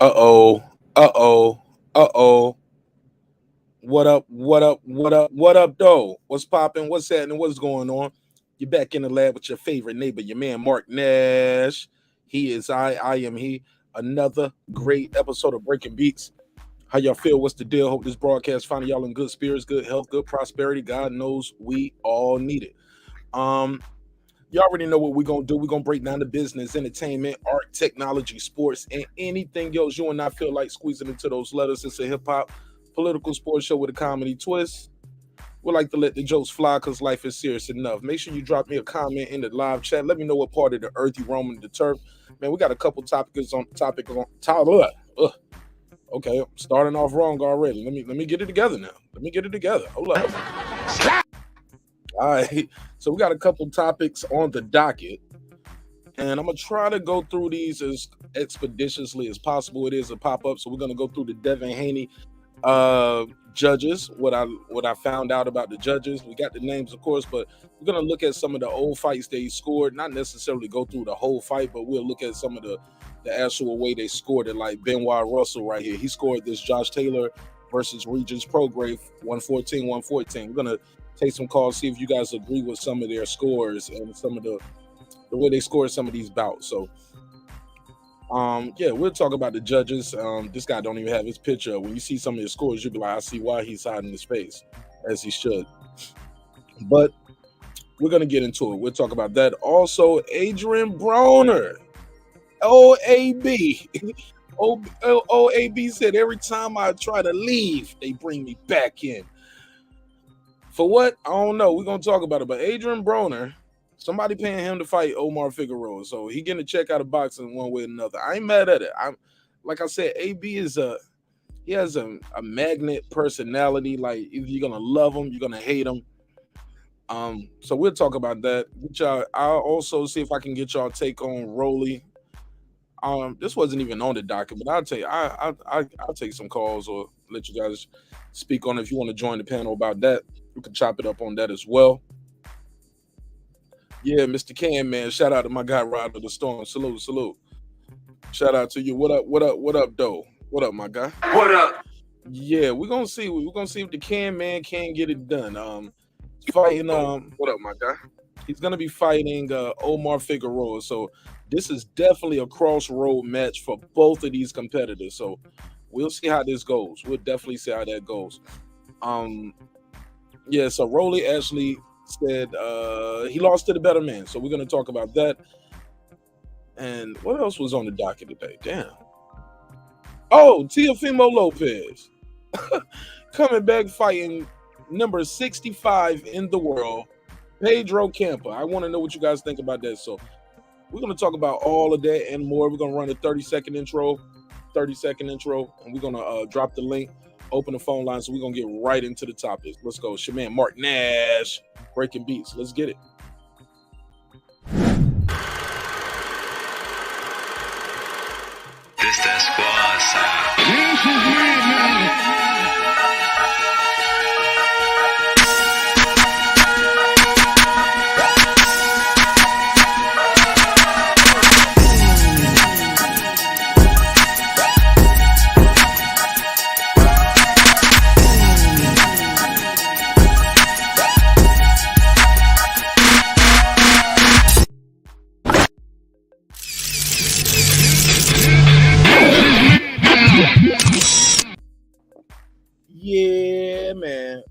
Uh-oh. Uh-oh. Uh-oh. What up? What up? What up? What up, though? What's popping? What's happening? What's going on? You're back in the lab with your favorite neighbor, your man Marq Nash. He is I am he. Another great episode of Breaking Beats. How y'all feel? What's the deal? Hope this broadcast finding y'all in good spirits, good health, good prosperity. God knows we all need it. Um, you already know what we're gonna do. We're gonna break down the business, entertainment, art, technology, sports, and anything else you and I feel like squeezing into those letters. It's a hip hop, political sports show with a comedy twist. We like to let the jokes fly because life is serious enough. Make sure you drop me a comment in the live chat. Let me know what part of the earth you roaming the turf. Man, we got a couple topics on okay, I'm starting off wrong already. Let me get it together now. Let me get it together. Hold up. All right. So we got a couple topics on the docket. And I'm gonna try to go through these as expeditiously as possible. It is a pop-up, so we're gonna go through the Devin Haney judges, what I found out about the judges. We got the names, of course, but we're gonna look at some of the old fights they scored. Not necessarily go through the whole fight, but we'll look at some of the actual way they scored it. Like Benoit Russell right here, he scored this Josh Taylor versus Regis Prograis 114-114. We're gonna take some calls, see if you guys agree with some of their scores and some of the way they scored some of these bouts. So yeah, we'll talk about the judges. This guy don't even have his picture. When you see some of his scores, you'll be like, I see why he's hiding his face, as he should. But we're gonna get into it. We'll talk about that. Also, Adrien Broner, OAB. OAB said every time I try to leave, they bring me back in. For what? I don't know. We're gonna talk about it. But Adrien Broner, somebody paying him to fight Omar Figueroa, so he getting a check out of boxing one way or another. I ain't mad at it. I'm like I said, AB is he has a magnet personality. Like either you're gonna love him, you're gonna hate him. So we'll talk about that. I'll also see if I can get y'all take on Rolly. This wasn't even on the docket, but I'll tell you, I'll take some calls or let you guys speak on it. If you want to join the panel about that, we can chop it up on that as well. Yeah, Mr. Can, man. Shout out to my guy Rod of the Storm. Salute, salute. Shout out to you. What up, what up, what up, though? What up, my guy? What up? Yeah, we're gonna see. We're gonna see if the Can man can get it done. Fighting what up, my guy? He's gonna be fighting Omar Figueroa. So this is definitely a crossroad match for both of these competitors. So we'll see how this goes. We'll definitely see how that goes. Yeah, so Rolly actually said he lost to the better man. So we're going to talk about that. And what else was on the docket today? Damn. Oh, Teofimo Lopez. Coming back fighting number 65 in the world, Pedro Campa. I want to know what you guys think about that. So we're going to talk about all of that and more. We're going to run a 30-second intro, and we're going to drop the link, open the phone line, so we're going to get right into the topics. Let's go. It's your man, Marq Nash, Breaking Beats. Let's get it. This that squad side. Yeah, man.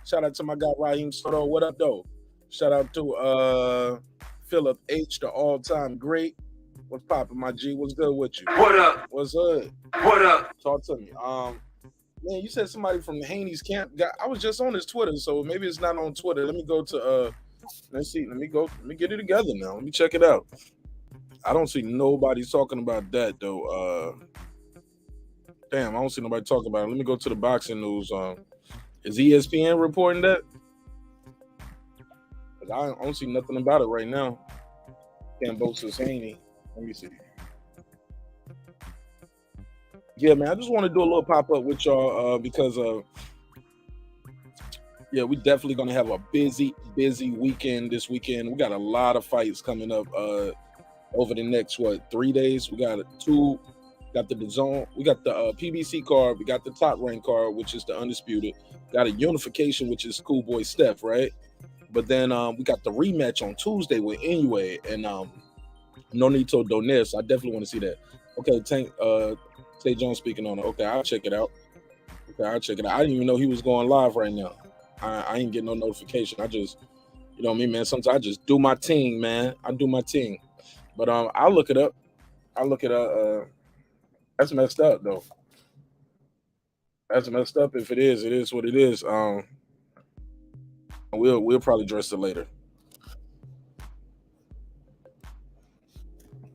Shout out to my guy Raheem Soto. What up, though? Shout out to Philip H, the all-time great. What's poppin', my G? What's good with you? What up? What's good? What up? Talk to me. Man, you said somebody from Haney's camp. I was just on his Twitter, so maybe it's not on Twitter. Let me go to let's see. Let me get it together now. Let me check it out. I don't see nobody talking about that though. Damn, I don't see nobody talking about it. Let me go to the boxing news. Is ESPN reporting that? 'Cause I don't see nothing about it right now. Kambosos Haney. Let me see. Yeah, man, I just want to do a little pop-up with y'all because yeah, we definitely gonna have a busy weekend this weekend. We got a lot of fights coming up over the next 3 days. We got two Got the zone. We got the PBC card. We got the top rank card, which is the undisputed. Got a unification, which is Schoolboy Steph, right? But then we got the rematch on Tuesday with Inoue and Nonito Dones. I definitely want to see that. Okay, Tank Tay Jones speaking on it. Okay, I'll check it out. Okay, I'll check it out. I didn't even know he was going live right now. I ain't getting no notification. I just, you know me, man. Sometimes I just do my thing, man. I do my thing. But I'll look it up. I'll look it up. That's messed up though. That's messed up. If it is what it is. We'll probably address it later.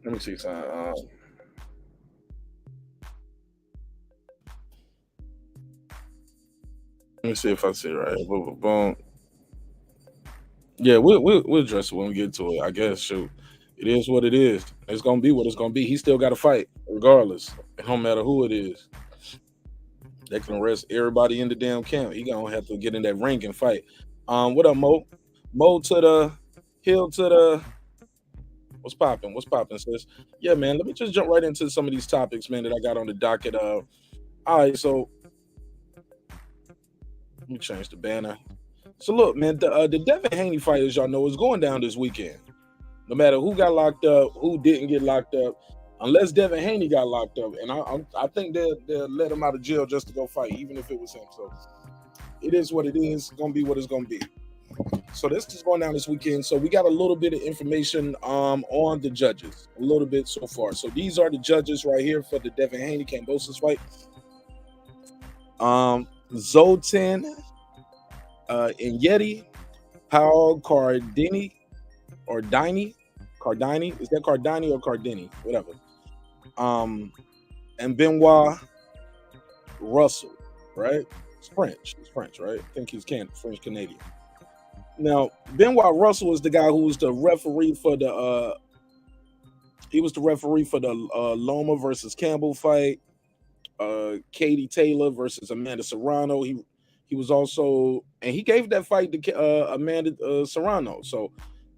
Let me see something. Let me see if I see it right. Boom, boom, boom. Yeah, we'll address it when we get to it. I guess. Shoot, it is what it is. It's gonna be what it's gonna be. He still got to fight, regardless. It don't matter who it is. They can arrest everybody in the damn camp. He gonna have to get in that ring and fight. What up, Mo? Mo to the hill to the. What's popping? What's popping, sis? Yeah, man. Let me just jump right into some of these topics, man, that I got on the docket. All right, so let me change the banner. So look, man, the Devin Haney fight, as y'all know, is going down this weekend. No matter who got locked up, who didn't get locked up, unless Devin Haney got locked up, and I think they'll let him out of jail just to go fight, even if it was him. So it is what it is. It's gonna be what it's gonna be. So this is going down this weekend. So we got a little bit of information on the judges, a little bit so far. So these are the judges right here for the Devin Haney Kambosos fight. Zoltan Yeti, Paul Cardini or Dini. Cardini. Is that Cardini or Cardini? Whatever. And Benoit Russell, right? It's French. It's French, right? I think he's French Canadian. Now, Benoit Russell is the guy who was the referee for the Loma versus Campbell fight. Katie Taylor versus Amanda Serrano. He was also, and he gave that fight to Amanda Serrano. So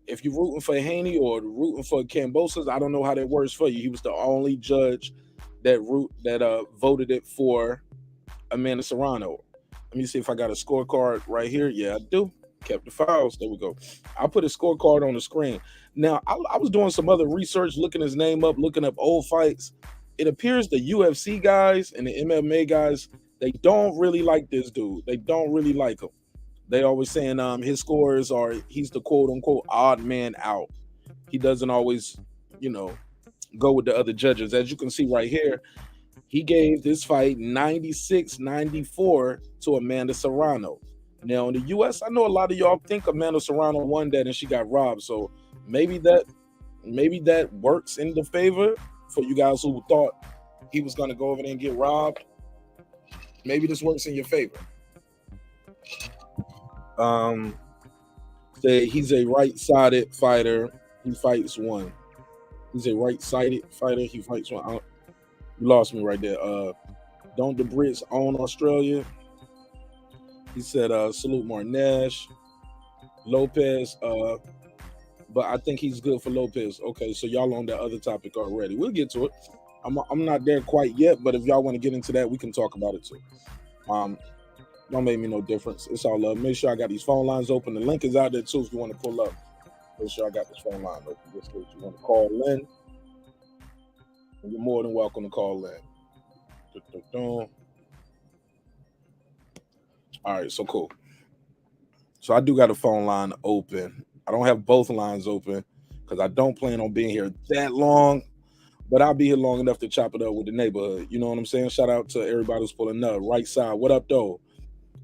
if you're rooting for Haney or rooting for Kambosos, I don't know how that works for you. He was the only judge that voted it for Amanda Serrano. Let me see if I got a scorecard right here. Yeah, I do. Kept the files. There we go. I'll put a scorecard on the screen. Now, I was doing some other research, looking his name up, looking up old fights. It appears the UFC guys and the MMA guys, they don't really like this dude. They don't really like him. They always saying his scores are, he's the quote unquote odd man out. He doesn't always, go with the other judges. As you can see right here, he gave this fight 96-94 to Amanda Serrano. Now in the US, I know a lot of y'all think Amanda Serrano won that and she got robbed. So maybe that works in the favor for you guys who thought he was going to go over there and get robbed. Maybe this works in your favor. He's a right-sided fighter. He fights one. He's a right-sided fighter. He fights one. You lost me right there. Don't the Brits own Australia? He said, salute Marq Nash. Lopez, but I think he's good for Lopez. Okay, so y'all on that other topic already. We'll get to it. I'm not there quite yet, but if y'all want to get into that, we can talk about it too. Don't make me no difference. It's all love. Make sure I got these phone lines open. The link is out there too if you want to pull up. Make sure I got this phone line open. Just in case you want to call in. You're more than welcome to call in. All right, so cool. So I do got a phone line open. I don't have both lines open because I don't plan on being here that long, but I'll be here long enough to chop it up with the neighborhood. You know what I'm saying? Shout out to everybody who's pulling up. Right side, what up though?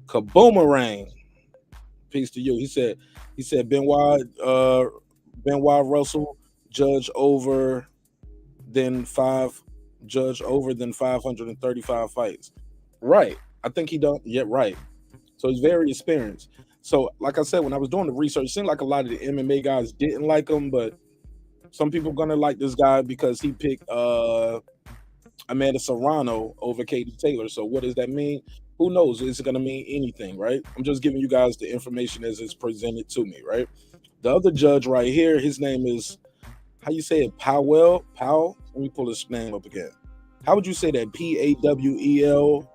Kaboomerang. Peace to you. He said Benoit Russell judge over than 535 fights. Right. I think he don't. Yeah, right. So he's very experienced. So, like I said, when I was doing the research, it seemed like a lot of the MMA guys didn't like him, but some people are gonna like this guy because he picked Amanda Serrano over Katie Taylor. So what does that mean? Who knows? Is it gonna mean anything, right? I'm just giving you guys the information as it's presented to me, right? The other judge right here, his name is, how you say it, Powell? Let me pull his name up again. How would you say that? Pawel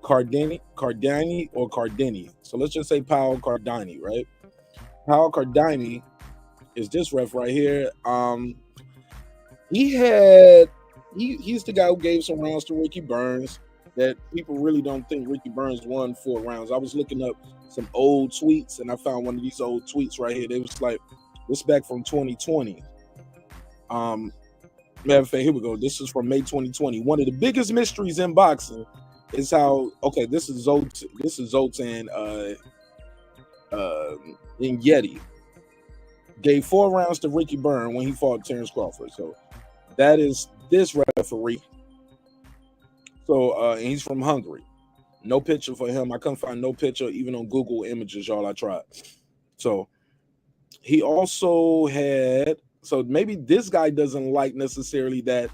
Cardani or Cardini? So let's just say Paul Cardani, right? Paul Cardani is this ref right here. He's the guy who gave some rounds to Ricky Burns that people really don't think Ricky Burns won 4 rounds. I was looking up some old tweets and I found one of these old tweets right here. They was like, this back from 2020. Matter of fact, here we go. This is from May 2020. One of the biggest mysteries in boxing is how this is Zoltan in Yeti. Gave 4 rounds to Ricky Burns when he fought Terrence Crawford. So that is this referee. So and he's from Hungary. No picture for him. I couldn't find no picture even on Google Images, y'all. I tried. So he also had, so maybe this guy doesn't like necessarily that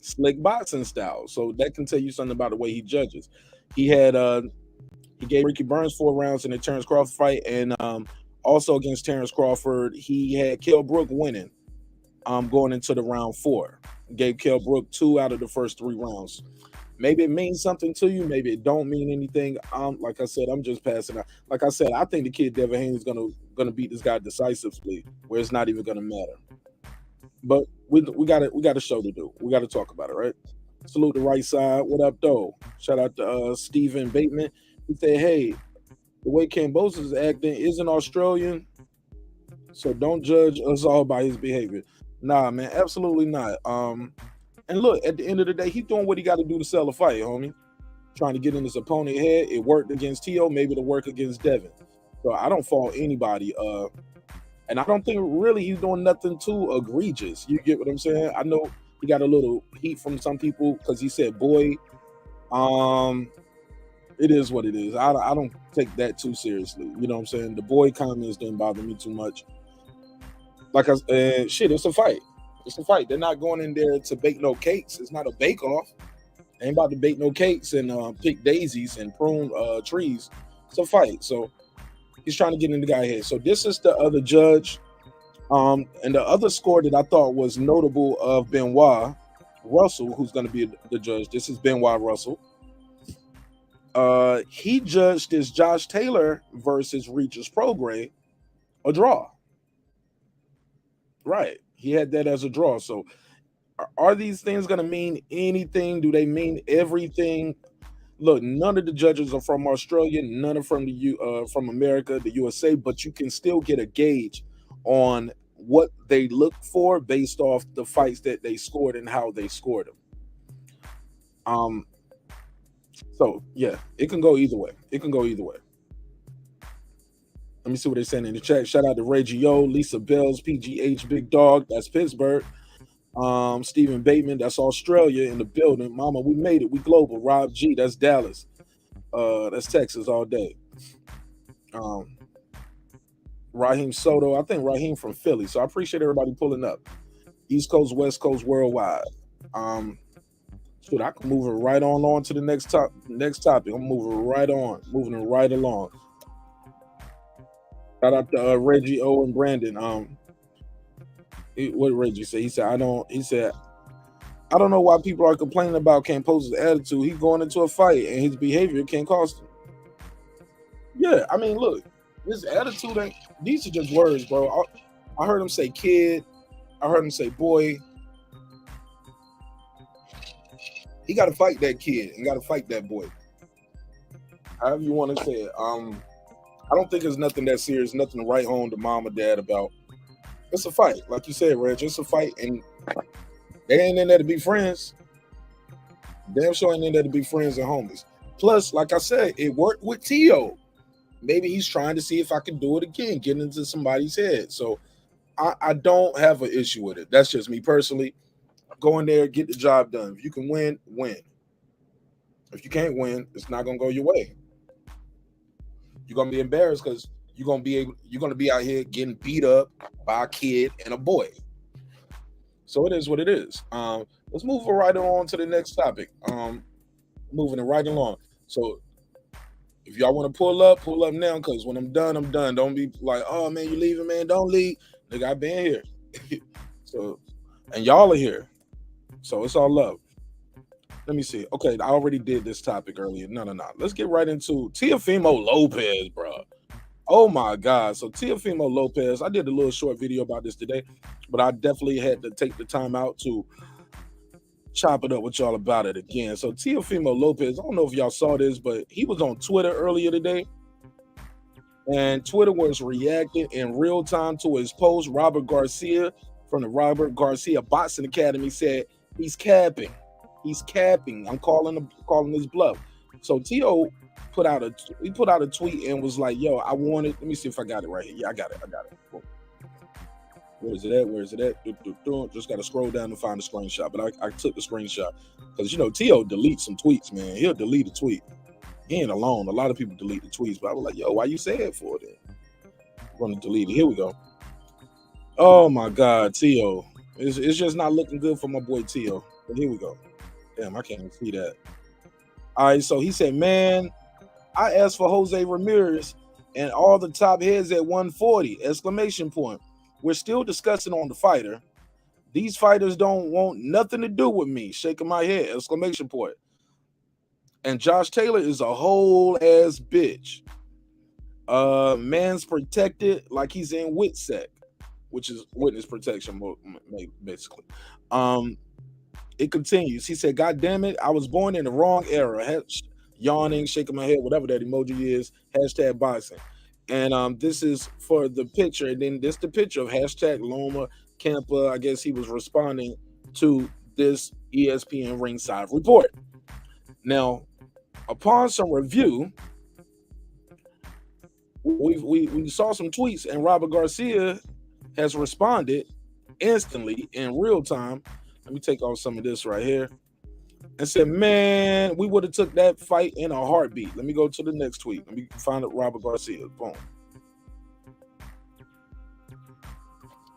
slick boxing style. So that can tell you something about the way he judges. He had he gave Ricky Burns 4 rounds in the Terrence Crawford fight, and also against Terrence Crawford, he had Kell Brook winning going into the round 4. Gave Kell Brook 2 out of the first 3 rounds. Maybe it means something to you. Maybe it don't mean anything. Like I said, I'm just passing out. Like I said, I think the kid Devin Haney is gonna beat this guy decisively, where it's not even gonna matter. But we got a show to do. We got to talk about it, right? Salute the right side. What up, though? Shout out to Stephen Bateman. He said, "Hey, the way Kambosos is acting isn't Australian, so don't judge us all by his behavior." Nah, man, absolutely not. And look, at the end of the day, he's doing what he got to do to sell a fight, homie. Trying to get in his opponent's head. It worked against Teo, maybe it'll work against Devin. So I don't fault anybody. And I don't think really he's doing nothing too egregious. You get what I'm saying? I know he got a little heat from some people because he said, boy, it is what it is. I don't take that too seriously. You know what I'm saying? The boy comments didn't bother me too much. Like it's a fight. It's a fight. They're not going in there to bake no cakes. It's not a bake-off. They ain't about to bake no cakes and pick daisies and prune trees. It's a fight. So he's trying to get in the guy's head. So this is the other judge. And the other score that I thought was notable of Benoit Russell, who's going to be the judge. This is Benoit Russell. He judged this Josh Taylor versus Regis Prograis a draw. Right. He had that as a draw. So are these things going to mean anything? Do they mean everything? Look, none of the judges are from Australia, none are from from America, the USA, but you can still get a gauge on what they look for based off the fights that they scored and how they scored them. So yeah, it can go either way. It can go either way. Let me see what they're saying in the chat. Shout out to Reggie O, Lisa Bells, PGH, Big Dog, that's Pittsburgh. Stephen Bateman, that's Australia in the building. Mama, we made it. We global. Rob G, that's Dallas. That's Texas all day. Raheem Soto, I think Raheem from Philly. So I appreciate everybody pulling up. East Coast, West Coast, worldwide. So I can move it right on to the next topic. I'm moving right on, moving it right along. Shout out to Reggie O and Brandon. What did Reggie say? He said, I don't know why people are complaining about Kambosos' attitude. He's going into a fight and his behavior can cost him. Yeah, I mean, look, his attitude these are just words, bro. I heard him say kid. I heard him say boy. He got to fight that kid and got to fight that boy. However you want to say it. I don't think it's nothing that serious, nothing to write home to mom or dad about. It's a fight. Like you said, Reg, it's a fight. And they ain't in there to be friends. Damn sure ain't in there to be friends and homies. Plus, like I said, it worked with Teo. Maybe he's trying to see if I can do it again, get into somebody's head. So I don't have an issue with it. That's just me personally. Go in there, get the job done. If you can win, win. If you can't win, it's not gonna go your way. You're gonna be embarrassed because you're gonna be out here getting beat up by a kid and a boy. So it is what it is. Let's move right on to the next topic. Moving it right along. So if y'all want to pull up now, because when I'm done, I'm done. Don't be like, oh man, you leaving, man. Don't leave. Nigga, I've been here. So, and y'all are here. So it's all love. Let me see. Okay, I already did this topic earlier. No. Let's get right into Teofimo Lopez, bro. Oh my God. So Teofimo Lopez, I did a little short video about this today, but I definitely had to take the time out to chop it up with y'all about it again. So Teofimo Lopez, I don't know if y'all saw this, but he was on Twitter earlier today, and Twitter was reacting in real time to his post. Robert Garcia from the Robert Garcia Boxing Academy said he's capping. He's capping. I'm calling his bluff. So Teo put out a tweet and was like, "Yo, I wanted." Let me see if I got it right here. Yeah, I got it. Cool. Where is it at? Just got to scroll down and find the screenshot. But I took the screenshot because Teo deletes some tweets, man. He'll delete a tweet. He ain't alone. A lot of people delete the tweets, but I was like, "Yo, why you say it for then?" I'm gonna delete it. Here we go. Oh my God, Teo. It's just not looking good for my boy Teo. But here we go. Damn, I can't even see that. All right, so he said, "Man, I asked for Jose Ramirez and all the top heads at 140, exclamation point. We're still discussing on the fighter. These fighters don't want nothing to do with me, shaking my head, exclamation point. And Josh Taylor is a whole ass bitch. Man's protected like he's in WITSEC, which is witness protection, basically. It continues. He said, God damn it, I was born in the wrong era. Yawning, shaking my head, whatever that emoji is, hashtag boxing. And this is for the picture. And then this the picture of hashtag Loma Campa. I guess he was responding to this ESPN ringside report. Now, upon some review, we saw some tweets, and Robert Garcia has responded instantly in real time. Let me take off some of this right here. And said, man, we would have took that fight in a heartbeat. Let me go to the next tweet. Let me find it, Robert Garcia. Boom.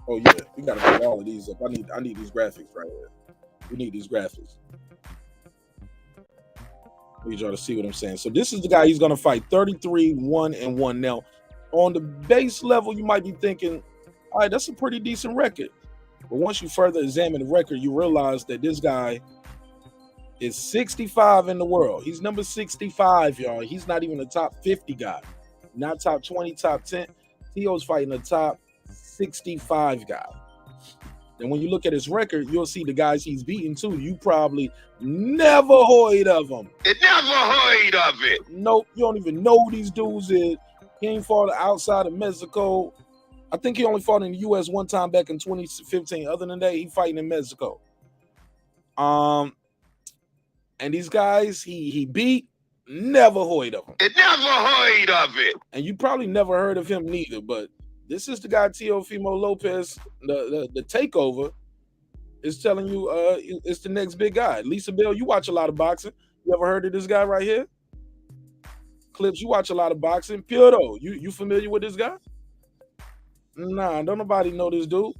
Oh yeah, we gotta put all of these up. I need these graphics right here. We need these graphics. I need y'all to see what I'm saying. So this is the guy he's gonna fight. 33-1-1. Now, on the base level, you might be thinking, all right, that's a pretty decent record. But once you further examine the record, you realize that this guy is 65 in the world. He's number 65, y'all. He's not even a top 50 guy. Not top 20, top 10. Teo's fighting a top 65 guy. And when you look at his record, you'll see the guys he's beaten too. You probably never heard of him. Never heard of it. Nope, you don't even know who these dudes is. He ain't fought outside of Mexico. I think he only fought in the U.S. one time back in 2015. Other than that, he fighting in Mexico. And these guys he beat, never heard of him. Never heard of it. And you probably never heard of him neither, but this is the guy Teofimo Lopez, the takeover, is telling you it's the next big guy. Lisa Bell, you watch a lot of boxing. You ever heard of this guy right here? Clips, you watch a lot of boxing. Piotr, you familiar with this guy? Nah, don't nobody know this dude.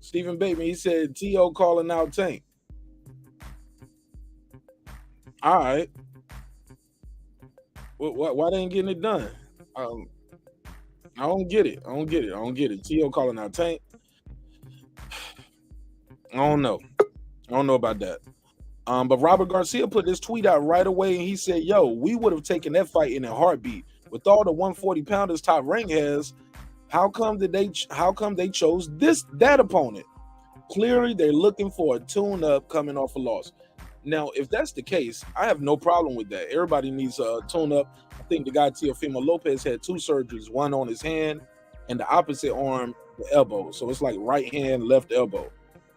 Stephen Bateman, he said T.O. calling out Tank. All right. Why they ain't getting it done? I don't get it. T.O. calling out Tank. I don't know about that. But Robert Garcia put this tweet out right away, and he said, yo, we would have taken that fight in a heartbeat. With all the 140-pounders Top Rank has, how come they chose that opponent? Clearly, they're looking for a tune-up coming off a loss. Now, if that's the case, I have no problem with that. Everybody needs a tune-up. I think the guy Teofimo Lopez had 2 surgeries, one on his hand and the opposite arm, the elbow. So it's like right hand, left elbow.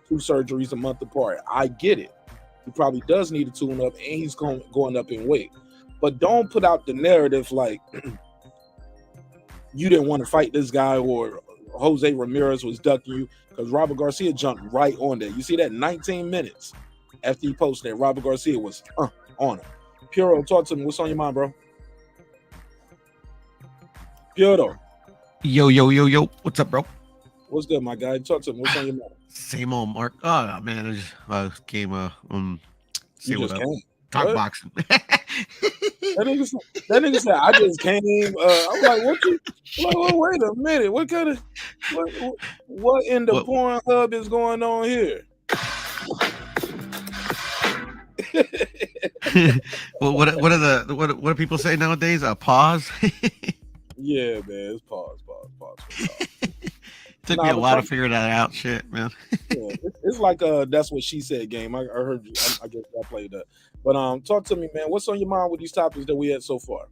2 surgeries a month apart. I get it. He probably does need a tune-up, and he's going up in weight. But don't put out the narrative like you didn't want to fight this guy or Jose Ramirez was ducking you, because Robert Garcia jumped right on that. You see that 19 minutes after he posted that, Robert Garcia was on it. Piotr, talk to me. What's on your mind, bro? Piotr. Yo. What's up, bro? What's good, my guy? Talk to me. What's on your mind? Same old Mark. Oh man, I just came say You what just up. came. Talk What? boxing. That nigga said, I just came. I'm like, what you? Like, wait a minute. What kind of what in the What? porn hub is going on here? Well, what do people say nowadays? Pause. Yeah, man. It's pause. Took me Nah, a but while to talk, figure that out. Shit, man. yeah, it's like that's what she said game. I heard you. I guess I played that. But talk to me, man. What's on your mind with these topics that we had so far?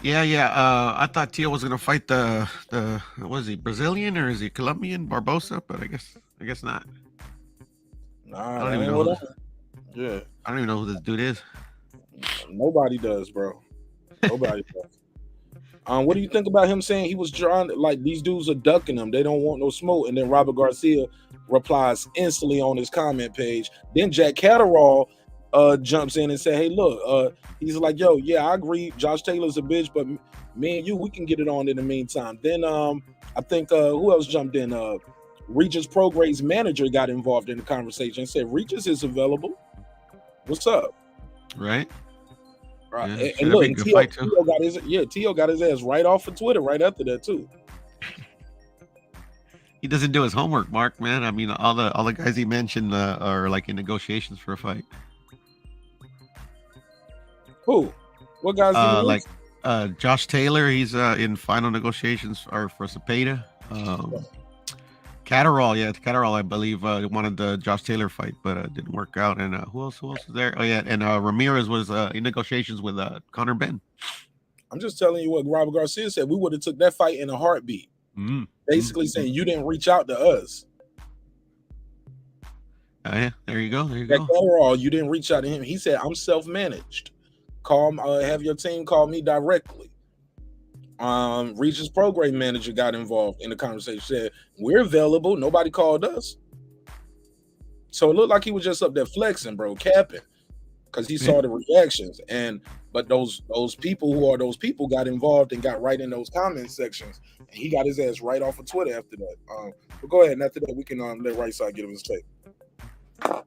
Yeah. I thought Tio was gonna fight the what is he, Brazilian or is he Colombian, Barbosa? But I guess not. I Nah, don't that even ain't know what who I. this. Yeah, I don't even know who this dude is. nobody does, bro. Nobody does. What do you think about him saying he was trying like these dudes are ducking him? They don't want no smoke. And then Robert Garcia replies instantly on his comment page. Then Jack Catterall jumps in and say, "Hey, look, he's like, yo, yeah, I agree. Josh Taylor's a bitch, but me and you, we can get it on in the meantime." Then I think who else jumped in? Regis Prograde's manager got involved in the conversation and said, "Regis is available. What's up?" Right? Right. Yeah, And should that look, be a and good fight too? Tio got his ass right off of Twitter right after that too. He doesn't do his homework, Mark. Man, I mean, all the guys he mentioned are like in negotiations for a fight. Who? What guys did he Like mention? Josh Taylor, he's in final negotiations for Cepeda. Catterall, I believe, wanted the Josh Taylor fight, but didn't work out. And who else was there? Oh yeah, and Ramirez was in negotiations with Conor Ben. I'm just telling you what Robert Garcia said. We would have took that fight in a heartbeat. Basically saying you didn't reach out to us. Oh yeah, there you go. That Catterall, you didn't reach out to him. He said, "I'm self-managed. Have your team call me directly." Regis program manager got involved in the conversation. Said, "We're available. Nobody called us." So it looked like he was just up there flexing, bro, capping, because he saw the reactions. But those people got involved and got right in those comment sections, and he got his ass right off of Twitter after that. But go ahead, and after that we can let Right Side get him his take. Go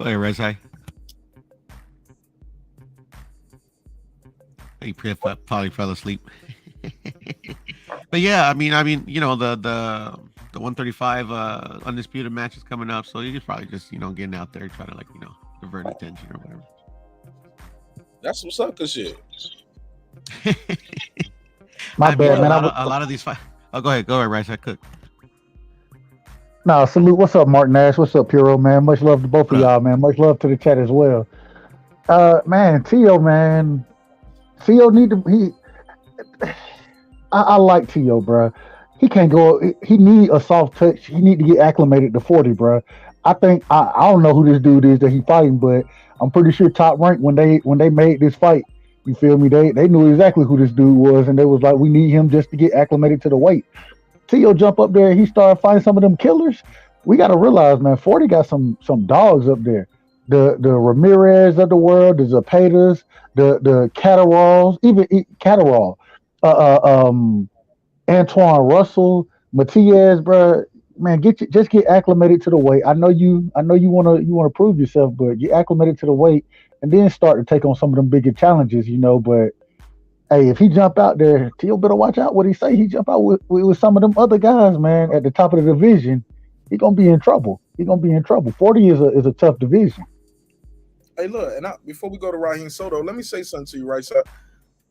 ahead, Right Side. He probably fell asleep. But yeah, I mean, you know, the 135 undisputed match is coming up, so he's probably just, you know, getting out there trying to, like, you know, divert attention or whatever. That's some sucker shit. My bad, man. A lot of these fights. Oh, go ahead, Rice. I cook. No, salute. What's up, Marq Nash? What's up, Puro, man? Much love to both of y'all, man. Much love to the chat as well. Man, Tio, man. Tio need to I like Tio, bro. He can't go. He need a soft touch. He need to get acclimated to 40, bro. I think I don't know who this dude is that he fighting, but I'm pretty sure Top Rank when they made this fight, you feel me? They knew exactly who this dude was, and they was like, we need him just to get acclimated to the weight. Tio jump up there, he started fighting some of them killers. We got to realize, man, 40 got some dogs up there. The Ramirez of the world, the Zepedas, the Catteralls, even Catterall, Antoine Russell, Matias, bro. Man, just get acclimated to the weight. I know you wanna prove yourself, but get acclimated to the weight and then start to take on some of them bigger challenges, you know. But hey, if he jump out there, Tio better watch out what he say. He jump out with some of them other guys, man, at the top of the division. He gonna be in trouble. 40 is a tough division. Hey, look, and before we go to Raheem Soto, let me say something to you, right, sir.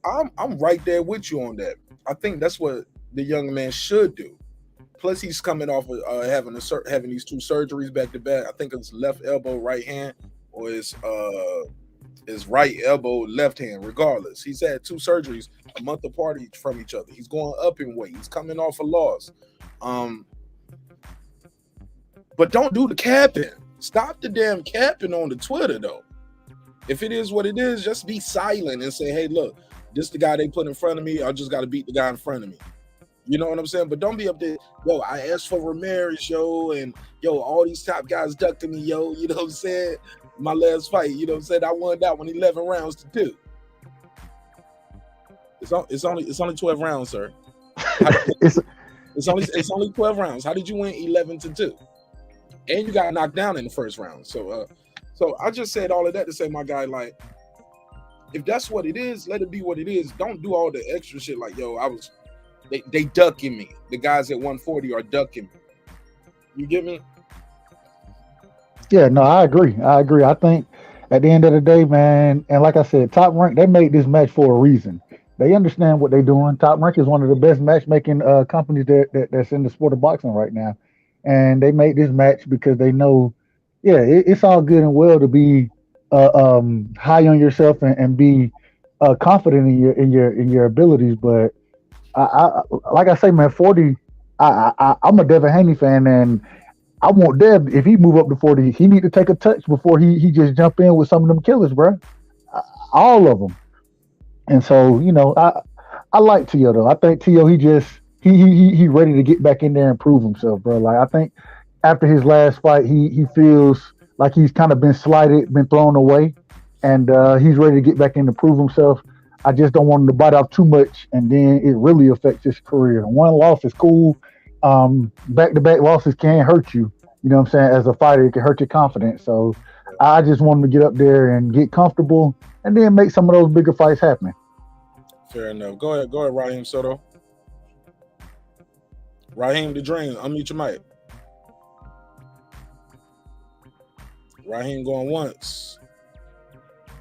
I'm right there with you on that. I think that's what the young man should do. Plus, he's coming off of having these two surgeries back to back. I think it's left elbow, right hand, or his right elbow, left hand. Regardless, he's had two surgeries a month apart from each other. He's going up in weight. He's coming off a loss. But don't do the capping. Stop the damn capping on the Twitter, though. If it is what it is, just be silent and say, hey, look, this the guy they put in front of me. I just got to beat the guy in front of me. You know what I'm saying? But don't be up there, yo, I asked for Ramirez, yo, and yo, all these top guys ducked me, yo. You know what I'm saying? My last fight, you know what I'm saying? I won that one 11 rounds to 2. It's only 12 rounds, sir. It's only 12 rounds. How did you win 11 to 2? And you got knocked down in the first round. So I just said all of that to say, my guy, like, if that's what it is, let it be what it is. Don't do all the extra shit like, yo, they ducking me. The guys at 140 are ducking me. You get me? Yeah, no, I agree. I think at the end of the day, man, and like I said, Top Rank, they made this match for a reason. They understand what they're doing. Top Rank is one of the best matchmaking companies that's in the sport of boxing right now, and they made this match because they know, yeah, it's all good and well to be high on yourself and be confident in your abilities, but I like I say, man, 40. I'm a Devin Haney fan, and I want Dev, if he move up to 40, he need to take a touch before he just jump in with some of them killers, bro. All of them. And so, I like Tio though. I think Tio, he ready to get back in there and prove himself, bro. Like I think after his last fight, he feels like he's kind of been slighted, been thrown away, and he's ready to get back in to prove himself. I just don't want him to bite off too much, and then it really affects his career. One loss is cool. Back-to-back losses can hurt you. You know what I'm saying? As a fighter, it can hurt your confidence. So I just want him to get up there and get comfortable, and then make some of those bigger fights happen. Fair enough. Go ahead, Raheem Soto. Raheem the Dream, unmute your mic. Raheem going once.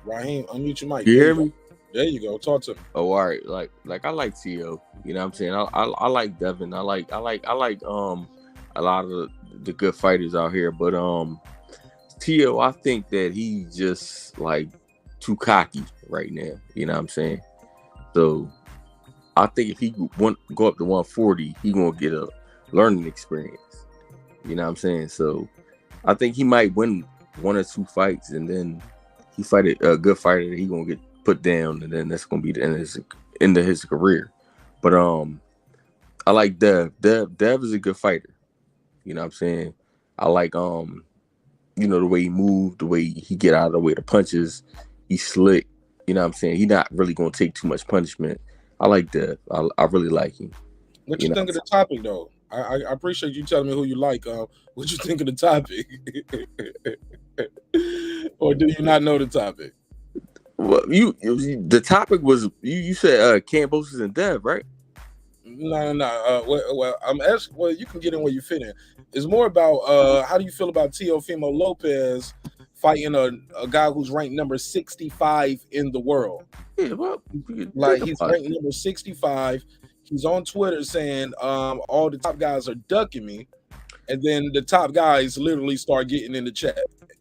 Raheem, unmute your mic. You hear me? There you go. Talk to me. Oh, all right. Like I like Tio. You know what I'm saying? I like Devin. I like a lot of the good fighters out here, but Tio, I think that he's just like too cocky right now. You know what I'm saying? So I think if he go up to 140, he gonna get a learning experience. You know what I'm saying? So I think he might win one or two fights, and then he fight a good fighter that he gonna get put down, and then that's gonna be the end of his career. But I like Dev. Dev is a good fighter. You know what I'm saying? I like the way he moved, the way he get out of the way the punches. He's slick. You know what I'm saying? He's not really gonna take too much punishment. I like Dev. I really like him. What you think of the topic though? I appreciate you telling me who you like. What you think of the topic? Or do you not know the topic? Well, the topic was you said Kambosos and Dev, right? No. Well, I'm asking. Well, you can get in where you fit in. It's more about how do you feel about Teofimo Lopez fighting a guy who's ranked number 65 in the world? Yeah, well, like he's ranked number 65. He's on Twitter saying all the top guys are ducking me, and then the top guys literally start getting in the chat.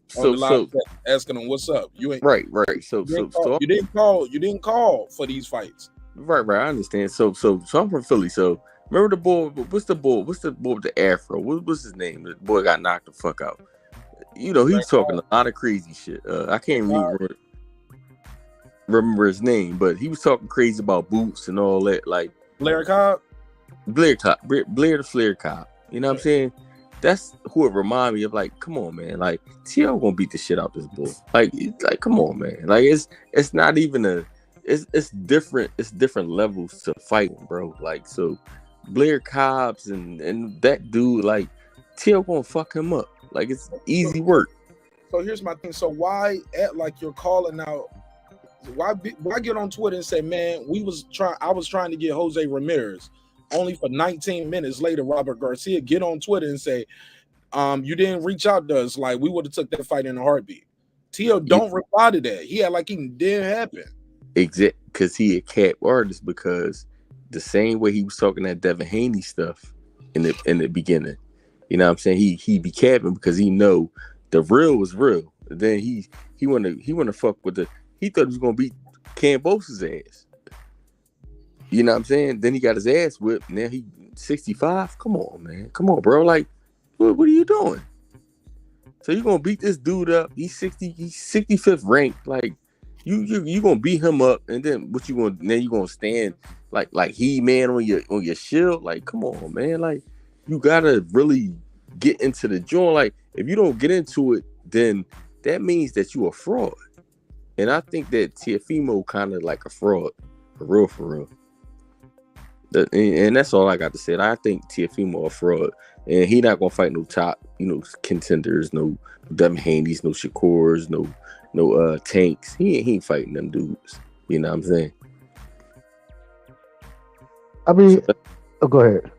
So asking him what's up. You ain't right. So you didn't call for these fights. Right. I understand. So I'm from Philly. So remember the boy? What's the boy with the afro? What's his name? The boy got knocked the fuck out. He was talking a lot of crazy shit. I can't remember his name, but he was talking crazy about boots and all that. Like Blair Cobb, Blair the Flair Cobb. You know what I'm saying? That's who it remind me of. Like, come on, man. Like, T.O. gonna beat the shit out this bull. Like, come on, man. Like, it's not even it's different. It's different levels to fighting, bro. Like, so Blair Cobbs and that dude, like, T.O. gonna fuck him up. Like, it's easy work. So here's my thing. So why act like you're calling out? Why get on Twitter and say, man, I was trying to get Jose Ramirez. Only for 19 minutes later, Robert Garcia get on Twitter and say, you didn't reach out to us. Like, we would have took that fight in a heartbeat. Tio don't reply to that. He had like he didn't happen. Exactly, because he a cap artist, because the same way he was talking that Devin Haney stuff in the beginning. You know what I'm saying? He be capping because he know the real was real. Then he wanna fuck with he thought he was gonna beat Kambosos' ass. You know what I'm saying? Then he got his ass whipped. Now he 65. Come on, man. Come on, bro. Like, what are you doing? So you gonna beat this dude up? He's 65th ranked. Like, you gonna beat him up, and then what you gonna? Then you gonna stand like he man on your shield? Like, come on, man. Like, you gotta really get into the joint. Like, if you don't get into it, then that means that you a fraud. And I think that Teofimo kind of like a fraud, for real. And that's all I got to say. I think Teofimo a fraud, and he not gonna fight no top, contenders, no Devin Haney's, no Shakurs, no Tanks. He ain't fighting them dudes. You know what I'm saying? I mean, go ahead.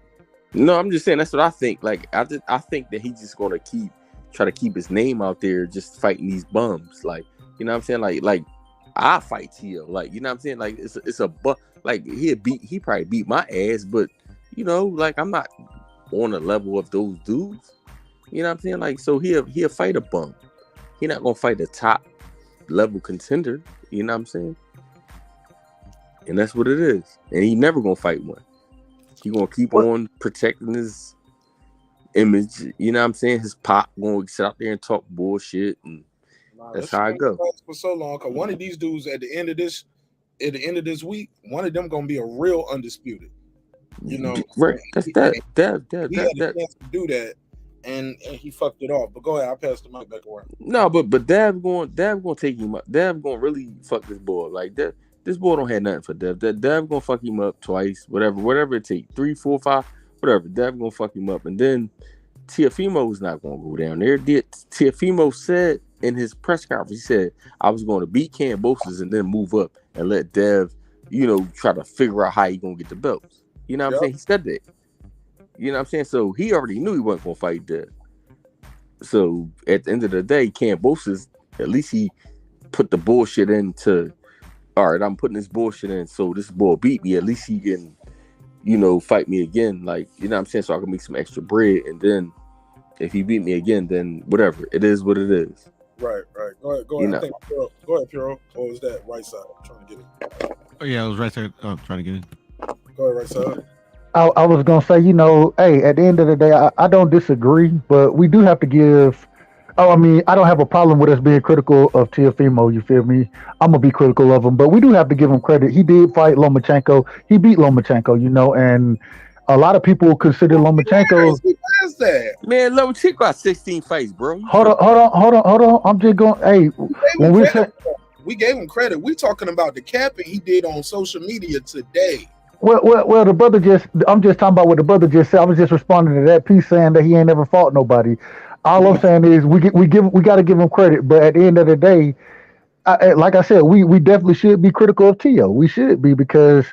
No, I'm just saying that's what I think. Like, I think that he's just gonna try to keep his name out there, just fighting these bums. Like, You know what I'm saying? Like I fight Tio. Like, you know what I'm saying? Like it's a like he probably beat my ass, but you know, like I'm not on the level of those dudes. You know what I'm saying? Like, so he'll fight a bum. He not gonna fight the top level contender. You know what I'm saying? And that's what it is. And he never gonna fight one. He gonna keep on protecting his image. You know what I'm saying? His pop gonna sit out there and talk bullshit, and that's how I go. For so long, cause one of these dudes at the end of this week, one of them gonna be a real undisputed. You know, right? That's that. He had a chance to do that, and he fucked it off. But go ahead, I'll pass the mic back around. No, but Dev gonna take him up. Dev gonna really fuck this boy. Like that. This boy don't have nothing for Dev. Dev gonna fuck him up twice, whatever it takes, 3, 4, 5, whatever. Dev gonna fuck him up, and then Teofimo is not gonna go down there. Teofimo said in his press conference, he said, "I was going to beat Kambosos and then move up and let Dev, you know, try to figure out how he gonna get the belts." You know what I'm saying? He said that. You know what I'm saying? So he already knew he wasn't gonna fight Dev. So at the end of the day, Kambosos, at least he put the bullshit into. All right, I'm putting this bullshit in, so this boy beat me. At least he can, you know, fight me again. Like, you know what I'm saying? So I can make some extra bread. And then if he beat me again, then whatever. It is what it is. Right. Go ahead. Go ahead, Puro. Or was that right side? I'm trying to get it. Oh, yeah, I was right there. I'm trying to get it. Go ahead, right side. I was going to say, you know, hey, at the end of the day, I don't disagree, but we do have to give. Oh, I mean, I don't have a problem with us being critical of Teofimo. You feel me? I'm gonna be critical of him, but we do have to give him credit. He did fight Lomachenko. He beat Lomachenko, you know, and a lot of people consider Lomachenko. Man, Lomachenko got 16 fights, bro. Hold on. I'm just going. Hey, when we gave him credit. We talking about the capping he did on social media today. Well, the brother I'm just talking about what the brother just said. I was just responding to that piece saying that he ain't never fought nobody. All I'm saying is we got to give him credit, but at the end of the day, like I said, we definitely should be critical of Tio. We should be, because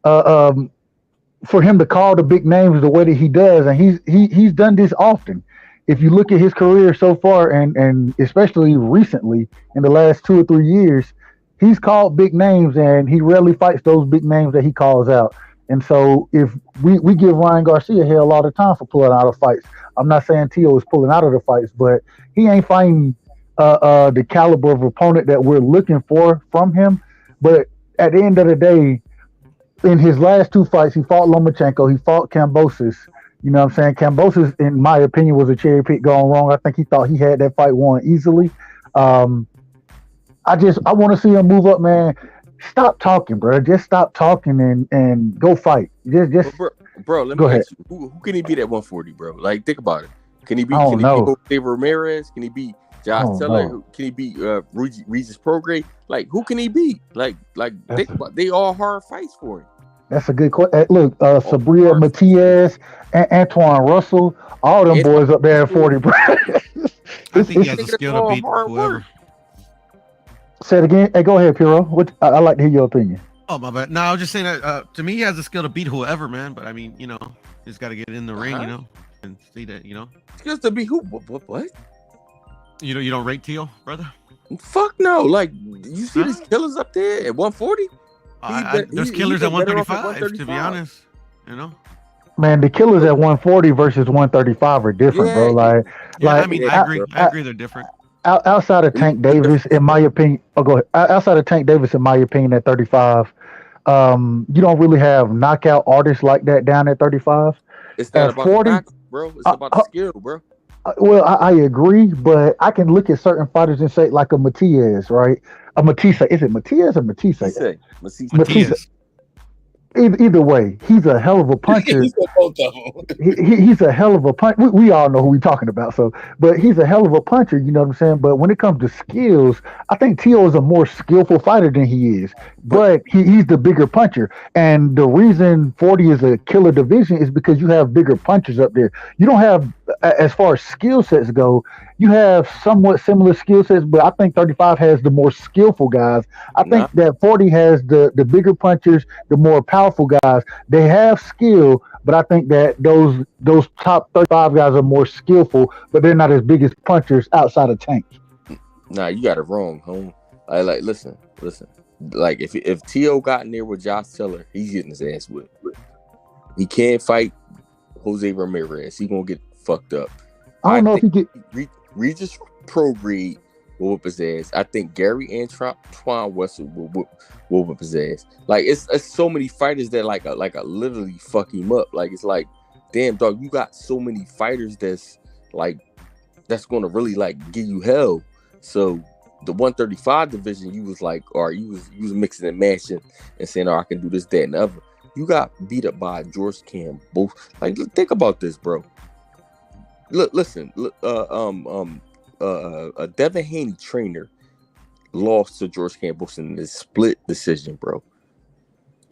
for him to call the big names the way that he does, and he's done this often. If you look at his career so far, and especially recently in the last 2 or 3 years, he's called big names, and he rarely fights those big names that he calls out. And so if we give Ryan Garcia hell all the time for pulling out of fights. I'm not saying Tio is pulling out of the fights, but he ain't fighting the caliber of opponent that we're looking for from him. But at the end of the day, in his last 2 fights, he fought Lomachenko, he fought Kambosos. You know what I'm saying? Kambosos, in my opinion, was a cherry pick going wrong. I think he thought he had that fight won easily. I want to see him move up, man. Stop talking, bro. Just stop talking and go fight. Just bro, let me ask you, who can he beat at 140, bro? Like, think about it. Can he beat Jose Ramirez? Can he beat Josh Teller? No. Can he beat Regis Prograis? Like, who can he beat? Like think about it. They all hard fights for him. That's a good question. Look, Sabria Matias, Antoine Russell, all them boys up there at 40, bro. I think he has the skill to beat whoever. Say it again. Hey, go ahead, Piro. I'd like to hear your opinion. Oh, my bad. No, I was just saying that to me, he has the skill to beat whoever, man. But I mean, you know, he's got to get in the ring, you know, and see that, you know. Skills to beat who? What? You don't rate Tio, brother? Fuck no. Like, you see these killers up there at 140? There's killers at 135, to be honest. You know. Man, the killers at 140 versus 135 are different, bro. I mean, I agree, they're different. Outside of Tank Davis, in my opinion, go ahead. Outside of Tank Davis, in my opinion, at 35, you don't really have knockout artists like that down at 35. It's not about 40, bro. It's about the skill, bro. Well, I agree, but I can look at certain fighters and say, like a Matias, right? A Matisse. Is it Matias or Matisse? Matias. Either way, he's a hell of a puncher. He's a hell of a puncher. We all know who we're talking about. But he's a hell of a puncher. You know what I'm saying? But when it comes to skills, I think Tio is a more skillful fighter than he is. But he's the bigger puncher. And the reason 40 is a killer division is because you have bigger punchers up there. You don't have, as far as skill sets go, you have somewhat similar skill sets, but I think 35 has the more skillful guys. I think that 40 has the bigger punchers, the more powerful guys. They have skill, but I think that those top 35 guys are more skillful, but they're not as big as punchers outside of Tank. Nah, you got it wrong, home. Listen. Like if T.O. got in there with Josh Taylor, he's getting his ass whipped. He can't fight Jose Ramirez. He gonna get fucked up. I don't know if he get. Regis Prograde will whoop his ass. I think Gary Antoine Wessel will whoop his ass. Like it's so many fighters that like literally fuck him up. Like it's like, damn dog, you got so many fighters that's gonna really like give you hell. So the 135 division, you was like, or you was mixing and matching and saying, oh, I can do this, that, and the other. You got beat up by George Campbell. Like, think about this, bro. Listen. A Devin Haney trainer lost to George Campbell in this split decision, bro.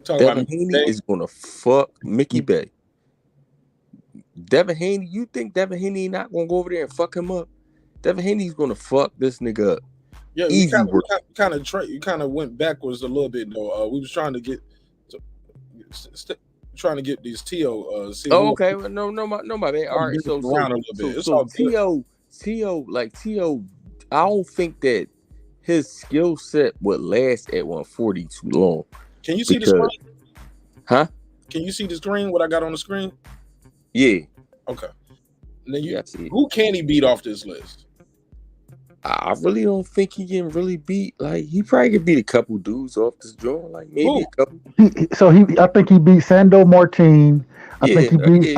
Devin Haney is gonna fuck Mickey Bay. Devin Haney, you think Devin Haney not gonna go over there and fuck him up? Devin Haney's gonna fuck this nigga up. Yeah, you kind of went backwards a little bit though. We was trying to get these T.O. Okay. Well, no, my bad. All right, so T.O. I don't think that his skill set would last at 140 too long. Can you see the screen? Huh? Can you see the screen? What I got on the screen? Yeah. Okay. Then who can he beat off this list? I really don't think he can really beat. Like he probably could beat a couple dudes off this joint. Like maybe a couple. I think he beat Sando Martin. I think he beats.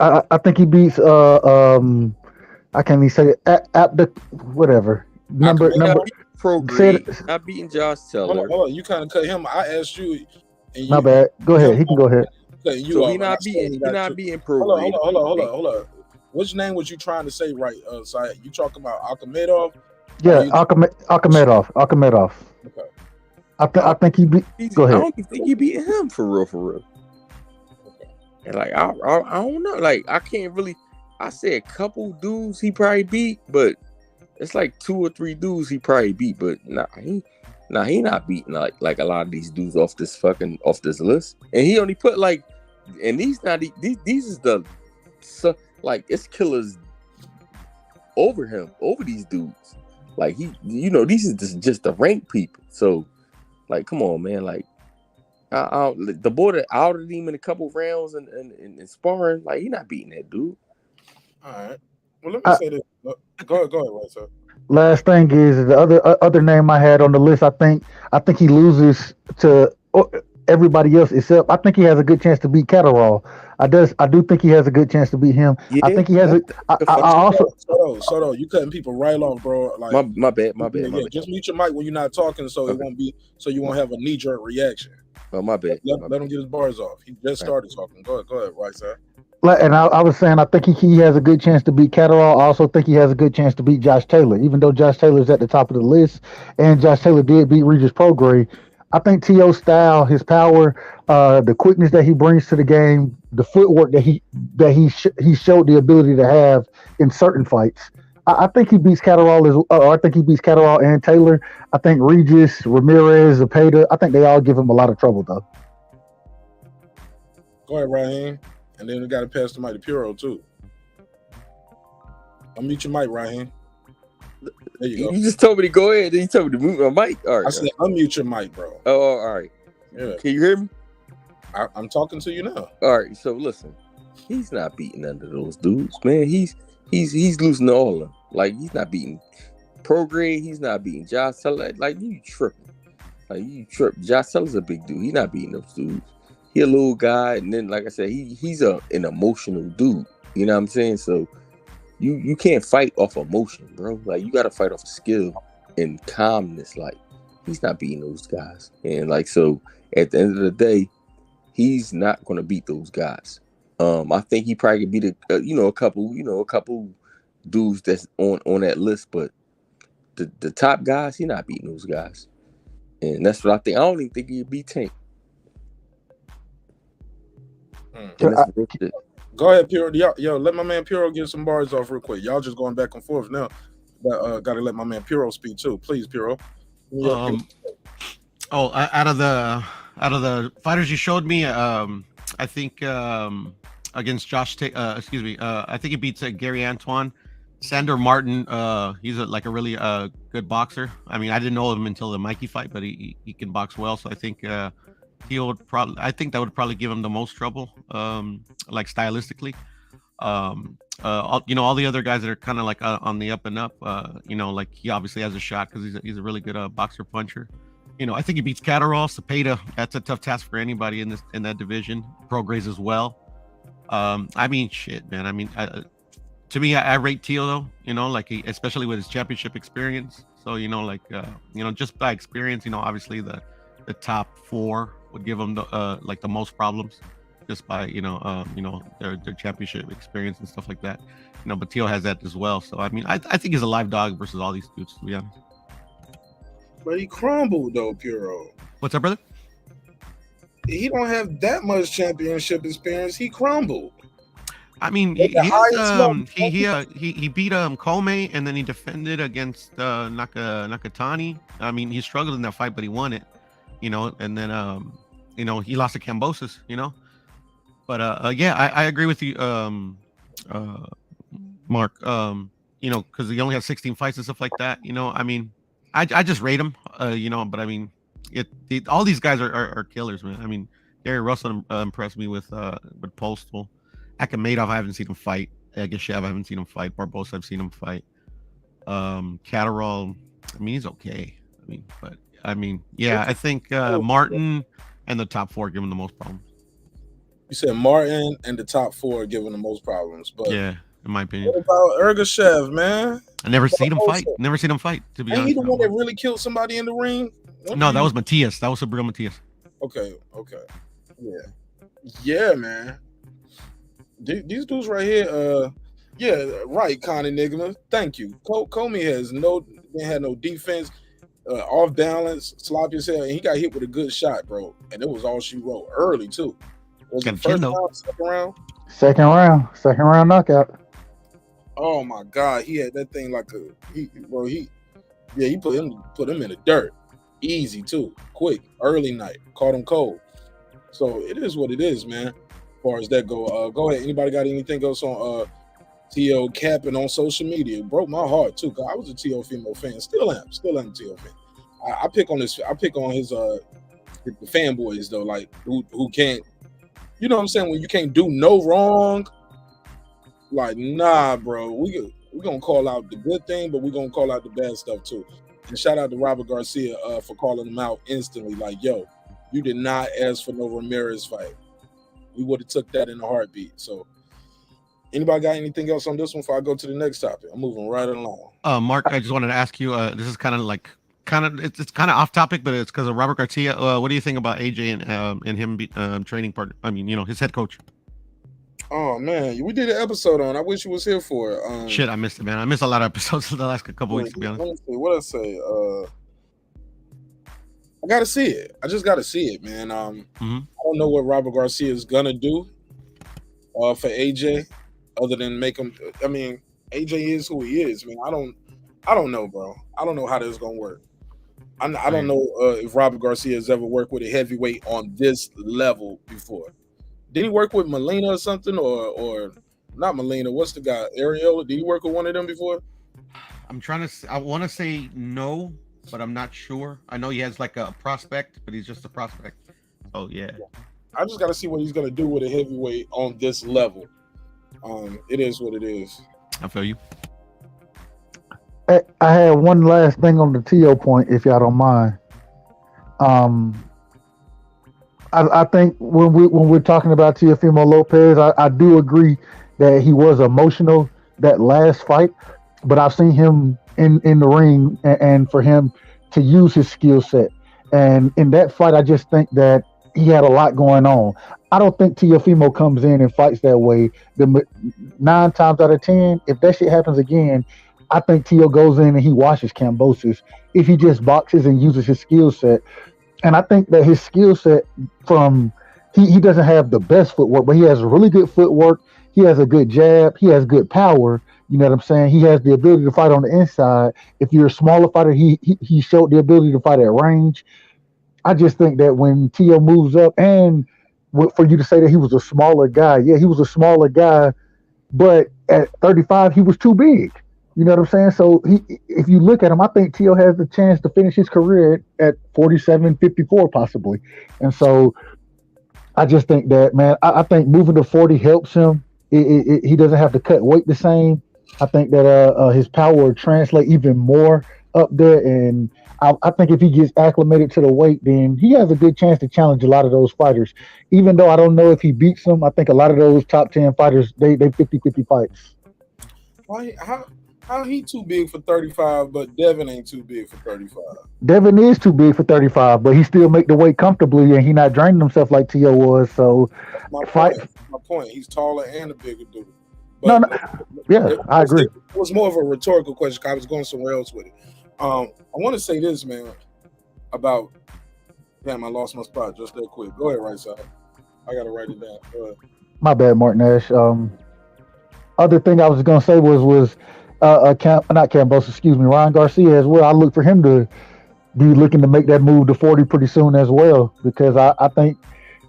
I think he beats. I can't even say it. At the whatever number. Not beating Josh Taylor. Hold on. You kind of cut him. I asked you. And my bad. Go ahead. He can go ahead. So he not beating Pro. Hold on. Which name was you trying to say right? Syed? You talking about Akhmedov? Yeah, Akhmedov. Okay. I think he beat. Go ahead. I don't think he beat him for real. Okay. And like I don't know. Like I can't really. I say a couple dudes he probably beat, but it's like 2 or 3 dudes he probably beat. But he not beating like a lot of these dudes off this list. And he only put like, and these is the. So, like it's killers over him, over these dudes. Like these is just the ranked people. So, like, come on, man. Like, the boy that outed him in a couple rounds and sparring, like he not beating that dude. All right. Well, let me say this. Go ahead, right, sir. Last thing is the other name I had on the list. I think he loses to everybody else except. I think he has a good chance to beat Catterall. I do think he has a good chance to beat him. Yeah, I think he has Soto, you cutting people right off, bro. Like my bad. Just mute your mic when you're not talking, so it won't be you won't have a knee-jerk reaction. Oh, my bad. Let him get his bars off. He just started talking. Go ahead, right, sir. And I was saying I think he has a good chance to beat Catterall. I also think he has a good chance to beat Josh Taylor, even though Josh Taylor's at the top of the list, and Josh Taylor did beat Regis Prograde. I think T.O.'s style, his power, the quickness that he brings to the game, the footwork that he showed the ability to have in certain fights. I think he beats Catterall I think he beats Catterall and Taylor. I think Regis, Ramirez, Zepeda, I think they all give him a lot of trouble though. Go ahead, Raheem. And then we got to pass the mic to Puro too. Unmute your mic, Raheem. There you go. You just told me to go ahead. Then you told me to mute my mic. All right. I said unmute your mic, bro. Oh, all right. Yeah. Can you hear me? I'm talking to you now. All right. So listen, he's not beating none of those dudes, man. He's losing to all of them. Like he's not beating Prograde. He's not beating Josh Taylor. Like you tripping. Josh Taylor's a big dude. He's not beating those dudes. He a little guy, and then like I said, he's an emotional dude. You know what I'm saying? So. You can't fight off emotion, bro. Like you gotta fight off skill and calmness. Like he's not beating those guys, and like so at the end of the day, he's not gonna beat those guys. I think he probably could beat a couple dudes that's on that list, but the top guys, he's not beating those guys, and that's what I think. I don't even think he'd beat Tank. Go ahead, Puro. Yo, let my man Puro get some bars off real quick. Y'all just going back and forth now. But got to let my man Puro speak too. Please, Puro. Out of the fighters you showed me, I think against Josh, I think he beats Gary Antoine. Sander Martin, he's like a really good boxer. I mean, I didn't know him until the Mikey fight, but he can box well. So I think he would probably. I think that would probably give him the most trouble, like stylistically. All the other guys that are kind of like on the up and up. Like he obviously has a shot because he's a really good boxer puncher. I think he beats Catterall, Cepeda. That's a tough task for anybody in that division. Prograis as well. I mean, shit, man. I mean, to me, I rate Teal though. Like especially with his championship experience. So just by experience, obviously the top 4 would give him the most problems, just by their championship experience and stuff like that. But Teal has that as well. So I mean, I think he's a live dog versus all these dudes, to be honest. But he crumbled though, Puro. What's up, brother? He don't have that much championship experience. He crumbled. I mean, he beat Kome, and then he defended against Nakatani. I mean, he struggled in that fight, but he won it. And then he lost to Kambosos. But yeah, I agree with you, Mark. Because he only has 16 fights and stuff like that. I mean, I just rate him. But I mean, all these guys are killers, man. I mean, Gary Russell impressed me with Postal. Akhmedov, I haven't seen him fight. Agashev, I haven't seen him fight. Barbosa, I've seen him fight. Catterall, I mean, he's okay. I think Martin and the top 4 give him the most problems. You said Martin and the top 4 are giving the most problems, but yeah, in my opinion. What about Ergashev, man? I never seen him fight. To be honest. He the one that really killed somebody in the ring? No, that was Matias. That was Sabril Matias. Okay. Yeah, man. These dudes right here, right, Con Enigma. Thank you. Comey had no defense, off balance, sloppy as hell, and he got hit with a good shot, bro. And it was all she wrote early too. Was it first round, second round? Second round knockout. Oh my God, he had that thing like he put him in the dirt, easy too, quick, early night, caught him cold. So it is what it is, man. As far as that go ahead. Anybody got anything else on T.O. capping on social media? It broke my heart too, because I was a Teofimo fan. Still am a T.O. fan. I pick on his the fanboys though, like who can't, you know what I'm saying, when you can't do no wrong. Like, nah, bro. We're gonna call out the good thing, but we're gonna call out the bad stuff too. And shout out to Robert Garcia for calling him out instantly. Like, yo, you did not ask for no Ramirez fight. We would have took that in a heartbeat. So, anybody got anything else on this one before I go to the next topic? I'm moving right along. Mark, I just wanted to ask you. This is it's kind of off topic, but it's because of Robert Garcia. What do you think about AJ and him training partner? I mean, his head coach. Oh man, we did an episode on. I wish you was here for it. Shit, I missed it, man. I missed a lot of episodes in the last couple weeks, to be honest. What I say? I gotta see it. I just gotta see it, man. I don't know what Robert Garcia is gonna do for AJ, other than make him. I mean, AJ is who he is, man. I don't know, bro. I don't know how this is gonna work. I don't know if Robert Garcia has ever worked with a heavyweight on this level before. Did he work with Molina or something, or not Molina? What's the guy? Ariola? Did he work with one of them before? I want to say no, but I'm not sure. I know he has like a prospect, but he's just a prospect. Oh yeah. I just got to see what he's gonna do with a heavyweight on this level. It is what it is. I feel you. I had one last thing on the TO point, if y'all don't mind. I think when we're talking about Teofimo Lopez, I do agree that he was emotional that last fight, but I've seen him in the ring and for him to use his skill set. And in that fight, I just think that he had a lot going on. I don't think Teofimo comes in and fights that way. 9 times out of 10, if that shit happens again, I think Teo goes in and he washes Kambosos if he just boxes and uses his skill set. And I think that his skill set he doesn't have the best footwork, but he has really good footwork. He has a good jab. He has good power. You know what I'm saying? He has the ability to fight on the inside. If you're a smaller fighter, he showed the ability to fight at range. I just think that when Teo moves up, and for you to say that he was a smaller guy, yeah, he was a smaller guy, but at 35, he was too big. You know what I'm saying? So if you look at him, I think Tio has the chance to finish his career at 47, 54 possibly. And so I just think that, man, I think moving to 40 helps him. He doesn't have to cut weight the same. I think that his power will translate even more up there. And I think if he gets acclimated to the weight, then he has a good chance to challenge a lot of those fighters. Even though I don't know if he beats them, I think a lot of those top 10 fighters, they 50-50 fights. Why? How he too big for 35, but Devin ain't too big for 35? Devin is too big for 35, but he still make the weight comfortably, and he not draining himself like Tio was. So, My point. He's taller and a bigger dude. But I agree. It was more of a rhetorical question. I was going somewhere else with it. I want to say this, man, about damn, I lost my spot just that quick. Go ahead, right side. I gotta write it down. Go ahead. My bad, Marq Nash. Other thing I was gonna say was not Kambosos, excuse me, Ryan Garcia as well. I look for him to be looking to make that move to 40 pretty soon as well, because I think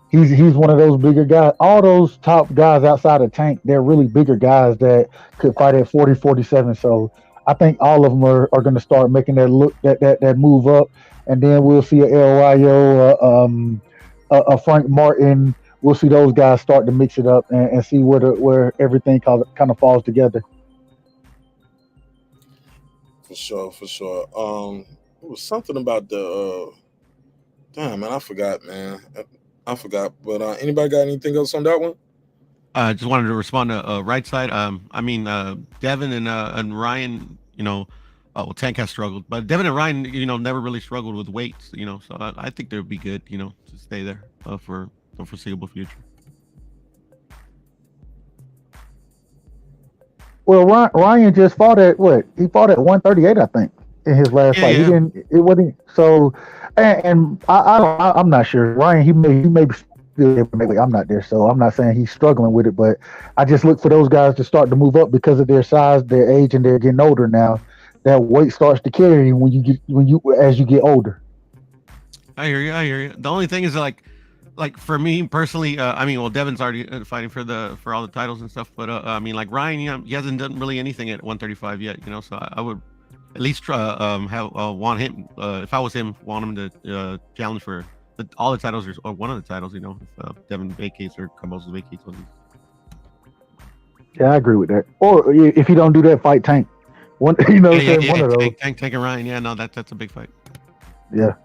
he's one of those bigger guys. All those top guys outside of Tank, they're really bigger guys that could fight at 40, 47. So I think all of them are going to start making that move up, and then we'll see a El Rayo, a Frank Martin. We'll see those guys start to mix it up and see where everything kind of falls together. For sure. It was something about the damn, man. I forgot, man. But anybody got anything else on that one? I just wanted to respond to right side. Devin and Ryan, well, Tank has struggled, but Devin and Ryan, never really struggled with weights, so I think they would be good, to stay there for the foreseeable future. Well, Ryan just fought at what? He fought at 138, I think, in his last fight. Yeah. He didn't. It wasn't so. And I'm not sure. Ryan, he may be still. I'm not there, so I'm not saying he's struggling with it. But I just look for those guys to start to move up because of their size, their age, and they're getting older now. That weight starts to carry as you get older. I hear you. The only thing is like for me personally, Devin's already fighting for all the titles and stuff, but like Ryan, he hasn't done really anything at 135 yet, so I would at least try want him if I was him, want him to challenge for all the titles or one of the titles, if Devin vacates or Kambosos vacates one of these. Yeah, I agree with that. Or if you don't do that, fight Tank. One, one of those. Tank and Ryan. Yeah, no, that's a big fight. Yeah.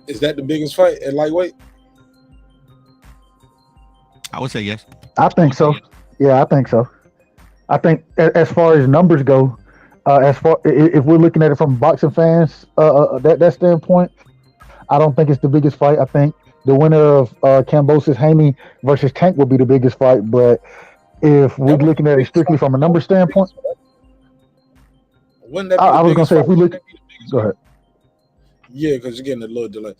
Is that the biggest fight at lightweight? I would say yes. I think so. Yeah, I think so. I think as far as numbers go, if we're looking at it from boxing fans, that standpoint, I don't think it's the biggest fight. I think the winner of Kambosos Haney versus Tank will be the biggest fight. But if we're looking at it strictly from a number standpoint, wouldn't that be I was going to say if we look, go ahead. Yeah, because you're getting a little delay.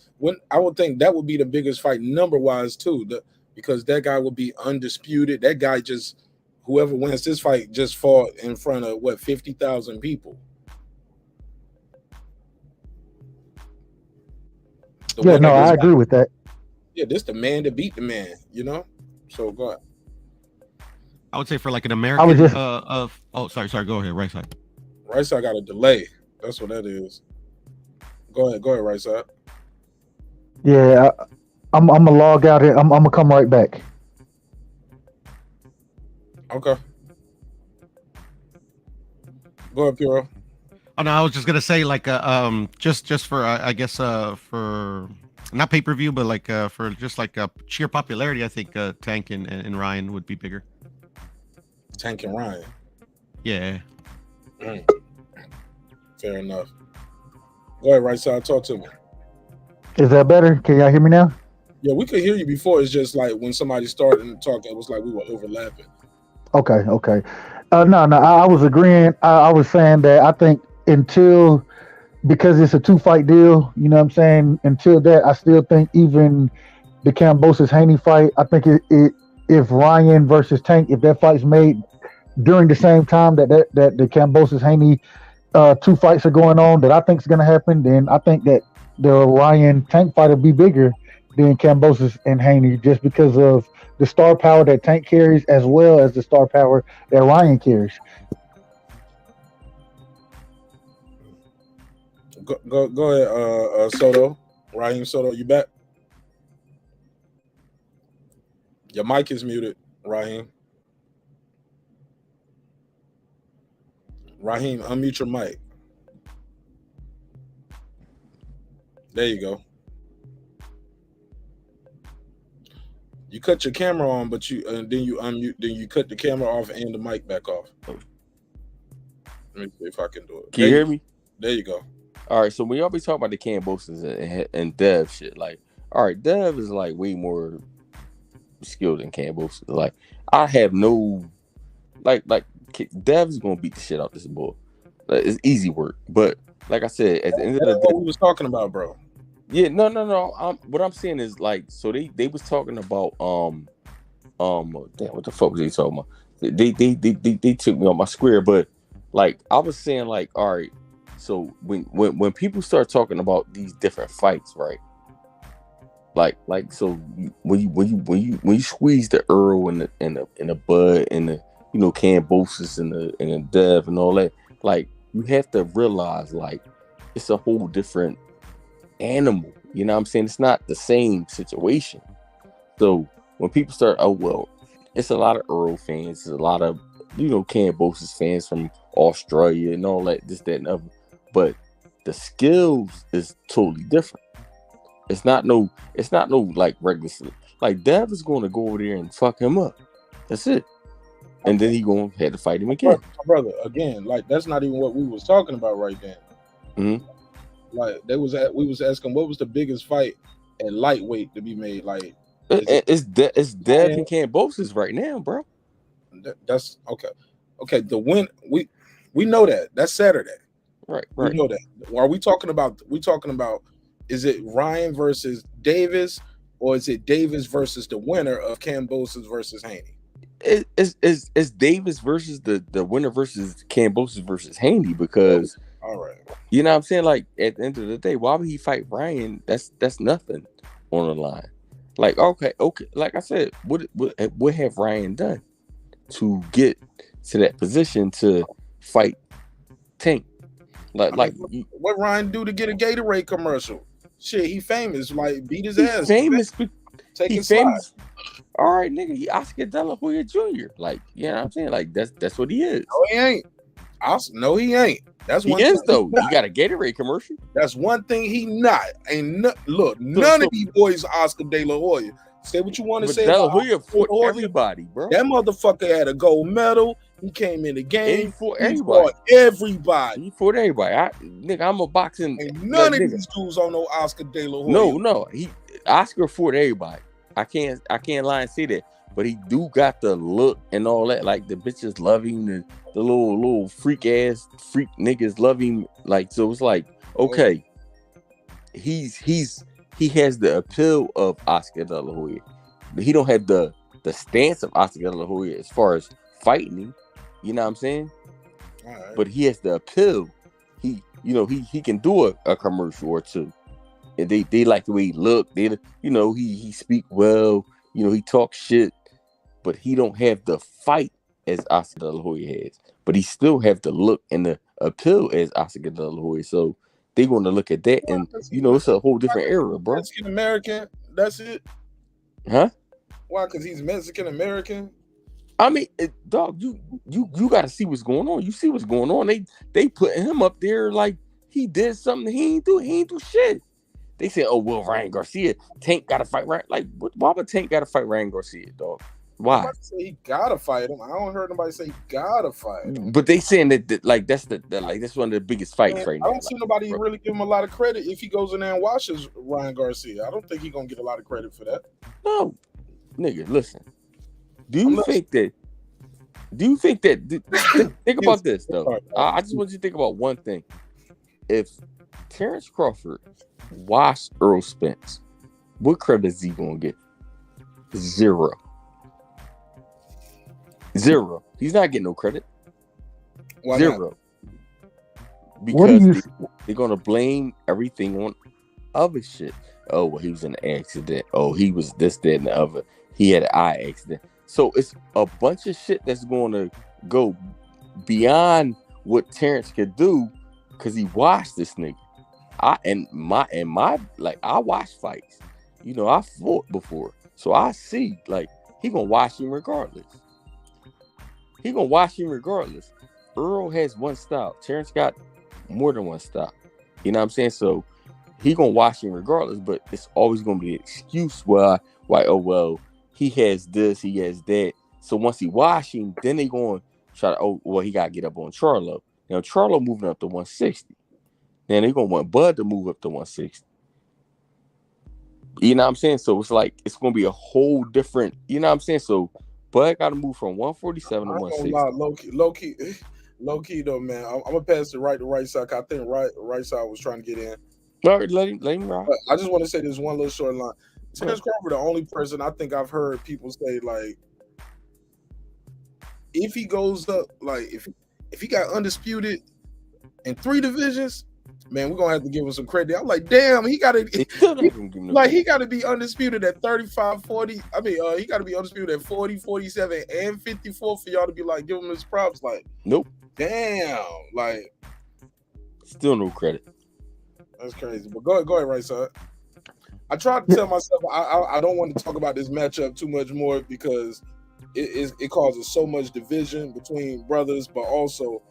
I would think that would be the biggest fight number-wise too, because that guy would be undisputed. That guy whoever wins this fight just fought in front of 50,000 people. I agree with that. Yeah, this the man to beat the man, So go ahead. I would say for like an American. Sorry. Go ahead, right side. Right side got a delay. That's what that is. Go ahead, right side. Yeah, I'm gonna log out here. I'm gonna come right back. Okay. Go ahead, Puro. Oh no, I was just gonna say just for I guess for not pay-per-view, but for just sheer popularity, I think Tank and Ryan would be bigger. Tank and Ryan. Yeah. Fair enough. Go ahead, right side. Talk to me. Is that better? Can y'all hear me now? Yeah, we could hear you before. It's just like when somebody started to talk, it was like we were overlapping. Okay. No, I was agreeing. I was saying that I think because it's a 2-fight deal, you know what I'm saying? Until that, I still think even the Kambosos Haney fight, I think if Ryan versus Tank, if that fight's made during the same time that the Kambosos Haney 2 fights are going on, that I think is going to happen, then I think that the Ryan Tank fight will be bigger than Kambosos and Haney, just because of the star power that Tank carries as well as the star power that Ryan carries. Go ahead, Soto. Raheem Soto, you back? Your mic is muted, Raheem. Raheem, unmute your mic. There you go. You cut your camera on, but then you unmute. Then you cut the camera off and the mic back off. Let me see if I can do it. Can you hear me? There you go. All right, so when y'all be talking about the Kambosos and Dev shit, like, all right, Dev is like way more skilled than Kambosos. Like, I have no, like Dev is gonna beat the shit out this boy. Like, it's easy work, but like I said, at the end of the day, what we was talking about, bro. Yeah, no. What I'm saying is like, so they was talking about damn, what the fuck was they talking about? They took me on my square, but like I was saying, like, all right, so when people start talking about these different fights, right? Like so when you squeeze the Earl and the Bud and the Kambosos and the Dev and all that, like you have to realize like it's a whole different animal. You know what I'm saying? It's not the same situation. So when people start, oh well, it's a lot of Earl fans, it's a lot of Kambosos fans from Australia and all that, this, that, and other. But the skills is totally different. It's not no like regular. Like Dev is going to go over there and fuck him up. That's it. And then he going to have to fight him again. Brother, again, like that's not even what we was talking about right then. Mm-hmm. Like we was asking what was the biggest fight at lightweight to be made. Like it's Dev and Kambosos right now, bro. That's okay. Okay, the win we know that. That's Saturday. Right. We know that. Are we talking about is it Ryan versus Davis or is it Davis versus the winner of Kambosos versus Haney? It's Davis versus the winner versus Kambosos versus Haney, because all right, you know what I'm saying? Like at the end of the day, why would he fight Ryan? That's nothing on the line. Like okay, like I said, what have Ryan done to get to that position to fight Tank? Like what Ryan do to get a Gatorade commercial? Shit, he famous. Like beat his ass. Famous. Taking famous. All right, nigga, he Oscar De La Hoya Jr. Like, you know what I'm saying? Like that's what he is. No, he ain't. No, he ain't. That's one. He is though. He got a Gatorade commercial. That's one thing he not. Look, none of these boys are Oscar De La Hoya. Say what you want to say. De La Hoya fought everybody, bro. That motherfucker had a gold medal. He came in the game. He fought everybody. Everybody. He fought everybody. I'm a boxing. And none of these dudes don't know Oscar De La Hoya. No. Oscar fought everybody. I can't lie and say that. But he do got the look and all that. Like the bitches love him. The little freak niggas love him. Like, so it's like, okay, he has the appeal of Oscar De La Hoya, but he don't have the stance of Oscar De La Hoya as far as fighting him. You know what I'm saying? All right. But he has the appeal. He can do a commercial or two, and they like the way he look. He speak well. He talk shit, but he don't have the fight as Oscar De La Hoya has. But he still have the look and the appeal as Oscar De La Hoya. So they're going to look at that, and it's a whole different era, bro. Mexican American, that's it. Huh? Why? Because he's Mexican American. I mean, dog, you got to see what's going on. You see what's going on. They putting him up there like he did something he ain't do shit. They said, oh well, Ryan Garcia, Tank got to fight Ryan. Like, why would Tank got to fight Ryan Garcia, dog? Why? Say he gotta fight him. I don't heard nobody say he gotta fight him. But they saying that like that's that's one of the biggest fights right now. I don't see nobody really give him a lot of credit if he goes in there and watches Ryan Garcia. I don't think he's gonna get a lot of credit for that. No, nigga, listen. Do you think that? Think about this though. I just want you to think about one thing. If Terrence Crawford washed Earl Spence, what credit is he gonna get? Zero. He's not getting no credit. Why Zero. Not? Because they're gonna blame everything on other shit. Oh, well, he was in an accident. Oh, he was this, that, and the other. He had an eye accident. So it's a bunch of shit that's going to go beyond what Terrence could do because he washed this nigga. I watch fights. You know, I fought before, so I see like he gonna watch him regardless. Earl has one style. Terrence got more than one style. You know what I'm saying? So he gonna watch him regardless, but it's always gonna be an excuse why oh well, he has this, he has that. So once he watch him, then they gonna try to he gotta get up on Charlo. Now Charlo moving up to 160. Then they gonna want Bud to move up to 160. You know what I'm saying? So it's like it's gonna be a whole different. You know what I'm saying? So Bud got to move from 147 to 160. Low key though, man. I'm gonna pass it right to right side. I think right side was trying to get in. All right, let him rock. I just want to say this one little short line. Terrence Crawford, the only person I think I've heard people say like, if he goes up, like if he got undisputed in 3 divisions, man, we're gonna have to give him some credit. I'm like, damn, he gotta be undisputed at 35, 40. I mean, he gotta be undisputed at 40, 47, and 54 for y'all to be like, give him his props. Like, nope. Damn, like, still no credit. That's crazy. But go ahead, right side. I tried to tell myself I don't want to talk about this matchup too much more because it causes so much division between brothers, but also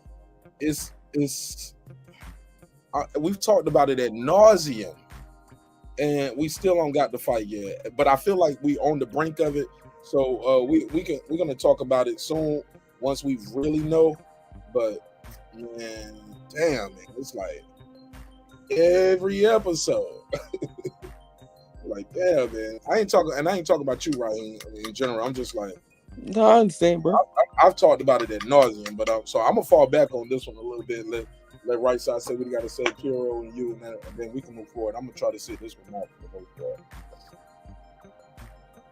we've talked about it ad nauseum, and we still don't got the fight yet. But I feel like we on the brink of it, so we're gonna talk about it soon once we really know. But man, damn, man, it's like every episode. Like, damn, man. I ain't talking about you, right? In general, I'm just like, no, I understand, bro. I've talked about it ad nauseum, but so I'm gonna fall back on this one a little bit. Let right side say what you got to say, Kiro and you, and then we can move forward. I'm gonna try to sit this one out for the most part.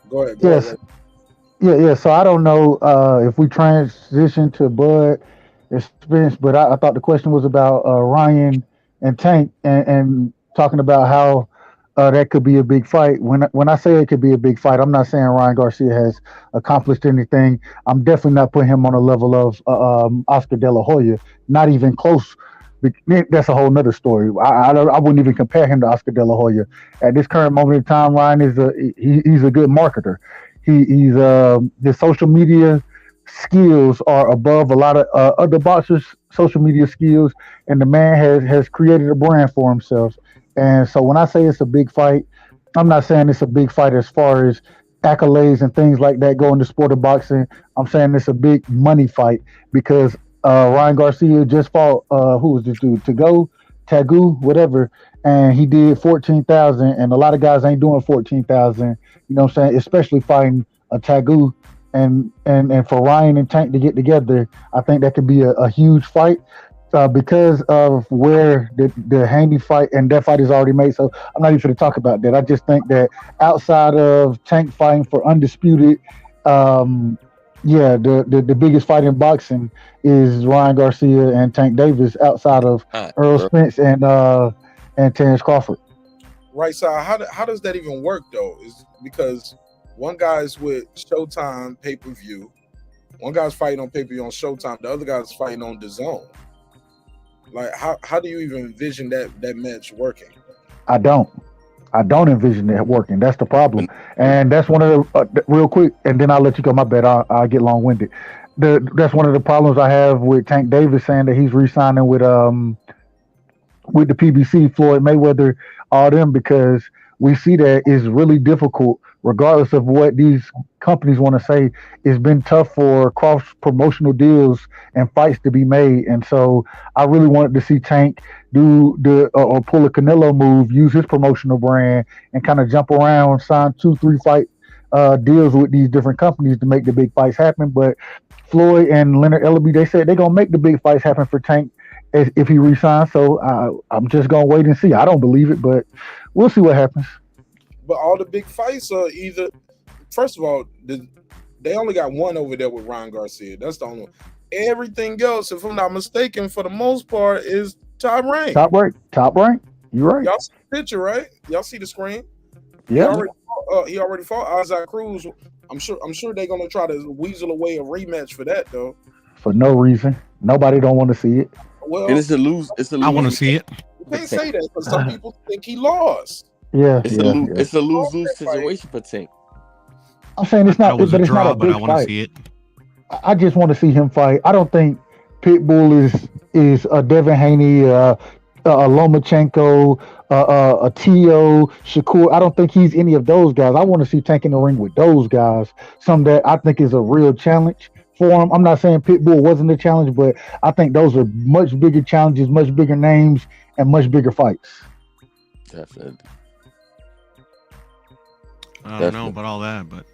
Go ahead. Yes. Yeah. So I don't know if we transition to Bud experience, but I thought the question was about Ryan and Tank and talking about how that could be a big fight. When I say it could be a big fight, I'm not saying Ryan Garcia has accomplished anything. I'm definitely not putting him on a level of Oscar De La Hoya, not even close. That's a whole nother story. I wouldn't even compare him to Oscar De La Hoya. At this current moment in time, Ryan he's a good marketer. His social media skills are above a lot of other boxers' social media skills, and the man has created a brand for himself. And so when I say it's a big fight, I'm not saying it's a big fight as far as accolades and things like that go in the sport of boxing. I'm saying it's a big money fight because Ryan Garcia just fought who was this dude? Tagu, whatever, and he did 14,000, and a lot of guys ain't doing 14,000. You know what I'm saying? Especially fighting a Tagu, and for Ryan and Tank to get together, I think that could be a huge fight. Because of where the Haney fight and that fight is already made. So I'm not even going to talk about that. I just think that outside of Tank fighting for undisputed, the biggest fight in boxing is Ryan Garcia and Tank Davis outside of Earl Spence and Terrence Crawford. Right, so how does that even work though? Is because one guy's with Showtime pay-per-view, one guy's fighting on pay-per-view on Showtime, the other guy's fighting on DAZN. Like, how do you even envision that match working? I don't envision that working. That's the problem, and that's one of the real quick. And then I'll let you go. My bad. I'll get long-winded. That's one of the problems I have with Tank Davis saying that he's re-signing with the PBC, Floyd Mayweather, all them, because we see that it's really difficult, regardless of what these companies want to say. It's been tough for cross-promotional deals and fights to be made. And so I really wanted to see Tank do or pull a Canelo move, use his promotional brand, and kind of jump around, sign 2-3 fight deals with these different companies to make the big fights happen. But Floyd and Leonard Ellaby, they said they're going to make the big fights happen for Tank if he resigns. So I'm just going to wait and see. I don't believe it, but we'll see what happens. But all the big fights are either, first of all, they only got one over there with Ryan Garcia. That's the only one. Everything else, if I'm not mistaken, for the most part, is top rank. Top rank. You're right. Y'all see the picture, right? Y'all see the screen? Yeah. He already fought Isaac Cruz. I'm sure they're gonna try to weasel away a rematch for that though. For no reason. Nobody don't want to see it. Well, and it's a lose. I want to see it. can't say that because some people think he lost. Yeah, it's a lose-lose situation for Tank. I'm saying it's not, was but a it's draw, not a but big I want to fight. see it. I just want to see him fight. I don't think Pitbull is a Devin Haney, a Lomachenko, a Teo, Shakur. I don't think he's any of those guys. I want to see Tank in the ring with those guys. Some that I think is a real challenge for him. I'm not saying Pitbull wasn't a challenge, but I think those are much bigger challenges, much bigger names, and much bigger fights. Definitely. I don't know about all that, but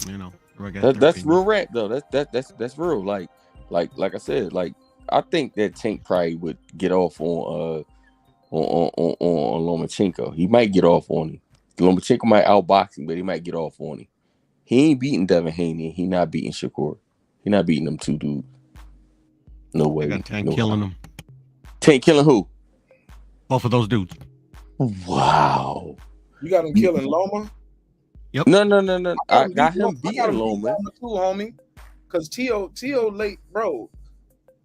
you know, that's real rap though. That's real. Like I said, like I think that Tank probably would get off on Lomachenko. He might get off on him. Lomachenko might outbox him, but he might get off on him. He ain't beating Devin Haney. He not beating Shakur. He not beating them two dudes. No way. Got Tank killing them. Tank killing who? Both of those dudes. Wow. You got him killing Loma? Yep. No. I got him beating Loma too, homie. Cause Teo late, bro.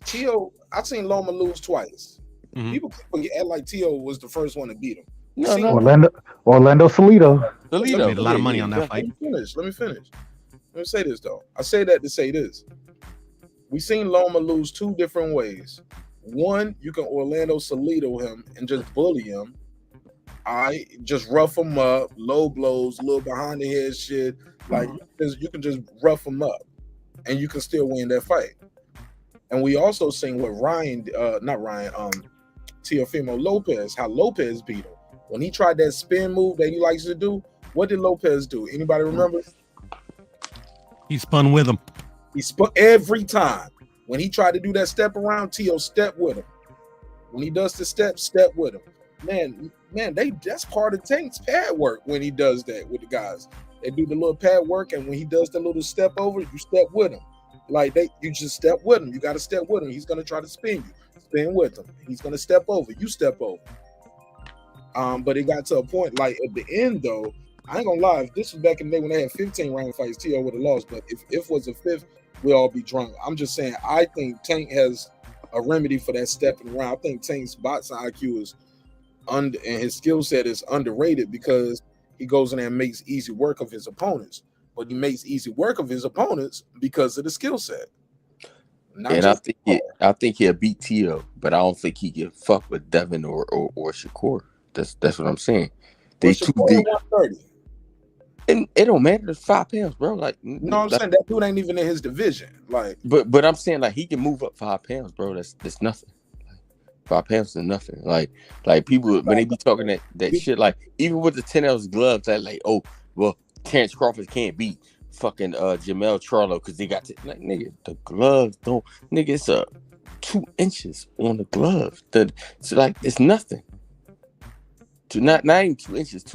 Teo, I seen Loma lose twice. Mm-hmm. People act like Teo was the first one to beat him. Orlando Salido. Made a lot of money on that fight. Let me finish. Let me say this though. I say that to say this. We seen Loma lose two different ways. One, you can Orlando Salido him and just bully him. Just rough him up, low blows, little behind the head shit. Like you can just rough him up, and you can still win that fight. And we also seen what Teofimo Lopez, how Lopez beat him when he tried that spin move that he likes to do. What did Lopez do? Anybody remember? He spun with him. He spun every time. When he tried to do that step around, Teo stepped with him. When he does the step with him. Man, that's part of Tank's pad work when he does that with the guys. They do the little pad work, and when he does the little step over, you step with him. You just step with him. You got to step with him. He's gonna try to spin you. Spin with him. He's gonna step over. You step over. But it got to a point like at the end though. I ain't gonna lie. If this was back in the day when they had 15 round fights, Teo would have lost. But if it was a fifth, we'd all be drunk. I'm just saying. I think Tank has a remedy for that stepping around. I think Tank's boxing IQ is and his skill set is underrated because he goes in there and makes easy work of his opponents. But he makes easy work of his opponents because of the skill set. I think he'll beat Teo, but I don't think he can fuck with Devin or Shakur. That's what I'm saying. They too deep. 130. And it don't matter. It's 5 pounds, bro. Like, no, I'm saying that dude ain't even in his division. Like, but I'm saying like he can move up 5 pounds, bro. That's nothing. 5 pounds is nothing. Like people when they be talking that shit, like even with the 10-ounce gloves, that like, oh well, Terrence Crawford can't beat fucking Jamel Charlo because they got like nigga, the gloves don't nigga, it's 2 inches on the glove. So like it's nothing. Not even 2 inches,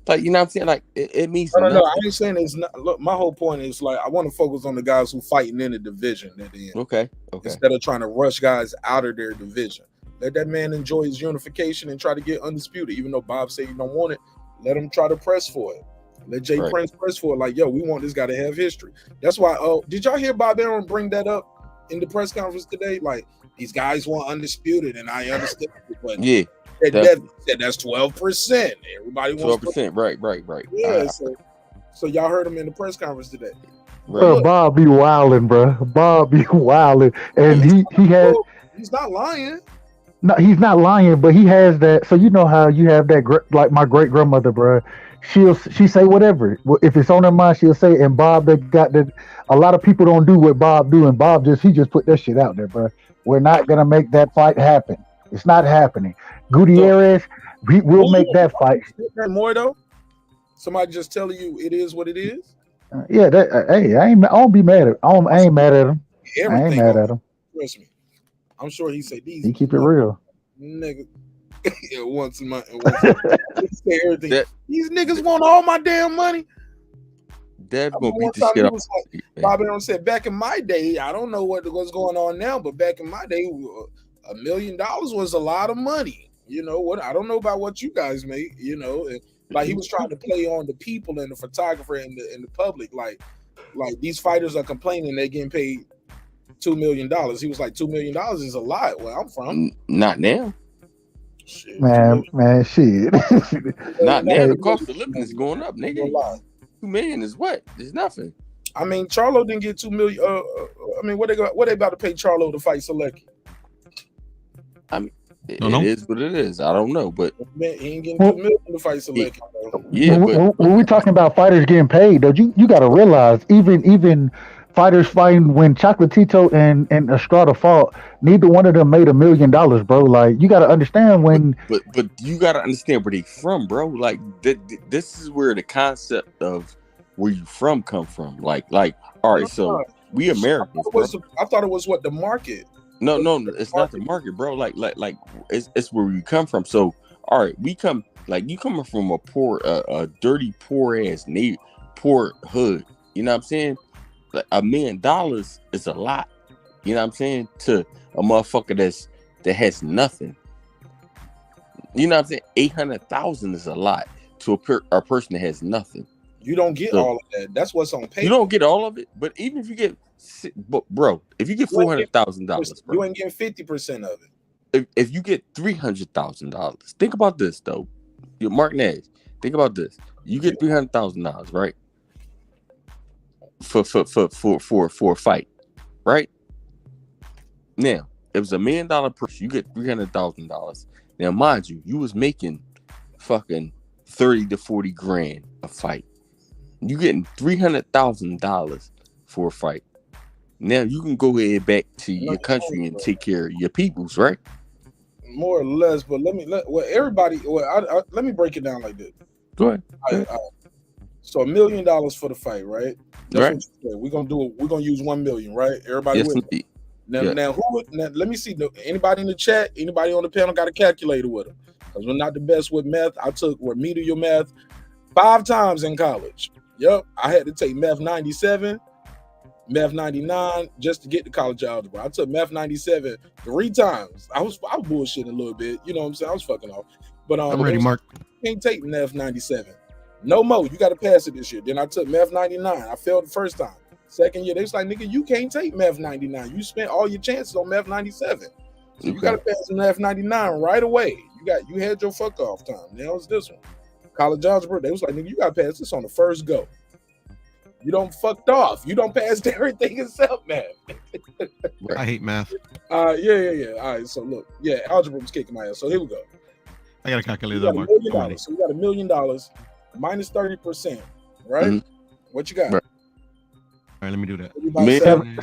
like you know what I'm saying? Like it means no, I ain't saying it's not. Look, my whole point is like I want to focus on the guys who fighting in the division at the end. Okay. Instead of trying to rush guys out of their division. Let that man enjoy his unification and try to get undisputed. Even though Bob said you don't want it, let him try to press for it. Let Jay Prince press for it. Like, yo, we want this guy to have history. That's why. Did y'all hear Bob Arum bring that up in the press conference today? Like, these guys want undisputed, and I understand it, but yeah, Devin said that's 12%. Everybody wants 12%. Right. Yeah. So y'all heard him in the press conference today. Right. Bro, Bob be wilding, bro. Bob be wilding, and he has. He's not lying. No, he's not lying, but he has that. So you know how you have that, like my great grandmother, bro. She say whatever. If it's on her mind, she'll say. And Bob, they got that. A lot of people don't do what Bob do, and Bob just put that shit out there, bro. We're not gonna make that fight happen. It's not happening. Gutierrez, we'll make that fight. More though. Somebody just telling you it is what it is. Yeah, I don't be mad at. I ain't mad at him. I ain't mad at him. Trust me. I'm sure he said these. He keep it real. Nigga. Once in my say everything. These niggas want all my damn money. Dad gonna beat the shit up. Bob Arum said back in my day, I don't know what's going on now, but back in my day, $1 million was a lot of money. You know what? I don't know about what you guys make. You know, and, like he was trying to play on the people and the photographer and the public. Like these fighters are complaining they're getting paid $2 million. He was like, $2 million is a lot where I'm from. Not now. Shit, Man, shit. Not now. Hey. The cost of living is going up, nigga. $2 million is what? It's nothing. I mean, Charlo didn't get $2 million. I mean, what they about to pay Charlo to fight Selecki? I mean, it Don't know. is what it is. I don't know, but Man, he ain't getting $2 million to fight Selecki. yeah, but when we talking about fighters getting paid, though, you got to realize even fighters fighting when Chocolatito and Estrada fought, neither one of them made $1 million, bro. Like, you got to understand when. But you got to understand where they from, bro. Like this is where the concept of where you from come from. Like all right, so we Americans. I thought it was what the market. No, it's not the market, bro. Like it's where we come from. So all right, we come like you coming from a poor, dirty, poor ass poor hood. You know what I'm saying? Like $1 million is a lot. You know what I'm saying? To a motherfucker that has nothing. You know what I'm saying? 800,000 is a lot to a person that has nothing. You don't get all of that. That's what's on paper. You don't get all of it, but even if you get, bro, if you get $400,000, you ain't getting 50% of it. If you get $300,000, think about this though. You're Marq Nash. Think about this. You get $300,000, right? For a fight, right? Now, it was $1 million person. You get $300,000. Now, mind you, you was making fucking 30 to 40 grand a fight. You getting $300,000 for a fight. Now you can go ahead back to your country and take care of your peoples, right? More or less, but let me break it down like this. Go ahead. So $1 million for the fight, right? Right. We're gonna use 1 million, right? Everybody Yes, with me. Now, let me see. Anybody in the chat, anybody on the panel got a calculator with them? Because we're not the best with math. I took remedial math 5 times in college. Yep, I had to take Math 97, Math 99 just to get to college algebra. I took Math 97 3 times. I was bullshitting a little bit. You know what I'm saying? I was fucking off. But I'm ready, Mark. You can't take Math 97. No more. You got to pass it this year. Then I took Math 99. I failed the first time. Second year, they was like, nigga, you can't take Math 99. You spent all your chances on Math 97. So you got to pass Math 99 right away. You had your fuck off time. Now it's this one. College algebra, they was like, nigga, you got to pass this on the first go. You don't fucked off. You don't pass everything except math. I hate math. Yeah. All right, so look. Yeah, algebra was kicking my ass. So here we go. I got to calculate that, Mark. So we got $1 million minus 30%, right? Mm-hmm. What you got? Right. All right, let me do that.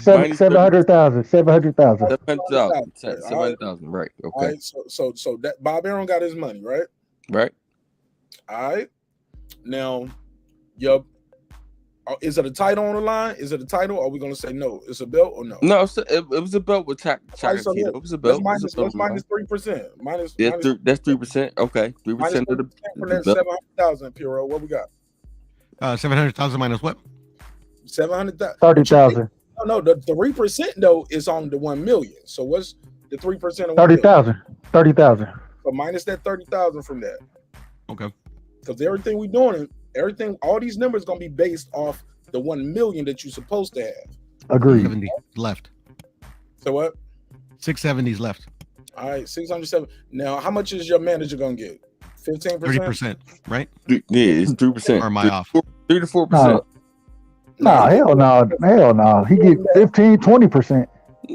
700,000. 700,000. Right. Okay. All right, so that Bob Aaron got his money, right? Right. All right. Now, is it a title on the line? Is it a title? Or are we gonna say no? It's a belt or no? No, it was a belt with Chocolatito. It was a belt. Let's minus 3%. That's 3%. Okay, 3% of the 700,000. Puro, what we got? 700,000 minus what? 700,000. 30,000. No, the 3% though is on the 1 million. So what's the 3% of 30,000? 30,000. So minus that 30,000 from that. Okay. Because everything we're doing, all these numbers gonna be based off the 1 million that you're supposed to have. Agreed. 70 left. So what? 670's left. All right, 607. Now, how much is your manager gonna get? 15%? 30%, right? Yeah, it's 3%. Or am I off? 3 to 4%. Nah, hell no. He get 15, 20%.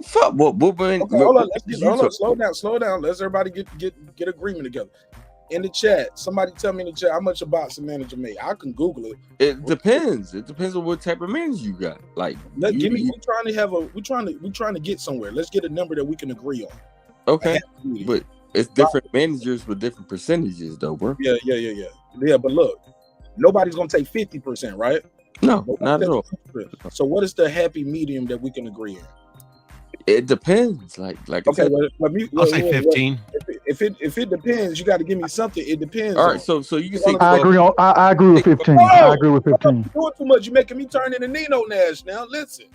Fuck. Hold on. Slow down. Let's everybody get agreement together. In the chat, somebody tell me in the chat how much a boxing manager make. I can Google it. It depends. It depends on what type of manager you got. Like, we're trying to get somewhere. Let's get a number that we can agree on. Okay, but it's different managers with different percentages, though, bro. Yeah. But look, nobody's gonna take 50%, right? No, not at all. So, what is the happy medium that we can agree on? It depends. Like okay, I'll say 15. If it depends, you got to give me something. It depends. All right, so you can say 12. I agree with 15. I agree with 15. You're doing too much. You're making me turn into Nino Nash now. Listen,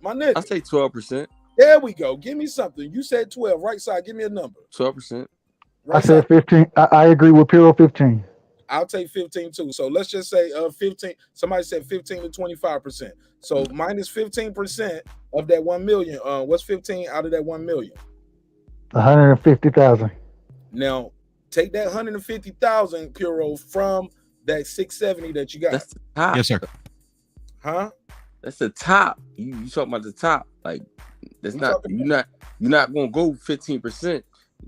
my nigga. I say 12%. There we go. Give me something. You said 12. Right side. Give me a number. 12%. Right I said 15. I agree with Piro 15. I'll take 15 too. So let's just say 15. Somebody said 15 to 25%. So minus 15% of that 1 million. What's 15 out of that 1 million? 150,000. Now, take that 150,000 Puro from that 670 that you got. That's the top. Yes, sir. Huh? That's the top. You talking about the top? Like that's not. You're not gonna go 15%.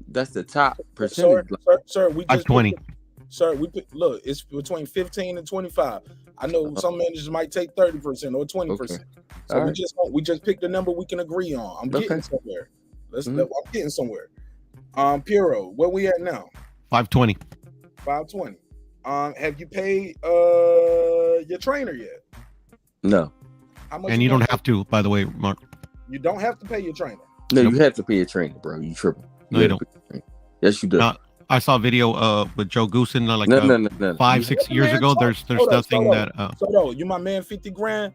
That's the top percentage. Sir, we just 520. Look, it's between 15 and 25. I know some managers might take 30% or 20%. Okay. So we just picked a number we can agree on. I'm getting somewhere. I'm getting somewhere. Puro, where we at now? 520. 520. Have you paid your trainer yet? No. How much? And you don't have to, by the way, Mark. You don't have to pay your trainer. No, you have to pay your trainer, bro. You tripping? No, you don't. Yes, you do. I saw a video with Joe Goosen like 5-6 years ago. There's nothing that. So you my man, 50 grand,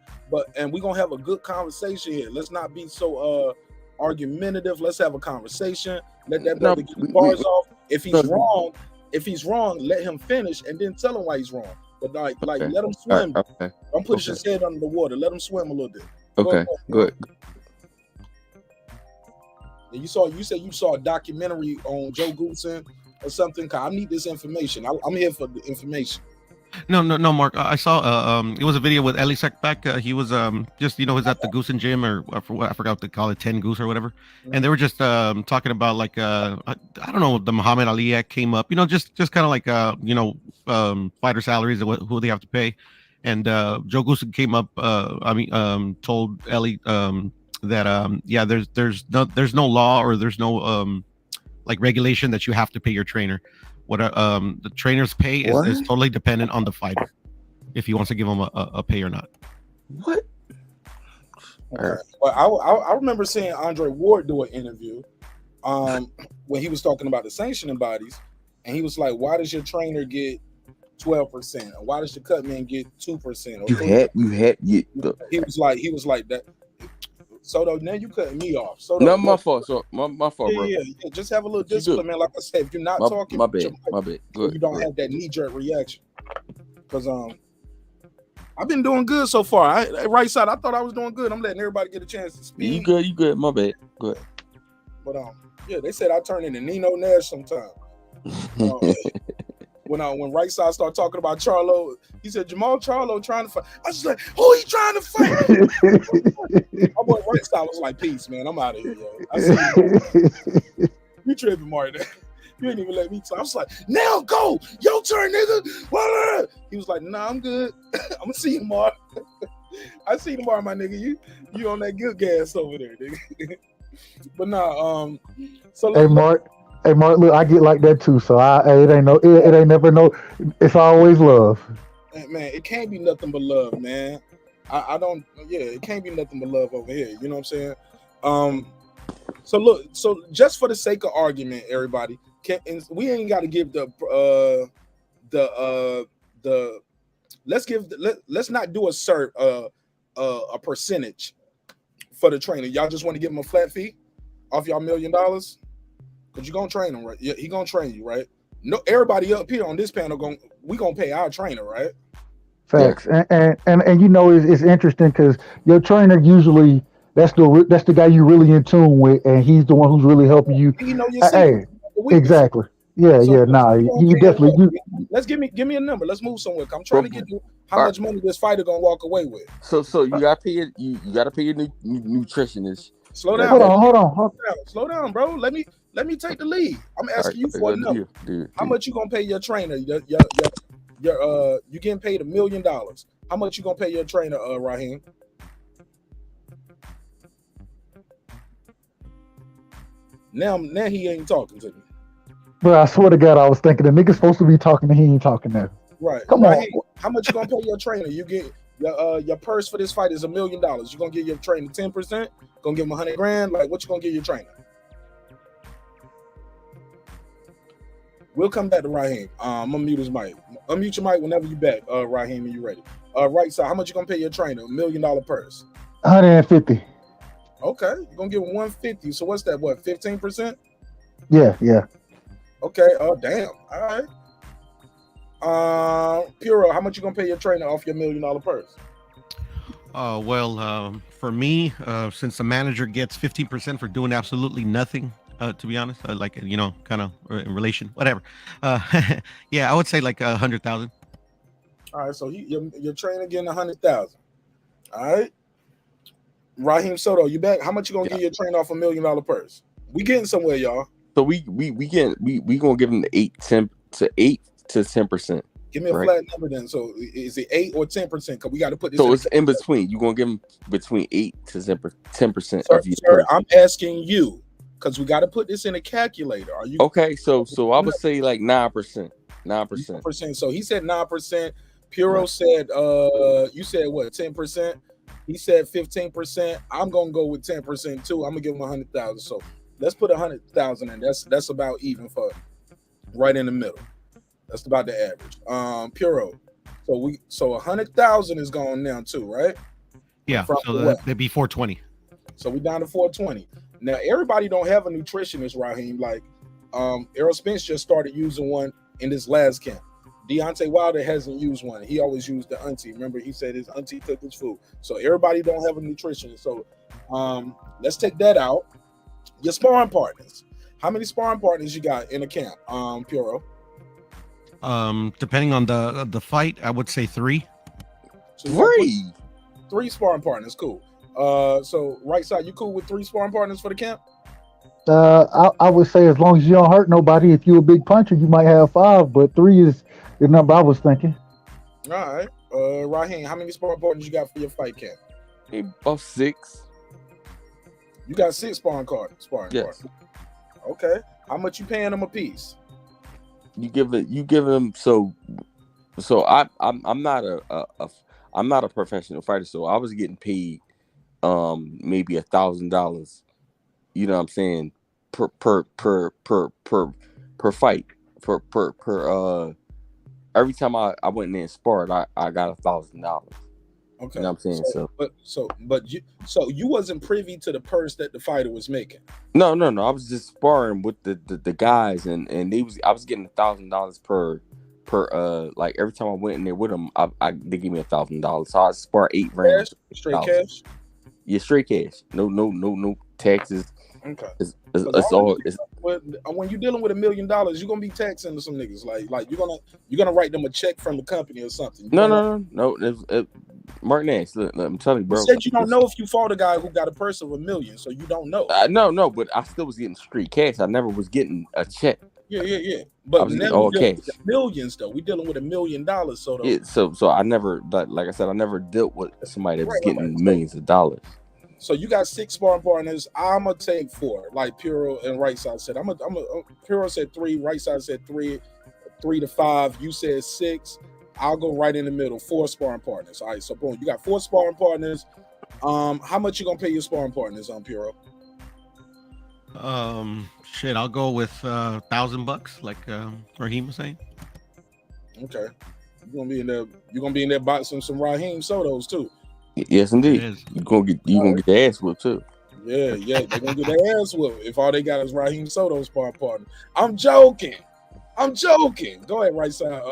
and we're gonna have a good conversation here. Let's not be so argumentative. Let's have a conversation. Let that brother get the bars off. If he's wrong, let him finish and then tell him why he's wrong. But let him swim. Don't put his head under the water. Let him swim a little bit. Okay, good. And you said you saw a documentary on Joe Goosen or something. I need this information. I'm here for the information. No, Mark. I saw it was a video with Eli Sekbek. He was just he's at the Goosen gym, or I forgot what they call it, 10 Goose or whatever. Mm-hmm. And they were just talking about I don't know, the Muhammad Ali Act came up. just kind of like fighter salaries and who they have to pay. And Joe Goosen came up. Told Eli that there's no law or there's no regulation that you have to pay your trainer. What the trainer's pay is totally dependent on the fighter, if he wants to give him a pay or not. What? Okay. Well, I remember seeing Andre Ward do an interview when he was talking about the sanctioning bodies, and he was like, "Why does your trainer get 12%? And why does the cut man get 2%?" He was like that. So now you cutting me off. So not my fault. So my fault, bro. Yeah. Just have a little discipline, man. Like I said, if you're not talking, my bad. Good. You don't have that knee-jerk reaction. Because I've been doing good so far. Right side, I thought I was doing good. I'm letting everybody get a chance to speak. You good. My bad. Good. But they said I turn into Nino Nash sometime. When right side started talking about Charlo, he said Jamal Charlo trying to fight. I was like, who he trying to fight? My boy right side was like, peace, man. I'm out of here, yo. I see you tripping, Martin. You ain't even let me talk. I was like, now go, your turn, nigga. He was like, nah, I'm good. I'm gonna see you tomorrow. I see you tomorrow, my nigga. You on that good gas over there, nigga. But nah, so Hey Mark, look, I get like that too. So it ain't never no. It's always love. Man, it can't be nothing but love, man. It can't be nothing but love over here. You know what I'm saying? So just for the sake of argument, everybody, we ain't got to give let's not do a percentage for the trainer. Y'all just want to give him a flat fee off y'all $1 million? Because you're gonna train him, right? Yeah, he gonna train you, right? No, everybody up here on this panel we gonna pay our trainer, right? Facts. And it's interesting because your trainer usually that's the guy you really in tune with, and he's the one who's really helping you. Exactly. Yeah, you definitely. Let's give me a number. Let's move somewhere. I'm trying to get you how much money this fighter gonna walk away with. So you gotta pay you gotta pay your nutritionist. Slow down. Hold on. Slow down, bro. Let me take the lead. I'm asking you for a number. How much you gonna pay your trainer? You getting paid $1 million. How much you gonna pay your trainer, Raheem? Now he ain't talking to me. Bro, I swear to God, I was thinking the nigga's supposed to be talking and he ain't talking now. Right. Come Raheem, on. How much you gonna pay your trainer? You get your purse for this fight is $1 million. You gonna give your trainer 10%? Gonna give him 100 grand? Like, what you gonna give your trainer? We'll come back to Raheem. I'm gonna mute his mic. Unmute your mic whenever you back, Raheem, and you ready. Right side, how much you gonna pay your trainer? $1 million purse. 150. Okay, you're gonna give him 150. So what's that? What, 15%? Yeah. Okay. Oh, damn. All right. Puro, how much you gonna pay your trainer off your $1 million purse? For me, since the manager gets 15% for doing absolutely nothing, To be honest, like kind of in relation, whatever. Uh, yeah, I would say like 100,000. All right, so your trainer getting 100,000. All right, Raheem Soto, you back? How much you gonna give your trainer off $1 million purse? We getting somewhere, y'all. So we gonna give him the 8 to 10%. Give me a flat number then. So is it 8 or 10%? Because we got to put this. So it's in between. You gonna give him between 8 to 10% Sir, of your. sir, I'm asking you because we got to put this in a calculator. Are you okay? So I would say like 9%. 9%. So he said 9%. Puro said you said what, 10%? He said 15%. I'm gonna go with 10% too. I'm gonna give him 100,000. So let's put 100,000 in. That's about even for right in the middle. That's about the average. Puro. So 100,000 is gone now too, right? Yeah. So that'd be 420. So we down to 420. Now everybody don't have a nutritionist, Raheem. Like Errol Spence just started using one in this last camp. Deontay Wilder hasn't used one. He always used the auntie. Remember, he said his auntie cooked his food. So everybody don't have a nutritionist. So let's take that out. Your sparring partners. How many sparring partners you got in a camp, Puro? Depending on the fight, I would say 3. So 3. 3 sparring partners, cool. So right side, you cool with 3 sparring partners for the camp? I would say as long as you don't hurt nobody, if you're a big puncher, you might have 5, but 3 is the number I was thinking. All right. Raheem, how many sparring partners you got for your fight camp? About 6. You got 6 sparring partners. Okay. How much you paying them a piece? You give them so I'm not a professional fighter, so I was getting paid maybe $1,000. You know what I'm saying? Per fight. Per every time I went in there and sparred, I got $1,000. Okay. You know what I'm saying? So you wasn't privy to the purse that the fighter was making. No. I was just sparring with the guys, and I was getting $1,000 per like every time I went in there with them, they gave me $1,000. So I spar 8 rounds. Straight cash? Yeah, straight cash. No taxes. Okay. It's all. When you're dealing with $1 million, you're gonna be taxing some niggas. Like you're gonna write them a check from the company or something. No. Marq Nash, look, I'm telling you, bro. You said you don't know if you fought a guy who got a purse of $1 million, so you don't know. No, but I still was getting straight cash. I never was getting a check. Yeah. But now all we're dealing cash. with millions, though. We're dealing with $1 million. So yeah, so I never, like I said, I never dealt with somebody that was getting millions of dollars. So you got 6 sparring partners. I'm gonna take 4, like Puro and right side said. Puro said 3, right side said 3 to 5. You said 6. I'll go right in the middle. 4 sparring partners. All right, so boom, you got 4 sparring partners. How much you gonna pay your sparring partners on Puro? Shit, I'll go with $1,000, like Raheem was saying. Okay, you're gonna be in there boxing some Raheem Sotos too. Yes, indeed. You're gonna get the ass whipped too. Yeah, they're gonna get their ass whipped if all they got is Raheem Soto's sparring partner. I'm joking. Go ahead, right side.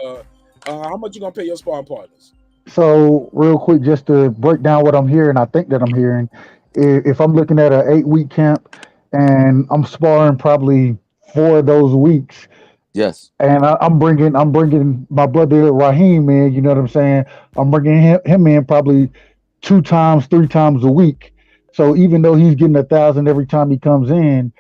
How much you gonna pay your sparring partners? So real quick, just to break down what I'm hearing, I think that I'm hearing, if I'm looking at an 8-week camp and I'm sparring probably 4 of those weeks. Yes. And I'm bringing my brother Raheem in. You know what I'm saying? I'm bringing him in probably 2 times, 3 times a week. So even though he's getting 1,000 every time he comes in,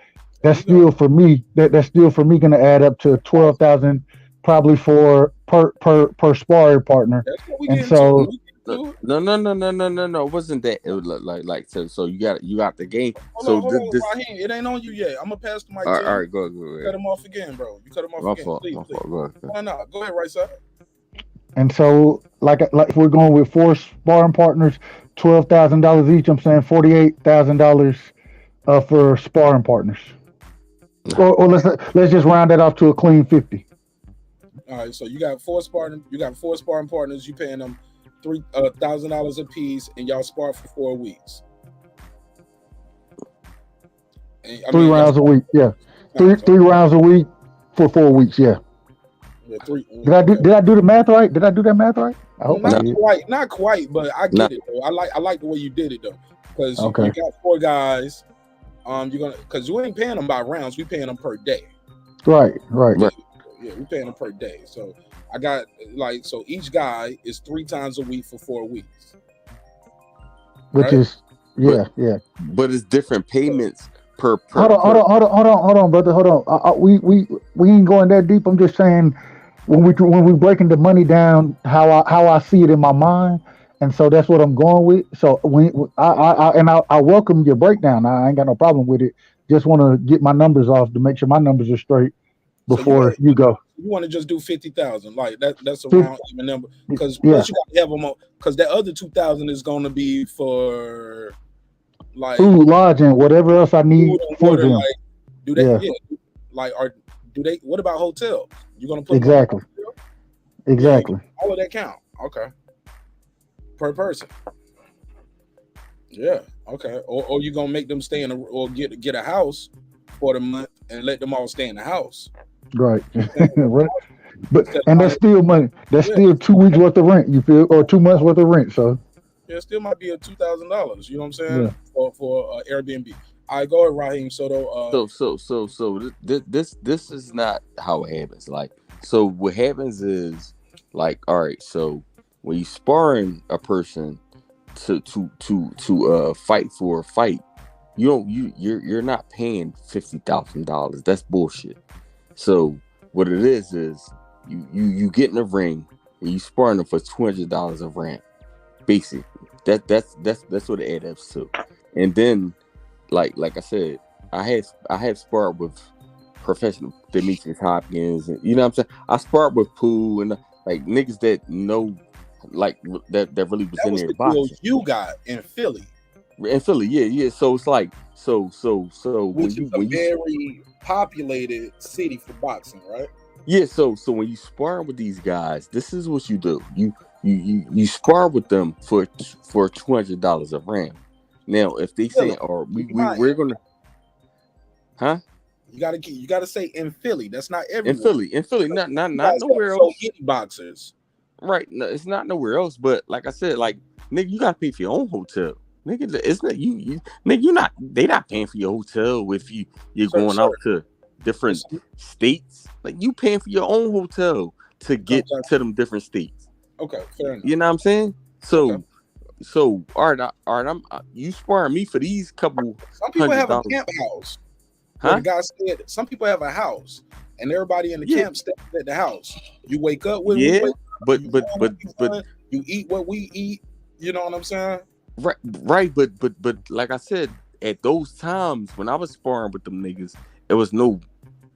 that's still for me. That's still for me going to add up to 12,000 probably for per sparring partner. And so no. It wasn't that. It was like so you got the game. Hold on, Raheem, it ain't on you yet. I'm gonna pass the mic. All right, go ahead. Cut him off again, bro. You cut him off again. Please. Why not? Go ahead, right side. And so, like if we're going with 4 sparring partners, $12,000 each. I'm saying $48,000 for sparring partners. Or let's just round that off to a clean 50. All right, so you got 4 sparring. You got 4 sparring partners. You paying them $3,000 a piece, and y'all spar for 4 weeks. And, 3 rounds a week, yeah. Three rounds a week for 4 weeks, yeah. Yeah, 3. Did I do the math right? Did I do that math right? I hope not quite, but I get it though. I like the way you did it though, because you got 4 guys. you're gonna because you ain't paying them by rounds. We paying them per day. Right. Yeah, we paying them per day. So I got so each guy is 3 times a week for 4 weeks. Which right? is yeah. But it's different payments per. Hold on, brother. Hold on. We ain't going that deep. I'm just saying when we breaking the money down, how I see it in my mind, and so that's what I'm going with. So I welcome your breakdown. I ain't got no problem with it. Just want to get my numbers off to make sure my numbers are straight before you go. You want to just do 50,000, like that's a round even number, because plus you got to have them because that other 2,000 is going to be for like food, lodging, whatever else I need for water, them. like, do they? Yeah. Do they? What about hotels? You gonna put exactly? Yeah, all of that count. Okay, per person. Yeah. Okay. Or you gonna make them stay or get a house for the month and let them all stay in the house. Right. Right. But that's still money. That's still 2 weeks worth of rent. You feel, or 2 months worth of rent. So it still might be a $2,000. You know what I'm saying? Yeah. For Airbnb. All right, go ahead, Raheem. So this is not how it happens. Like, so what happens is, like, all right, so when you sparring a person to fight for a fight, you're not paying $50,000. That's bullshit. So what it is you get in the ring and you sparring them for $200 a round. Basically, that's what it adds up to. And then, like I said, I have sparred with professional Demetrius Hopkins, and you know what I'm saying. I sparred with Pooh and like niggas that know, like that really was in there boxing. You got in Philly. Yeah. So it's like so which is a very populated city for boxing, right? Yeah. So when you spar with these guys, this is what you do. You spar with them for $200 a round. Now, if they say, "Or we're gonna," huh? You gotta say in Philly. That's not everywhere. In Philly, not nowhere else. So many boxers, right? No, it's not nowhere else. But like I said, like nigga, you gotta pay for your own hotel. Nigga, isn't it you nigga? They not paying for your hotel if you're going out to different states. Like you paying for your own hotel to get to them different states. Okay, fair enough. You know what I'm saying? So all right, you sparring me for these couple. Some people have a camp house. Huh? The guy said some people have a house and everybody in the camp stays at the house. You wake up with but you eat what we eat. You know what I'm saying? Right. But like I said, at those times when I was sparring with them niggas, there was no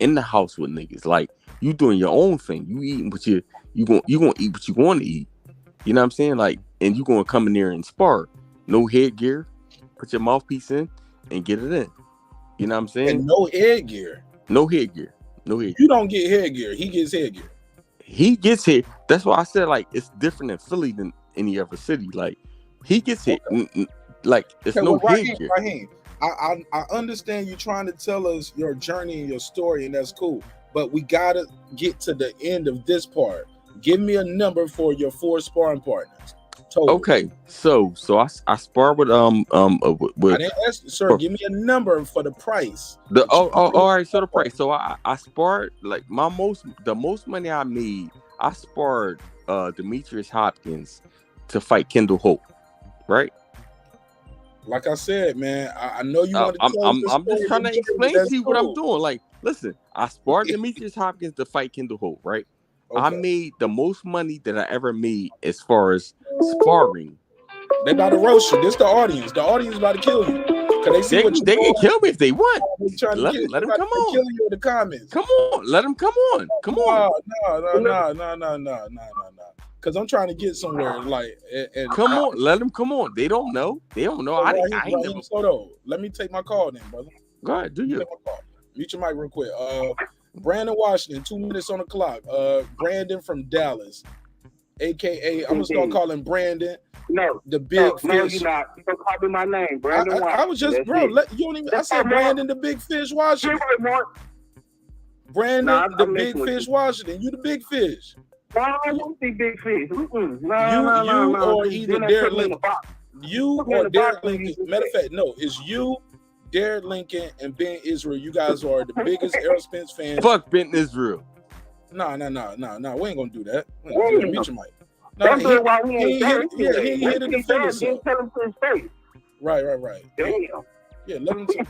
in the house with niggas. Like you doing your own thing. You eating what you gonna eat what you want to eat. You know what I'm saying? Like, and you gonna come in there and spar. No headgear. Put your mouthpiece in and get it in. You know what I'm saying? And no headgear. You don't get headgear. He gets headgear. He gets hit. That's why I said like it's different in Philly than any other city. Like he gets hit. Like it's no headgear. Raheem, I understand you trying to tell us your journey and your story, and that's cool. But we gotta get to the end of this part. Give me a number for your 4 sparring partners. Total. Okay, so I spar with I didn't ask, sir. Give me a number for the price. All right. So the price. So I sparred like the most money I made. I sparred Demetrius Hopkins to fight Kendall Hope, right? Like I said, man, I know you want to. I'm just trying to explain to you what I'm doing. Like, listen, I sparred Demetrius Hopkins to fight Kendall Hope, right? Okay. I made the most money that I ever made as far as sparring. They about to roast you. This the audience. The audience about to kill you. Cause they see they can kill me if they want. Let them come on. Kill you in the comments. Come on, let them come on. Come on. No. Cause I'm trying to get somewhere. Like, come on, let them come on. They don't know. I ain't never. So let me take my call then, brother. Go ahead, do you? Mute your mic real quick. Brandon Washington, 2 minutes on the clock. Brandon from Dallas, aka I'm just gonna call him Brandon. No, the big fish. No, you're not. You don't call me my name, Brandon. I was just, bro. You don't even. I said Brandon, the big fish Washington. Brandon, the big fish Washington. You the big fish. No, I won't be big fish. No, or either Derek Lincoln. You or Derek Lincoln. Matter of fact, no, it's you, Derek Lincoln and Ben Israel, you guys are the biggest Errol Spence fans. Fuck Ben Israel. No. We ain't gonna do that. We ain't gonna beat your mic. No, That's why he ain't hit it to defend himself. Tell him to his face. Right. Damn. Yeah, let him talk.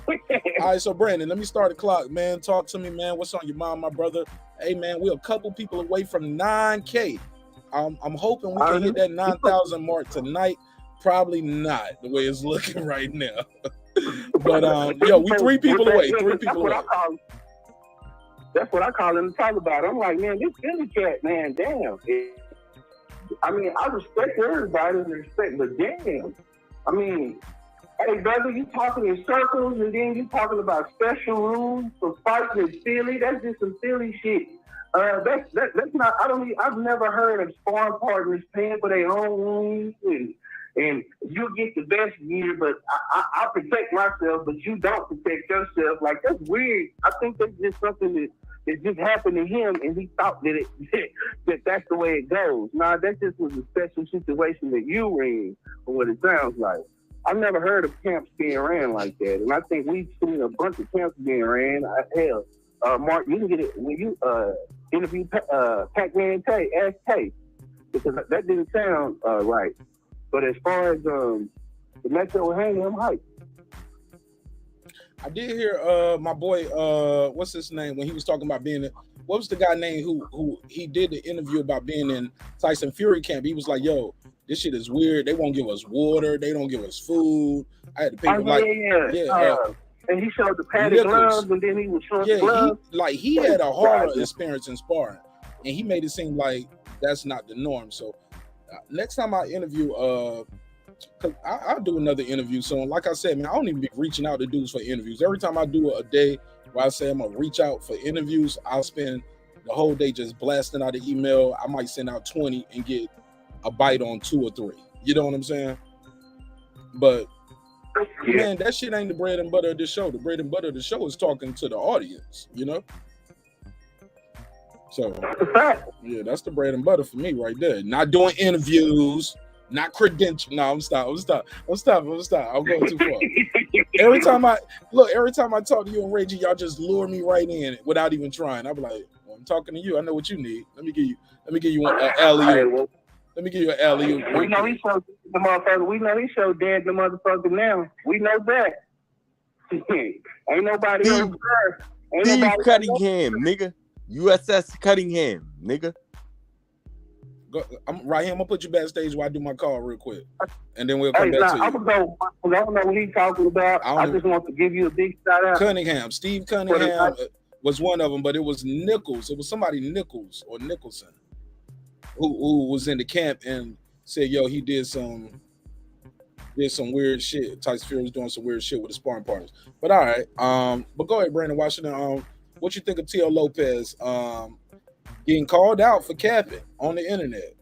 All right, so Brandon, let me start the clock, man. Talk to me, man. What's on your mind, my brother? Hey, man, we're a couple people away from 9K. I'm hoping we can hit that 9,000 mark tonight. Probably not the way it's looking right now. But we 3 people away. 3 people away. That's what I call him to talk about. I'm like, man, this Philly cat, man, damn. I mean, I respect everybody and respect, but damn. I mean, hey, brother, you talking in circles and then you talking about special rules for fighting in Philly. That's just some Philly shit. That's not. I've never heard of sparring partners paying for their own rooms and you get the best gear, but I protect myself, but you don't protect yourself. Like, that's weird. I think that's just something that just happened to him, and he thought that that's the way it goes. Nah, that just was a special situation that you were in, or what it sounds like. I've never heard of camps being ran like that, and I think we've seen a bunch of camps being ran. Hell, Mark, you can get it when you interview Pac-Man Tay, ask Tay, because that didn't sound right. But as far as the matchup with Haney, I'm hyped. I did hear my boy, what's his name, when he was talking about being what was the guy name who he did the interview about being in Tyson Fury camp. He was like, yo, this shit is weird. They won't give us water. They don't give us food. I had to pay and he showed the padded gloves, and then he was showing the gloves. He had a horror experience in sparring, and he made it seem like that's not the norm. So next time I interview, cause I'll do another interview soon. Like I said, man, I don't even be reaching out to dudes for interviews. Every time I do a day where I say I'm gonna reach out for interviews, I'll spend the whole day just blasting out an email. I might send out 20 and get a bite on 2 or 3. You know what I'm saying? But man, that shit ain't the bread and butter of the show. The bread and butter of the show is talking to the audience, you know? So yeah, that's the bread and butter for me right there. Not doing interviews, not credential. No, I'm stopping. I'm going too far. Every time I talk to you and Reggie, y'all just lure me right in without even trying. I'm like, well, I'm talking to you. I know what you need. Let me give you an alley-oop. Let me give you an alley-oop. We know he showed the motherfucker. We know he showed dead the motherfucker now. We know that. Ain't nobody else there. Steve Cunningham, nigga. USS Cunningham, nigga. I'm right here. I'm gonna put you backstage while I do my call real quick, and then we'll come back to you. I don't know what he's talking about. I just want to give you a big shout out. Cunningham, Steve Cunningham was one of them, but it was Nichols. It was somebody Nichols or Nicholson who was in the camp and said, "Yo, he did some weird shit." Tyson Fury was doing some weird shit with the sparring partners. But all right, but go ahead, Brandon Washington. What you think of Teo Lopez getting called out for capping on the internet?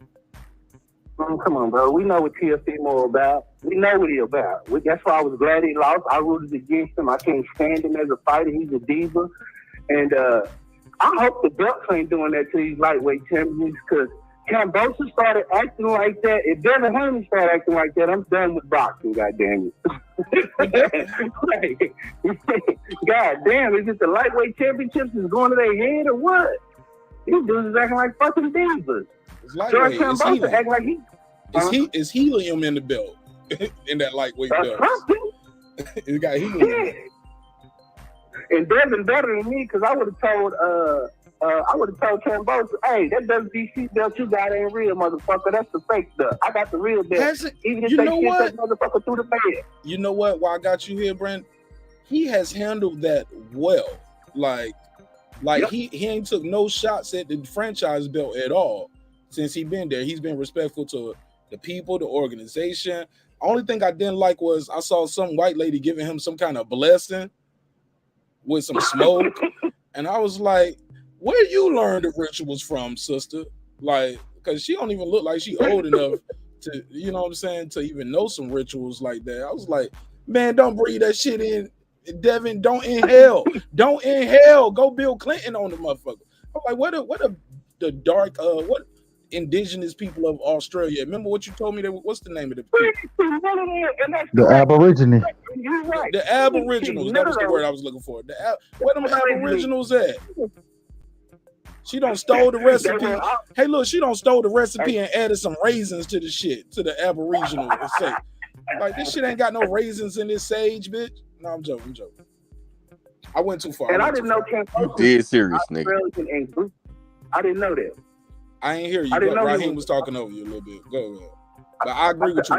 Come on, bro. We know what Teofimo about. We know what he's about. That's why I was glad he lost. I rooted against him. I can't stand him as a fighter. He's a diva. And I hope the belts ain't doing that to these lightweight champions, because Kambosos started acting like that. If Devin Haney started acting like that, I'm done with boxing, goddamn it. Goddamn, is it the lightweight championships is going to their head or what? These dudes is acting like fucking divas. George Kambosos acting like is helium in the belt, in that lightweight belt. It got helium. Yeah. And Devin better than me, because I would have told Kambosos, hey, that WBC belt you got ain't real, motherfucker. That's the fake stuff. I got the real belt. Even if they get that motherfucker through the bed. You know what? Why I got you here, Brent? He has handled that well. Like yep. he ain't took no shots at the franchise belt at all since he been there. He's been respectful to the people, the organization. Only thing I didn't like was I saw some white lady giving him some kind of blessing with some smoke. And I was like, where you learned the rituals from, sister? Like, because she don't even look like she old enough to, you know what I'm saying, to even know some rituals like that. I was like, man, don't breathe that shit in. Devin, don't inhale. Don't inhale. Go Bill Clinton on the motherfucker. I'm like, what the dark, what indigenous people of Australia. Remember what you told me? What's the name of the people? The Aborigine. You're right. The Aboriginals. That was the word I was looking for. Where them Aboriginals at? She done stole the recipe. Hey, look, she done stole the recipe and added some raisins to the shit, to the Aboriginal. Like, this shit ain't got no raisins in this sage, bitch. No, I'm joking. I went too far. And I didn't know You dead serious, nigga. I didn't know that. I ain't hear you, but Raheem was talking over you a little bit. Go ahead. But I agree with you.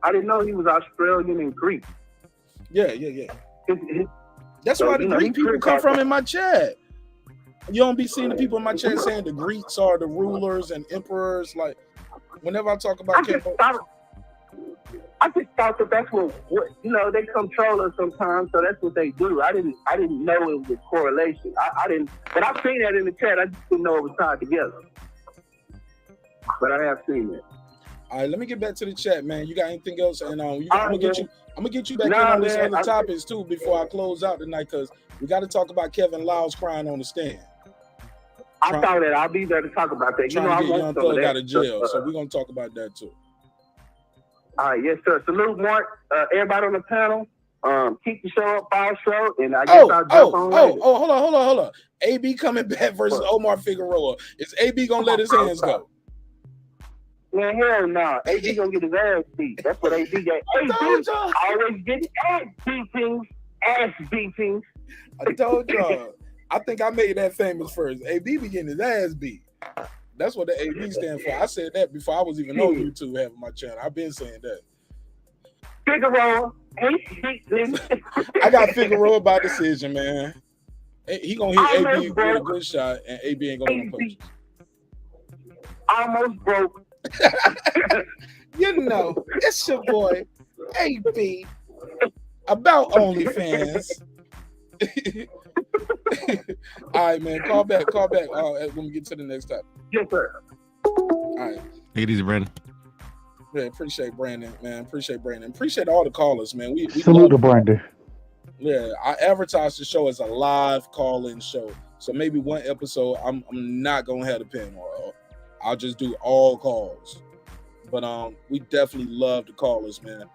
I didn't know he was Australian and Greek. Yeah. That's why the Greek people come from in my chat. You don't be seeing the people in my chat saying the Greeks are the rulers and emperors. Like, whenever I talk about Kambosos, I just thought that that's what they control us sometimes, so that's what they do. I didn't know it was a correlation. I didn't, but I've seen that in the chat. I just didn't know it was tied together. But I have seen it. All right, let me get back to the chat, man. You got anything else? And I'm gonna get you back in on this other topics too before I close out tonight, because we got to talk about Kevin Liles crying on the stand. I thought that I'll be there to talk about that. Trying to get Young Thug out of jail, so we're gonna talk about that too. All right, yes, sir. Salute, Mark. Everybody on the panel. Keep the show up, fire show, and I guess I'll jump on later. Hold on. AB coming back versus Omar Figueroa. Is AB gonna let his hands go? Man, hell no. AB gonna get his ass beat. That's what AB got. AB always getting ass beatings. I told y'all. I think I made that famous first. AB be getting his ass beat. That's what the AB stand for. I said that before I was even on YouTube having my channel. I've been saying that. Figueroa. I got Figueroa by decision, man. He gonna hit AB with a good shot, and AB ain't gonna punch. Almost broke. You know, it's your boy AB about OnlyFans. All right, man. Call back. When we get to the next topic. Yes, sir. All right. Take it easy, Brandon. Yeah, appreciate Brandon, man. Appreciate all the callers, man. We salute to Brandon. Yeah, I advertised the show as a live call-in show. So maybe one episode I'm not gonna have the panel. I'll just do all calls. But we definitely love the callers, man.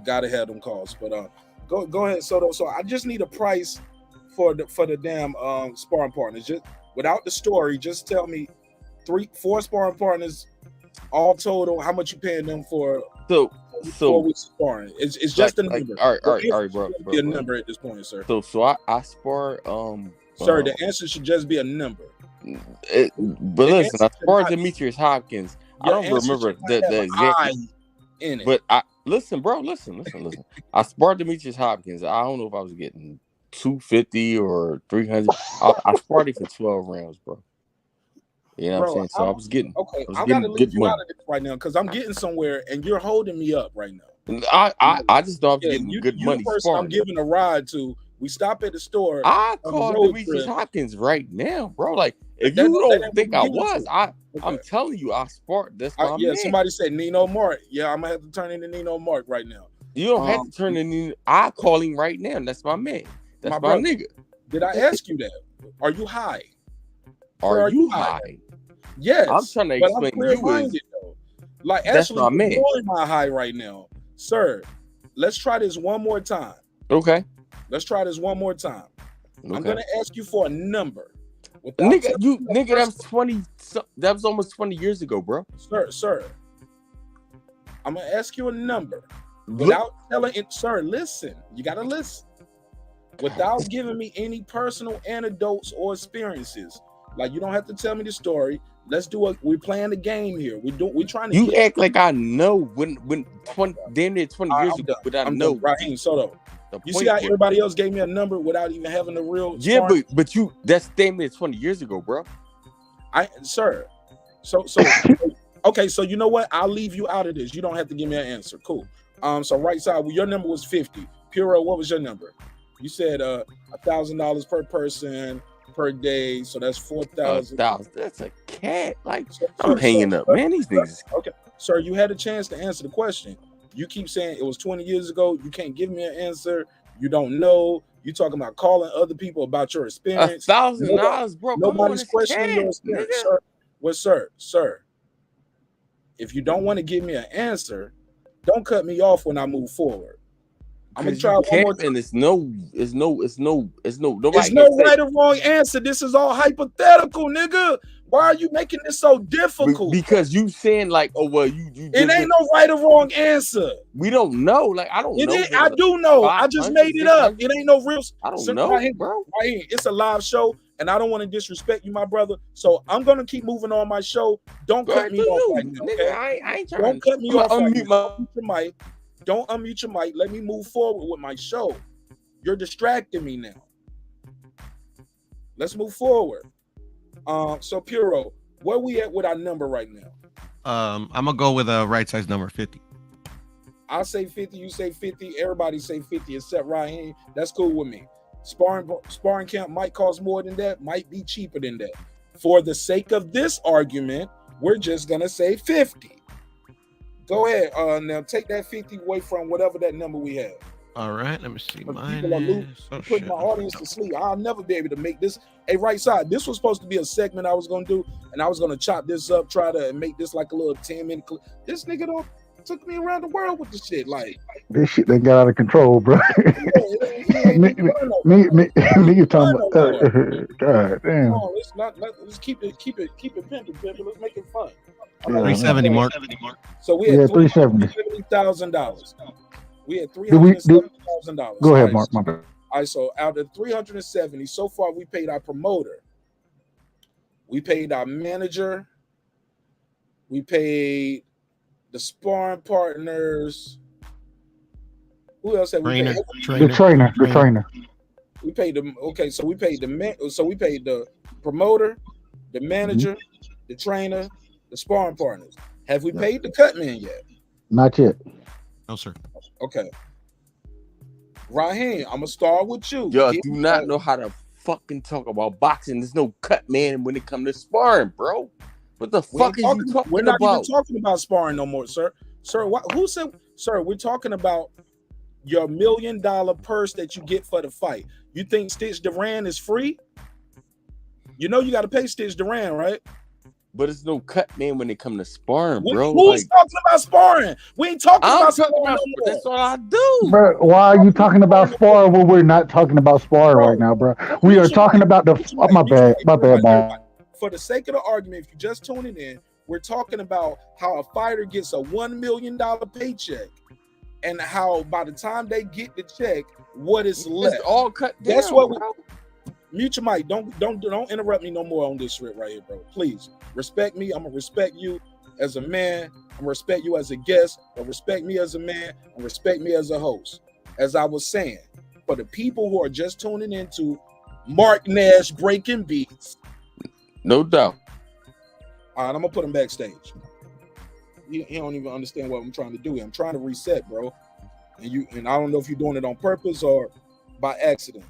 Gotta have them calls. But go ahead, Soto. So I just need a price for the damn sparring partners. Just without the story, just tell me 4 sparring partners all total, how much you paying them for 4 weeks sparring. It's just a number. All right, bro. Be a number at this point, sir. So I spar sir, the answer should just be a number. But listen, I sparred Demetrius Hopkins. I don't remember the exact in it. But listen. I sparred Demetrius Hopkins. I don't know if I was getting 250 or 300. I sparred it for 12 rounds, bro. You know what I'm saying? So I was getting. Okay, I gotta leave you out of this right now because I'm getting somewhere and you're holding me up right now. I just thought I was getting good money. I'm giving a ride to. We stop at the store. I call Demetrius Hopkins right now, bro. Like if you don't think I was, I'm telling you, I sparred. That's my man. Somebody said Nino Marq. Yeah, I'm gonna have to turn into Nino Marq right now. You don't have to turn in. I call him right now. That's my man. That's my nigga. Did I ask you that? Are you high? Are you high? Yes. I'm trying to explain you. Like, that's actually, my man. I'm my high right now, sir. Let's try this one more time. Okay. Let's try this one more time. Okay. I'm gonna ask you for a number. Nigga, that was 20. That was almost 20 years ago, bro. Sir. I'm gonna ask you a number without telling it, sir. Listen, you gotta listen. Without giving me any personal anecdotes or experiences. Like, you don't have to tell me the story. Let's do it. We're playing the game here. We're trying to. You act like I know when 20 years ago, but I know. Raheem Soto. You see how everybody else gave me a number without even having the real. Yeah, but that's damn near 20 years ago, bro. Sir. So okay. So you know what? I'll leave you out of this. You don't have to give me an answer. Cool. So right side, your number was 50. Puro, what was your number? You said $1,000 per person per day, so that's 4,000. That's a cat. Like, I'm hanging up, man. These niggas. Okay, sir, you had a chance to answer the question. You keep saying it was 20 years ago. You can't give me an answer. You don't know. You talking about calling other people about your experience. $1,000, bro. Nobody's questioning your experience, sir. Well, sir, if you don't want to give me an answer, don't cut me off when I move forward. I'm gonna try one more time. And it's no. Nobody There's no right or wrong answer. This is all hypothetical, nigga. Why are you making this so difficult? Because you saying like, oh well, you it ain't no right or wrong answer. We don't know. Like I don't know. I do know. I just made it up. It ain't no real. I don't know, bro. Right here. It's a live show, and I don't want to disrespect you, my brother. So I'm gonna keep moving on my show. Don't cut me off right now. Okay? I ain't trying. Don't cut me off. Unmute my mic. Don't unmute your mic. Let me move forward with my show. You're distracting me now. Let's move forward. So Puro, where we at with our number right now? I'm gonna go with a right size number 50. I'll say 50. You say 50. Everybody say 50 except Ryan. That's cool with me. Sparring camp might cost more than that. Might be cheaper than that. For the sake of this argument, we're just gonna say 50. Go ahead. Now take that 50 away from whatever that number we have. All right, let me see. Put my audience to sleep. I'll never be able to make this a right side. This was supposed to be a segment I was gonna do, and I was gonna chop this up, try to make this like a little 10-minute clip. This nigga took me around the world with this shit. Like this shit that got out of control, bro. Nigga talking about God damn. Let's keep it pimping. Let's make it fun. 370 Mark. So we had $370,000. We had $370,000. Go ahead, Mark. My bad. All right, so out of 370, so far we paid our promoter, we paid our manager, we paid the sparring partners. Who else have we paid? The trainer. We paid them. Okay, so we paid the promoter, the manager, the trainer, the sparring partners. Have we paid the cut man yet? Not yet. No, sir. Okay. Raheem, I'm gonna start with you. Yo, do not know how to fucking talk about boxing. There's no cut man when it comes to sparring, bro. What the fuck is you talking about? We're not even talking about sparring no more, sir. Sir, who said, sir, we're talking about your $1 million purse that you get for the fight. You think Stitch Duran is free? You know you got to pay Stitch Duran, right? But it's no cut man when it comes to sparring, bro. Who's talking about sparring? We ain't talking about sparring. That's all I do. Bro, why are you talking about sparring when we're not talking about sparring right now, bro? We are talking about the... Oh, my bad, man. For the sake of the argument, if you're just tuning in, we're talking about how a fighter gets a $1 million paycheck and how by the time they get the check, what is left. It's all cut down. That's what we... Mute your mic. Don't interrupt me no more on this shit right here, bro. Please respect me. I'm gonna respect you as a man. I'm gonna respect you as a guest. But respect me as a man and respect me as a host. As I was saying, for the people who are just tuning into Marq Nash Breaking Beats, no doubt. All right, I'm gonna put him backstage. He don't even understand what I'm trying to do here. I'm trying to reset, bro. And I don't know if you're doing it on purpose or by accident.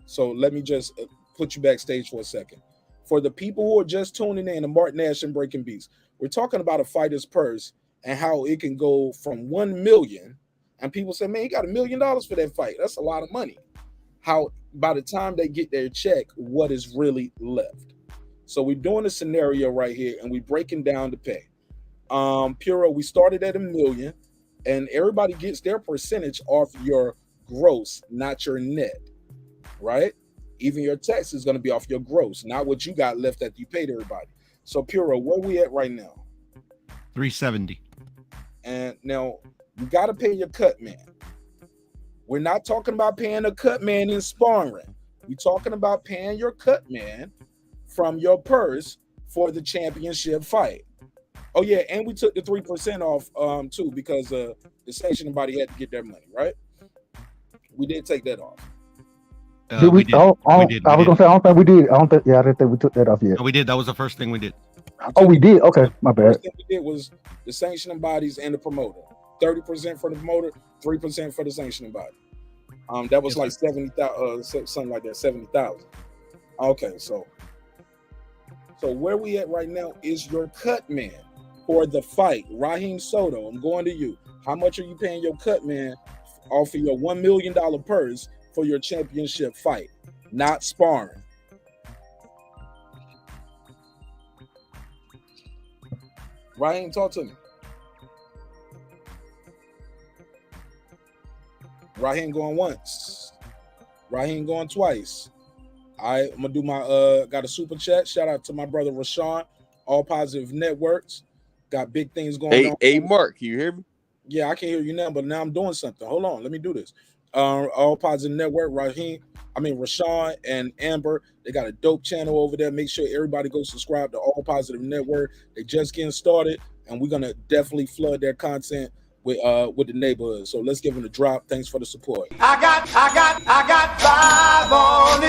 So let me just put you backstage for a second. For the people who are just tuning in to Marq Nash and Breaking Beats, we're talking about a fighter's purse and how it can go from 1 million. And people say, man, you got $1 million for that fight. That's a lot of money. How by the time they get their check, what is really left? So we're doing a scenario right here and we're breaking down the pay. Puro, we started at $1 million and everybody gets their percentage off your gross, not your net. Right? Even your tax is going to be off your gross, not what you got left that you paid everybody. So Puro, where we at right now? 370. And now you got to pay your cut man. We're not talking about paying a cut man in sparring. We're talking about paying your cut man from your purse for the championship fight. Oh yeah, and we took the 3% off too because the sanctioning body had to get their money, right? We did take that off. We did. I was gonna say I don't think we did. I didn't think we took that off yet. No, we did. That was the first thing we did. We did. Okay, my bad. First thing we did was the sanctioning bodies and the promoter. 30% for the promoter, 3% for the sanctioning body. That was like 70,000, something like that, 70,000. Okay, so where we at right now is your cut man for the fight. Raheem Soto, I'm going to you. How much are you paying your cut man off of your $1 million purse for your championship fight, not sparring? Raheem, talk to me. Raheem going once. Raheem going twice. All right, I'm gonna do my got a super chat. Shout out to my brother Rashawn, All Positive Networks. Got big things going on. Hey, Mark, can you hear me? Yeah, I can hear you now, but now I'm doing something. Hold on, let me do this. All Positive Network, Rashawn and Amber, they got a dope channel over there. Make sure everybody go subscribe to All Positive Network. They just getting started, and we're gonna definitely flood their content with the neighborhood. So let's give them a drop. Thanks for the support. I got 5 on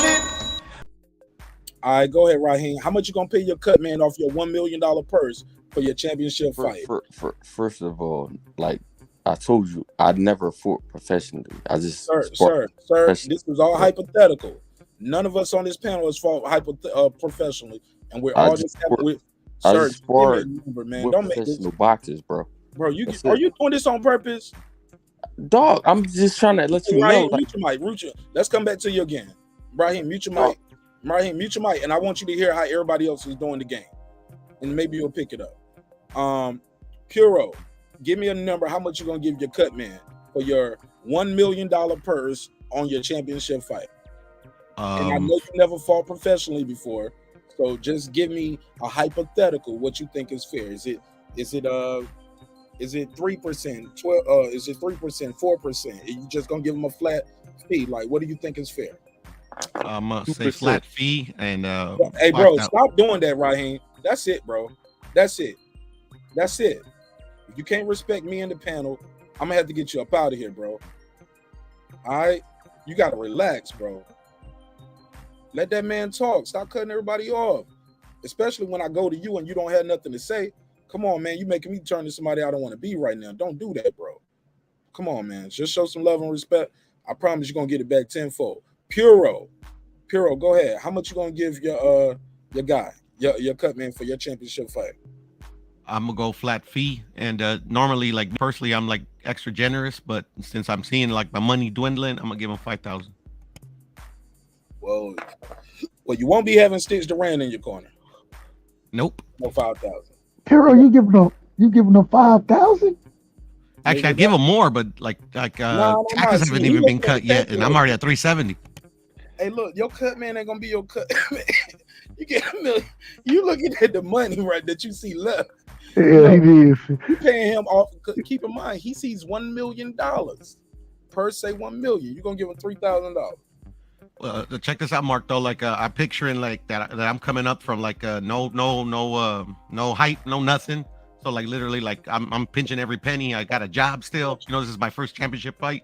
it. All right, go ahead, Raheem. How much you gonna pay your cut man off your $1 million purse for your championship fight? First of all, like I told you, I never fought professionally. I just sir. This was all hypothetical. None of us on this panel has fought professionally, and we're all just with. Sir, give me a number, man. Don't make this professional boxers, bro. Bro, are you doing this on purpose? Dog, I'm just trying to let you know. Mute your mic. Let's come back to you again. Raheem, mute your mic. Raheem, mute your mic, and I want you to hear how everybody else is doing the game, and maybe you'll pick it up. Puro, give me a number. How much you gonna give your cut man for your $1 million purse on your championship fight? And I know you never fought professionally before, so just give me a hypothetical. What you think is fair? Is it 3%, 12? Is it 3%, 4%? Are you just gonna give them a flat fee? Like, what do you think is fair? I'm gonna say flat fee and hey, bro, stop doing that, Raheem. That's it, bro. That's it. If you can't respect me in the panel, I'm gonna have to get you up out of here, bro. All right, you gotta relax, bro. Let that man talk. Stop cutting everybody off, especially when I go to you and you don't have nothing to say. Come on, man. You making me turn to somebody I don't want to be right now. Don't do that, bro. Come on, man. Just show some love and respect. I promise you're gonna get it back tenfold. Puro, go ahead. How much you gonna give your guy, your cut man for your championship fight? I'm gonna go flat fee, and normally, like personally, I'm like extra generous, but since I'm seeing like my money dwindling, I'm gonna give him 5,000. Well, you won't be having Stitch Duran in your corner. Nope. No 5,000. Puro, you giving them 5,000? Actually, I'd give him more, but taxes haven't even been cut yet, and I'm already at 370. Hey, look, your cut man ain't gonna be your cut man. You get $1 million. You looking at the money right that you see left. Yeah, he is. You paying him off. Keep in mind, he sees $1 million. Per se, $1 million. You're gonna give him $3,000. Well, check this out, Mark. Though, like I'm picturing like that I'm coming up from like no hype, no nothing. So like literally, like I'm pinching every penny. I got a job still. You know, this is my first championship fight.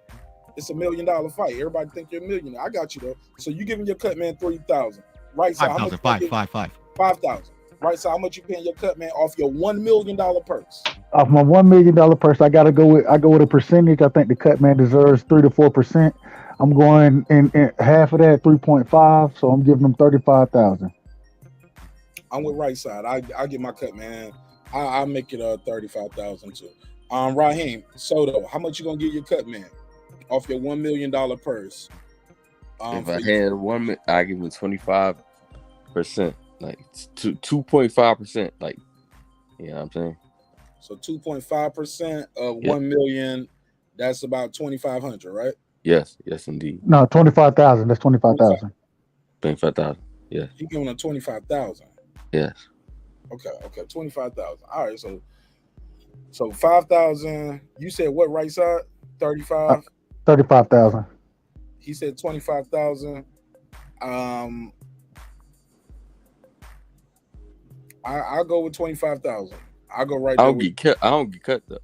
It's $1 million fight. Everybody think you're a millionaire. I got you though. So you giving your cut man 3,000. Right side, 5,000. 5,000. Right side, how much you paying your cut man off your $1 million purse? Off my $1 million purse, I go with a percentage. I think the cut man deserves 3 to 4%. I'm going in half of that, 3.5. So I'm giving them 35,000. I'm with right side. I get my cut man. I make it 35,000 too. Raheem Soto, how much you gonna give your cut man off your $1 million purse? If I had I give him 25%, like 2.5%, like, you know what I'm saying? So 2.5% of 1 million, that's about 2,500, right? Yes, indeed. No, 25,000. That's 25,000. 25,000. Yes. You giving him 25,000. Yes. Okay, 25,000. All right, so 5,000. You said what? Right side, 35. 35,000. He said 25,000. I'll go with 25,000. I'll go right there. I don't get cut though.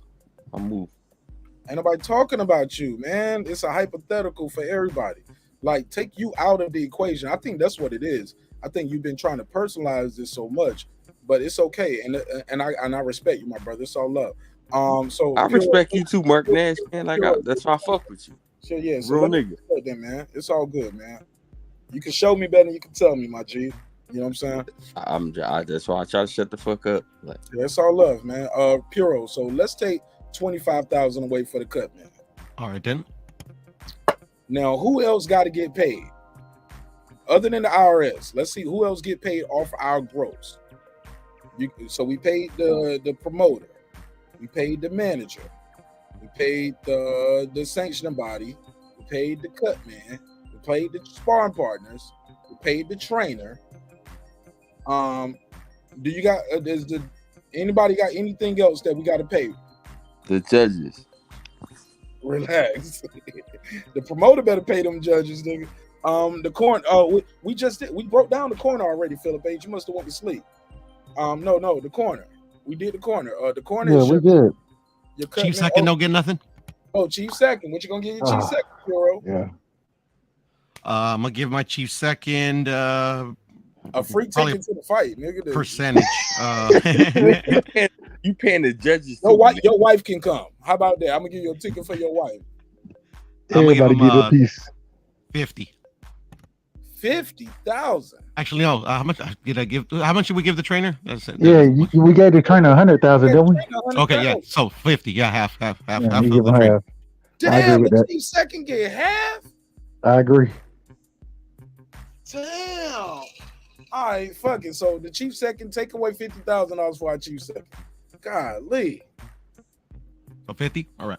I move. Ain't nobody talking about you, man. It's a hypothetical for everybody. Like, take you out of the equation. I think that's what it is. I think you've been trying to personalize this so much, but it's okay. And I respect you, my brother. It's all love. So I respect you too, Marq Nash, man. Like that's why I fuck with you. So yeah, real nigga. Then, man. It's all good, man. You can show me better than you can tell me, my G. You know what I'm saying? That's why I try to shut the fuck up. Like, yeah, it's all love, man. Puro. So let's take 25,000 away for the cut, man. All right then. Now, who else got to get paid other than the IRS? Let's see who else get paid off our gross. So we paid the promoter, we paid the manager, we paid the sanctioning body, we paid the cut man, we paid the sparring partners, we paid the trainer. Do you got anybody got anything else that we got to pay? The judges. Relax. The promoter better pay them judges, nigga. The corner. We broke down the corner already, Philip H. You must have went to sleep. No, the corner. We did the corner. The corner. Yeah, we good. Chief second don't get nothing. Oh, Chief second. What you gonna give your Chief second, Puro? Yeah. I'm gonna give my Chief second a free ticket to the fight, nigga. Percentage. You paying the judges? Your wife can come. How about that? I'm gonna give you a ticket for your wife. Everybody get a piece. 50. 50,000. Actually, no. How much did I give? How much did we give the trainer? Yeah, we gave the trainer 100,000, didn't we? Okay, yeah. So 50. Yeah, half. Yeah, half you give of the him half. Damn, the Chief second get half. I agree. Damn. All right, fuck it. So the Chief second, take away $50,000 for our Chief second. Golly. So 50. All right.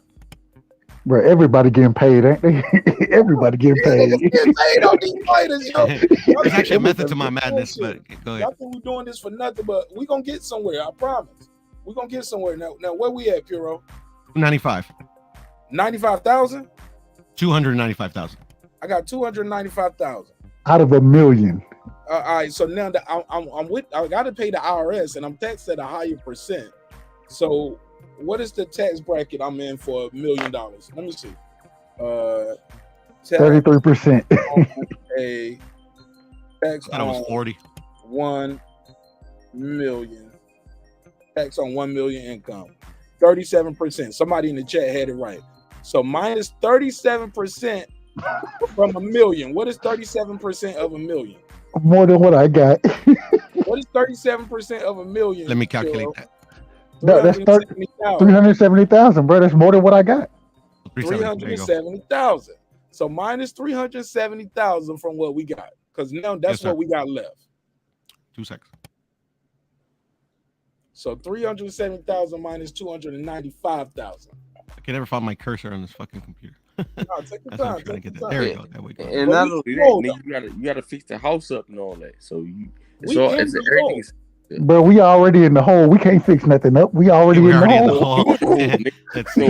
Bro, everybody getting paid, ain't they? Everybody getting paid. Getting paid on these fighters, yo. There's actually a method to my madness, but go ahead. Y'all think we're doing this for nothing, but we're gonna get somewhere. I promise. We're gonna get somewhere. Now where we at, Puro? 95. 95,000. 295,000. I got 295,000 out of $1 million. All right, so now that I got to pay the IRS, and I'm taxed at a higher percent. So, what is the tax bracket I'm in for $1 million? Let me see. 33%. A tax I thought it was 40. 1 million. Tax on 1 million income. 37%. Somebody in the chat had it right. So minus 37% from $1 million. What is 37% of $1 million? More than what I got. What is 37% of $1 million? Let me calculate that. No, that's 370,000, bro. That's more than what I got. 370,000. So minus 370,000 from what we got, because now that's what we got left. 2 seconds. So 370,000 minus 295,000. I can never find my cursor on this fucking computer. No, take your time. There we go. There we go. And not only that, you gotta fix the house up and all that. So everything is. Bro, we already in the hole. We can't fix nothing up. We already in the hole. Let's see.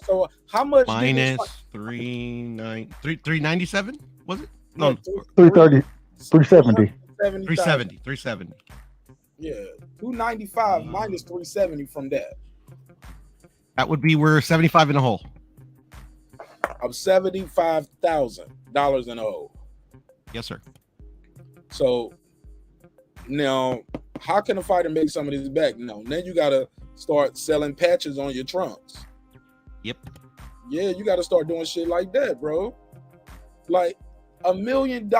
So how much? Minus 397? Was it? No, 330, 370. 370. Yeah, 295 minus 370 from that. That would be we're 75 in the hole. Of $75,000 in a hole. Yes, sir. So now, how can a fighter make some of this back? No, then you gotta start selling patches on your trunks. Yep. Yeah, you gotta start doing shit like that, bro. Like $1 million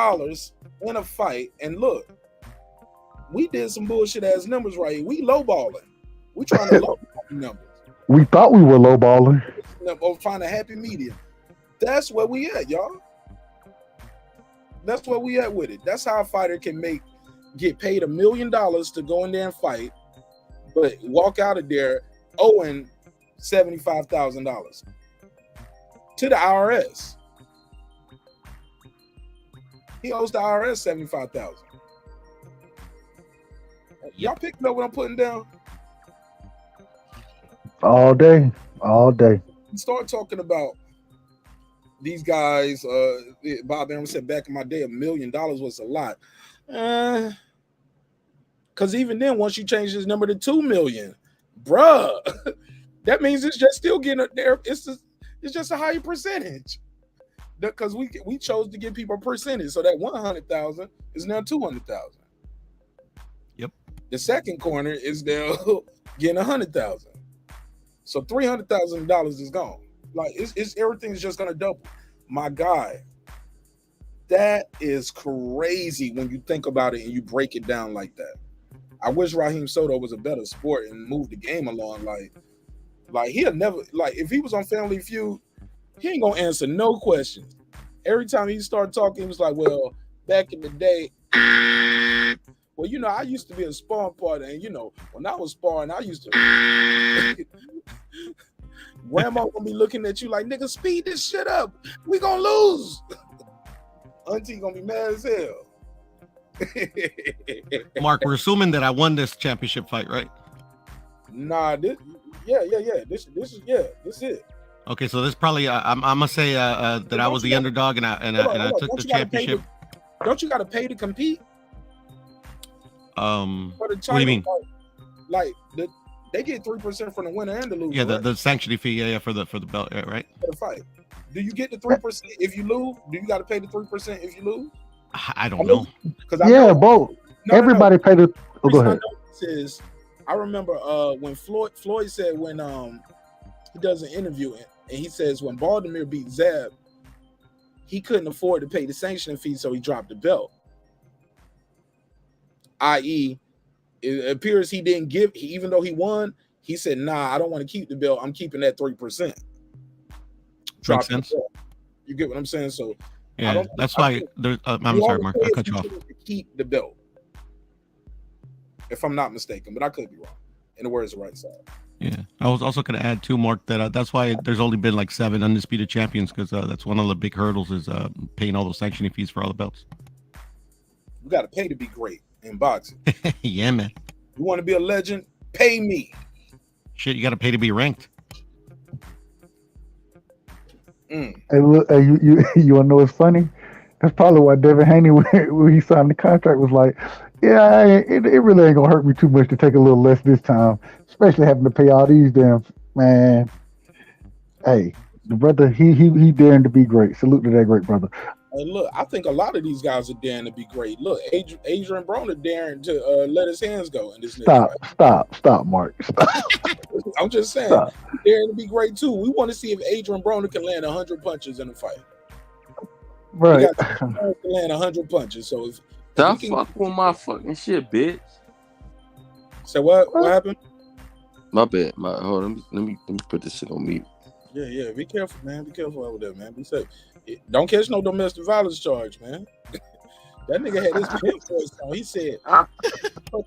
in a fight, and look, we did some bullshit ass numbers right here. We lowballing. We trying to lowball numbers. We thought we were lowballing. Or find a happy medium. That's where we at, y'all. That's where we at with it. That's how a fighter can get paid $1 million to go in there and fight, but walk out of there owing $75,000 to the IRS. He owes the IRS $75,000. Y'all picking up what I'm putting down? All day. Start talking about these guys. Bob Arum said back in my day, $1 million was a lot. Because even then, once you change this number to 2 million, bruh, that means it's just still getting there. It's just a higher percentage. Because we chose to give people a percentage, so that 100,000 is now 200,000. Yep. The second corner is now getting 100,000. So $300,000 is gone. Like it's everything's just gonna double. My guy, that is crazy when you think about it and you break it down like that. I wish Raheem Soto was a better sport and moved the game along. Like he'll never, like if he was on Family Feud, he ain't gonna answer no questions. Every time he started talking, he was like, "Well, back in the day, Well, you know, I used to be a sparring partner, and you know, when I was sparring, I used to. Grandma gonna be looking at you like, nigga, speed this shit up. We gonna lose. Auntie gonna be mad as hell. Mark, we're assuming that I won this championship fight, right? Nah, this is it. Okay, so this probably I'm gonna say that I was the underdog and I took the championship. Don't you gotta pay to compete? What do you mean? Like they get 3% from the winner and the loser. Yeah, right? the sanctioning fee, yeah, for the belt, yeah, right? For the fight. Do you get the 3% if you lose? Do you got to pay the 3% if you lose? I don't know. Both. Everybody paid the. Oh, go ahead. I remember when Floyd said when he does an interview and he says when Baltimore beat Zab, he couldn't afford to pay the sanctioning fee, so he dropped the belt. I.e., it appears he didn't give, even though he won, he said, nah, I don't want to keep the belt. I'm keeping that 3%. Makes sense. You get what I'm saying? So yeah, that's why I'm sorry, Mark. I cut you off. Keep the belt, if I'm not mistaken, but I could be wrong. In the words of right side. Yeah, I was also going to add too, Mark, that that's why there's only been like 7 undisputed champions, because that's one of the big hurdles is paying all those sanctioning fees for all the belts. You got to pay to be great in boxing. Yeah, man. You want to be a legend? Pay me. Shit, you got to pay to be ranked. Hey, look, you want to know what's funny? That's probably why Devin Haney, when he signed the contract, was like, yeah, it really ain't going to hurt me too much to take a little less this time, especially having to pay all these damn, man. Hey, the brother, he daring to be great. Salute to that great brother. Hey, look, I think a lot of these guys are daring to be great. Look, Adrien Broner daring to let his hands go in this. Stop, Mark. Stop. I'm just saying, daring to be great too. We want to see if Adrien Broner can land 100 punches in a fight. Right. He got to land 100 punches. So if stop fucking with my fucking shit, bitch. So what happened? My bad. Hold on. Let me put this shit on mute. Yeah. Be careful, man. Be careful over there, man. Be safe. Don't catch no domestic violence charge, man. That nigga had his voice on. He said, "Fuck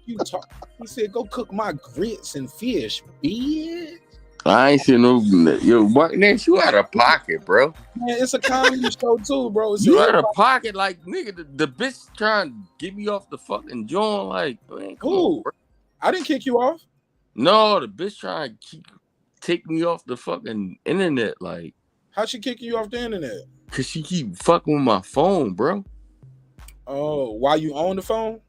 you talk." He said, "Go cook my grits and fish, bitch." I ain't seen no. Yo, Marq Nash, you out of pocket, bro. Man, it's a comedy show too, bro. You out of pocket, like nigga. The bitch trying to get me off the fucking joint, like man, who? I didn't kick you off. No, the bitch trying to take me off the fucking internet, like. How'd she kick you off the internet? Cause she keep fucking with my phone, bro. Oh, why you on the phone?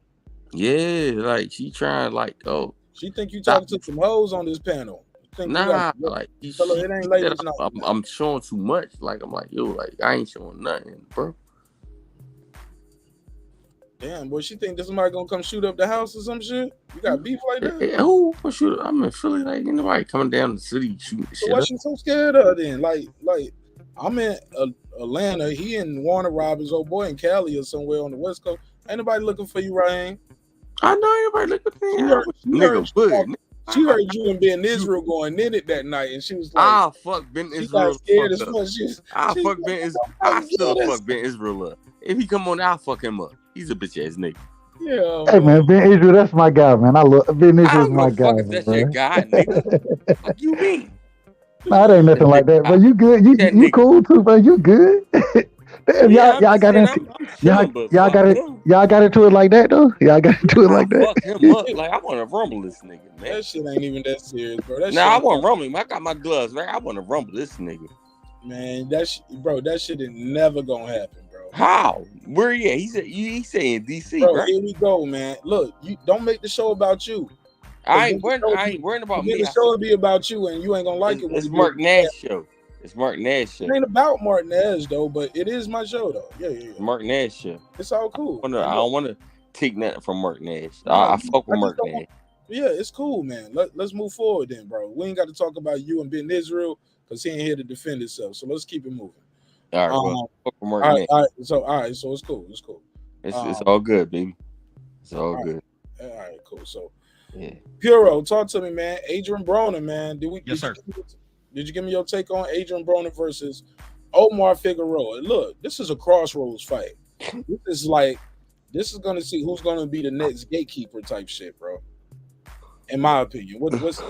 Yeah, like she trying, like, oh. She think you talking to some hoes on this panel. Nah, like it ain't ladies. I'm showing too much. Like I'm like, yo, like I ain't showing nothing, bro. Damn, boy, she think that somebody gonna come shoot up the house or some shit? You got beef like that? Yeah, who shoot? I'm in Philly, like ain't nobody coming down the city shooting so shit. Why she so scared of then? Like I'm in Atlanta. He in Warner Robins, old boy in Cali or somewhere on the West Coast. Ain't nobody looking for you, Ryan. I know anybody looking for me. She heard you and Ben Israel going in it that night, and she was like, "I'll fuck Ben Israel." I'll fuck Ben Israel. I still fuck Ben Israel up. If he come on, I'll fuck him up. He's a bitch ass nigga. Yeah. Hey man, Ben Israel, that's my guy, man. I love Ben Israel's my guy. If that's your guy, nigga. Fuck you mean? Nah, it ain't nothing like that, bro. You good? You cool too, bro? You good? Damn, y'all got into y'all got into it like that though. Y'all got into it like that. Fuck him up. Like I want to rumble this nigga, man. That shit ain't even that serious, bro. I want to rumble him. I got my gloves, man. I want to rumble this nigga. Man, that shit is never gonna happen, bro. How? Where he at? He's saying DC, bro. Bro. Here we go, man. Look, you don't make the show about you. I ain't worrying about me. The show will be about you, and you ain't gonna like it. It's Marq Nash show. It's Marq Nash show. It ain't about Marq Nash though, but it is my show though. Yeah. Marq Nash show. It's all cool. I don't want to take nothing from Marq Nash. I fuck with Marq Nash. Yeah, it's cool, man. Let's move forward then, bro. We ain't got to talk about you and Ben Israel because he ain't here to defend himself. So let's keep it moving. All right, well, fuck with Marq Nash. All right, so it's cool. It's cool. It's all good, baby. It's all good. All right, cool. So, yeah. Puro, talk to me, man. Adrien Broner, man. Yes, sir. Did you give me your take on Adrien Broner versus Omar Figueroa? Look, this is a crossroads fight. This is like This is gonna see who's gonna be the next gatekeeper type shit, bro. In my opinion, what's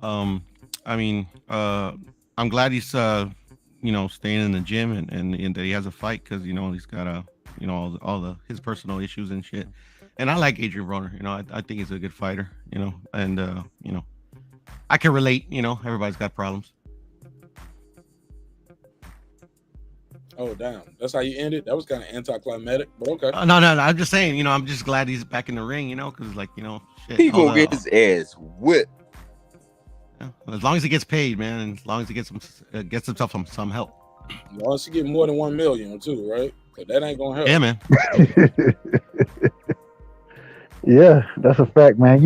I mean, I'm glad he's staying in the gym and that he has a fight because he's got all the his personal issues and shit. And I like Adrien Broner. I think he's a good fighter. And I can relate. Everybody's got problems. Oh damn, that's how you ended. That was kind of anticlimactic, but okay. No. I'm just saying. I'm just glad he's back in the ring. Because shit. He gonna get his ass whipped. As long as he gets paid, man, and as long as he gets himself some help. As long as he get more than 1 million too, right? Because that ain't gonna help. Yeah, man. Yeah, that's a fact, man.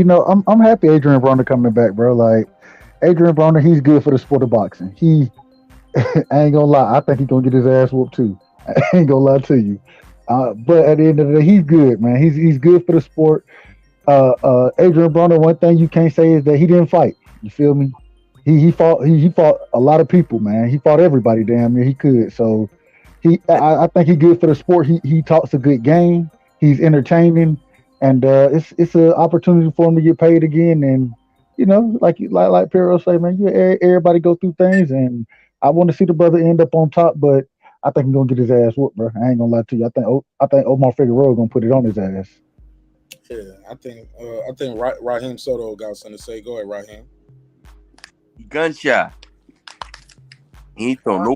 I'm happy Adrien Broner coming back, bro. Like Adrien Broner, he's good for the sport of boxing. I ain't gonna lie, I think he's gonna get his ass whooped too. I ain't gonna lie to you. But at the end of the day, he's good, man. He's good for the sport. Adrien Broner, one thing you can't say is that he didn't fight. You feel me? He fought a lot of people, man. He fought everybody damn near he could. So I think he's good for the sport. He talks a good game. He's entertaining, and it's an opportunity for him to get paid again. And like Pero say, man, everybody go through things, and I want to see the brother end up on top, but I think he's gonna get his ass whooped, bro. I ain't gonna lie to you. I think Omar Figueroa gonna put it on his ass. Yeah, I think Raheem Soto got something to say. Go ahead, Raheem. He gunshot. He ain't throwing no.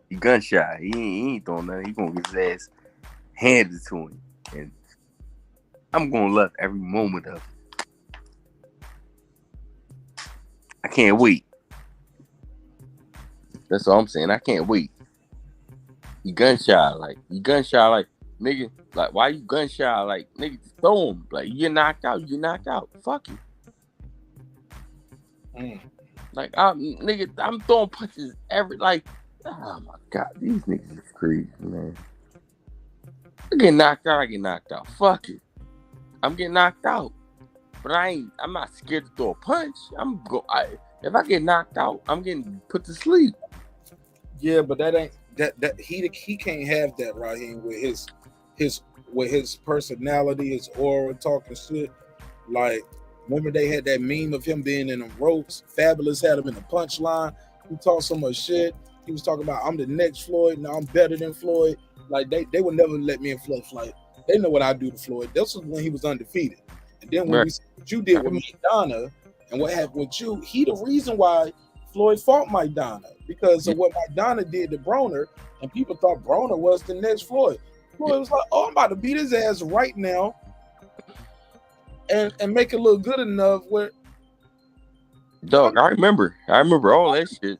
He gunshot. He ain't throwing nothing. He gonna get his ass handed to him, and I'm gonna love every moment of it. I can't wait. That's all I'm saying. I can't wait. You gunshot like nigga. Like why you gunshot like nigga? Just throw him. Like you get knocked out. You get knocked out. Fuck you. Like I'm throwing punches oh my god, these niggas is crazy, man. I get knocked out. Fuck it. I'm getting knocked out. But I'm not scared to throw a punch. If I get knocked out, I'm getting put to sleep. Yeah, but that ain't that he can't have that, Raheem, with his personality, his aura, talking shit. Like, remember they had that meme of him being in the ropes. Fabulous had him in the punchline. He talked so much shit. He was talking about, I'm the next Floyd. Now I'm better than Floyd. Like, they would never let me in Floyd fight. They know what I do to Floyd. This was when he was undefeated. And then when we see what you did with Maidana and what happened with you, he the reason why Floyd fought Maidana, because of what Maidana did to Broner, and people thought Broner was the next Floyd. Floyd was like, oh, I'm about to beat his ass right now and make it look good enough where... Dog, I remember all that shit.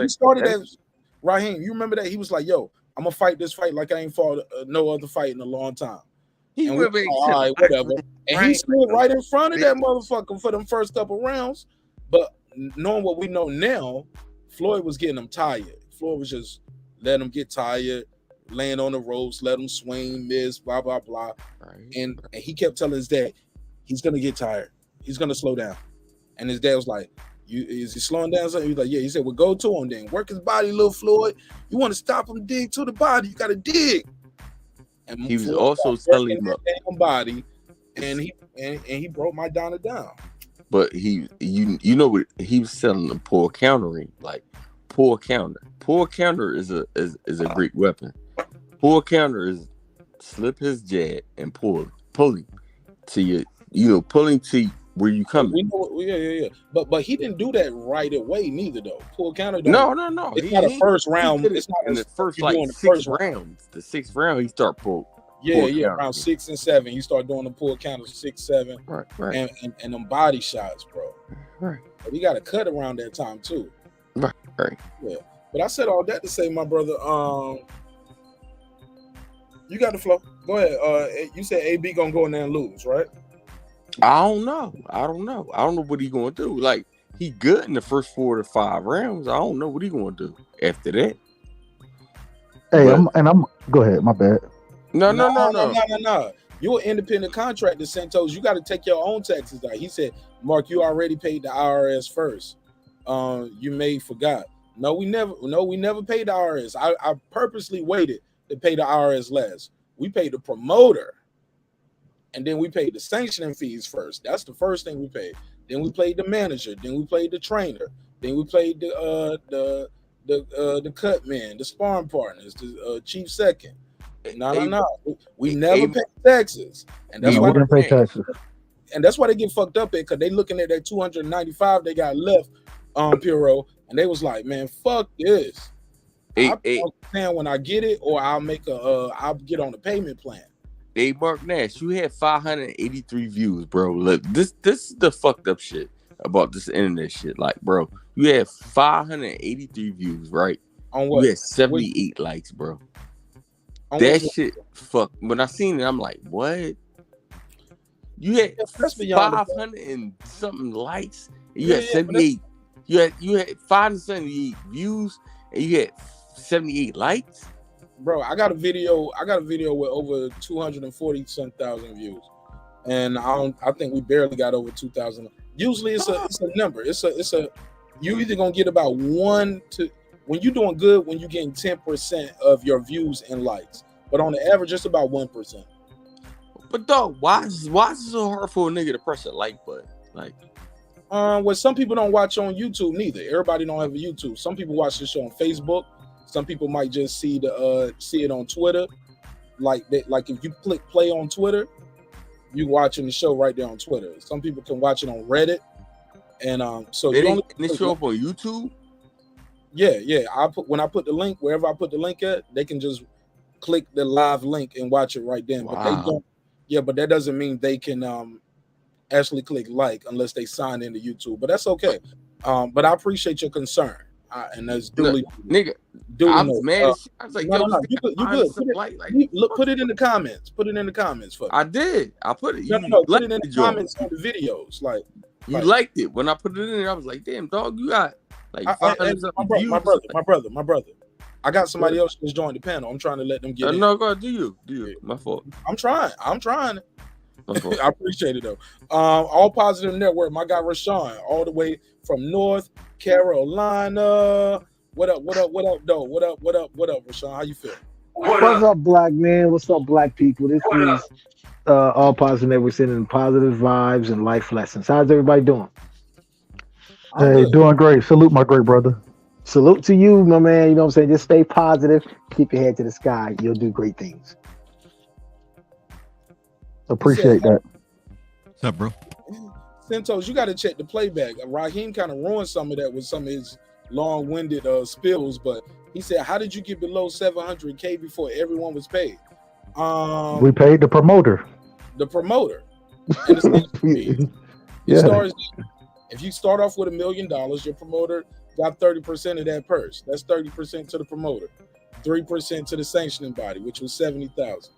He started as Raheem. You remember that? He was like, yo, I'm going to fight this fight like I ain't fought no other fight in a long time. He and we, all right, whatever. And he stood right in front of that motherfucker for them first couple rounds. But knowing what we know now, Floyd was getting him tired. Floyd was just letting him get tired, laying on the ropes, let him swing, miss, blah, blah, blah. Right. And he kept telling his dad, he's going to get tired. He's going to slow down. And his dad was like, is he slowing down? Something? He was like, yeah. He said, well, go to him then. Work his body, little Floyd. You want to stop him, dig to the body. You got to dig. And he was also telling him damn body, and he broke Maidana down. But you know what he was selling the pull countering, like pull counter. Pull counter is a great weapon. Pull counter is slip his jab and pulling to pulling to where you coming. Yeah. But he didn't do that right away neither though. Pull counter. No. It's not a first round. It's not in the first rounds. The sixth round he start pull. Yeah. Around 6 and 7, you start doing the pull counter 6, 7, right. And them body shots, bro. Right. But we got to cut around that time too. Right. Yeah. But I said all that to say, my brother. You got the flow. Go ahead. You said AB gonna go in there and lose, right? I don't know. I don't know what he gonna do. Like, he good in the first 4 to 5 rounds. I don't know what he gonna do after that. Hey, I'm go ahead. My bad. No. You're an independent contractor, Santos. You got to take your own taxes out. He said, Mark, you already paid the IRS first. You may forgot. No, we never paid the IRS. I purposely waited to pay the IRS last. We paid the promoter, and then we paid the sanctioning fees first. That's the first thing we paid. Then we played the manager. Then we played the trainer. Then we played the cut man, the sparring partners, the chief second. No. We never paid taxes, and that's why we didn't pay taxes. And that's why they get fucked up at, because they looking at that 295 they got left Puro, and they was like, man, fuck this. I'll when I get it, or I'll make I'll get on the payment plan. Hey, Marq Nash, you had 583 views, bro. Look, this is the fucked up shit about this internet shit. Like, bro, you had 583 views, right? On what? You had 78 likes, bro. That shit, fuck. When I seen it, I'm like, what? You had 500 and something likes. And you had 78. You had 578 views, and you had 78 likes. Bro, I got a video with over 240,000 views, and I think we barely got over 2,000. Usually it's a number. It's a you either gonna get about 1 to, when you're doing good, when you're getting 10% of your views and likes, but on the average it's about 1%. But dog, why is it so hard for a nigga to press a like button? Like, well, some people don't watch on YouTube neither. Everybody don't have a YouTube. Some people watch the show on Facebook. Some people might just see it on Twitter. Like if you click play on Twitter, you watching the show right there on Twitter. Some people can watch it on Reddit, and so they show up on YouTube. Yeah. When I put the link, wherever I put the link at, they can just click the live link and watch it right then. Wow. But they don't. Yeah, but that doesn't mean they can actually click like unless they sign into YouTube. But that's okay. But I appreciate your concern. And that's duly, nigga. I was mad. I was like, no, you good. Put it in the comments. Put it in the comments for me. I did. I put it. Put it in the comments on the videos. You liked it when I put it in there. I was like, damn, dog, you got like 500 views. My brother. I got somebody else that's joined the panel. I'm trying to let them get in. No, go. Do you? My fault. I'm trying. I appreciate it though. All Positive Network. My guy Rashawn, all the way from North Carolina. What up, though? What up, Rashawn? How you feel? What's up, black man? What's up, black people? This is All Positive Network, sending positive vibes and life lessons. How's everybody doing? Hey, doing great. Salute, my great brother. Salute to you, my man. You know what I'm saying? Just stay positive. Keep your head to the sky. You'll do great things. Appreciate that. What's up, bro? Centos, you got to check the playback. Raheem kind of ruined some of that with some of his long-winded spills, but he said, how did you get below 700K before everyone was paid? We paid the promoter. And if you start off with $1 million, your promoter got 30% of that purse. That's 30% to the promoter, 3% to the sanctioning body, which was 70,000.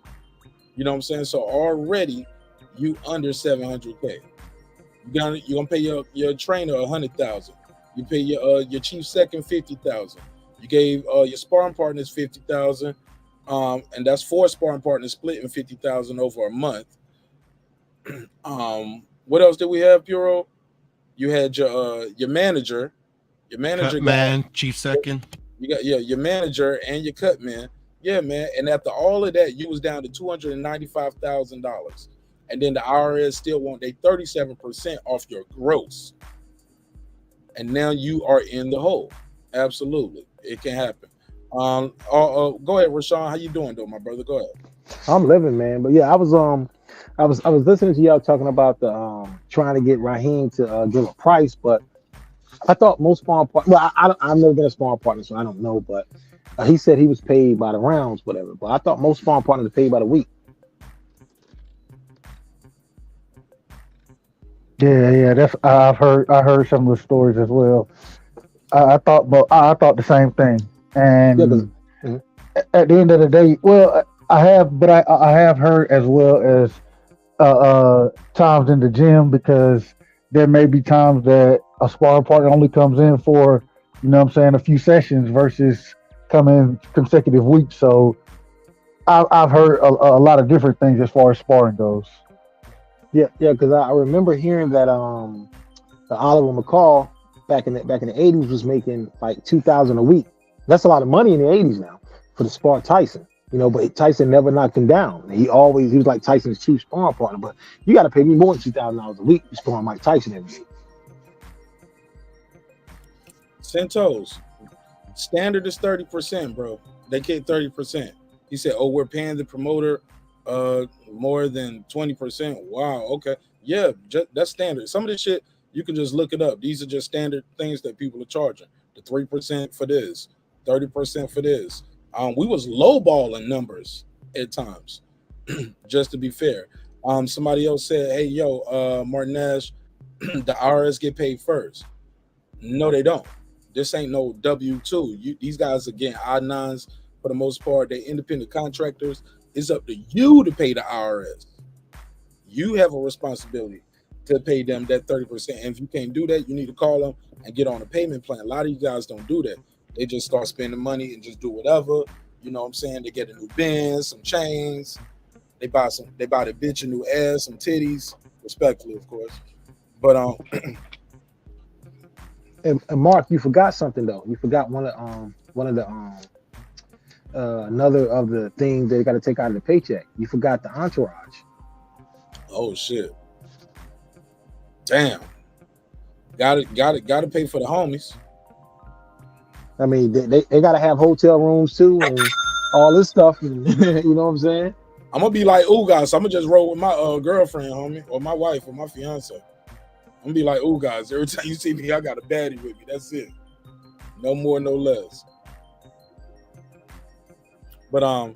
You know what I'm saying? So already you under 700K. You're gonna pay your trainer 100,000. You pay your chief second 50,000. You gave your sparring partners 50,000, and that's 4 sparring partners splitting 50,000 over a month. What else did we have, Puro? You had your manager. Your manager, chief second. You got your manager and your cut man. Yeah, man. And after all of that, you was down to $295,000. And then the IRS still want they 37% off your gross. And now you are in the hole. Absolutely. It can happen. Go ahead, Rashawn. How you doing though, my brother? Go ahead. I'm living, man. But yeah, I was listening to y'all talking about the trying to get Raheem to give a price, but I thought most sparring partners. Well, I've never been a sparring partner, so I don't know. But he said he was paid by the rounds, whatever. But I thought most sparring partners are paid by the week. Yeah. That's I heard some of the stories as well. I thought the same thing. And at the end of the day, well, I have heard as well as times in the gym, because there may be times that a sparring partner only comes in for, you know what I'm saying, a few sessions versus coming consecutive weeks. So I've heard a lot of different things as far as sparring goes. Yeah, because I remember hearing that Oliver McCall back in the 80s was making like $2,000 a week. That's a lot of money in the 80s now for the spar Tyson. You know, but Tyson never knocked him down. He was like Tyson's chief sparring partner. But you got to pay me more than $2,000 a week to sparring Mike Tyson every day. Santos, standard is 30%, bro. They get 30%. He said, "Oh, we're paying the promoter more than 20%." Wow, okay, yeah, that's standard. Some of this shit you can just look it up. These are just standard things that people are charging. The 3% for this, 30% for this. We was lowballing numbers at times, just to be fair. Somebody else said, "Hey, yo, Marq Nash, the IRS get paid first." No, they don't. This ain't no W-2. These guys are getting I-9s for the most part. They independent contractors. It's up to you to pay the IRS. You have a responsibility to pay them that 30%. And if you can't do that, you need to call them and get on a payment plan. A lot of these guys don't do that. They just start spending money and just do whatever. You know what I'm saying? They get a new Benz, some chains. They buy the bitch a new ass, some titties, respectfully, of course. But And Mark, you forgot something though. You forgot one of the another of the things they got to take out of the paycheck. You forgot the entourage. Oh shit! Damn. Got to pay for the homies. I mean, they got to have hotel rooms too and all this stuff. And, you know what I'm saying? I'm gonna be like Ugas. I'm gonna just roll with my girlfriend, homie, or my wife, or my fiance. I'm gonna be like Ugas. Every time you see me, I got a baddie with me. That's it. No more, no less. But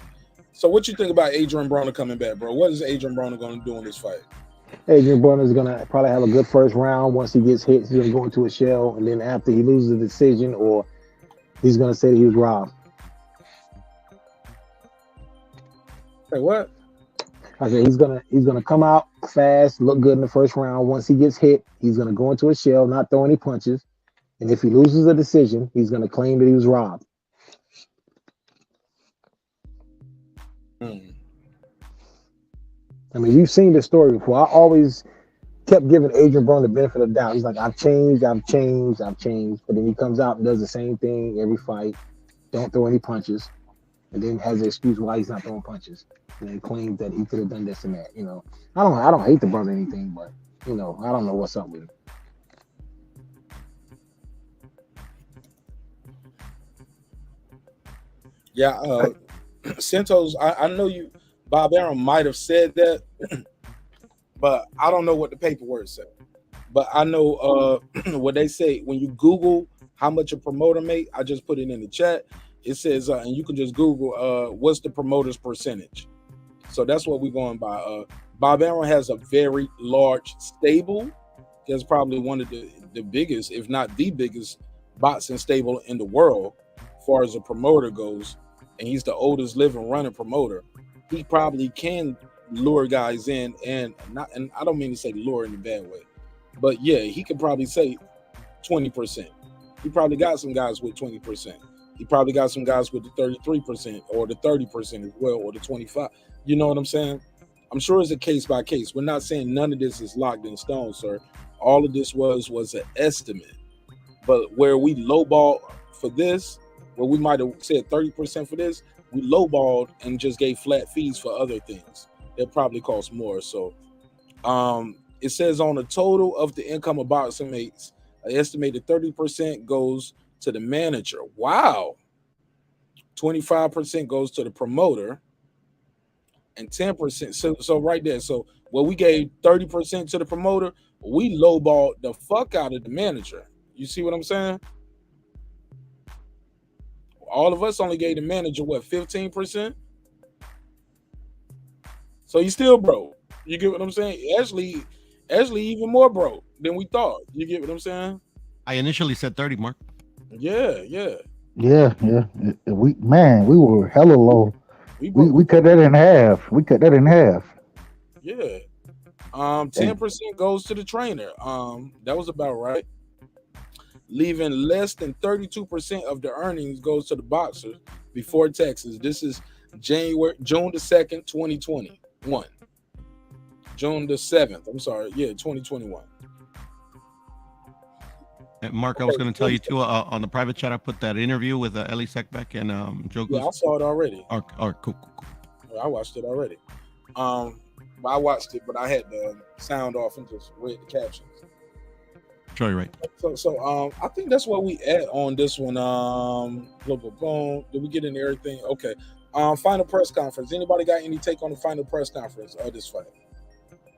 so what you think about Adrien Broner coming back, bro? What is Adrien Broner gonna do in this fight? Adrien Broner is gonna probably have a good first round. Once he gets hit, he's gonna go into a shell, and then after he loses the decision, or he's gonna say that he was robbed. Hey, what? I said he's gonna come out fast, look good in the first round. Once he gets hit, he's gonna go into a shell, not throw any punches, and if he loses a decision, he's gonna claim that he was robbed. I mean, you've seen this story before. I always kept giving Adrien Broner the benefit of the doubt. He's like, I've changed. But then he comes out and does the same thing every fight. Don't throw any punches. And then has an excuse why he's not throwing punches. And then claims that he could have done this and that. You know, I don't hate the brother or anything, but you know, I don't know what's up with him. Yeah, Santos, I know you. Bob Arum might have said that, but I don't know what the paperwork said. But I know what they say when you Google how much a promoter make. I just put it in the chat. It says, and you can just Google what's the promoter's percentage. So that's what we're going by. Bob Arum has a very large stable. He has probably one of the biggest, if not the biggest, boxing stable in the world, as far as a promoter goes. And he's the oldest living running promoter. He probably can lure guys in, and I don't mean to say lure in a bad way, but yeah, he could probably say 20%. He probably got some guys with 20%. He probably got some guys with the 33% or the 30% as well, or the 25%. You know what I'm saying? I'm sure it's a case by case. We're not saying none of this is locked in stone, sir. All of this was an estimate. But where we lowball for this, where we might have said 30% for this, we lowballed and just gave flat fees for other things that probably cost more. So it says on the total of the income of boxing mates, an estimated 30% goes to the manager. Wow. 25% goes to the promoter and 10%. So right there. So where we gave 30% to the promoter, we lowballed the fuck out of the manager. You see what I'm saying? All of us only gave the manager, what, 15%? So he's still broke. You get what I'm saying? Actually even more broke than we thought. You get what I'm saying? I initially said 30, Mark. Yeah. Yeah. We were hella low. We cut that in half. Yeah. 10% goes to the trainer. That was about right. Leaving less than 32% of the earnings goes to the boxers before taxes. This is June the 2nd, 2021. June the 7th. I'm sorry. Yeah, 2021. And Mark, I was going to tell you too on the private chat. I put that interview with Ellie Sekbeck and Joe Yeah, Goose. I saw it already. Cool. I watched it already. I watched it, but I had the sound off and just read the captions. Sure, you're right. So I think that's what we at on this one. Boom. Did we get into everything? Okay. Final press conference. Anybody got any take on the final press conference of this fight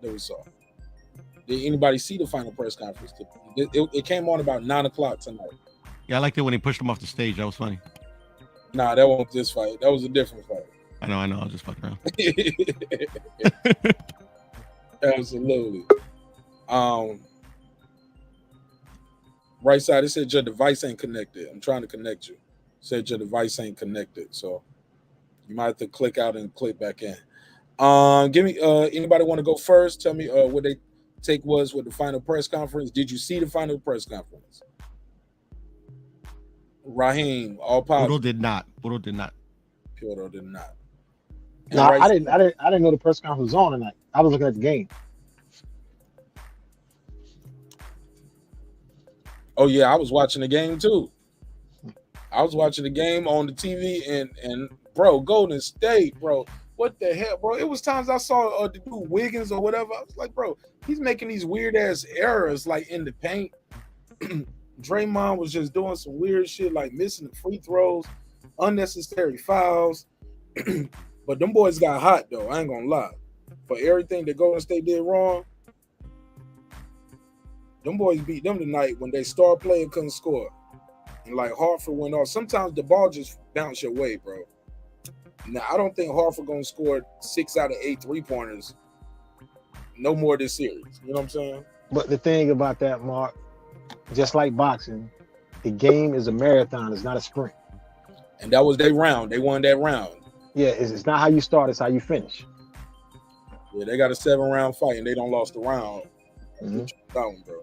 that we saw? Did anybody see the final press conference? It came on about 9:00 tonight. Yeah, I liked it when he pushed him off the stage. That was funny. Nah, that wasn't this fight. That was a different fight. I know. I was just fucking around. Absolutely. Right side, it said your device ain't connected. I'm trying to connect you. It said your device ain't connected. So you might have to click out and click back in. Give me anybody want to go first? Tell me what they take was with the final press conference. Did you see the final press conference? Raheem, all positive. Puro did not. Puro did not. No, I didn't know the press conference was on tonight. I was looking at the game. Oh yeah, I was watching the game too. I was watching the game on the TV and bro, Golden State, bro. What the hell, bro? It was times I saw the dude Wiggins or whatever. I was like, bro, he's making these weird ass errors like in the paint. Draymond was just doing some weird shit like missing the free throws, unnecessary fouls. But them boys got hot though. I ain't gonna lie. For everything that Golden State did wrong, them boys beat them tonight when they star player couldn't score. And like Hartford went off. Sometimes the ball just bounce your way, bro. Now, I don't think Hartford going to score 6 out of 8 3-pointers no more this series. You know what I'm saying? But the thing about that, Mark, just like boxing, the game is a marathon. It's not a sprint. And that was their round. They won that round. Yeah, it's not how you start. It's how you finish. Yeah, they got a 7-round fight, and they don't lost the round. Mm-hmm. That one, bro.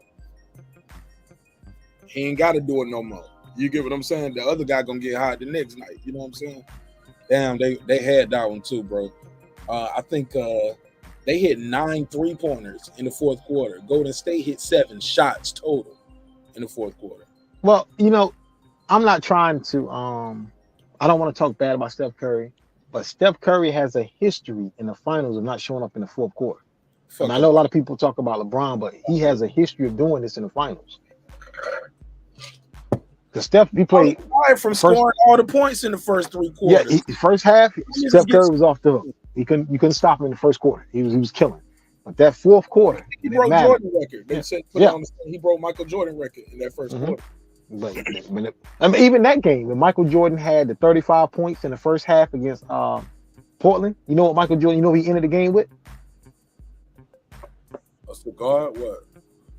He ain't got to do it no more. You get what I'm saying? The other guy going to get hot the next night. You know what I'm saying? Damn, they had that one too, bro. I think they hit 9 3-pointers in the fourth quarter. Golden State hit 7 shots total in the fourth quarter. Well, you know, I'm not trying to I don't want to talk bad about Steph Curry, but Steph Curry has a history in the finals of not showing up in the fourth quarter. And I know a lot of people talk about LeBron, but he has a history of doing this in the finals. Because Steph, he played from scoring all the points in the first 3 quarters. Yeah, first half, Steph Curry was off the hook. You couldn't stop him in the first quarter. He was killing. But that fourth quarter, he broke Jordan record. They said he broke Michael Jordan record in that first quarter. But I mean, even that game, when Michael Jordan had the 35 points in the first half against Portland, you know what Michael Jordan? You know what he ended the game with? A cigar? What?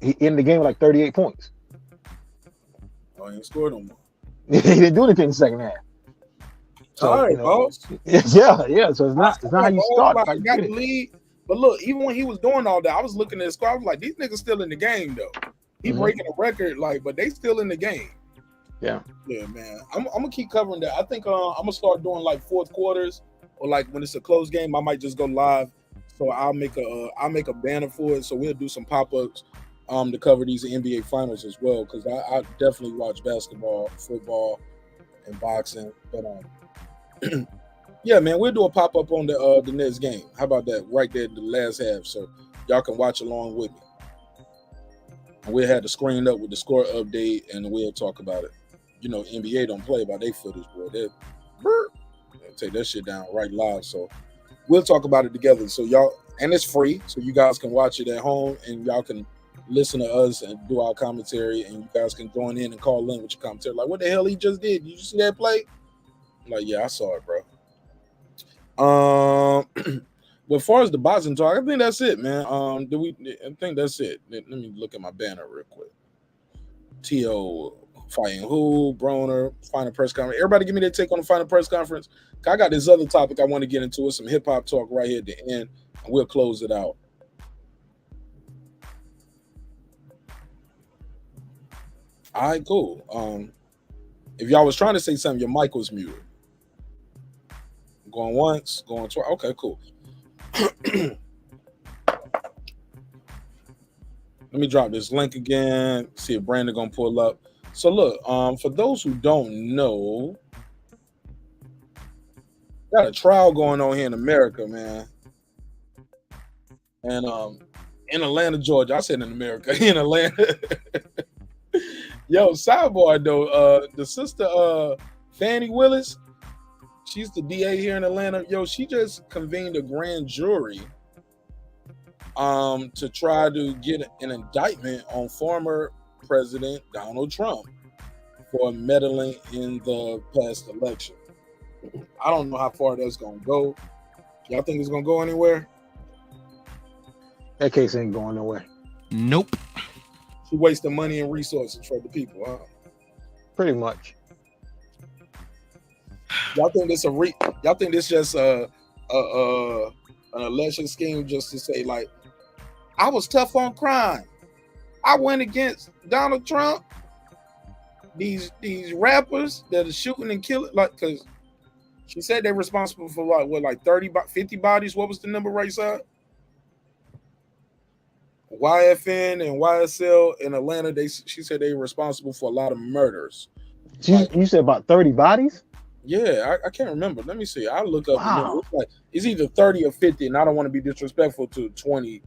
He ended the game with like 38 points. Oh, he ain't scored no more. He didn't do anything in the second half. So, all right, boss. Yeah. So it's not how you start. I got the lead. But look, even when he was doing all that, I was looking at the score. I was like, these niggas still in the game though. He breaking a record, like, but they still in the game. Yeah, man. I'm gonna keep covering that. I think I'm gonna start doing like fourth quarters, or like when it's a close game, I might just go live. So I'll make a banner for it. So we'll do some pop-ups to cover these NBA finals as well, because I definitely watch basketball, football, and boxing. But yeah, man, we'll do a pop-up on the next game. How about that? Right there, the last half, so y'all can watch along with me. And we'll have the screen up with the score update, and we'll talk about it. You know, NBA don't play by their footage, boy. They'll take that shit down right live. So we'll talk about it together. So y'all, and it's free, so you guys can watch it at home, and y'all can listen to us and do our commentary, and you guys can join in and call in with your commentary. Like, what the hell he just did? Did you see that play? I'm like, yeah, I saw it, bro. But as far as the boxing talk, I think that's it, man. I think that's it. Let me look at my banner real quick. T.O. fighting who? Broner, final press conference. Everybody give me their take on the final press conference. I got this other topic I want to get into. It's some hip-hop talk right here at the end, and we'll close it out. All right, cool. If y'all was trying to say something, your mic was muted. Going once, going twice. Okay, cool. Let me drop this link again. See if Brandon gonna pull up. So look, for those who don't know, got a trial going on here in America, man. And in Atlanta, Georgia. I said in America, in Atlanta. Yo, sidebar though, the sister Fannie Willis, she's the DA here in Atlanta. Yo, she just convened a grand jury to try to get an indictment on former President Donald Trump for meddling in the past election. I don't know how far that's gonna go. Y'all think it's gonna go anywhere? That case ain't going nowhere. Nope. She wasting money and resources for the people, huh? Pretty much. Y'all think this y'all think this just an election scheme just to say like, I was tough on crime. I went against Donald Trump. These rappers that are shooting and killing, like, because she said they're responsible for like 50 bodies. What was the number right side? YFN and YSL in Atlanta, she said they were responsible for a lot of murders. You said about 30 bodies? Yeah, I can't remember. Let me see. I'll look up. Wow. It's either 30 or 50, and I don't want to be disrespectful to 20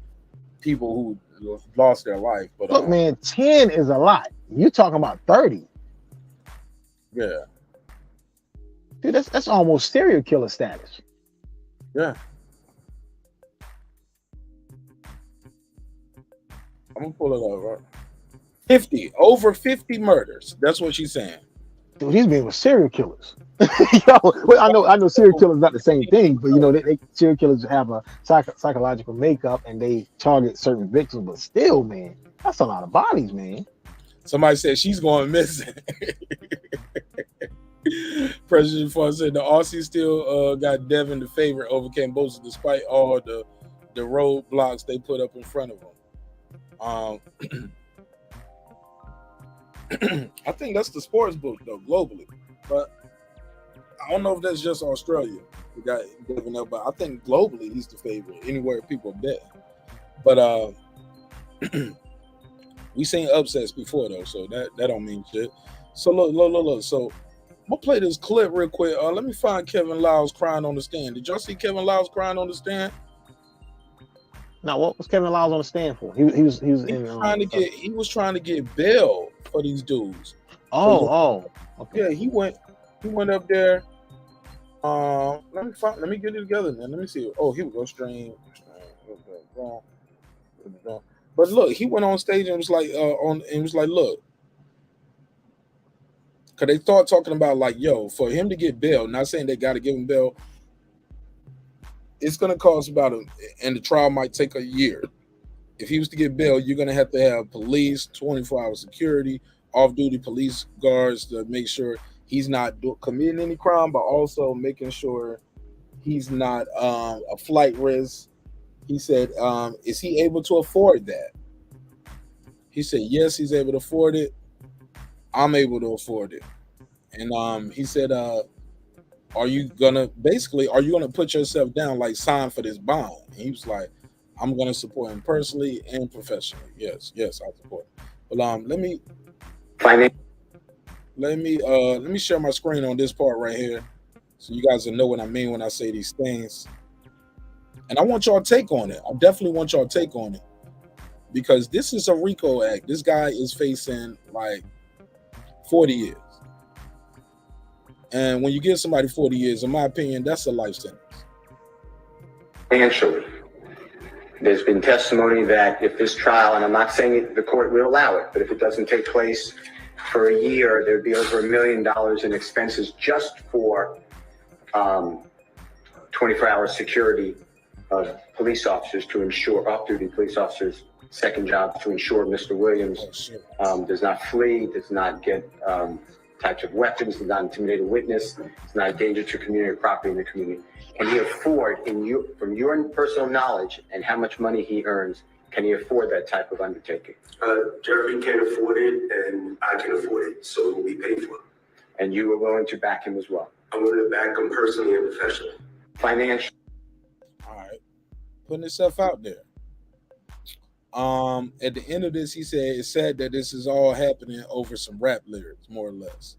people who lost their life. But look, man, 10 is a lot. You're talking about 30. Yeah. Dude, that's almost serial killer status. Yeah. I'm gonna pull it up, right? Over 50 murders. That's what she's saying. Dude, these men were serial killers. Yo, well, I know serial killers not the same thing, but you know, serial killers have a psychological makeup and they target certain victims. But still, man, that's a lot of bodies, man. Somebody said she's going missing. President Ford said the Aussies still got Devin the favorite over Kambosos despite all the roadblocks they put up in front of him. I think that's the sports book though, globally, but I don't know if that's just Australia. We got Devin up, but I think globally he's the favorite anywhere people bet. But we seen upsets before though, so that don't mean shit. So look. So I'm gonna play this clip real quick. Let me find Kevin Liles crying on the stand. Did y'all see Kevin Liles crying on the stand? Now, what was Kevin Liles on the stand for? He was trying to get bail for these dudes. Okay. Yeah, he went up there. Let me get it together, man. Let me see. Oh, here we go. Stream. But look, he went on stage and was like, look, because they start talking about like, yo, for him to get bail, not saying they got to give him bail. It's going to cost and the trial might take a year. If he was to get bail, you're going to have police, 24-hour security, off-duty police guards to make sure he's not committing any crime, but also making sure he's not a flight risk. He said, is he able to afford that? He said, yes, he's able to afford it. I'm able to afford it. And he said, are you gonna put yourself down, like sign for this bond? And he was like, I'm gonna support him personally and professionally. Yes, I support him. But let me share my screen on this part right here, so you guys will know what I mean when I say these things. And I want y'all take on it. I definitely want y'all take on it, because this is a RICO act. This guy is facing like 40 years. And when you give somebody 40 years, in my opinion, that's a life sentence. Financially, there's been testimony that if this trial, and I'm not saying the court will allow it, but if it doesn't take place for a year, there'd be over $1 million in expenses just for 24-hour security of police officers to ensure off-duty police officers' second job to ensure Mr. Williams does not flee, does not get types of weapons, does not intimidate a witness, is not a danger to community or property in the community. Can he afford, from your personal knowledge and how much money he earns, can he afford that type of undertaking? Jeremy can afford it, and I can afford it, so it will be paid for. And you are willing to back him as well? I'm willing to back him personally and professionally. Financially. All right. Putting himself out there. At the end of this, he said it's sad that this is all happening over some rap lyrics, more or less.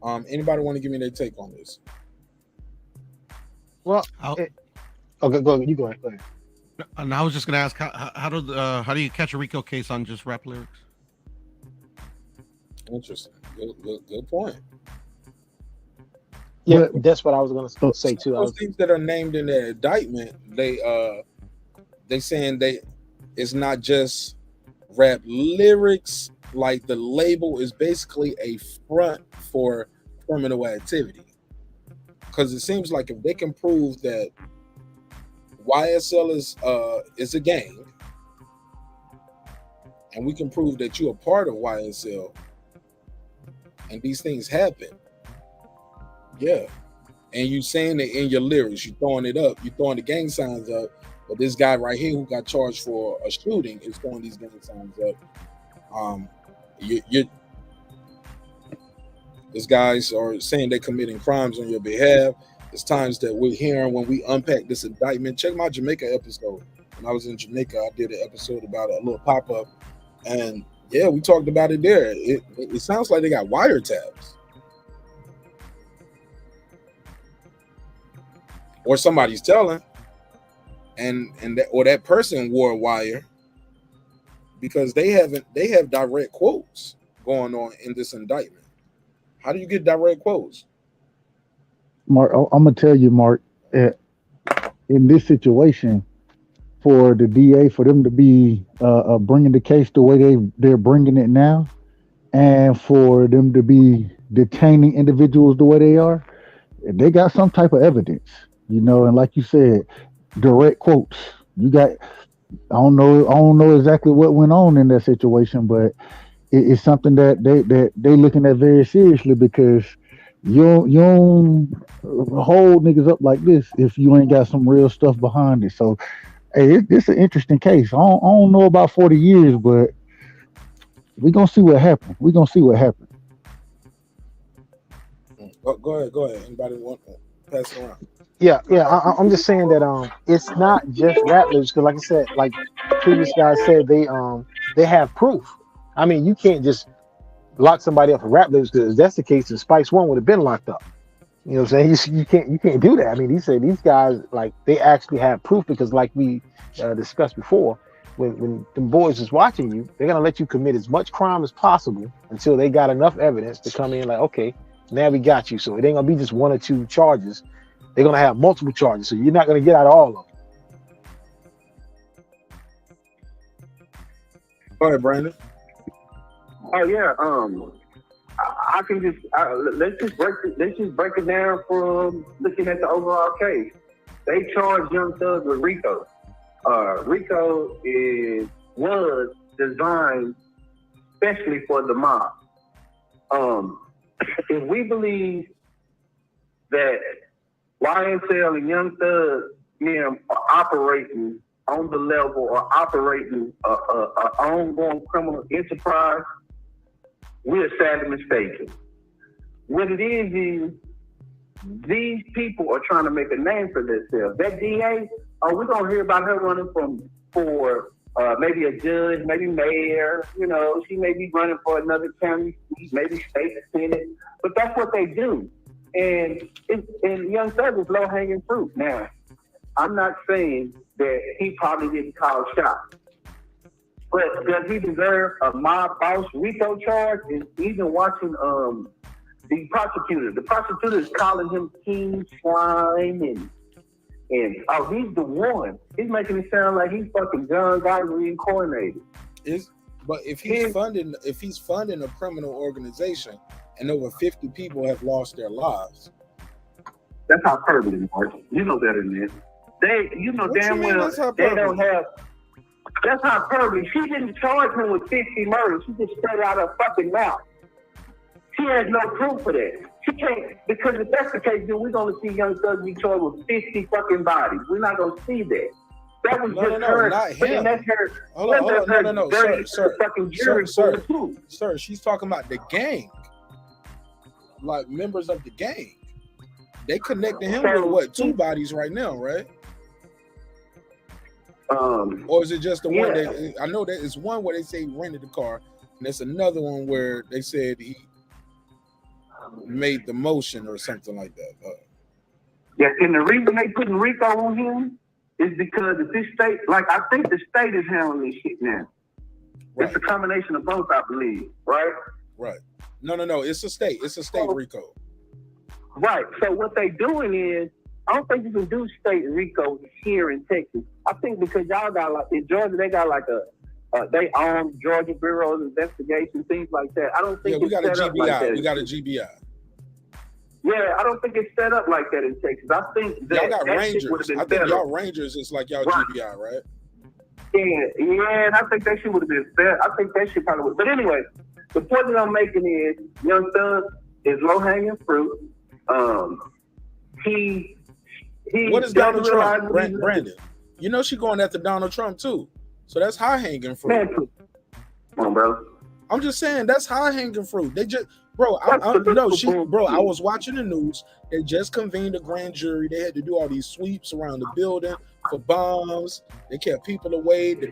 Anybody want to give me their take on this? Well, okay, go ahead. You go ahead. Go ahead. And I was just gonna ask, how do you catch a RICO case on just rap lyrics? Interesting. Good point. Yeah, that's what I was gonna say too. Those things that are named in the indictment, they saying it's not just rap lyrics. Like the label is basically a front for criminal activity. Because it seems like if they can prove that YSL is a gang, and we can prove that you're a part of YSL, and these things happen, yeah. And you saying it in your lyrics, you throwing it up, you throwing the gang signs up, but this guy right here who got charged for a shooting is throwing these gang signs up. These guys are saying they're committing crimes on your behalf. It's times that we're hearing when we unpack this indictment. Check my Jamaica episode. When I was in Jamaica, I did an episode about a little pop-up. And yeah, we talked about it there. It sounds like they got wiretaps. Or somebody's telling. And that person wore a wire because they have direct quotes going on in this indictment. How do you get direct quotes? Mark, I'm gonna tell you, Mark, in this situation, for the DA, for them to be bringing the case the way they're bringing it now, and for them to be detaining individuals the way they are, they got some type of evidence, and like you said, direct quotes. You got, I don't know exactly what went on in that situation, but it's something that they looking at very seriously, because you don't hold niggas up like this if you ain't got some real stuff behind it. So, hey, it's an interesting case. I don't know about 40 years, but we're gonna see what happens. Go ahead. Anybody want to pass it around? Yeah. I'm just saying that it's not just rap lyrics, because like I said, like previous guys said, they have proof. I mean, you can't just lock somebody up for rap lyrics, because if that's the case, then Spice One would have been locked up. You know what I'm saying? You can't do that. I mean, these guys, like, they actually have proof, because like we discussed before, when the boys is watching you, they're gonna let you commit as much crime as possible until they got enough evidence to come in like, okay, now we got you. So it ain't gonna be just one or two charges. They're gonna have multiple charges, so you're not gonna get out of all of them. Go ahead, Brandon. Oh yeah, I can just let's just break it down from looking at the overall case. They charged Young Thug with RICO. RICO was designed especially for the mob. If we believe that YSL and Young Thug are operating on the level or operating an ongoing criminal enterprise, we're sadly mistaken. What it is these people are trying to make a name for themselves. That DA, we're going to hear about her running for maybe a judge, maybe mayor, she may be running for another county seat, maybe state senate, but that's what they do. And Young Thug is low-hanging fruit. Now, I'm not saying that he probably didn't call shots, but does he deserve a mob boss RICO charge? And even watching the prosecutor is calling him King Slime and he's the one. He's making it sound like he's fucking John Gotti reincarnated. But if he's funding a criminal organization and over 50 people have lost their lives, that's hyperbole, Mark. You know better than this. Damn well they don't have. That's hyperbole. She didn't charge him with 50 murders. She just spread out her fucking mouth. She has no proof for that. She can't, because if that's the case, then we're going to see Young Thug be charged with 50 fucking bodies. We're not going to see that. That was her. Not him. That's her. Hold on, no, sir. She's talking about the gang, like members of the gang. They connected him with what, 2 bodies right now, right? Or is it just the one Yeah. that I know that it's one where they say he rented the car, and there's another one where they said he made the motion or something like that. Yeah, and the reason they putting RICO on him is because if this state, like I think the state is handling this shit now. Right. It's a combination of both, I believe, right? Right. No. It's a state. It's a state RICO. Right. So what they doing is, I don't think you can do state RICO here in Texas. I think because y'all got like in Georgia, they got like they own Georgia Bureau of Investigation, things like that. I don't think we got a set up like GBI. that. We got a GBI. Yeah, I don't think it's set up like that in Texas. I think that Y'all got that Rangers. shit would have been I think better. y'all Rangers is like y'all Right. GBI, right? Yeah, and I think that shit would have been fair. I think that shit probably would. But anyway, the point that I'm making is Young Thug is low hanging fruit. He What is Donald doesn't realize Trump, what he's- Brandon? You know she going after Donald Trump too, so that's high hanging fruit. Man, come on, bro. I'm just saying that's high hanging fruit. They just, bro. That's I bullshit. was watching the news. They just convened a grand jury. They had to do all these sweeps around the building for bombs. They kept people away. The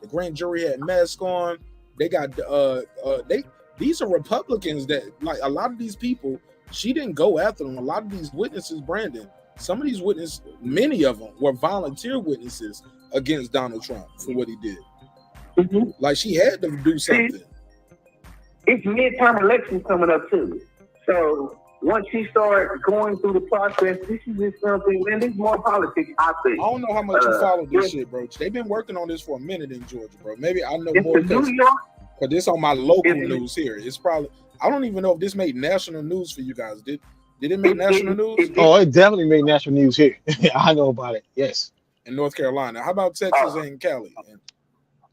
grand jury had masks on. They got these are Republicans that, like, a lot of these people, she didn't go after them. A lot of these witnesses, Brandon, some of these witnesses, many of them were volunteer witnesses against Donald Trump for what he did. Mm-hmm. Like, she had to do something. It's midterm elections coming up too. So once she starts going through the process, this is just something, man, this is more politics, I think. I don't know how much you follow this shit, bro. They've been working on this for a minute in Georgia, bro. Maybe I know more New York, because this on my local news here. It's probably, I don't even know if this made national news for you guys. Did it make national news? Oh, it definitely made national news here. I know about it. Yes. In North Carolina. How about Texas and Cali?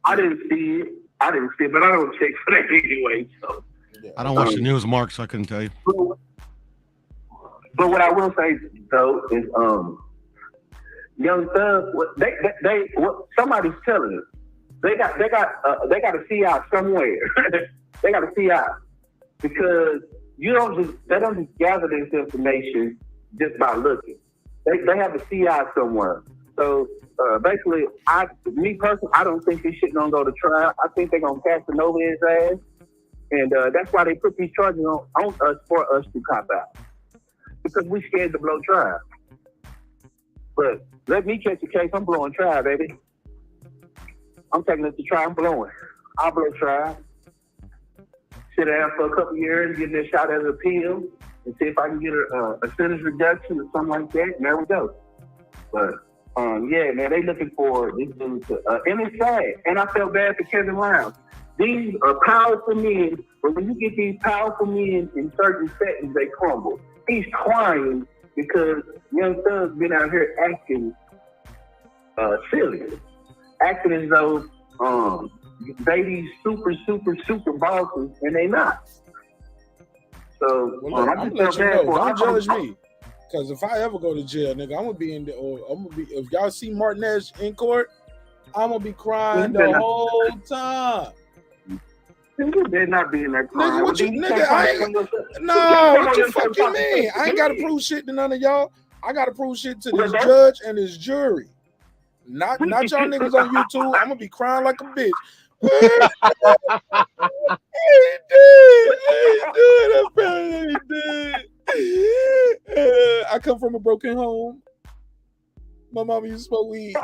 I didn't see it, but I don't check for that anyway. So I don't watch the news, Mark, so I couldn't tell you. But what I will say though is, Young Thug, somebody's telling us they got a CI somewhere. They got a CI because they don't just gather this information just by looking. They have a CI somewhere. So basically, me personally, I don't think this shit gonna go to trial. I think they're gonna cast it over his ass, and that's why they put these charges on us for us to cop out, because we scared to blow trial. But let me catch a case. I'm blowing trial, baby. I'm taking it to trial. I'm blowing. I'll blow trial. Sit down for a couple years, get this shot as an appeal, and see if I can get a sentence reduction or something like that. And there we go. But yeah, man, they looking for this dude to, and it's sad. And I felt bad for Kevin Round. These are powerful men, but when you get these powerful men in certain settings, they crumble. He's crying because Young Thug's been out here acting silly, acting as though they these super bosses, and they not. So well, look, I'm gonna let you know. Don't judge me. Because if I ever go to jail, nigga, I'm gonna be in the. I'm gonna be. If y'all see Marq Nash in court, I'm gonna be crying the whole time. You better not be in that crying. Nigga, what you fucking mean? I ain't gotta prove shit to none of y'all. I gotta prove shit to this judge and this jury. Not y'all niggas on YouTube. I'm gonna be crying like a bitch. I come from a broken home. My mama used to smoke weed.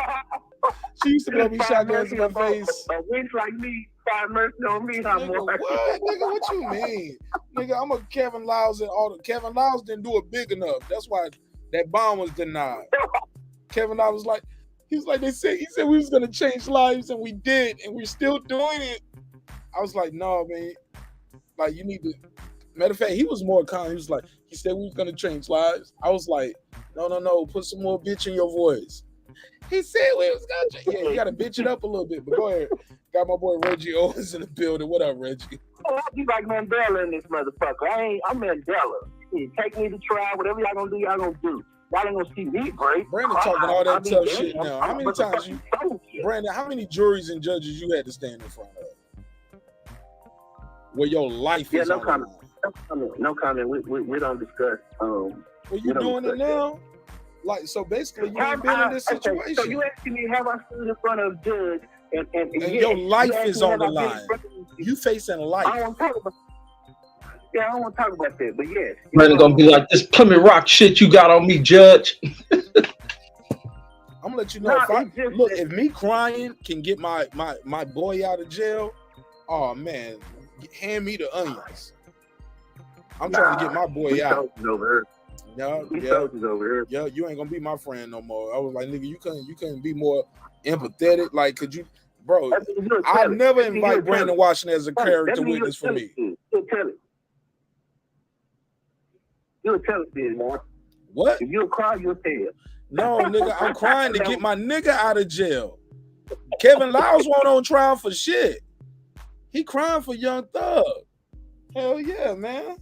She used to blow me shotguns in my face. A wench like me, 5 mercy on me. Nigga, what? Nigga, what you mean? Nigga, I'm a Kevin Liles and all the Kevin Liles didn't do it big enough. That's why that bond was denied. Kevin Liles was like, he said we was gonna change lives, and we did, and we're still doing it. I was like, no, man. Like, you need to. Matter of fact, he was more calm. He said we was gonna change lives. I was like, no, put some more bitch in your voice. He said we was gonna change. Yeah, you gotta bitch it up a little bit, but go ahead. Got my boy Reggie Owens in the building. What up, Reggie? Oh, you like Mandela in this motherfucker. I'm Mandela. Take me to trial. Whatever y'all gonna do, y'all gonna do. Y'all ain't gonna see me break. Brandon talking all that tough shit now. How many times Brandon, how many juries and judges you had to stand in front of? Where your life is no on comment. No comment. We don't discuss. Well, you doing it now? Like, so basically, you ain't been in this situation. So you asking me, have I stood in front of a judge and your life is on the line. You facing life. I don't want to talk about. Yeah, I don't want to talk about that, but yes. Brandon gonna be like, this Plymouth Rock shit you got on me, Judge. I'm gonna let you know if me crying can get my boy out of jail. Oh man, hand me the onions. I'm trying to get my boy out. Yeah, you ain't gonna be my friend no more. I was like, nigga, you couldn't be more empathetic. Like, could you, bro? I never invite Brandon Washington as a character witness for me. You'll tell it, then, Mark. What? If you'll cry, you'll tell. No, nigga, I'm crying to get my nigga out of jail. Kevin Liles won't on trial for shit. He crying for Young Thug. Hell yeah, man.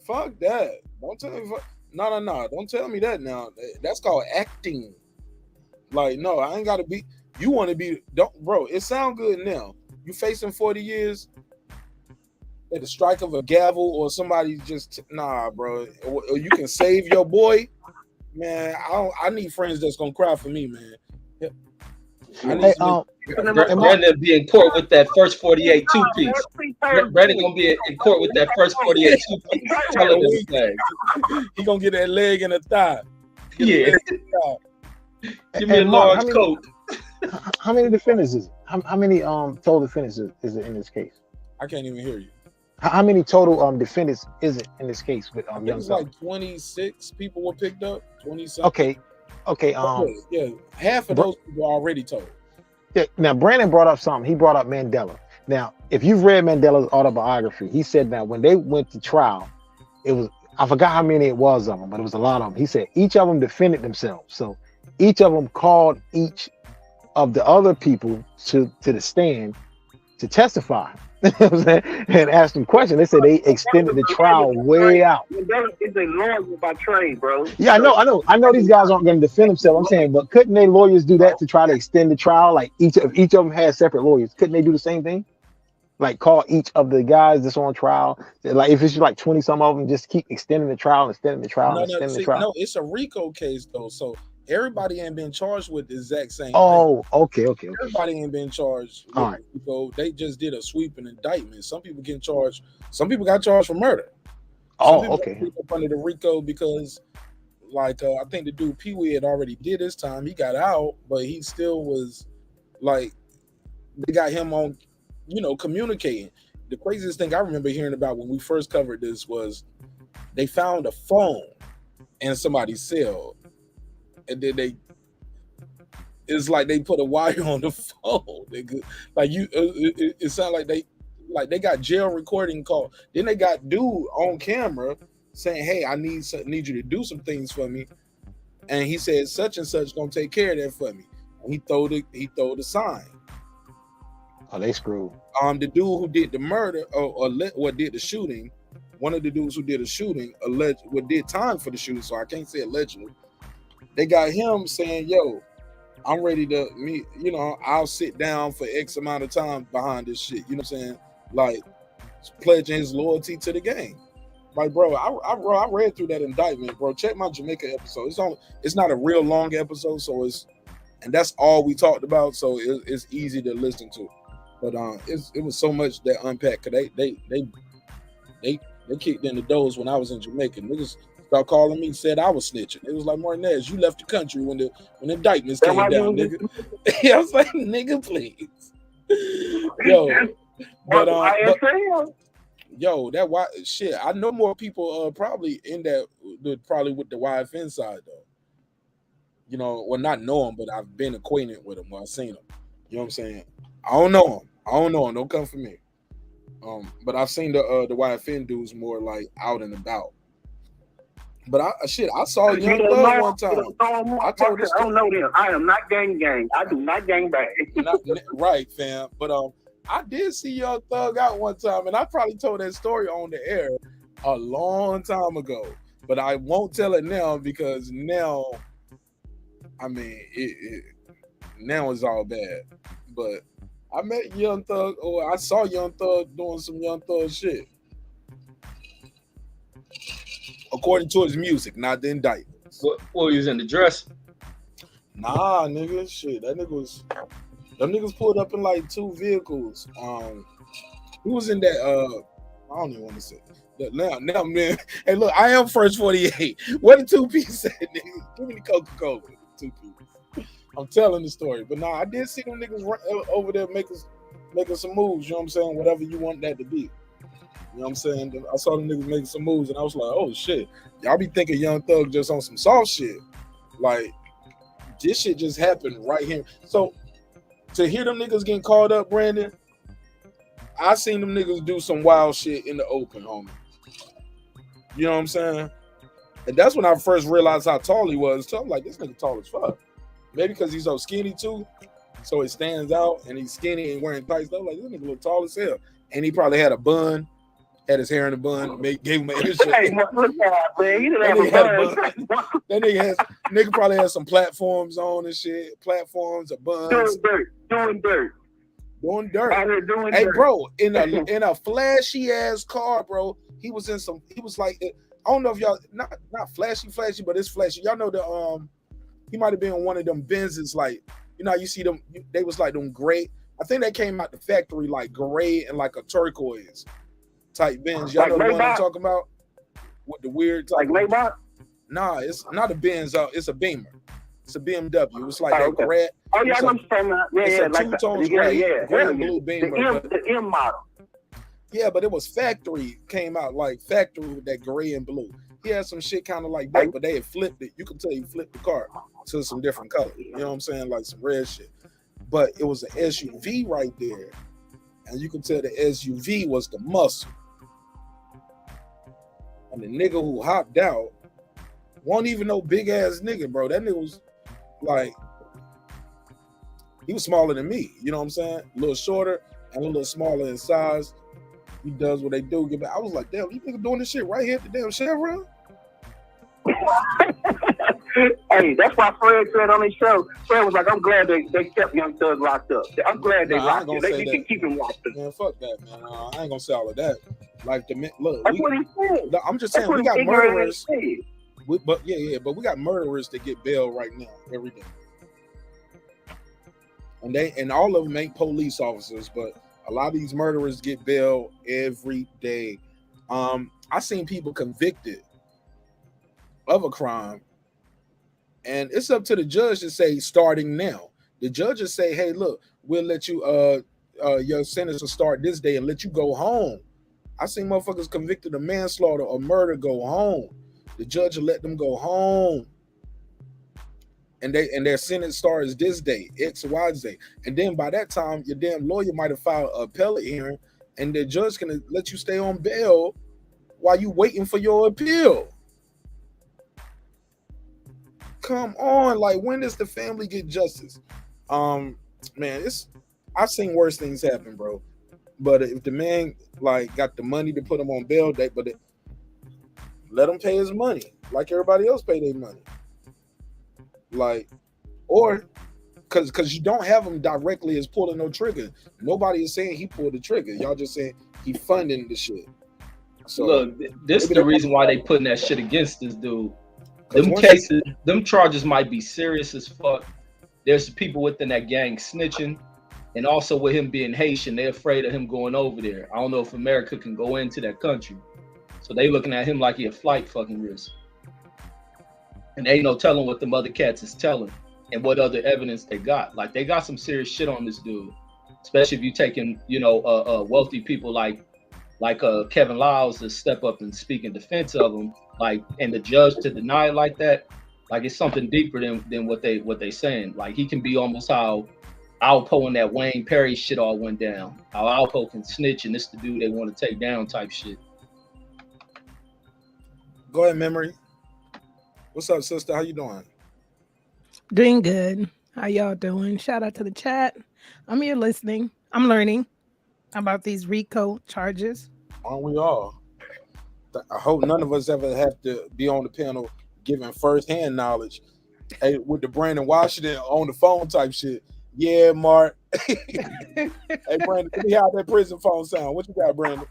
Fuck that. Don't tell me. No. Don't tell me that now. That's called acting. Like, no, I ain't gotta be. You want to be? Bro. It sound good now. You facing 40 years at the strike of a gavel, or somebody just bro. Or you can save your boy. Man, I need friends that's gonna cry for me, man. Brandon be in court with that first 48 two-piece. Brandon gonna be in court with that first 48 two-piece. Tell him his flag. He gonna get that leg and a thigh. Yeah. Give me a large coat. How many defendants is it? How many total defendants is it in this case? I can't even hear you. How many total defendants is it in this case with Young Thug? Like 26 people were picked up. 27. Okay. Yeah, half of those people are already told. Yeah. Now Brandon brought up something. He brought up Mandela. Now, if you've read Mandela's autobiography, he said that when they went to trial, it was, I forgot how many it was of them, but it was a lot of them. He said each of them defended themselves. So each of them called each of the other people to the stand to testify. And asked them questions. They said they extended the trial way out. Mandela is a lawyer by trade, bro. Yeah, I know these guys aren't going to defend themselves. I'm saying, but couldn't they lawyers do that to try to extend the trial? Like each of them has separate lawyers. Couldn't they do the same thing? Like call each of the guys that's on trial. Like if it's like 20 some of them, just keep extending the trial. No, it's a RICO case though. So everybody ain't been charged with the exact same thing. Okay. Everybody ain't been charged. All right. So they just did a sweeping indictment. Some people get charged. Some people got charged for murder. Okay. Up under the RICO because, like, I think the dude Pee Wee had already did his time. He got out, but he still was like, they got him on, communicating. The craziest thing I remember hearing about when we first covered this was they found a phone in somebody's cell. And then it's like they put a wire on the phone. It sounded like they got jail recording call. Then they got dude on camera saying, "Hey, I need you to do some things for me," and he said, "Such and such gonna take care of that for me." And he throw the sign. Oh, they screwed. The dude who did the murder or did the shooting, one of the dudes who did the shooting did time for the shooting, so I can't say allegedly. They got him saying, "Yo, I'm ready to I'll sit down for X amount of time behind this shit." You know what I'm saying? Like pledging his loyalty to the game. Like, bro, I read through that indictment, bro. Check my Jamaica episode. It's not a real long episode, and that's all we talked about, so it's easy to listen to. But it was so much that unpacked. Cause they kicked in the doors when I was in Jamaica. Niggas start calling me, said I was snitching. It was like, Marq Nash, you left the country when the indictments came down, nigga. I was like, nigga, please. Shit, I know more people probably in that, probably with the YFN side though. Well, not know them, but I've been acquainted with them. I've seen them. You know what I'm saying? I don't know them. Don't come for me. But I've seen the YFN dudes more like out and about. But I saw Young Thug one time. I don't know them. I am not gang. I do not gang bang. Right, fam. But I did see Young Thug out one time, and I probably told that story on the air a long time ago. But I won't tell it now because now, I mean, now it's all bad. But I met Young Thug, or I saw Young Thug doing some Young Thug shit. According to his music, not the indictments. What he was in the dress? Nah, nigga, shit. Them niggas pulled up in like 2 vehicles. Who was in that? I don't even want to say. Now, man. Hey, look, I am first 48. What the 2-piece said, nigga? Give me the Coca-Cola. 2-piece. I'm telling the story, but nah, I did see them niggas over there making some moves. You know what I'm saying? Whatever you want that to be. You know what I'm saying? I saw them niggas making some moves, and I was like, oh shit, y'all be thinking Young Thug just on some soft shit. Like, this shit just happened right here. So to hear them niggas getting called up, Brandon, I seen them niggas do some wild shit in the open, homie. You know what I'm saying? And that's when I first realized how tall he was. So I'm like, this nigga tall as fuck. Maybe because he's so skinny too, so it stands out, and he's skinny and wearing tight stuff. Like, this nigga look tall as hell. And he probably had a bun, had his hair in a bun, gave him an intro. Hey, man, he didn't have a bun. That nigga probably had some platforms on and shit. Platforms or buns. Doing dirt. Out here doing Hey, dirt. bro, in a flashy ass car, bro. He was like, I don't know if y'all not flashy, but it's flashy. Y'all know the he might have been in one of them Benzes, like, you know, you see them, they was like them gray. I think they came out the factory like gray and like a turquoise type Benz. Y'all like know the one I'm Maybach? talking about? With the weird type. Like Maybach? Nah, it's not a Benz, it's a Beamer. It's a BMW. It's like that gray. Oh yeah, I know what you're talking about. Yeah, It's yeah, a two-tone gray and blue the Beamer. the M model. Yeah, but it was factory, came out like factory with that gray and blue. He had some shit kind of like that, but they had flipped it. You could tell he flipped the car to some different color. You know what I'm saying? Like some red shit. But it was an SUV right there. And you could tell the SUV was the muscle. And the nigga who hopped out wasn't even no big ass nigga, bro. That nigga was like, he was smaller than me. You know what I'm saying? A little shorter and a little smaller in size. He does what they do. I was like, damn, you nigga doing this shit right here at the damn Chevron? Hey, that's why Fred said on his show, Fred was like, I'm glad they kept Young Thug locked up. I'm glad they locked him. They can keep him locked up. Man, fuck that, man. I ain't gonna say all of that. Like, look, that's what he said. I'm just saying, we got murderers. But we got murderers that get bail right now, every day. And all of them ain't police officers, but a lot of these murderers get bail every day. I seen people convicted of a crime, and it's up to the judge to say starting now. The judges say, hey, look, we'll let you your sentence will start this day and let you go home. I seen motherfuckers convicted of manslaughter or murder go home. The judge will let them go home. And their sentence starts this day, X, Y, Z. And then by that time, your damn lawyer might have filed an appellate hearing, and the judge can let you stay on bail while you waiting for your appeal. Come on, like, when does the family get justice? Man, I've seen worse things happen, bro. But if the man like got the money to put him on bail, let him pay his money like everybody else pay their money. Like, or because you don't have him directly as pulling no trigger. Nobody is saying he pulled the trigger. Y'all just saying he funding the shit. So look, this is the reason why they putting that shit against this dude. Them charges might be serious as fuck. There's people within that gang snitching, and also with him being Haitian, they're afraid of him going over there. I don't know if America can go into that country, so they looking at him like he a flight fucking risk. And ain't no telling what them other cats is telling and what other evidence they got. Like, they got some serious shit on this dude, especially if you taking, wealthy people like Kevin Liles to step up and speak in defense of him, like, and the judge to deny it like that. Like, it's something deeper than what they saying. Like, he can be almost how Alpo and that Wayne Perry shit all went down. How Alpo can snitch and this the dude they want to take down type shit. Go ahead, Memory. What's up, sister? How you doing? Doing good. How y'all doing? Shout out to the chat. I'm here listening. I'm learning about these RICO charges. Aren't we all? I hope none of us ever have to be on the panel giving firsthand knowledge. Hey, with the Brandon Washington on the phone type shit. Yeah, Mark. Hey, Brandon, let me have that prison phone sound. What you got, Brandon?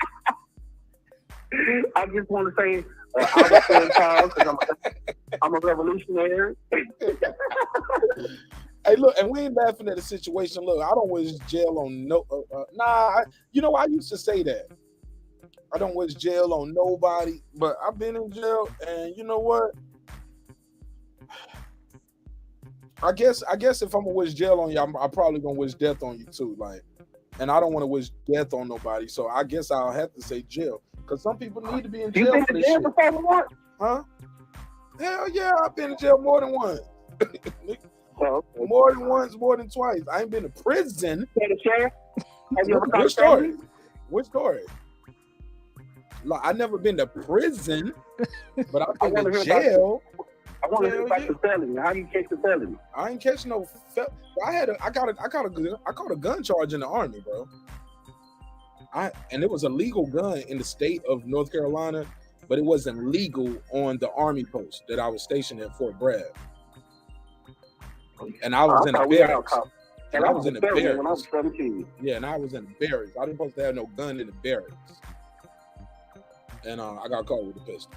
I just want to say I was saying Charles because I'm a revolutionary. Hey, look, and we ain't laughing at the situation. Look, I don't wish jail on no. I used to say that. I don't wish jail on nobody, but I've been in jail, and you know what? I guess if I'm gonna wish jail on you, I'm probably gonna wish death on you too. Like, and I don't want to wish death on nobody, so I guess I'll have to say jail because some people need to be in jail for this shit. Huh? Hell yeah, I've been in jail more than once. More than once, more than twice. I ain't been to prison. Which story? Which story? Like, I never been to prison, but I've been to jail. I want to hear about the felony. How do you catch the felony? I ain't catch no. I caught a gun charge in the Army, bro. And it was a legal gun in the state of North Carolina, but it wasn't legal on the Army post that I was stationed at Fort Bragg. And I was in the barracks. And I was in the barracks when I was 17. Yeah, and I was in the barracks. I didn't supposed to have no gun in the barracks. And I got caught with a pistol.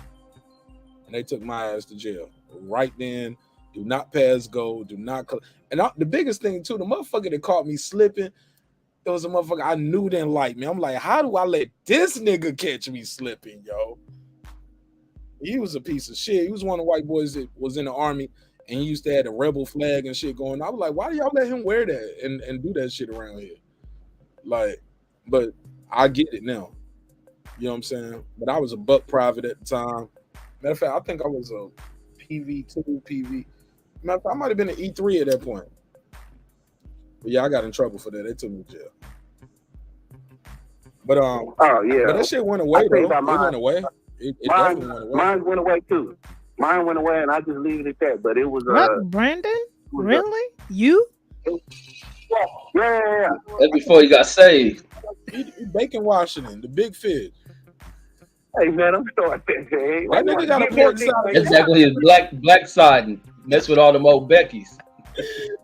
And they took my ass to jail. Right then, do not pass go, do not. The biggest thing too, the motherfucker that caught me slipping, it was a motherfucker I knew didn't like me. I'm like, how do I let this nigga catch me slipping, yo? He was a piece of shit. He was one of the white boys that was in the Army, and he used to have the rebel flag and shit going. I was like, why do y'all let him wear that and do that shit around here? Like, but I get it now. You know what I'm saying? But I was a buck private at the time. Matter of fact, I think I was a PV2, PV. Matter of fact, I might have been an E3 at that point. But yeah, I got in trouble for that. They took me to jail. But but that shit went away though. It went away. It definitely went away. Mine went away too. Mine went away, and I just leave it at that. But it was what, Brandon? Really? You? Yeah. That's before you got saved. Bacon Washington, the big fish. Hey man, I'm starting that. Hey, that nigga got a pork side. Exactly, his black side and mess with all them old Beckys.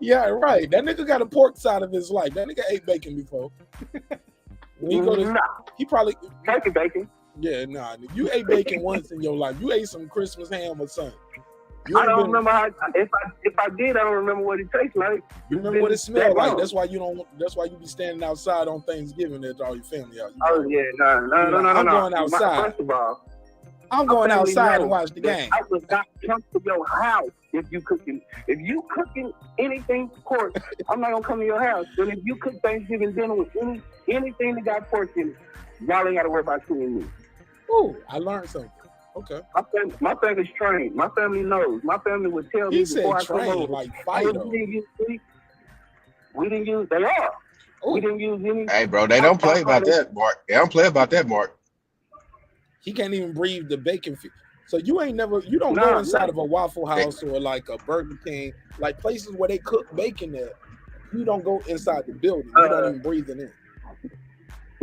Yeah, right. That nigga got a pork side of his life. That nigga ate bacon before. He probably turkey bacon. Yeah, nah. You ate bacon once in your life. You ate some Christmas ham or something. I don't remember how. If I did, I don't remember what it tastes like. You remember what it smelled like? That's why you don't. That's why you be standing outside on Thanksgiving at all your family out. Oh yeah, no. I'm going outside. First of all, I'm going outside and watch the game. I would not come to your house if you cooking. If you cooking anything pork, I'm not gonna come to your house. And if you cook Thanksgiving dinner with anything that got pork in it, y'all ain't gotta worry about seeing me. Oh, I learned something. Okay. My family's trained. My family knows. My family would tell me before I come over. Like Fido. We didn't use. They are. Ooh. We didn't use any. Hey, bro, they don't play about that, Mark. They don't play about that, Mark. He can't even breathe the bacon. So you don't go inside of a Waffle House or like a Burger King, like places where they cook bacon at. You don't go inside the building. You don't even breathe it in.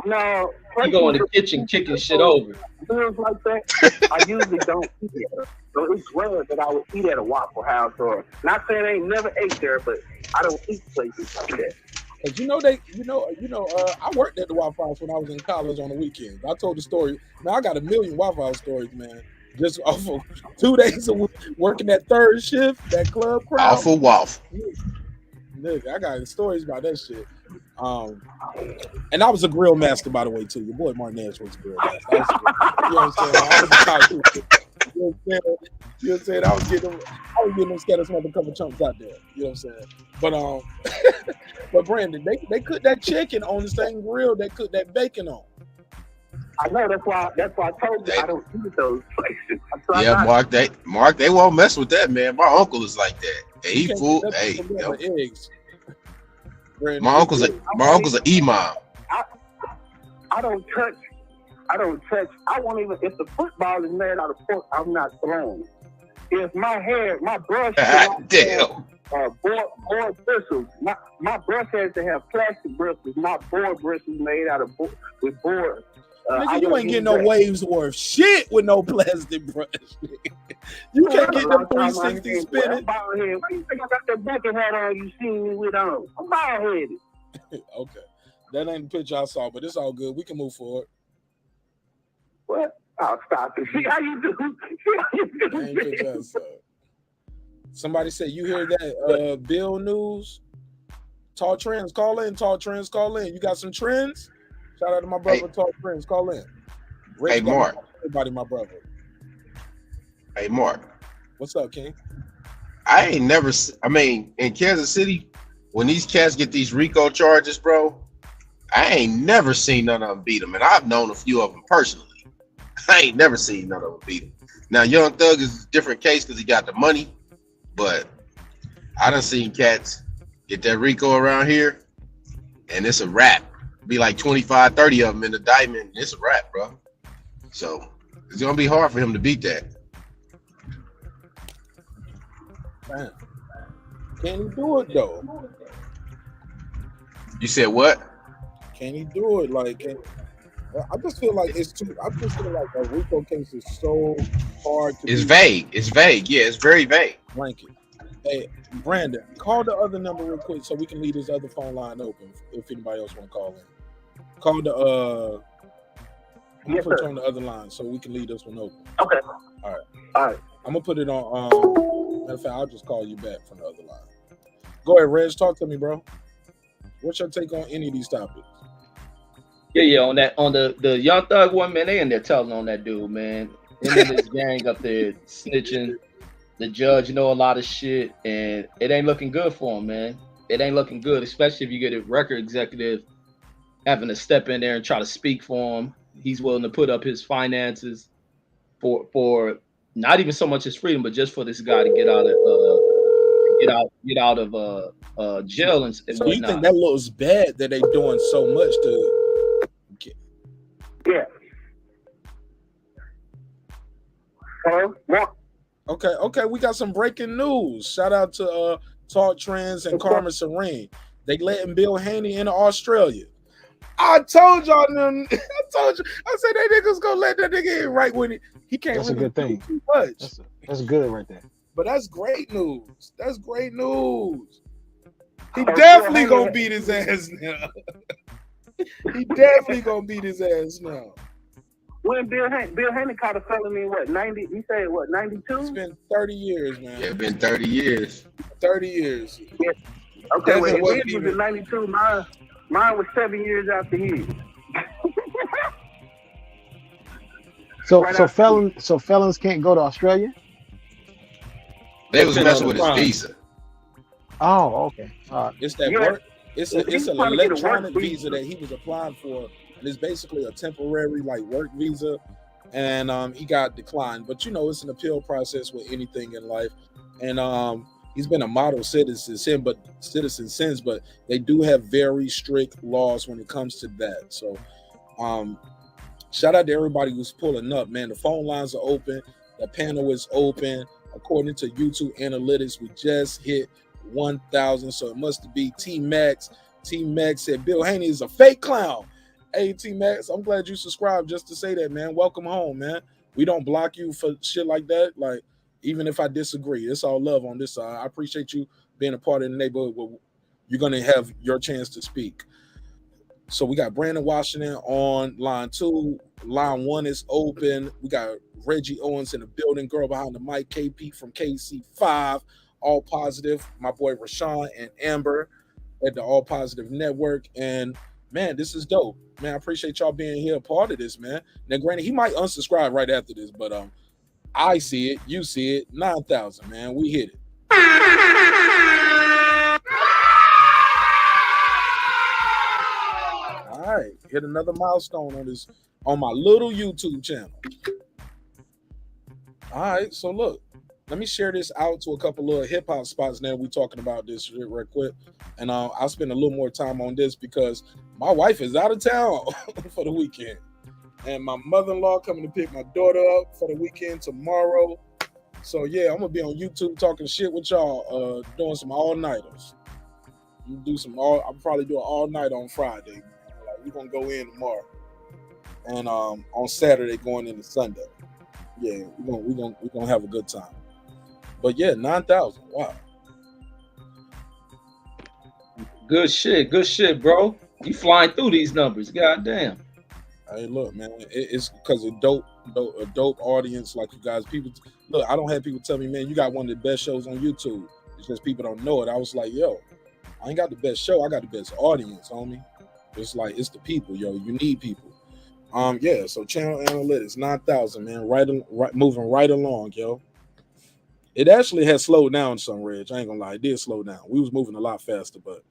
No, you go in the kitchen kicking shit over. Meals like that, I usually don't eat it. So it's rare that I would eat at a Waffle House, or not saying I ain't never ate there, but I don't eat places like that. Cause I worked at the Waffle House when I was in college on the weekends. I told the story. Man, I got a million Waffle House stories, man. Just off of 2 days of working that third shift, that club crowd. Awful waffle. Nigga, I got stories about that shit. And I was a grill master, by the way, too. Your boy Marq Nash was a grill master. You know what I'm saying? I was a college student. You know what I'm saying? I was getting them scatter smoke a couple chunks out there. You know what I'm saying? But Brandon, they cook that chicken on the same grill they cook that bacon on. I know, that's why I told you I don't eat those places. Yeah, Mark, they won't mess with that, man. My uncle is like that. Hey, eggs. My uncle's an imam. I don't touch. I won't even. If the football is made out of pork, I'm not throwing. If my brush, board bristles. My brush has to have plastic bristles, not board bristles made out of with board. Nigga, you ain't getting no waves worth shit with no plastic brush. You can't get them 360 spinning. Why you think I got that bucket hat on you seen me with on? I'm bald-headed. Okay. That ain't the picture I saw, but it's all good. We can move forward. What? Oh, stop it. See how you do. See how you do. I ain't put your ass up. Somebody said, you hear that Bill news? Tall Trends, call in. Tall Trends, call in. You got some trends? Shout out to my brother, Tall Trends, call in. Rich Hey, got Mark. everybody, my brother. Hey, Mark. What's up, King? I ain't never. I mean, in Kansas City, when these cats get these RICO charges, bro, I ain't never seen none of them beat them, and I've known a few of them personally. I ain't never seen none of them beat him. Now, Young Thug is a different case because he got the money, but I done seen cats get that RICO around here, and it's a wrap. Be like 25, 30 of them in the diamond, and it's a wrap, bro. So it's gonna be hard for him to beat that. Man. Can he do it though? You said what? Can he do it? I just feel like it's too. I just feel like a RICO case is so hard to. It's vague. It's vague. Yeah, it's very vague. Blanket. Hey, Brandon, call the other number real quick so we can leave this other phone line open if anybody else want to call in. Call the I'm gonna put you on the other line so we can leave this one open. Okay. All right. I'm gonna put it on. Matter of fact, I'll just call you back from the other line. Go ahead, Reg. Talk to me, bro. What's your take on any of these topics? Yeah, on the Young Thug one, man, they in there telling on that dude, man. Him and his gang up there snitching. The judge know a lot of shit, and it ain't looking good for him, man. It ain't looking good, especially if you get a record executive having to step in there and try to speak for him. He's willing to put up his finances for not even so much his freedom, but just for this guy to get out of jail and so whatnot. You think that looks bad that they doing so much to? Yeah. Okay. We got some breaking news. Shout out to Talk Trends and Karma Serene. They letting Bill Haney into Australia. I told y'all them. I told you. I said they niggas gonna let that nigga in right when he can't. That's really a good thing. do too much. That's good right there. But that's great news. That's great news. He definitely gonna beat his ass now. He definitely gonna beat his ass now. When Bill Haney caught a felony in what, 90? You say what, 92? It's been 30 years, man. Yeah, it's been 30 years. 30 years. Yeah. Okay, well, his was in 92. Mine was 7 years after his. So felons can't go to Australia? They was messing with his visa. Oh, okay. All right. It's that work. It's an electronic visa that he was applying for, and it's basically a temporary work visa, and he got declined. But it's an appeal process with anything in life, and he's been a model citizen since, but they do have very strict laws when it comes to that. So, shout out to everybody who's pulling up, man. The phone lines are open, the panel is open. According to YouTube analytics, we just hit 1,000, so it must be T-Max. T-Max said Bill Haney is a fake clown. Hey, T-Max, I'm glad you subscribed just to say that, man. Welcome home, man. We don't block you for shit like that. Even if I disagree, it's all love on this side. I appreciate you being a part of the neighborhood where you're going to have your chance to speak. So we got Brandon Washington on line 2. Line 1 is open. We got Reggie Owens in the building. Girl behind the mic, KP from KC5. All Positive. My boy Rashawn and Amber at the All Positive Network. And, man, this is dope. Man, I appreciate y'all being here, a part of this, man. Now, granted, he might unsubscribe right after this, but I see it. You see it. 9,000, man. We hit it. All right, hit another milestone on my little YouTube channel. All right, so look, let me share this out to a couple of hip hop spots. Now we talking about this real quick, and I'll spend a little more time on this because my wife is out of town for the weekend, and my mother-in-law coming to pick my daughter up for the weekend tomorrow. So yeah, I'm gonna be on YouTube talking shit with y'all, doing some all-nighters. I'll probably do an all-night on Friday. We're gonna go in tomorrow, and on Saturday going into Sunday. Yeah, we're gonna have a good time. But yeah, 9,000. Wow. Good shit, bro. You flying through these numbers, goddamn. Hey, look, man, it's because of dope a dope audience like you guys. People, look, I don't have people tell me, man, you got one of the best shows on YouTube. It's just people don't know it. I was like, yo, I ain't got the best show. I got the best audience, homie. It's like, it's the people, yo. You need people. Yeah. So channel analytics 9,000, man. Right, moving right along, yo. It actually has slowed down some, Reg. I ain't gonna lie, it did slow down. We was moving a lot faster, but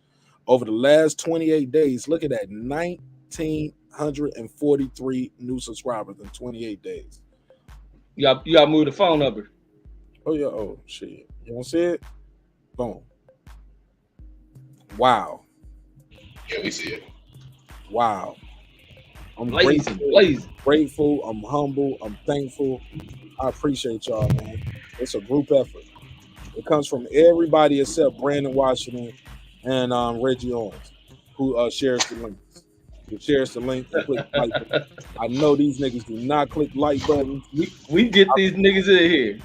over the last 28 days, look at that, 1,943 new subscribers in 28 days. You got to move the phone number. Oh yeah. Oh shit. You don't see it? Boom. Wow. Yeah, we see it. Wow. I'm blazing. Grateful. I'm humble. I'm thankful. I appreciate y'all, man. It's a group effort. It comes from everybody except Brandon Washington and Reggie Owens, who shares the links. Who shares the link and click like button. I know these niggas do not click like buttons. We get these niggas in here.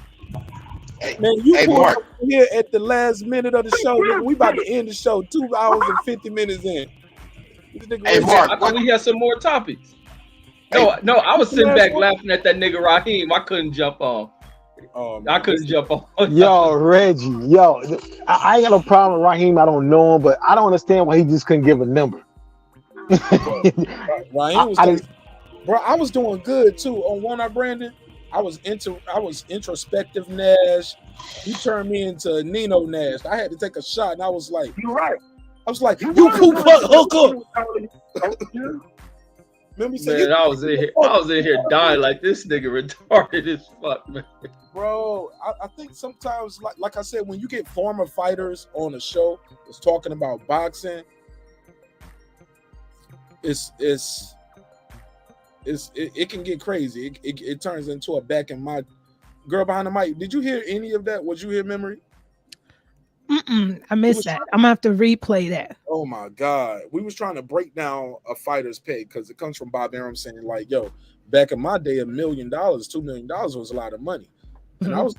Man, you Hey, pulled Mark. up here at the last minute of the show. Nigga. We about to end the show 2 hours and 50 minutes in. Hey, Mark, I thought we had some more topics. No, I was sitting back laughing at that nigga Raheem. I couldn't jump on. I couldn't jump on. Yo, Reggie, yo, I ain't got no problem with Raheem. I don't know him, but I don't understand why he just couldn't give a number. Raheem was bro, I was doing good too on One Eye Brandon. I was introspective Nash. He turned me into Nino Nash. I had to take a shot, and I was like, You're right. I was like, you poop butt hooker. Remember, Man, I was in here dying like this nigga retarded as fuck, man. Bro, I think sometimes, like I said, when you get former fighters on a show that's talking about boxing, it can get crazy. It turns into a back in my girl behind the mic. Did you hear any of that? Would you hear Memory? I missed that. I'm gonna have to replay that. Oh my God. We was trying to break down a fighter's pay because it comes from Bob Arum saying, like, yo, back in my day, $1 million, $2 million was a lot of money. And I was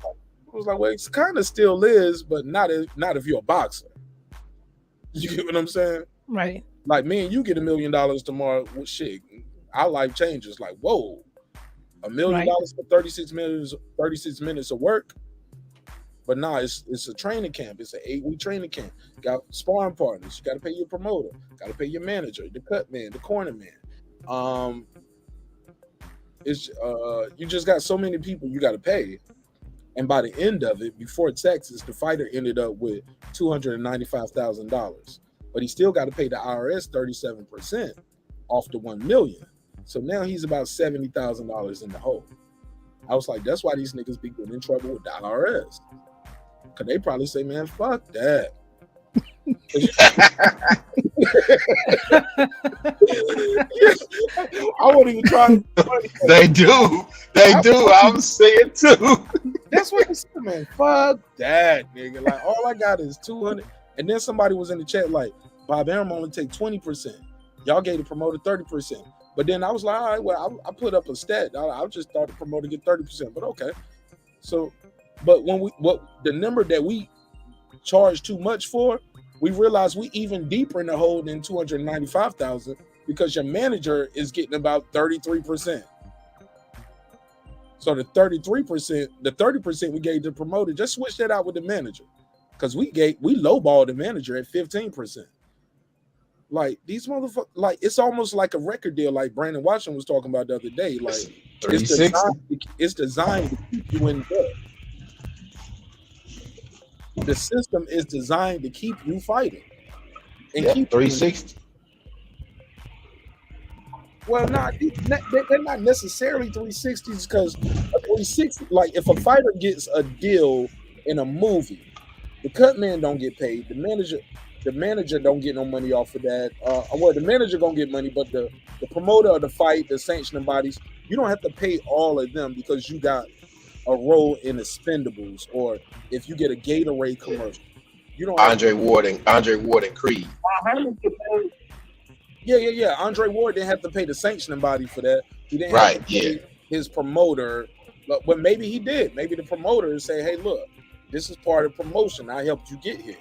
like, well, it kind of still is, but not if you're a boxer. You get what I'm saying? Right. Like, me and you get $1 million tomorrow. Well, shit, our life changes. Like, whoa, $1 million for 36 minutes of work. But nah, it's a training camp. It's an 8-week training camp. Got sparring partners. You got to pay your promoter. Got to pay your manager, the cut man, the corner man. It's you just got so many people you got to pay. And by the end of it, before taxes, the fighter ended up with $295,000. But he still got to pay the IRS 37% off the $1 million. So now he's about $70,000 in the hole. I was like, that's why these niggas be getting in trouble with the IRS. Cause they probably say, man, fuck that. I won't even try. They do. I'm saying too. That's what I said, man. Fuck that, nigga. Like, all I got is 200. And then somebody was in the chat like, Bob Arum only take 20%. Y'all gave the promoter 30%. But then I was like, all right, well, I put up a stat. I just thought the promoter get 30%, but okay. So, but when the number that we charge too much for, we realize we even deeper in the hole than 295,000 because your manager is getting about 33%. So the 33%, the 30% we gave the promoter, just switch that out with the manager, because we lowballed the manager at 15%. Like, these motherfuckers, like, it's almost like a record deal, like Brandon Washington was talking about the other day. Like, it's designed to keep you in debt. The system is designed to keep you fighting. And keep 360. Well, they're not necessarily 360s, because a 360, like, if a fighter gets a deal in a movie, the cut man don't get paid. The manager don't get no money off of that. Well, the manager gonna get money, but the promoter of the fight, the sanctioning bodies, you don't have to pay all of them because you got a role in Expendables, or if you get a Gatorade commercial, you don't. Andre Ward and Creed. Yeah. Andre Ward didn't have to pay the sanctioning body for that. He didn't have to pay his promoter, but maybe he did. Maybe the promoter say, "Hey, look, this is part of promotion. I helped you get here."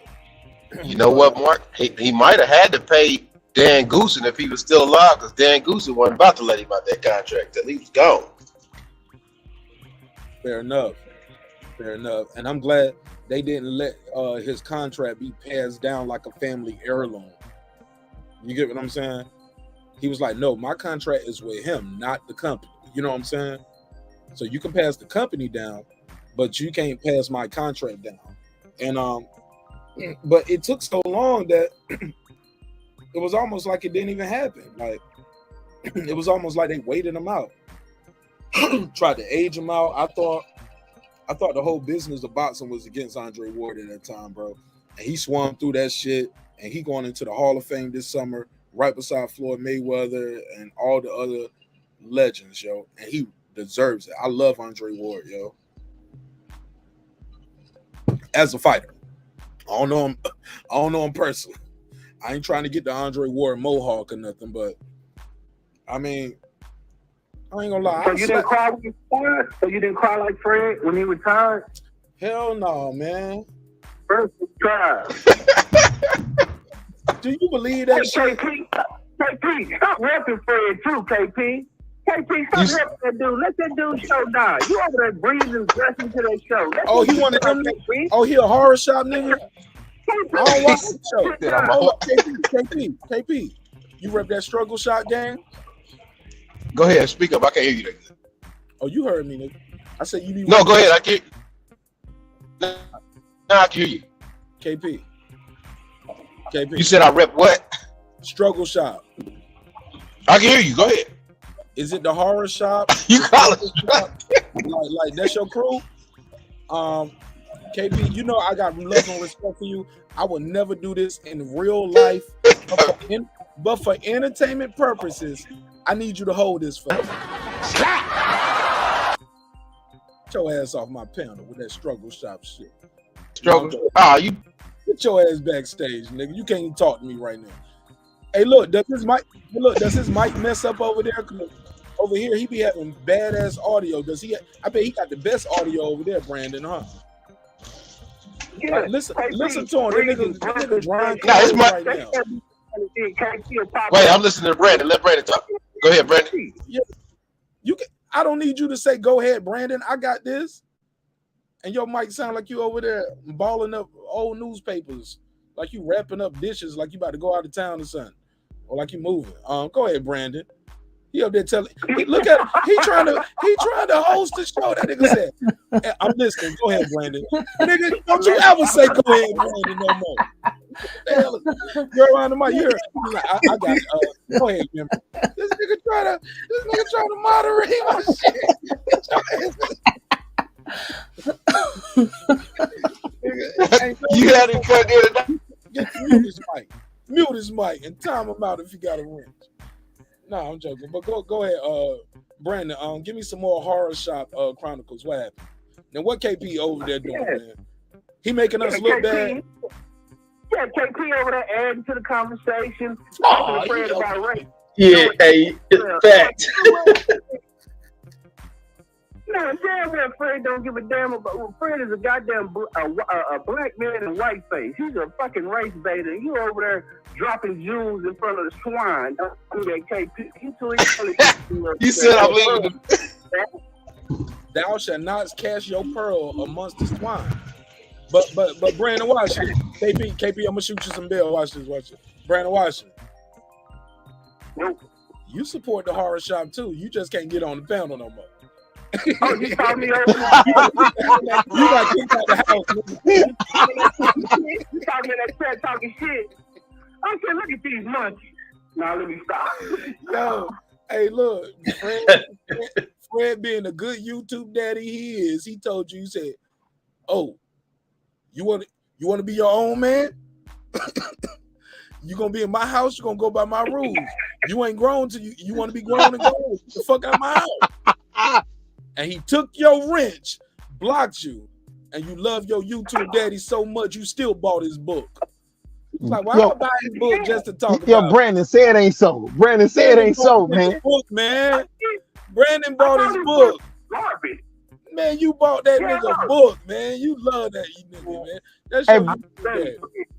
You know what, Mark? He might have had to pay Dan Goosen if he was still alive, because Dan Goosen wasn't about to let him out that contract till he was gone. Fair enough. Fair enough. And I'm glad they didn't let his contract be passed down like a family heirloom. You get what I'm saying? He was like, no, my contract is with him, not the company. You know what I'm saying? So you can pass the company down, but you can't pass my contract down. And but it took so long that it was almost like it didn't even happen. Like it was almost like they waited him out. Tried to age him out. I thought the whole business of boxing was against Andre Ward at that time, bro. And he swung through that shit, and he going into the Hall of Fame this summer, right beside Floyd Mayweather and all the other legends, yo. And he deserves it. I love Andre Ward, yo. As a fighter, I don't know him personally. I ain't trying to get the Andre Ward mohawk or nothing, but I mean, I ain't gonna lie. So you didn't cry when you retired? So you didn't cry like Fred when he retired? Hell no, man. First tried. Do you believe that shit? KP, stop repping Fred too, KP. KP, stop repping that dude. Let that dude show die. You over there breathing, dressing to that show. Oh, he wanted them. Oh, he a horror shop nigga? I don't watch the show. Hold up, KP. You rep that struggle shot game? Go ahead, speak up. I can't hear you. Oh, you heard me, nigga. I said you be. No, go ahead. I can't. No, I can hear you. KP. You said I rep what? Struggle shop. I can hear you. Go ahead. Is it the horror shop? You call it like that's your crew? KP, you know I got love and respect for you. I would never do this in real life, but for entertainment purposes, I need you to hold this for me. Get your ass off my panel with that struggle shop shit. Struggle? You get your ass backstage, nigga. You can't even talk to me right now. Hey, look, does his mic mess up over there? Over here, he be having badass audio. Does he? I bet he got the best audio over there, Brandon, huh? Yeah, like, listen to him. That nigga Brian it's my right now. Wait, I'm listening to Brandon. Let Brandon talk. Go ahead, Brandon. Yeah, you can. I don't need you to say go ahead, Brandon. I got this. And your mic sound like you over there balling up old newspapers, like you wrapping up dishes, like you about to go out of town or something, or like you moving. Go ahead, Brandon. He up there telling. Look at him. He trying to host the show. That nigga said, "I'm listening." Go ahead, Brandon. Nigga, don't you ever say go ahead, Brandon, no more. What the hell? You're around the mic. You're like, I got it. Go ahead, man. This nigga trying to moderate my shit. You had him cut there tonight. Mute his mic and time him out if you got a wrench. No, I'm joking. But go ahead, Brandon. Give me some more horror shop chronicles. What happened? Now what KP over there doing, man? He making us look bad. Yeah, KP over there adding to the conversation. Talking about race. Yeah, hey, fact. No, damn well Fred don't give a damn about. Well, Fred is a goddamn a black man in white face. He's a fucking race baiter. You over there dropping jewels in front of the swine. Don't do that, KP. You said I'm leaving. Thou shalt not cast your pearl amongst the swine. But Brandon, watch it. KP, I'm gonna shoot you some bail. Watch this. Brandon, watch it. Nope. You support the horror shop too. You just can't get on the panel no more. Oh, you saw me over there. You got kicked out the house. You saw me in that chat talking shit. I said, look at these monkeys. Now let me stop. Yo, hey, look, Fred being a good YouTube daddy he is, he told you, he said, oh, you want to be your own man? You gonna be in my house, you gonna go by my rules. You ain't grown till you want to be grown and go the fuck out of my house. And he took your wrench, blocked you, and you love your YouTube daddy so much you still bought his book. It's like, why would I buy his book just to talk about it? Brandon said it ain't so. Brandon said it ain't so, man. Book, man. Brandon bought his book. Man, you bought that nigga book, man. You love that nigga, man. That's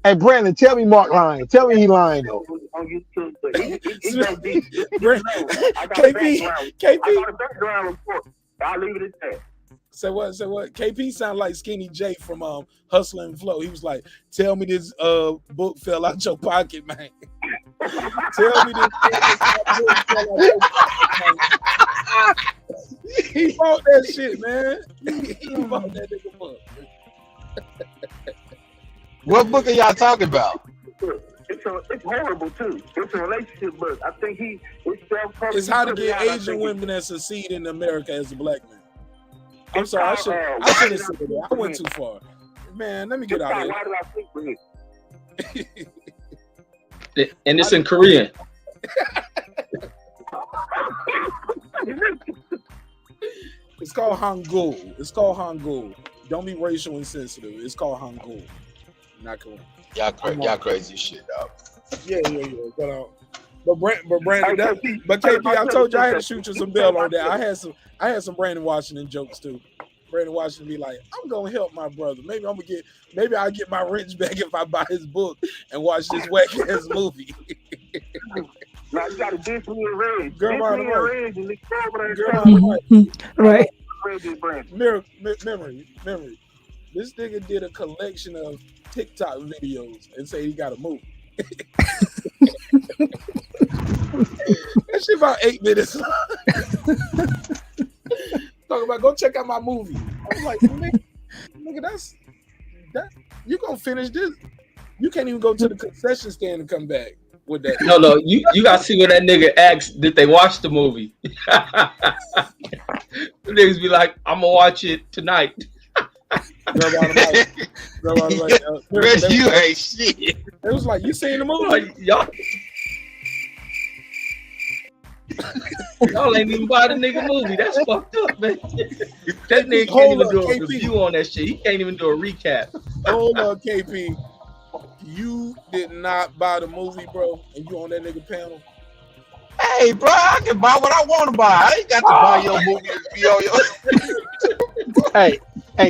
hey, Brandon, tell me Marq lying. Tell me he lying though. On YouTube, but he KP. I got a background report. I'll leave it at that. Say what? Say what? KP sound like Skinny J from Hustler and Flow. He was like, "Tell me this book fell out your pocket, man. Tell me this book fell out your pocket, man." He bought that shit, man. He bought that nigga book. What book are y'all talking about? It's horrible too. It's a relationship book. I think it's how to get Asian women that succeed in America as a black man. I'm sorry, I shouldn't have said that. I went too far. Man, let me get out of here. Why did I think for it? And it's in Korean. It's called Hangul. It's called Hangul. Don't be racial insensitive. It's called Hangul. Not Korean. Y'all crazy shit, dog. Yeah. But Brandon, but KP, I told you I had to shoot you some bell on that. I had some Brandon Washington jokes too. Brandon Washington be like, I'm gonna help my brother. Maybe I'll get my rent back if I buy his book and watch this whack ass movie. Now you gotta diss me in red. Girl, right. Memory. This nigga did a collection of TikTok videos and say he got a movie. That shit about 8 minutes. Talking about go check out my movie. I was like, nigga, that's you gonna finish this. You can't even go to the concession stand and come back with that. No, you gotta see what that nigga asked. Did they watch the movie? The niggas be like, I'm gonna watch it tonight. You ain't shit. It was like, you seen the movie? Like, y'all ain't even buy the nigga movie. That's fucked up, man. That nigga can't even do a review on that shit. He can't even do a recap. Hold up, KP. You did not buy the movie, bro, and you on that nigga panel? Hey, bro, I can buy what I want to buy. I ain't got to buy your movie and be on your. Hey,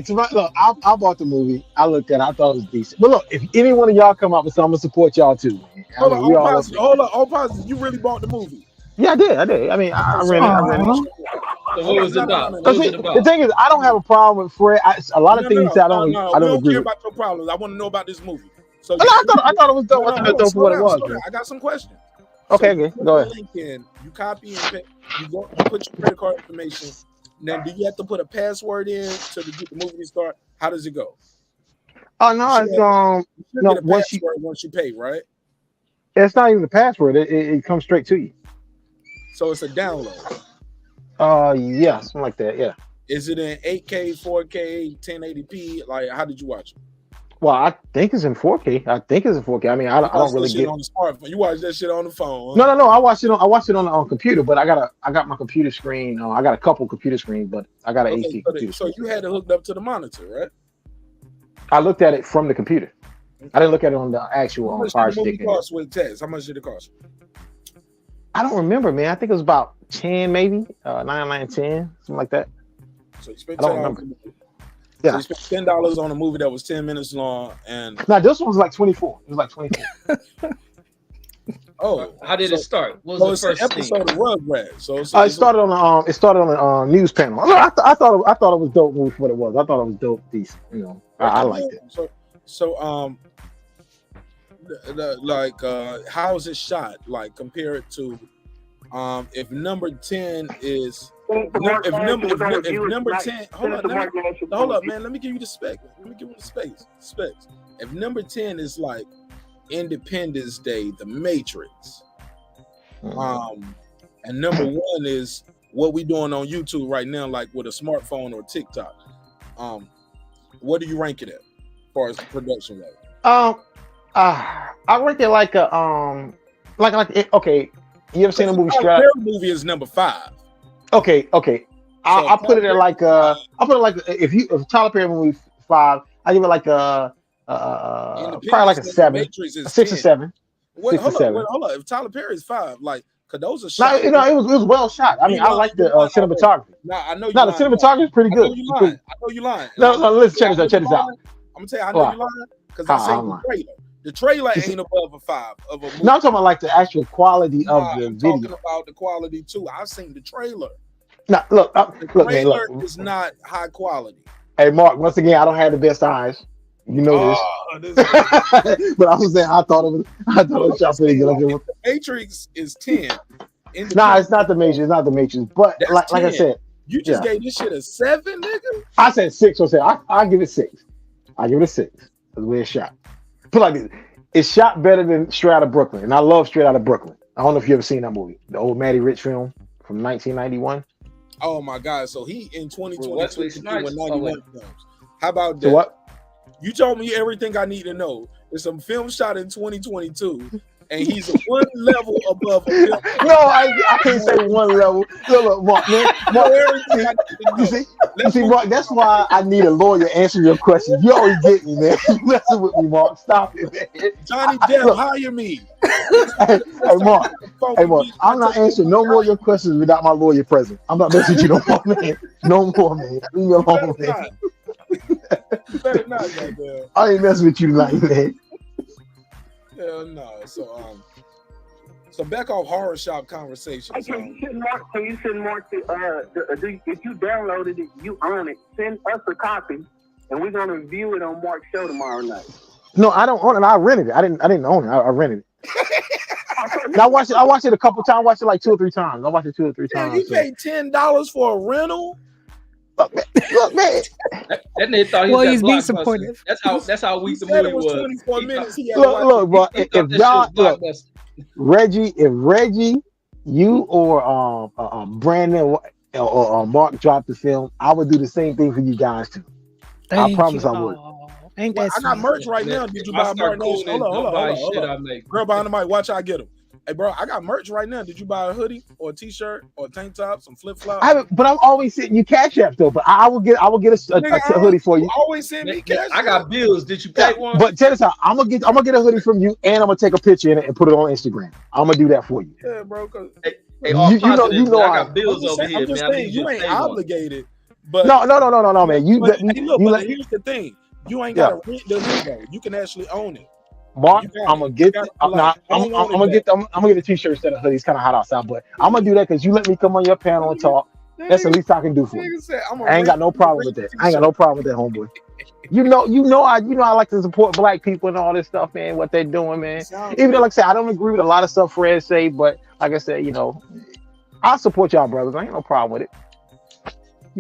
look, I bought the movie. I looked at it. I thought it was decent. But look, if any one of y'all come out with something, I'm going to support y'all too. Hold on, positive. You really bought the movie? Yeah, I did. I mean, I ran it. So what was it about? The thing is, I don't have a problem with Fred. A lot of things I don't agree care with. About your problems. I want to know about this movie. So I thought it was dope. I thought it was dope for what it was. I got some questions. Okay, go ahead. You copy and pay, you put your credit card information. Then do you have to put a password in to get the movie to start? How does it go? Oh no, it's once you pay, right? It's not even the password. It comes straight to you. So it's a download. Yeah, something like that. Yeah. Is it in 8K, 4K, 1080p? Like, how did you watch it? Well, I think it's in 4K. I mean, I don't really get on the smartphone. You watch that shit on the phone? Huh? No. I watched it on computer, but I got my computer screen. I got a couple computer screens, but I got an AC computer. So you had it hooked up to the monitor, right? I looked at it from the computer. I didn't look at it on the actual Fire Stick. How much with text? How much did it cost? I don't remember, man. I think it was about 10, maybe 9, 10, something like that. So you spent I don't remember. Yeah, so you spent $10 on a movie that was 10 minutes long, and now this one was like 24. It was like 24. Oh, how did it start? What was the first episode of Rugrats? So it started on a news panel. I thought it was dope movie for what it was. I thought it was dope, decent. I liked it. So how is it shot? Like compare it to if number 10 is if number 10 hold up, man. Let me give you the spec. Specs. If number 10 is like Independence Day, The Matrix, and number 1 is what we doing on YouTube right now, like with a smartphone or TikTok. What do you rank it at, as far as production level? I rank it like a okay. You ever seen a movie? Tyler movie is number 5. Okay. I put it at like if Tyler Perry movie 5, I give it like a probably like a 7, 6 or 7. Hold up. If Tyler Perry is 5, like, cause those are shot. It was well shot. I mean, I like the cinematography. I know you. No, the cinematography is pretty good. I know you lying. No, listen, check this out. I'm gonna tell you, I know you lying because I seen the trailer. The trailer ain't above a 5 of a movie. No, I'm talking about like the actual quality of the video. I'm talking about the quality too. I've seen the trailer. Now, look, The look, man, trailer look. is not high quality. Hey, Mark. Once again, I don't have the best eyes. You know this. Oh, this But I was saying, I thought it was y'all pretty good. the Matrix is 10. Nah, it's not the Matrix. It's not the Matrix. But That's like I 10. said, You just gave this shit a 7, nigga. I said 6. So I'll give it 6. I'll give it a 6. That's the way it's shot. Put like this. It's shot better than Straight Outta Brooklyn, and I love Straight Outta Brooklyn. I don't know if you ever seen that movie, the old Matty Rich film from 1991. Oh my God! So he in 2022 Wesley with Snipes. 91 films. How about that? So what? You told me everything I need to know. There's some film shot in 2022, and he's one level above a film. No, I can't say one level. Look, Mark, man. Mark, you see, Mark, that's why I need a lawyer to answer your question. You always get me, man. You messing with me, Mark. Stop it, man. Johnny Depp, hire me. Hey, Mark. Hey, Mark. I'm not answering no more of your questions without my lawyer present. I'm not messing with you no more, man. No more, man. Leave me alone, man. You better not, goddamn. I ain't messing with you tonight, man. Hell no. So back off horror shop conversation. Hey, can you send Mark if you downloaded it, you own it, send us a copy, and we're gonna review it on Mark's show tomorrow night. No, I don't own it. I rented it. I didn't own it. I rented it. And I watched it a couple times. I watched it like 2 or 3 times. I watched it 2 or 3 times. You paid $10 for a rental? Look, man. That nigga thought he was he's being Blockbuster. supportive. That's how weak the Said movie it was was. 24 minutes. He had Look, bro. He If thought that y'all shit was look, Blockbuster. Reggie, you or Brandon or Mark dropped the film, I would do the same thing for you guys too. I promise I would. Ain't Well, that I got sweet? merch right now. Did you buy Marq Nash? Hold on. Girl behind the mic, watch how I get them. Hey, bro, I got merch right now. Did you buy a hoodie or a t-shirt or a tank top, some flip flops? I haven't, but I'm always sitting you cash app though. But I will get a hoodie for you. Always send me cash. I got bills. Did you pay one? But check this out. I'm gonna get a hoodie from you, and I'm gonna take a picture in it and put it on Instagram. I'm gonna do that for you. Yeah, bro. Hey, you know I got bills over here, I'm just man. saying, you ain't obligated. But no, man. But here's the thing: you ain't got to rent the logo. You can actually own it. Mark, I'm gonna get a t-shirt instead of hoodie. It's kind of hot outside, but I'm gonna do that because you let me come on your panel and talk. That's the least I can do for you. I ain't got no problem with that. I ain't got no problem with that, homeboy. You know, I like to support black people and all this stuff, man. What they're doing, man. Even though, like I said, I don't agree with a lot of stuff Fred say, but like I said, I support y'all brothers. I ain't no problem with it.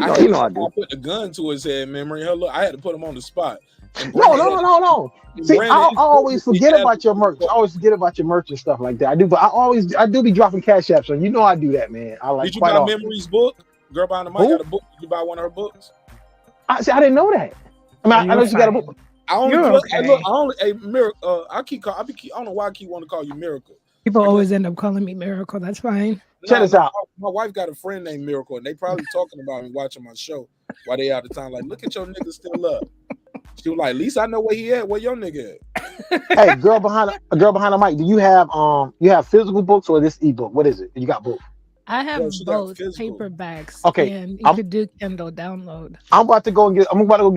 I do. I put the gun to his head, memory. I had to put him on the spot. No. See, I always forget about your merch. I always forget about your merch and stuff like that. I do, but I do be dropping cash apps, so I do that, man. I like. Did you buy Memory's book? Girl behind the mic got a book. Did you buy one of her books? I didn't know that. I mean, I know she got a book. I only a miracle. I don't know why I keep wanting to call you Miracle. People always end up calling me Miracle. That's fine. Check this out. My wife got a friend named Miracle, and they probably talking about me watching my show while they out of town. Like, look at your nigga still up. She was like, at least I know where he at. Where your nigga at? Hey, girl behind the mic. Do you have physical books or this ebook? What is it? You got both. I have both paperbacks. Okay, and you could do Kindle download. I'm about to go get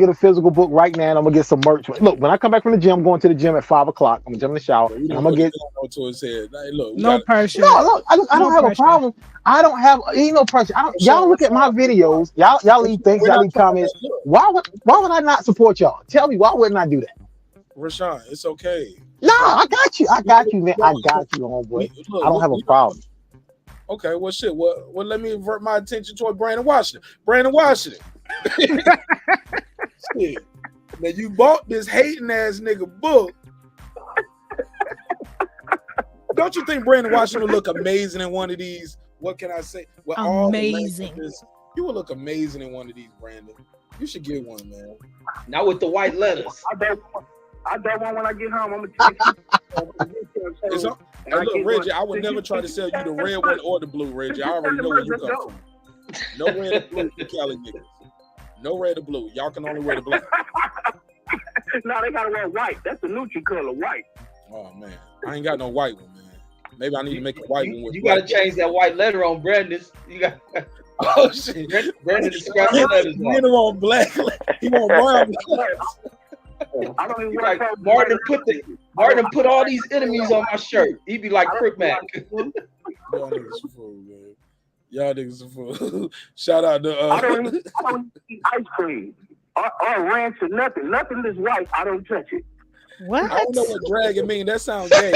a physical book right now, and I'm gonna get some merch. Look, when I come back from the gym, I'm going to the gym at 5 o'clock. I'm gonna jump in the shower. And I'm gonna get to his head. Like, look, no pressure. No, look, I don't have a problem. I don't have no pressure. Y'all look at my videos. Y'all leave things. Y'all leave comments. Why would I not support y'all? Tell me, why wouldn't I do that? Rashawn, it's okay. No, I got you, man. I got you, homeboy. I don't have a problem. Okay, well, shit. Well, let me avert my attention toward Brandon Washington. Brandon Washington. Shit. Now, you bought this hating ass nigga book. Don't you think Brandon Washington would look amazing in one of these? What can I say? With amazing. You would look amazing in one of these, Brandon. You should get one, man. Not with the white letters. I don't want when I get home. I'm gonna take you. Hey, look, Reggie, I would never try to sell you the red one or the blue, Reggie. I already know where you come from. No red or blue for Cali niggas. No red or blue. Y'all can only wear the black. No, they gotta wear white. That's the neutral color, white. Oh man, I ain't got no white one, man. Maybe I need to make a white one with. You gotta change that white letter on Brandon's. You got. Oh shit, Brandon scratch the letters. He don't want black. He want brown. I don't even Martin put all these enemies on my shirt. He be like Crook Mac. Y'all Y'all niggas are fool. Shout out to I don't eat ice cream or ranch or nothing. Nothing that's white, I don't touch it. What? I don't know what dragging mean. That sounds gay.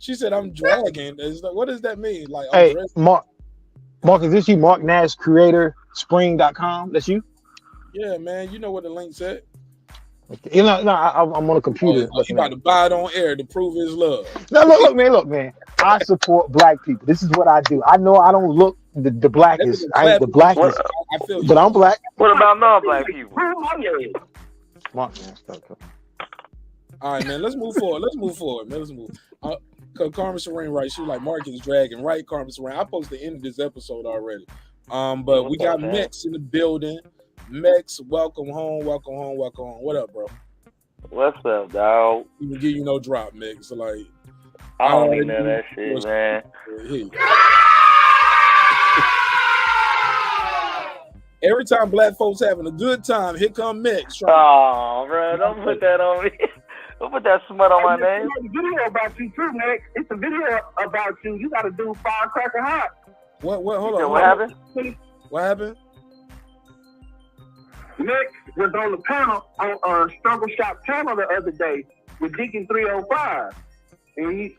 She said I'm dragging. What does that mean? Like, I'm Hey, dressing? Mark, is this you? Marq Nash, creator, spring.com. That's you? Yeah, man. You know what the link said. Okay. I'm on a computer. Oh, you about to buy it on air to prove his love. No, look, man. I support black people. This is what I do. I know I don't look the blackest. I ain't the blackest, I feel you. but I'm black. What about non-black people? Marq Nash. All right, man. Let's move forward. Man. Let's move. Cause Carmen Serene, right? She was like, Mark is dragging, right? Carmen Serene. I posted the end of this episode already. But we got Mex in the building. Mex, welcome home. What up, bro? What's up, dog? Even give you no drop, Mex. So like, I don't need none of that shit, man. Every time black folks having a good time, here come Mex. Oh, bro, don't put that on me. Don't put that smut on my name. It's a video about you too, Max. It's a video about you. You got to do Firecracker Hot. What? Hold on. What happened? What happened? Max was on the panel on Struggle Shop panel the other day with Deacon 305. And you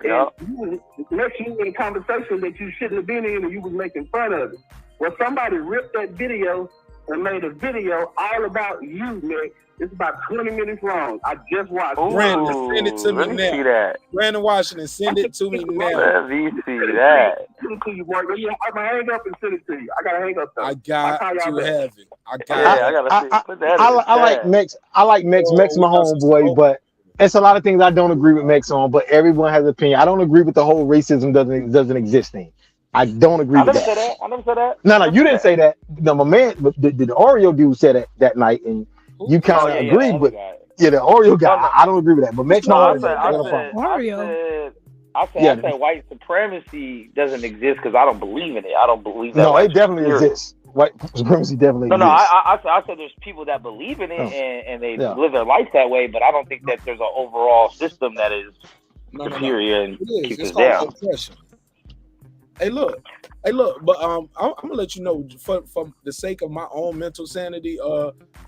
was in a conversation that you shouldn't have been in and you was making fun of it. Well, somebody ripped that video and made a video all about you, Max. It's about 20 minutes long. I just watched it. Brandon, send it to me now. See that. Brandon Washington, send it to me now. Let me see that. Send it to you, boy. I'm going to hang up and send it to you. I got to hang up, though. I got to have it. I gotta see. Put that I like Mex. Mex my homeboy, but it's a lot of things I don't agree with Mex on, but everyone has an opinion. I don't agree with the whole racism doesn't exist thing. I don't agree with that. I never said that. No, you didn't say that. No, my man, the Oreo dude said it that night, and you kind of agreed with the Oreo guy. No. I don't agree with that, but Mex I said white supremacy doesn't exist because I don't believe in it. I don't believe that. No, it definitely exists. White supremacy definitely exists. No, I said there's people that believe in it and they live their life that way, but I don't think that there's an overall system that is superior and keeps us down. Oppression. Hey, look, but I'm gonna let you know for the sake of my own mental sanity,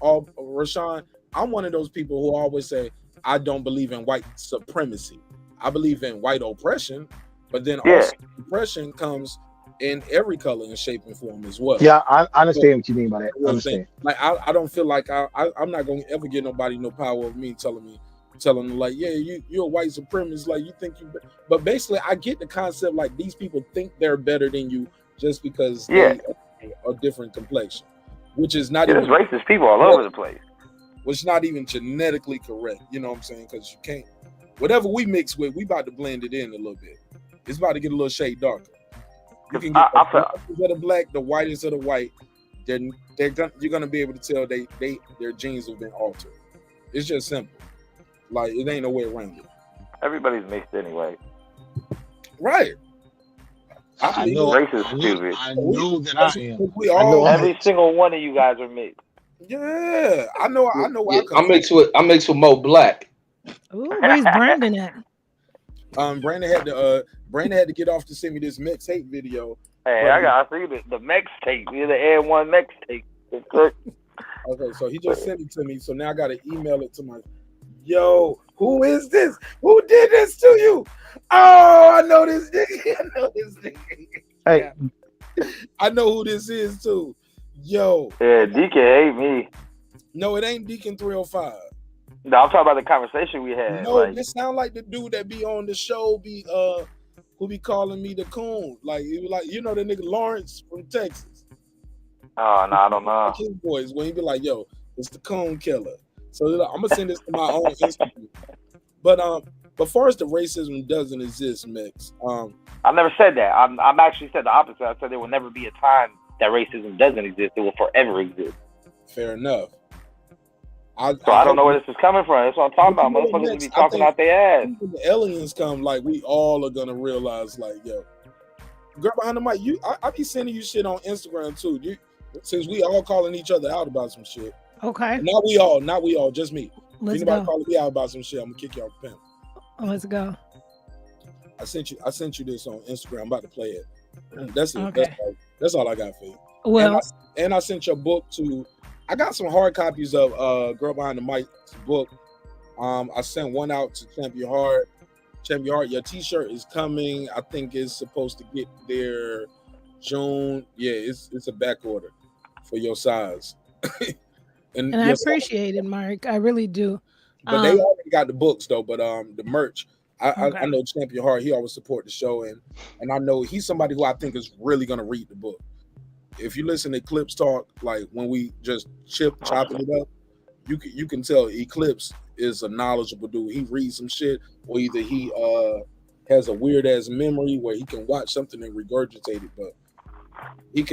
Rashawn, I'm one of those people who always say I don't believe in white supremacy. I believe in white oppression, but then also oppression comes in every color and shape and form as well. Yeah, I understand what you mean by that. I understand. Like I don't feel like I'm not gonna ever give nobody no power of me telling them like, yeah, you're a white supremacist, like you think you, but basically I get the concept like these people think they're better than you just because they are a different complexion, which is not even racist people all over the place. Which is not even genetically correct, you know what I'm saying? Because you can't, whatever we mix with, we about to blend it in a little bit. It's about to get a little shade darker. You can get the blackest of the black, the whitest of the white. You're gonna be able to tell their genes have been altered. It's just simple. Like, it ain't no way around it. Everybody's mixed anyway. Right. I know that I am. Every single one of you guys are mixed. Yeah, I know. Yeah, I'm mixed with Mo Black. Ooh, where's Brandon at? Brandon had to get off to send me this Mex hate video. Hey, I see the Mex tape. You're the Air One Mex tape. Okay, so he just sent it to me. So now I got to email it to my. Yo, who is this? Who did this to you? Oh, I know this nigga. Hey, I know who this is too. Yo. Yeah, Deacon hate me. No, it ain't Deacon 305. No, I'm talking about the conversation we had. No, this sound like the dude that be on the show who be calling me the coon. Like, he was like, you know, the nigga Lawrence from Texas. Oh, no, I don't know. His voice when he be like, yo, it's the coon killer. So I'm gonna send this to my own Instagram. But far as the racism doesn't exist, Mex. I never said that. I'm actually said the opposite. I said there will never be a time that racism doesn't exist. It will forever exist. Fair enough. I don't know where this is coming from. That's what I'm talking about. Motherfuckers be talking out their ass. When the aliens come, like, we all are gonna realize, like, yo, girl behind the mic, I be sending you shit on Instagram too. Since we all calling each other out about some shit. Okay. Not we all, just me. Let's Anybody go. calling me out about some shit, I'm gonna kick you off the panel. Let's go. I sent you this on Instagram. I'm about to play it. That's it. Okay. That's all I got for you. Well, and I sent your book to. I got some hard copies of Girl Behind the Mic's book. I sent one out to Champion Heart. Champion Heart, your T-shirt is coming. I think it's supposed to get there June. Yeah, it's a back order for your size. and I appreciate it, Mark. I really do. But they already got the books though. But the merch, I know Champion Heart. He always support the show, and I know he's somebody who I think is really gonna read the book. If you listen to Eclipse talk, like when we just chopping it up, you can tell Eclipse is a knowledgeable dude. He reads some shit, or either he has a weird ass memory where he can watch something and regurgitate it, but he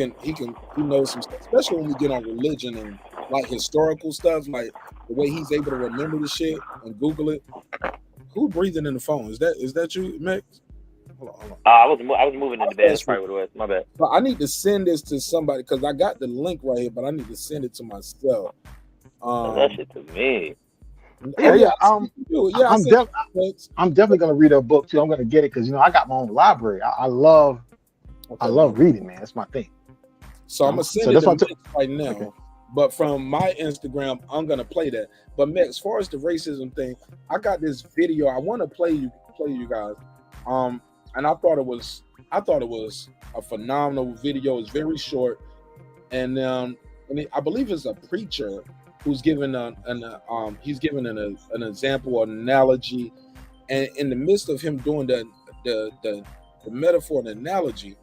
knows some stuff, especially when we get on religion and like historical stuff, like the way he's able to remember the shit and Google it. Who breathing in the phone? Is that you, Max? Hold on. I was moving in the bed. That's probably what it was. My bad. But I need to send this to somebody because I got the link right here, but I need to send it to myself. That shit to me. Yeah. I'm definitely gonna read a book too. I'm gonna get it because I got my own library. I love reading, man. That's my thing. So I'm gonna send it to Max right now. Okay. But from my Instagram, I'm gonna play that. But Max, as far as the racism thing, I got this video. I want to play you guys. And I thought it was a phenomenal video. It's very short, and I believe it's a preacher who's given an example, an analogy, and in the midst of him doing the metaphor and analogy,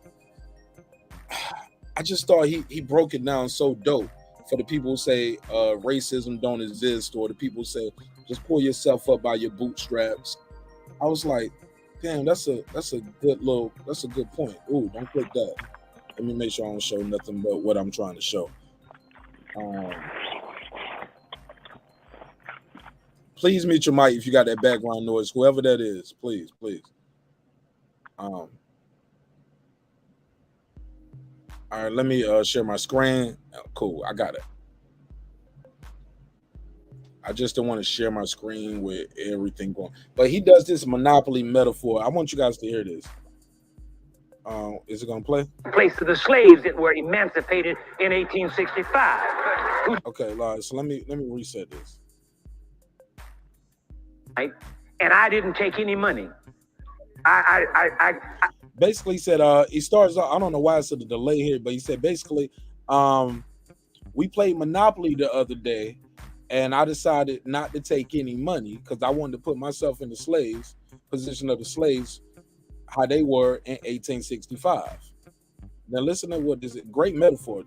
I just thought he broke it down so dope for the people who say racism don't exist, or the people who say just pull yourself up by your bootstraps. I was like, damn, that's a good point. Ooh, don't click that. Let me make sure I don't show nothing but what I'm trying to show. Please mute your mic if you got that background noise, whoever that is. Please. All right, let me share my screen. Oh, cool, I got it. I just don't want to share my screen with everything going. But he does this Monopoly metaphor. I want you guys to hear this. Is it going to play? Place of the slaves that were emancipated in 1865. Okay, Liles, so let me reset this. And I didn't take any money. I basically said he starts off, I don't know why it's a delay here, but he said basically we played Monopoly the other day, and I decided not to take any money because I wanted to put myself in the position of the slaves, how they were in 1865. Now listen to what is it? Great metaphor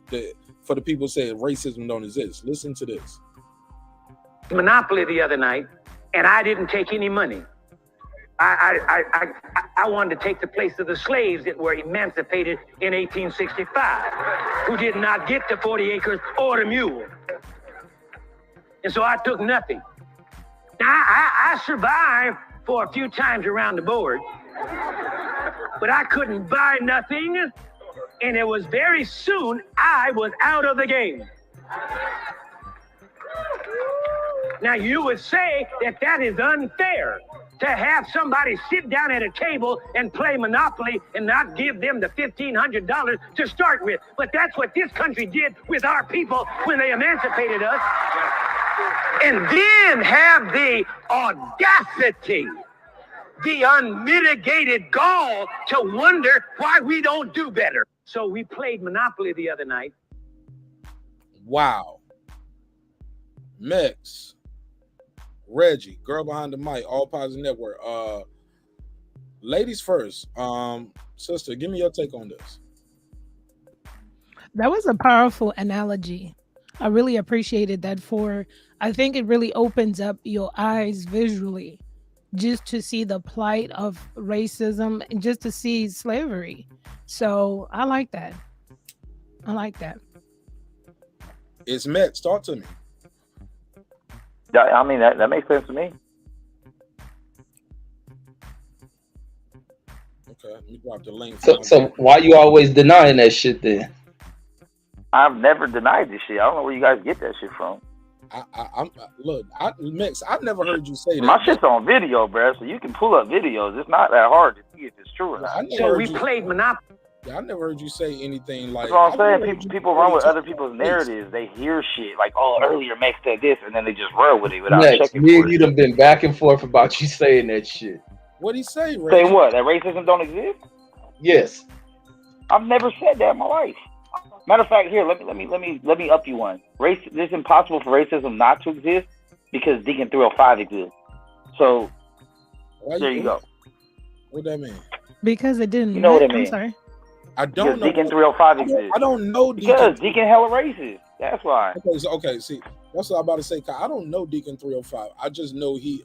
for the people saying racism don't exist. Listen to this. Monopoly the other night, and I didn't take any money. I wanted to take the place of the slaves that were emancipated in 1865, who did not get the 40 acres or the mule. And so I took nothing. Now, I survived for a few times around the board, but I couldn't buy nothing, and it was very soon I was out of the game. Now, you would say that is unfair to have somebody sit down at a table and play Monopoly and not give them the $1,500 to start with. But that's what this country did with our people when they emancipated us. And then have the audacity, the unmitigated gall to wonder why we don't do better. So we played Monopoly the other night. Wow. Mix. Reggie, Girl Behind the Mic, All Positive Network. Ladies first. Sister, give me your take on this. That was a powerful analogy. I really appreciated that. I think it really opens up your eyes visually just to see the plight of racism and just to see slavery. So I like that. It's Max. Talk to me. I mean, that makes sense to me. Okay, let me drop the link. So why you always denying that shit then? I've never denied this shit. I don't know where you guys get that shit from. Mix, I've never heard you say that. My shit's on video, bro, so you can pull up videos. It's not that hard to see if it's true or not. So we played Monopoly. Yeah, I never heard you say anything like. That's what I'm saying. People run with other people's narratives. They hear shit like, "Oh, earlier Max said this," and then they just run with it without checking me for and it. you done been back and forth about you saying that shit. What'd he say, Ray? Saying what? That racism don't exist? Yes. I've never said that in my life. Matter of fact, here, let me up you one. It's impossible for racism not to exist because Deacon 305 exists. So there you go. What that mean? Because it didn't. You know what I I'm mean? sorry. I don't know. Deacon 305 exists. I don't know Deacon. Because Deacon hella racist. That's why. Okay, see, that's what I'm about to say. I don't know Deacon 305. I just know he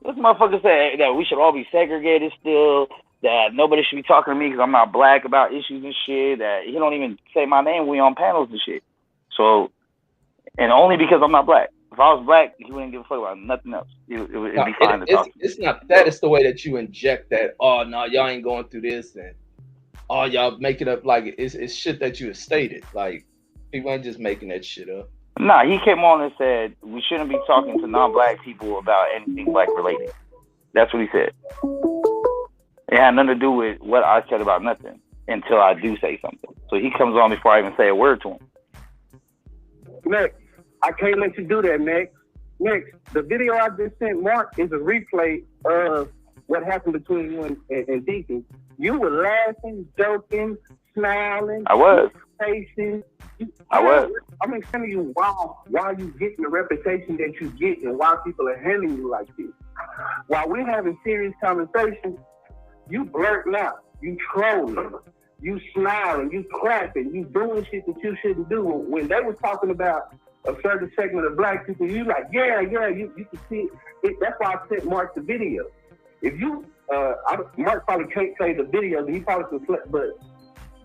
This motherfucker said that we should all be segregated still, that nobody should be talking to me because I'm not black about issues and shit, that he don't even say my name when we on panels and shit. So, and only because I'm not black. If I was black, he wouldn't give a fuck about nothing else. It'd be fine to talk. It's not that. It's the way that you inject that. Oh no, y'all ain't going through this, and oh y'all make it up like it's shit that you have stated. Like people ain't just making that shit up. Nah, he came on and said we shouldn't be talking to non-black people about anything black related. That's what he said. It had nothing to do with what I said about nothing until I do say something. So he comes on before I even say a word to him. Next, I can't let you do that, Next. Next, the video I just sent Mark is a replay of what happened between you and Deacon. You were laughing, joking, smiling. I was. Patient. I was. I'm explaining to you why you getting the reputation that you get and why people are handling you like this. While we're having serious conversations, you blurting out, you trolling, you smiling, you clapping, you doing shit that you shouldn't do. When they was talking about a certain segment of black people, you like, yeah, you can see it. That's why I sent Mark the video. If you, Mark probably can't say the video, he probably can, but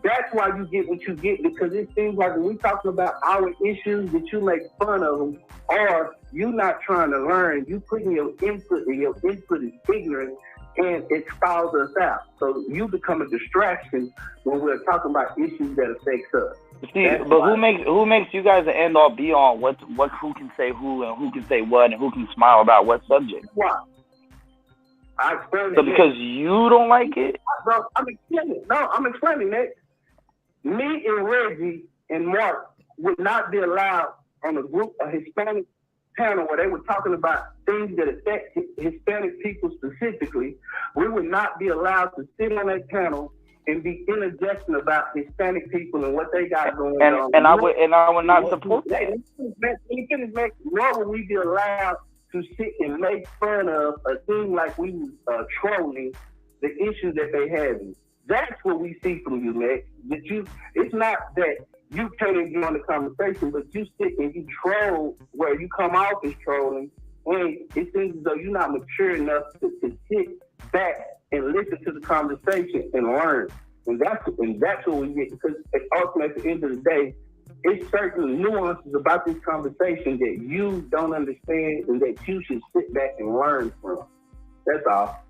that's why you get what you get, because it seems like when we talking about our issues that you make fun of them, or you not trying to learn, you putting your input, and your input is ignorant, and it spouts us out. So you become a distraction when we're talking about issues that affect us. See, but who makes you guys an end all be all? What who can say who and who can say what and who can smile about what subject? Why? So because you don't like it? Bro, I'm explaining that. Me and Reggie and Mark would not be allowed on a Hispanic panel where they were talking about things that affect Hispanic people specifically. We would not be allowed to sit on that panel and be interjecting about Hispanic people and what they got going on. And I would not support that. Nor would we be allowed to sit and make fun of a thing like we trolling the issues that they have. That's what we see from you, Max. It's not that you can't enjoy the conversation, but you sit and you troll where you come off as trolling, and it seems as though you're not mature enough to sit back and listen to the conversation and learn. And that's what we get, because ultimately at the end of the day, it's certain nuances about this conversation that you don't understand and that you should sit back and learn from. That's all.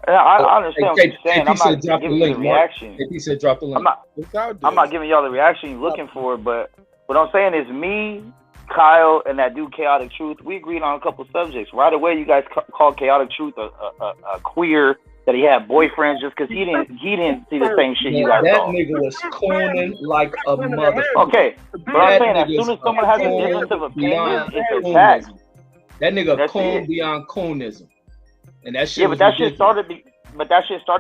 I understand what you're saying. KP I'm not giving you the reaction. KP said drop the link. I'm not giving y'all the reaction you're looking for, but what I'm saying is me, Kyle, and that dude Chaotic Truth, we agreed on a couple subjects. Right away, you guys called Chaotic Truth a queer, that he had boyfriends just because he didn't see the same shit you guys saw. That nigga was cooning like a motherfucker. Okay, but I'm saying as soon as someone has a difference of opinion, it's attacked. That nigga coon beyond coonism. And that shit but that shit started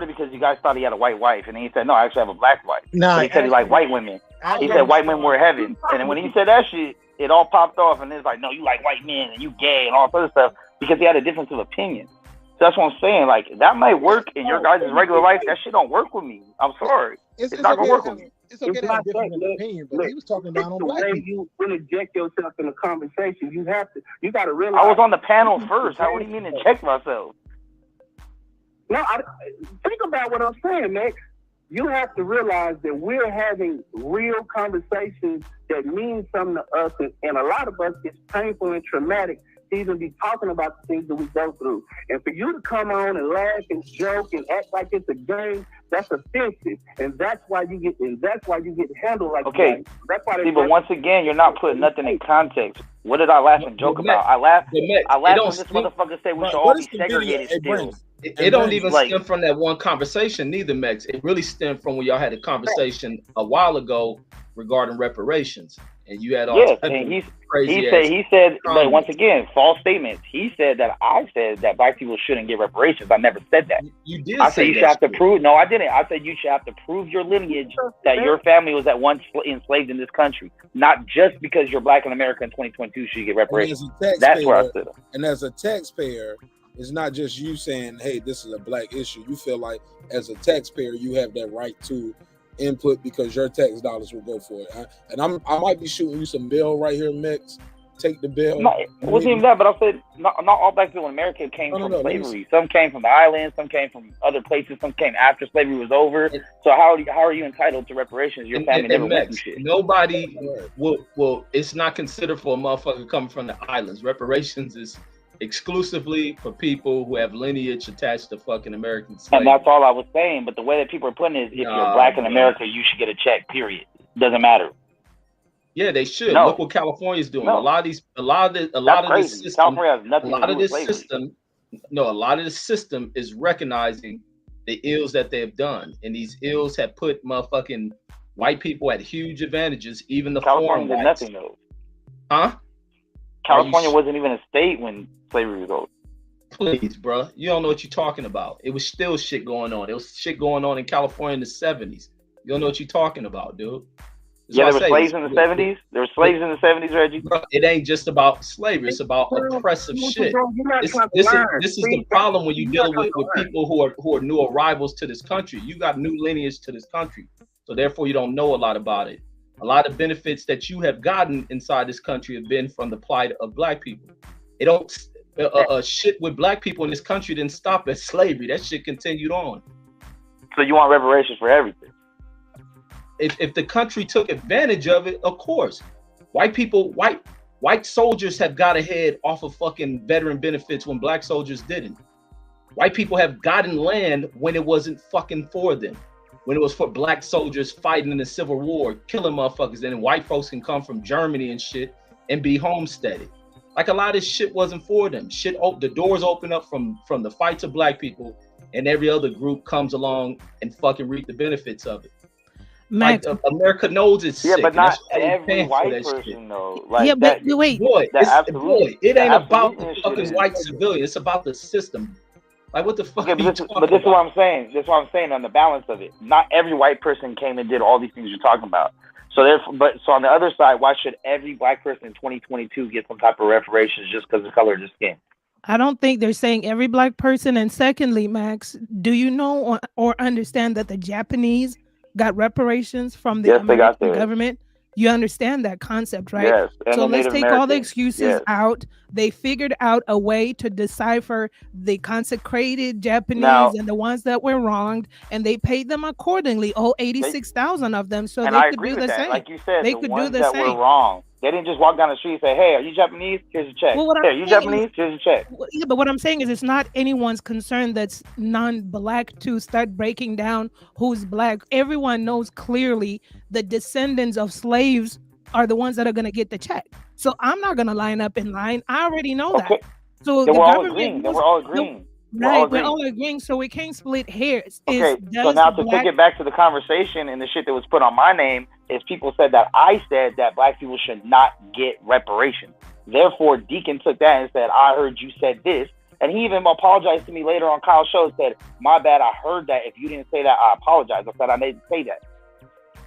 because you guys thought he had a white wife, and then he said, no, I actually have a black wife. So he said he liked white women. He said white women were heaven. And then when he said that shit, it all popped off, and it's like, no, you like white men, and you gay, and all this other stuff, because he had a difference of opinion. So that's what I'm saying. Like, that might work in your guys' regular life. That shit don't work with me. I'm sorry. It's not going to work with me. It's okay to have different opinion, but he was talking down on black people. You interject yourself in a conversation. You got to realize. I was on the panel first. What do you mean inject myself? No, think about what I'm saying, Max. You have to realize that we're having real conversations that mean something to us, and a lot of us, it's painful and traumatic to even be talking about the things that we go through. And for you to come on and laugh and joke and act like it's a game, that's offensive, and that's why you get handled like that. Okay. That's why. See, but once again, you're not putting nothing in context. What did I laugh and joke about? I laughed when this motherfucker said we should all be segregated still. It don't even like, stem from that one conversation, neither, Max. It really stemmed from when y'all had a conversation a while ago regarding reparations, and you had all types of crazy. He said, but once again, false statements. He said that I said that black people shouldn't get reparations. I never said that. You did. I said you should have to prove. No, I didn't. I said you should have to prove your lineage that your family was at once enslaved in this country, not just because you're black in America in 2022 should you get reparations. That's where I said. And as a taxpayer, it's not just you saying, "Hey, this is a black issue." You feel like as a taxpayer, you have that right to input because your tax dollars will go for it. And I might be shooting you some bill right here, Mix. Take the bill. No, it wasn't even that, but I said not all black people in America came from slavery. Some came from the islands, some came from other places, some came after slavery was over. So how are you entitled to reparations? Your family never went through shit. Nobody will. It's not considered for a motherfucker coming from the islands. Reparations is exclusively for people who have lineage attached to fucking American slavery. And that's all I was saying. But the way that people are putting it is, if you're black in America, you should get a check. Period. Doesn't matter. Yeah, they should. Look what California's doing. A lot of this system is recognizing the ills that they've done, and these ills have put motherfucking white people at huge advantages. Even the California foreign did whites. nothing though. Huh? California wasn't even a state when slavery was over. Please, bro. You don't know what you're talking about. It was still shit going on. There was shit going on in California in the 70s. You don't know what you're talking about, dude. There were slaves in the 70s? There were slaves in the 70s, Reggie? Bro, it ain't just about slavery. It's about oppressive shit. This is the problem when you deal with people who are new arrivals to this country. You got new lineage to this country. So therefore, you don't know a lot about it. A lot of benefits that you have gotten inside this country have been from the plight of black people. It don't shit with black people in this country didn't stop at slavery. That shit continued on. So you want reparations for everything? If the country took advantage of it, of course. White soldiers have got ahead off of fucking veteran benefits when black soldiers didn't. White people have gotten land when it wasn't fucking for them. When it was for black soldiers fighting in the Civil War, killing motherfuckers, and then white folks can come from Germany and shit and be homesteaded. Like a lot of this shit wasn't for them. The doors open up from the fights of black people, and every other group comes along and fucking reap the benefits of it. Like, America knows it's sick. Yeah, but not every white person though. Like, yeah, but wait. It ain't about the fucking white civilian. It's about the system. Like, what the fuck? Okay, but this is what I'm saying. This is what I'm saying on the balance of it. Not every white person came and did all these things you're talking about. So so on the other side, why should every black person in 2022 get some type of reparations just because of the color of their skin? I don't think they're saying every black person. And secondly, Max, do you know or understand that the Japanese got reparations from the American government? You understand that concept, right? Yes. So let's take all the excuses out. They figured out a way to decipher the consecrated Japanese and the ones that were wronged, and they paid them accordingly. 86,000 of them, so they could do the same. Like you said, they the could ones do the that same. were wrong. They didn't just walk down the street and say, "Hey, are you Japanese? Here's a check." Well, hey, are you Japanese? Here's a check. Yeah, but what I'm saying is, it's not anyone's concern that's non-black to start breaking down who's black. Everyone knows clearly the descendants of slaves are the ones that are going to get the check. So I'm not going to line up in line. I already know that. So we're all agreeing. We're all agreeing. Right, we're all agreeing, so we can't split hairs. Okay, so now to take it back to the conversation and the shit that was put on my name is people said that I said that black people should not get reparations. Therefore, Deacon took that and said, I heard you said this. And he even apologized to me later on Kyle's show and said, my bad, I heard that. If you didn't say that, I apologize. I said I didn't say that.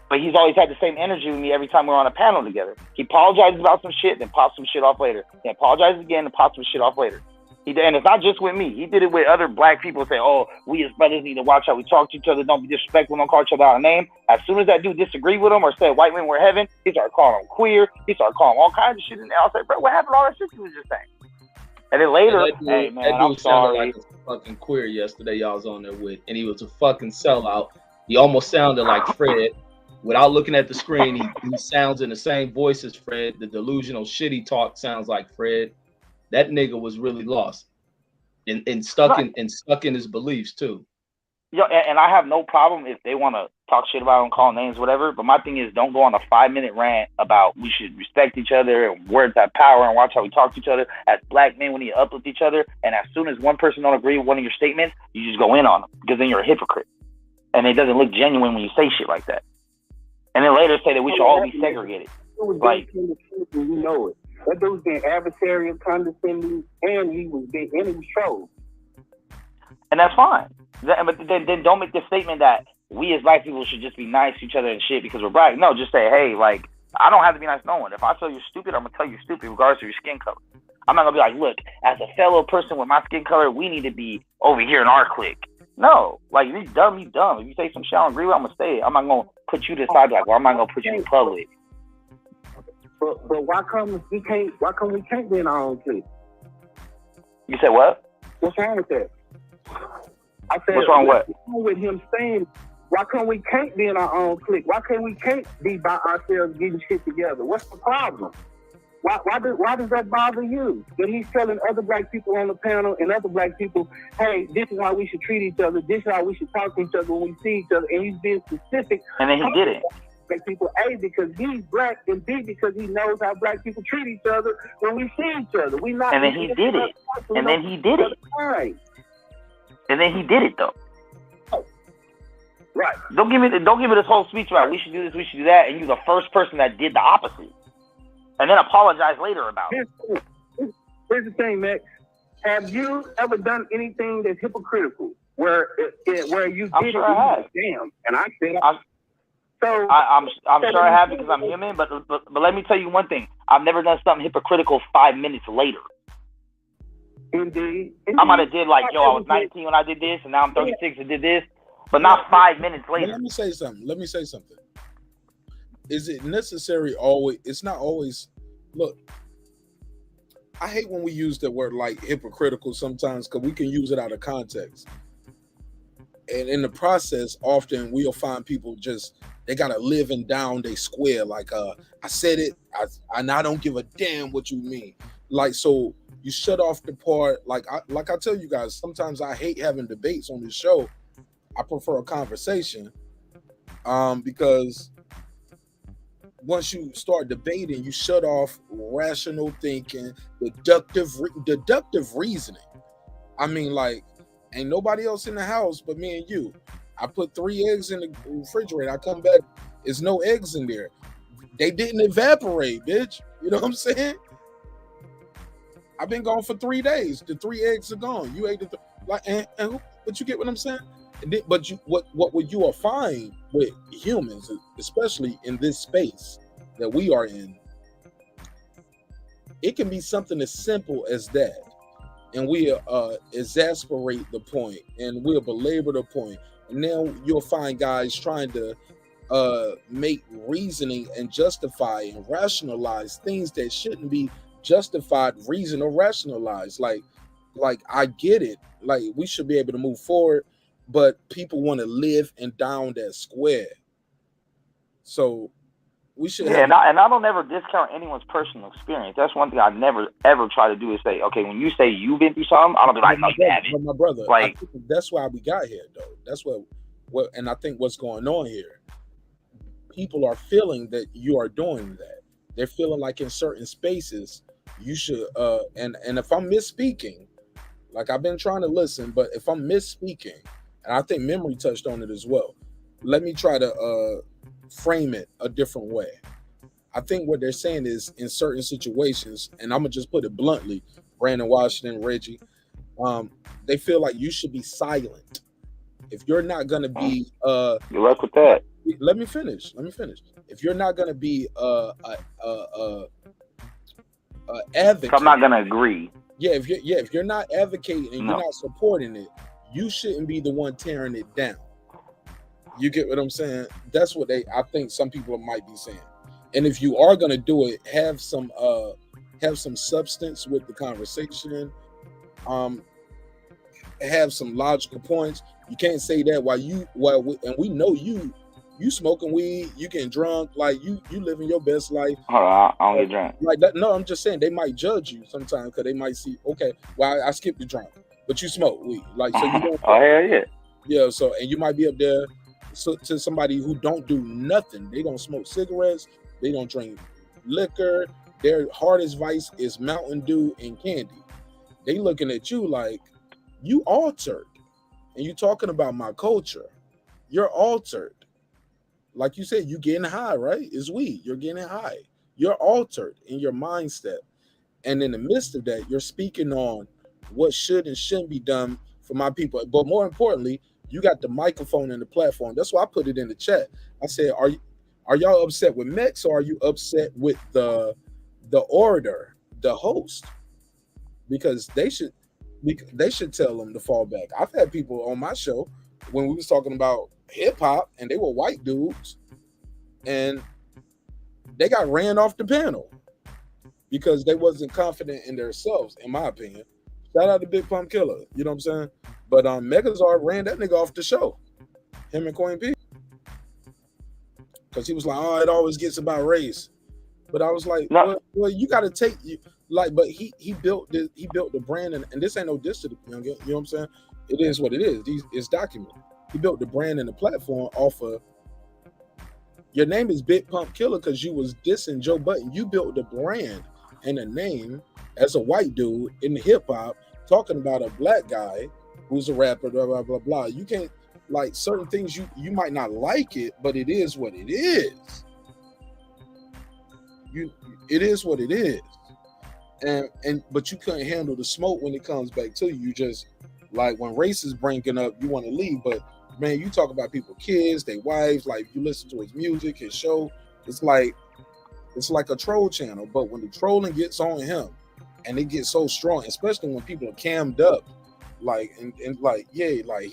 But he's always had the same energy with me every time we're on a panel together. He apologizes about some shit, then pops some shit off later. Then apologizes again and pops some shit off later. And it's not just with me. He did it with other black people. Say, oh, we as brothers need to watch how we talk to each other. Don't be disrespectful. Don't call each other out of name. As soon as that dude disagreed with him or said white men were heaven, he started calling him queer. He started calling him all kinds of shit. And I was like, bro, what happened to all that shit you was just saying? And then later, hey, man, that dude I'm sorry. Like a fucking queer yesterday y'all was on there with. And he was a fucking sellout. He almost sounded like Fred. Without looking at the screen, he sounds in the same voice as Fred. The delusional shit he talk sounds like Fred. That nigga was really lost. And stuck in his beliefs too. and I have no problem if they want to talk shit about them, call names, whatever. But my thing is, don't go on a 5-minute rant about we should respect each other and words have power and watch how we talk to each other. As black men, we need to uplift each other. And as soon as one person don't agree with one of your statements, you just go in on them because then you're a hypocrite. And it doesn't look genuine when you say shit like that. And then later say that we should all be segregated. Like, you know it. That dude's being adversarial, condescending, and he was trolled. And that's fine. But then don't make the statement that we as black people should just be nice to each other and shit because we're black. No, just say, hey, like, I don't have to be nice to no one. If I tell you stupid, I'm going to tell you stupid regardless of your skin color. I'm not going to be like, look, as a fellow person with my skin color, we need to be over here in our clique. No. Like, if you're dumb, you dumb. If you say some shit I don't agree with, I'm going to say it. I'm not going to put you to the side like, well, I'm not going to put you in public. But why come we can't be in our own clique? You said what? What's wrong with that? I said, what's wrong with what? With him saying, why come we can't be in our own clique? Why can't we be by ourselves getting shit together? What's the problem? Why does that bother you? That he's telling other black people on the panel and other black people, hey, this is how we should treat each other. This is how we should talk to each other when we see each other. And he's being specific. And then he did it. Black people, A, because he's black, and B, because he knows how black people treat each other when we see each other. And then he did it. And then he did it. And then he did it though. Right. Don't give me this whole speech about we should do this, we should do that, and you're the first person that did the opposite. And then apologize later about it. Here's the thing, Max. Have you ever done anything that's hypocritical where you did I'm sure I have. Damn. And I said I'm sure I have because I'm human, but let me tell you one thing. I've never done something hypocritical 5 minutes later. Indeed. I might have did like, I was 19 when I did this, and now I'm 36 and did this, but not 5 minutes later. Let me say something. Is it necessary always? It's not always. Look, I hate when we use the word like hypocritical sometimes because we can use it out of context. And in the process, often we'll find people they gotta live and down they square. Like I said it, I don't give a damn what you mean. Like, so you shut off the part. Like I tell you guys, sometimes I hate having debates on this show. I prefer a conversation, because once you start debating, you shut off rational thinking, deductive reasoning. I mean, like, ain't nobody else in the house but me and you. I put 3 eggs in the refrigerator. I come back, there's no eggs in there. They didn't evaporate, bitch. You know what I'm saying? I've been gone for 3 days. The 3 eggs are gone. You ate but you get what I'm saying? But what you are fine with humans, especially in this space that we are in, it can be something as simple as that. And we exasperate the point and we'll belabor the point. And then you'll find guys trying to make reasoning and justify and rationalize things that shouldn't be justified, reason, or rationalized. Like I get it. Like, we should be able to move forward, but people want to live and down that square. So we should and I don't ever discount anyone's personal experience. That's one thing I never ever try to do is say, okay, when you say you've been through something, I don't be like, no, you haven't. My brother, like, that's why we got here, though. That's what and I think what's going on here, people are feeling that you are doing that. They're feeling like in certain spaces you should and if I'm misspeaking, like, I've been trying to listen, but if I'm misspeaking, and I think Memory touched on it as well, let me try to frame it a different way. I think what they're saying is, in certain situations, and I'm gonna just put it bluntly, Brandon Washington, Reggie, they feel like you should be silent. If you're not gonna be good luck with that. Let me finish. If you're not gonna be advocate, I'm not gonna agree. If you're not advocating and you're not supporting it, you shouldn't be the one tearing it down. You get what I'm saying? That's what I think some people might be saying. And if you are gonna do it, have some substance with the conversation. Have some logical points. You can't say that and we know you smoking weed, you getting drunk, like you living your best life. Hold on, I don't get drunk. Like that. No, I'm just saying they might judge you sometimes because they might see, okay, well, I skipped the drunk, but you smoke weed, like, so you don't. Oh, hell yeah. Yeah, so and you might be up there to somebody who don't do nothing. They don't smoke cigarettes. They don't drink liquor. Their hardest vice is Mountain Dew and candy. They looking at you like you altered, and you talking about my culture. You're altered. Like you said, you getting high, right? It's weed. You're getting high. You're altered in your mindset. And in the midst of that, you're speaking on what should and shouldn't be done for my people. But more importantly, you got the microphone and the platform. That's why I put it in the chat. I said, are y'all upset with Mex, or are you upset with the orator, the host? Because they should tell them to fall back. I've had people on my show when we was talking about hip hop, and they were white dudes, and they got ran off the panel because they wasn't confident in themselves, in my opinion. Shout out to Big Pump Killer, you know what I'm saying? But Megazord ran that nigga off the show, him and Queen P, because he was like, oh, it always gets about race. But I was like, well, you got to take like, but he built the brand, and this ain't no diss to the young, you know what I'm saying? It is what it is. It's documented. He built the brand and the platform off of, your name is Big Pump Killer because you was dissing Joe Budden. You built the brand and a name as a white dude in hip hop talking about a black guy who's a rapper, blah, blah, blah, blah. You can't, like, certain things, you might not like it, but it is what it is. It is what it is. But you couldn't handle the smoke when it comes back to you. You just, like, when race is bringing up, you want to leave, but man, you talk about people, kids, their wives, like you listen to his music, his show, it's like a troll channel. But when the trolling gets on him and it gets so strong, especially when people are cammed up, like and like, yeah, like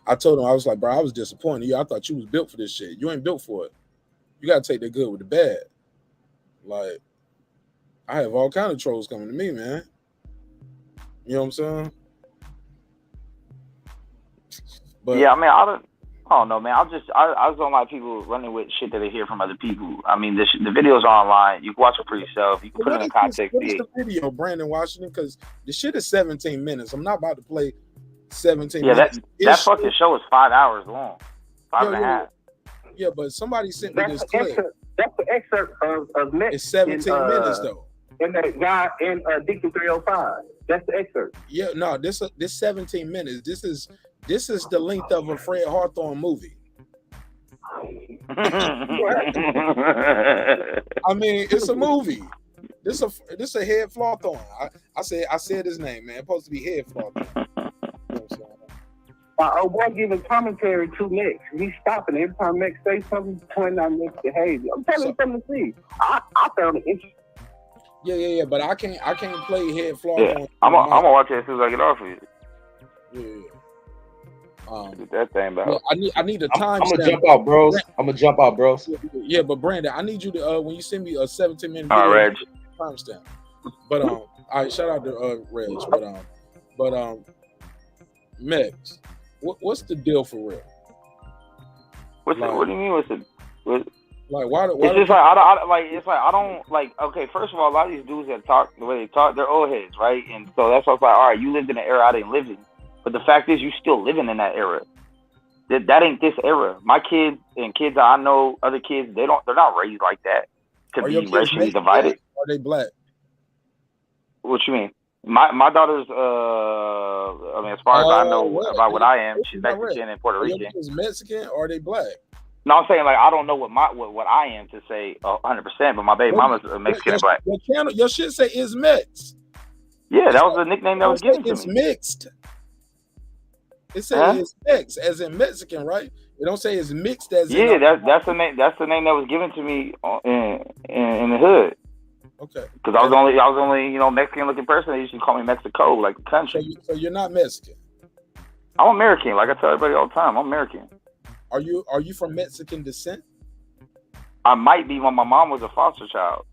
I told him, I was like, bro, I was disappointed. Yeah, I thought you was built for this shit. You ain't built for it. You gotta take the good with the bad. Like, I have all kind of trolls coming to me, man. You know what I'm saying? But, yeah, I mean, I don't know, man. I just don't like people running with shit that they hear from other people. I mean, the videos are online. You can watch it for yourself. You can put it in context. What's the video, Brandon Washington? Because the shit is 17 minutes. I'm not about to play 17 minutes. Yeah, that fucking show is 5 hours long. 5.5. Yeah, but somebody sent me this clip. That's the excerpt of Mex. It's 17 minutes, though. And that guy in Deacon 305. That's the excerpt. Yeah, no, this 17 minutes. This is the length of a Fred Hawthorne movie. I mean, it's a movie. This a Head Hawthorne. I said his name, man. It's supposed to be Head Hawthorne. Boy giving commentary to Mex. He's stopping every time Mex say something, pointing out Mex's behavior. I'm telling you something to see. I found it interesting. Yeah, but I can't play Head Hawthorne. Yeah, I'm gonna watch it as soon as I get off of it. Yeah. Get that thing back. Well, I need a time. I'm gonna jump out, bros. Yeah, but Brandon, I need you to when you send me a 17-minute video, Reg. Timestamp. But all right, shout out to Reg. But Mex, what's the deal for real? What do you mean? Like why? It's just like I don't like. Okay, first of all, a lot of these dudes that talk the way they talk, they're old heads, right? And so that's why it's like, all right, you lived in an era I didn't live in. But the fact is, you still living in that era. That ain't this era. My kids and kids I know, other kids, they're not raised like that to be racially divided. Are they black? What you mean? My daughter's I mean, as far as I know about what I am, she's Mexican and Puerto Rican. Is Mexican or are they black? No, I'm saying, like, I don't know what I am to say 100%, but my baby mama's Mexican and black. Your shit say is Mex. Yeah, that was the nickname that was given to me. It's mixed. It says it's mixed, as in Mexican, right? It don't say it's mixed as in. Yeah, that's the name. That's the name that was given to me in the hood. Okay. Because I was only Mexican looking person. They used to call me Mexico, like the country. So you're not Mexican. I'm American. Like I tell everybody all the time, I'm American. Are you from Mexican descent? I might be when my mom was a foster child.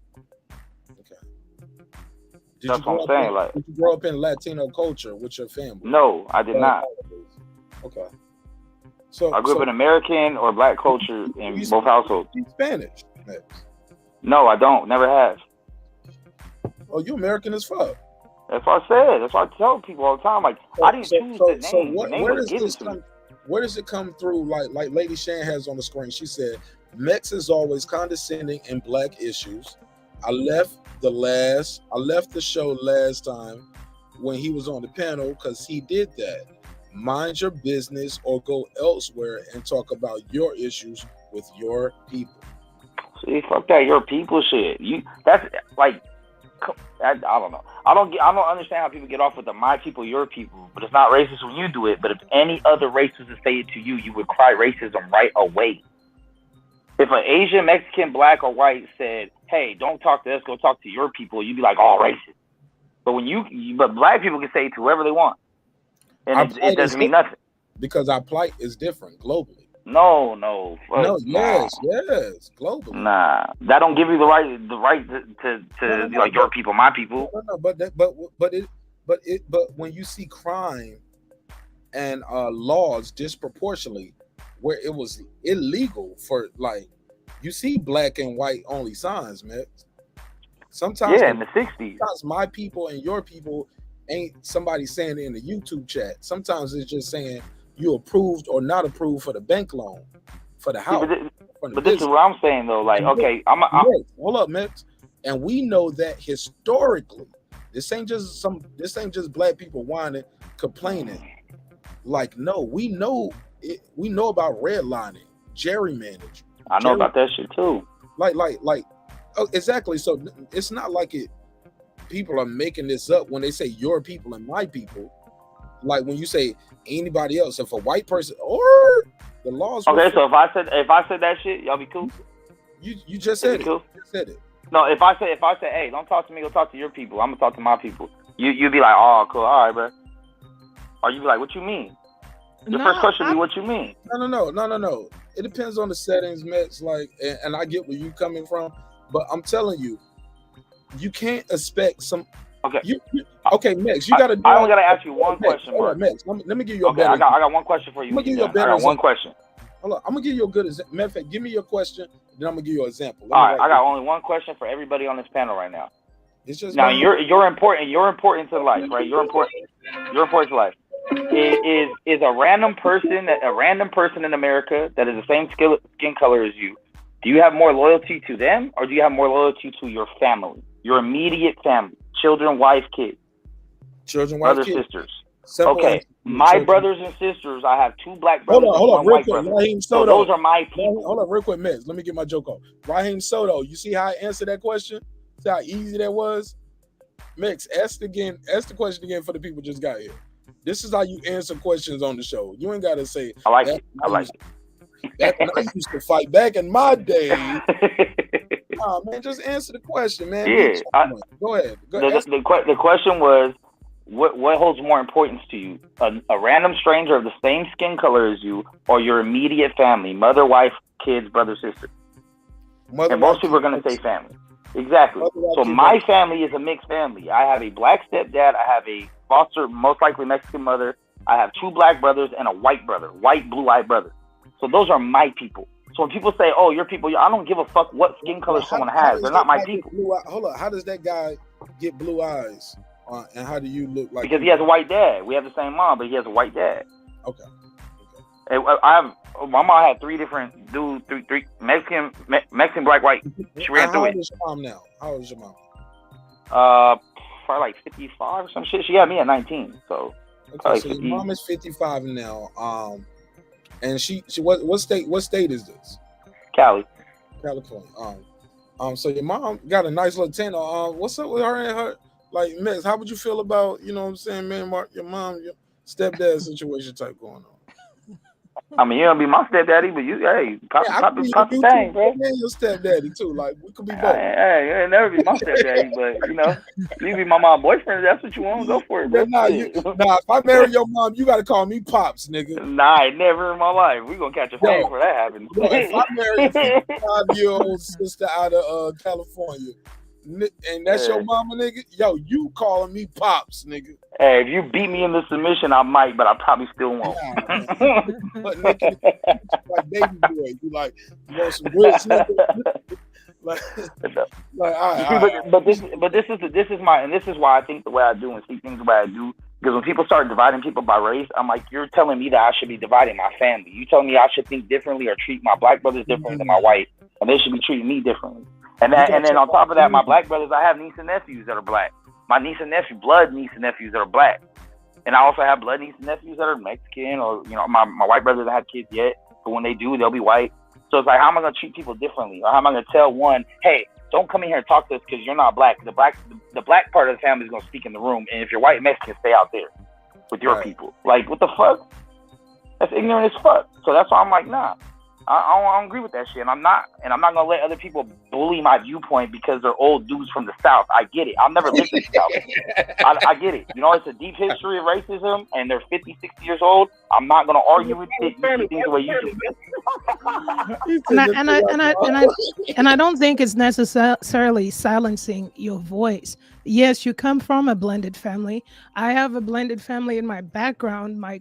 Okay. That's what I'm saying. Like, did you grow up in Latino culture with your family? No, I did not. Okay. So I grew up in American or black culture in both households. You Spanish? No, I don't. Never have. Oh, you American as fuck. That's what I said. That's what I tell people all the time. Like, I didn't choose the name. So The name where was does given this to me. come? Where does it come through? Like Lady Shan has on the screen. She said, "Mex is always condescending in black issues. I left the show last time when he was on the panel because he did that. Mind your business or go elsewhere and talk about your issues with your people." See, fuck that your people shit. That's like, I don't know. I don't understand how people get off with the my people, your people. But it's not racist when you do it. But if any other race was to say it to you, you would cry racism right away. If an Asian, Mexican, black, or white said, "Hey, don't talk to us, go talk to your people," you'd be like, "Oh, racist." But but black people can say it to whoever they want, and it doesn't mean nothing because our plight is different globally. No, yes, globally. Nah, that don't give you the right to be like your people, my people. No, but when you see crime and laws disproportionately where it was illegal for, like, you see black and white only signs, man. Sometimes in the 60s. Sometimes my people and your people ain't somebody saying it in the YouTube chat. Sometimes it's just saying you approved or not approved for the bank loan, for the house. But this is what I'm saying though. Like, okay, I'm hold up, man. And we know that historically, this ain't just black people whining, complaining. Like, no, we know about redlining, gerrymandering. I know about that shit too. Like, oh, exactly. So it's not like people are making this up when they say your people and my people. Like when you say anybody else, if a white person or the laws. Okay, so if I said that shit, y'all be cool. You just said it. Cool? You said it. No, if I say, hey, don't talk to me, go talk to your people. I'm gonna talk to my people. You'd be like, oh, cool, all right, bro. Or you'd be like, what you mean? The first question would be, what you mean? No. It depends on the settings, Mex. Like, and I get where you coming from, but I'm telling you, you can't expect some. Okay. Okay, Mex, you gotta. I only gotta ask you one question, bro. Mex, let me give you a okay, better. I got one question for you. I'm gonna give you a better. I got one question. Hold on, I'm gonna give you a good example. Matter of fact, give me your question, then I'm gonna give you an example. All right, I got only one question for everybody on this panel right now. It's just now you're important. You're important to life, right? You're important to life. Is a random person in America that is the same skin color as you? Do you have more loyalty to them, or do you have more loyalty to your family, your immediate family, children, wife, kids, brothers, sisters? Simple okay, my brothers and sisters. I have two black brothers and one white brother. So those are my people. Hold on, real quick, Mex. Let me get my joke off. Raheem Soto. You see how I answered that question? See how easy that was? Mex, ask the question again for the people just got here. This is how you answer questions on the show. You ain't gotta say. I like it. That I used to fight back in my day. Oh, man, just answer the question, man. Yeah, go ahead. The question was, what holds more importance to you? A random stranger of the same skin color as you, or your immediate family, mother, wife, kids, brother, sister? And most people are going to say family. Exactly. So my family is a mixed family. I have a black stepdad. I have a foster, most likely Mexican mother. I have two black brothers and a white brother, white, blue-eyed brother. So those are my people. So when people say, oh, your people, I don't give a fuck what skin color someone has. They're not my people. Hold on. How does that guy get blue eyes? And how do you look like? Because he has a white dad. We have the same mom, but he has a white dad. Okay. My mom had three different dudes, three Mexican, black, white. She ran through it. How old is your mom now? How old is your mom? Probably like 55 or some shit. She had me at 19. So. Okay, so your mom is 55 now. And she what state is this? California. So your mom got a nice little tan. What's up with her and her? Like, Mex, how would you feel about, you know what I'm saying, man, Mark, your mom, your stepdad situation type going on? I mean, you don't be my stepdaddy, but you, hey, pop the thing, bro. And your stepdaddy too. Like, we could be both. Hey, you ain't never be my stepdaddy, but you be my mom's boyfriend. If that's what you want, go for it, bro. Nah, if I marry your mom, you gotta call me Pops, nigga. Nah, never in my life. We gonna catch a fade before that happens. If I marry a 55-year-old sister out of California, and that's your mama, nigga, yo, you calling me Pops, nigga. Hey, if you beat me in the submission, I might, but I probably still won't. But nigga, like baby boy, you want some real sneakers? Like, But this is why I think the way I do and see things the way I do. Because when people start dividing people by race, I'm like, you're telling me that I should be dividing my family. You telling me I should think differently or treat my black brothers differently than my white, and they should be treating me differently. And then on top of that, my black brothers, I have nieces and nephews that are black. My niece and nephew, blood niece and nephews that are black. And I also have blood nieces and nephews that are Mexican, or my white brothers that have kids yet, but when they do, they'll be white. So it's like, how am I gonna treat people differently, or how am I gonna tell one, hey, don't come in here and talk to us because you're not black. The black part of the family is gonna speak in the room, and if you're white Mexican, stay out there with your people. Like, what the fuck? That's ignorant as fuck. So that's why I'm like, nah, I don't agree with that shit, and I'm not gonna let other people bully my viewpoint because they're old dudes from the South. I get it. I've never lived in the South. I get it. It's a deep history of racism, and they're 50, 60 years old. I'm not gonna argue with it. You see things the way you do. And I don't think it's necessarily silencing your voice. Yes, you come from a blended family. I have a blended family in my background. My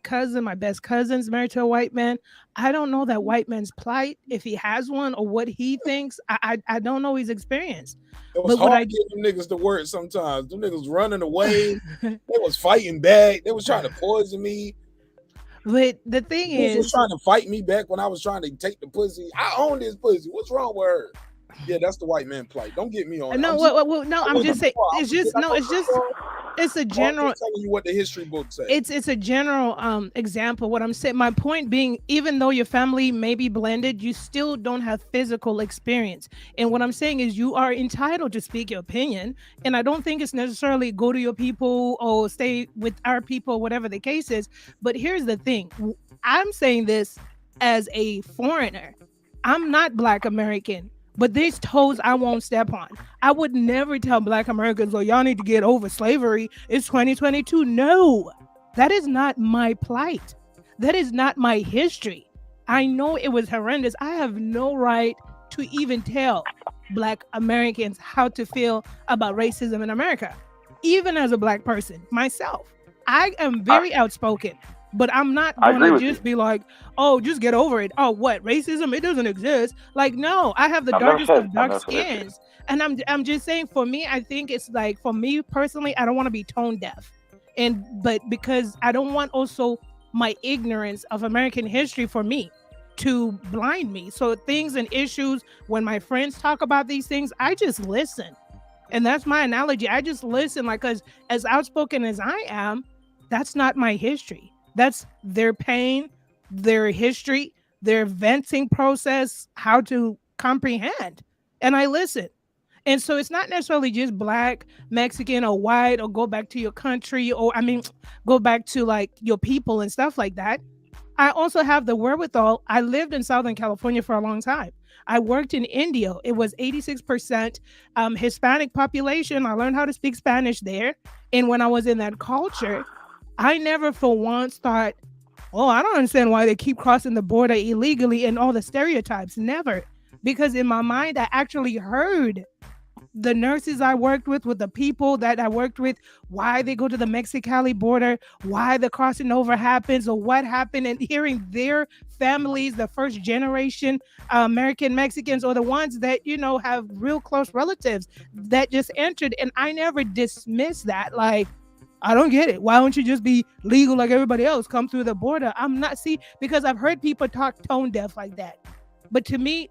best cousin's married to a white man. I don't know that white man's plight, if he has one, or what he thinks. I don't know his experience. It was hard getting them niggas to work sometimes. Them niggas running away. They was fighting back. They was trying to poison me. But the thing is, was trying to fight me back when I was trying to take the pussy. I own this pussy. What's wrong with her? Yeah, that's the white man plight. Don't get me on. I'm just saying. It's a general. I'm telling you what the history book says. It's a general example. What I'm saying, my point being, even though your family may be blended, you still don't have physical experience. And what I'm saying is, you are entitled to speak your opinion. And I don't think it's necessarily go to your people or stay with our people, whatever the case is. But here's the thing: I'm saying this as a foreigner. I'm not Black American. But these toes I won't step on. I would never tell Black Americans, oh, y'all need to get over slavery. It's 2022. No, that is not my plight. That is not my history. I know it was horrendous. I have no right to even tell Black Americans how to feel about racism in America. Even as a Black person myself, I am very outspoken. But I'm not gonna just be like, oh, just get over it. Oh, what? Racism? It doesn't exist. Like, no, I have the darkest of dark skins. And I'm just saying, for me, I think it's like, for me personally, I don't want to be tone deaf. But because I don't want also my ignorance of American history for me to blind me. So things and issues, when my friends talk about these things, I just listen. And that's my analogy. I just listen, like, because as outspoken as I am, that's not my history. That's their pain, their history, their venting process, how to comprehend. And I listen. And so it's not necessarily just Black, Mexican, or white, or go back to your country, or go back to like your people and stuff like that. I also have the wherewithal. I lived in Southern California for a long time. I worked in India. It was 86% Hispanic population. I learned how to speak Spanish there. And when I was in that culture, I never for once thought, oh, I don't understand why they keep crossing the border illegally and all the stereotypes. Never. Because in my mind, I actually heard the nurses I worked with the people that I worked with, why they go to the Mexicali border, why the crossing over happens, or what happened, and hearing their families, the first generation American Mexicans, or the ones that, have real close relatives that just entered. And I never dismissed that. Like, I don't get it. Why don't you just be legal like everybody else? Come through the border. Because I've heard people talk tone deaf like that. But to me,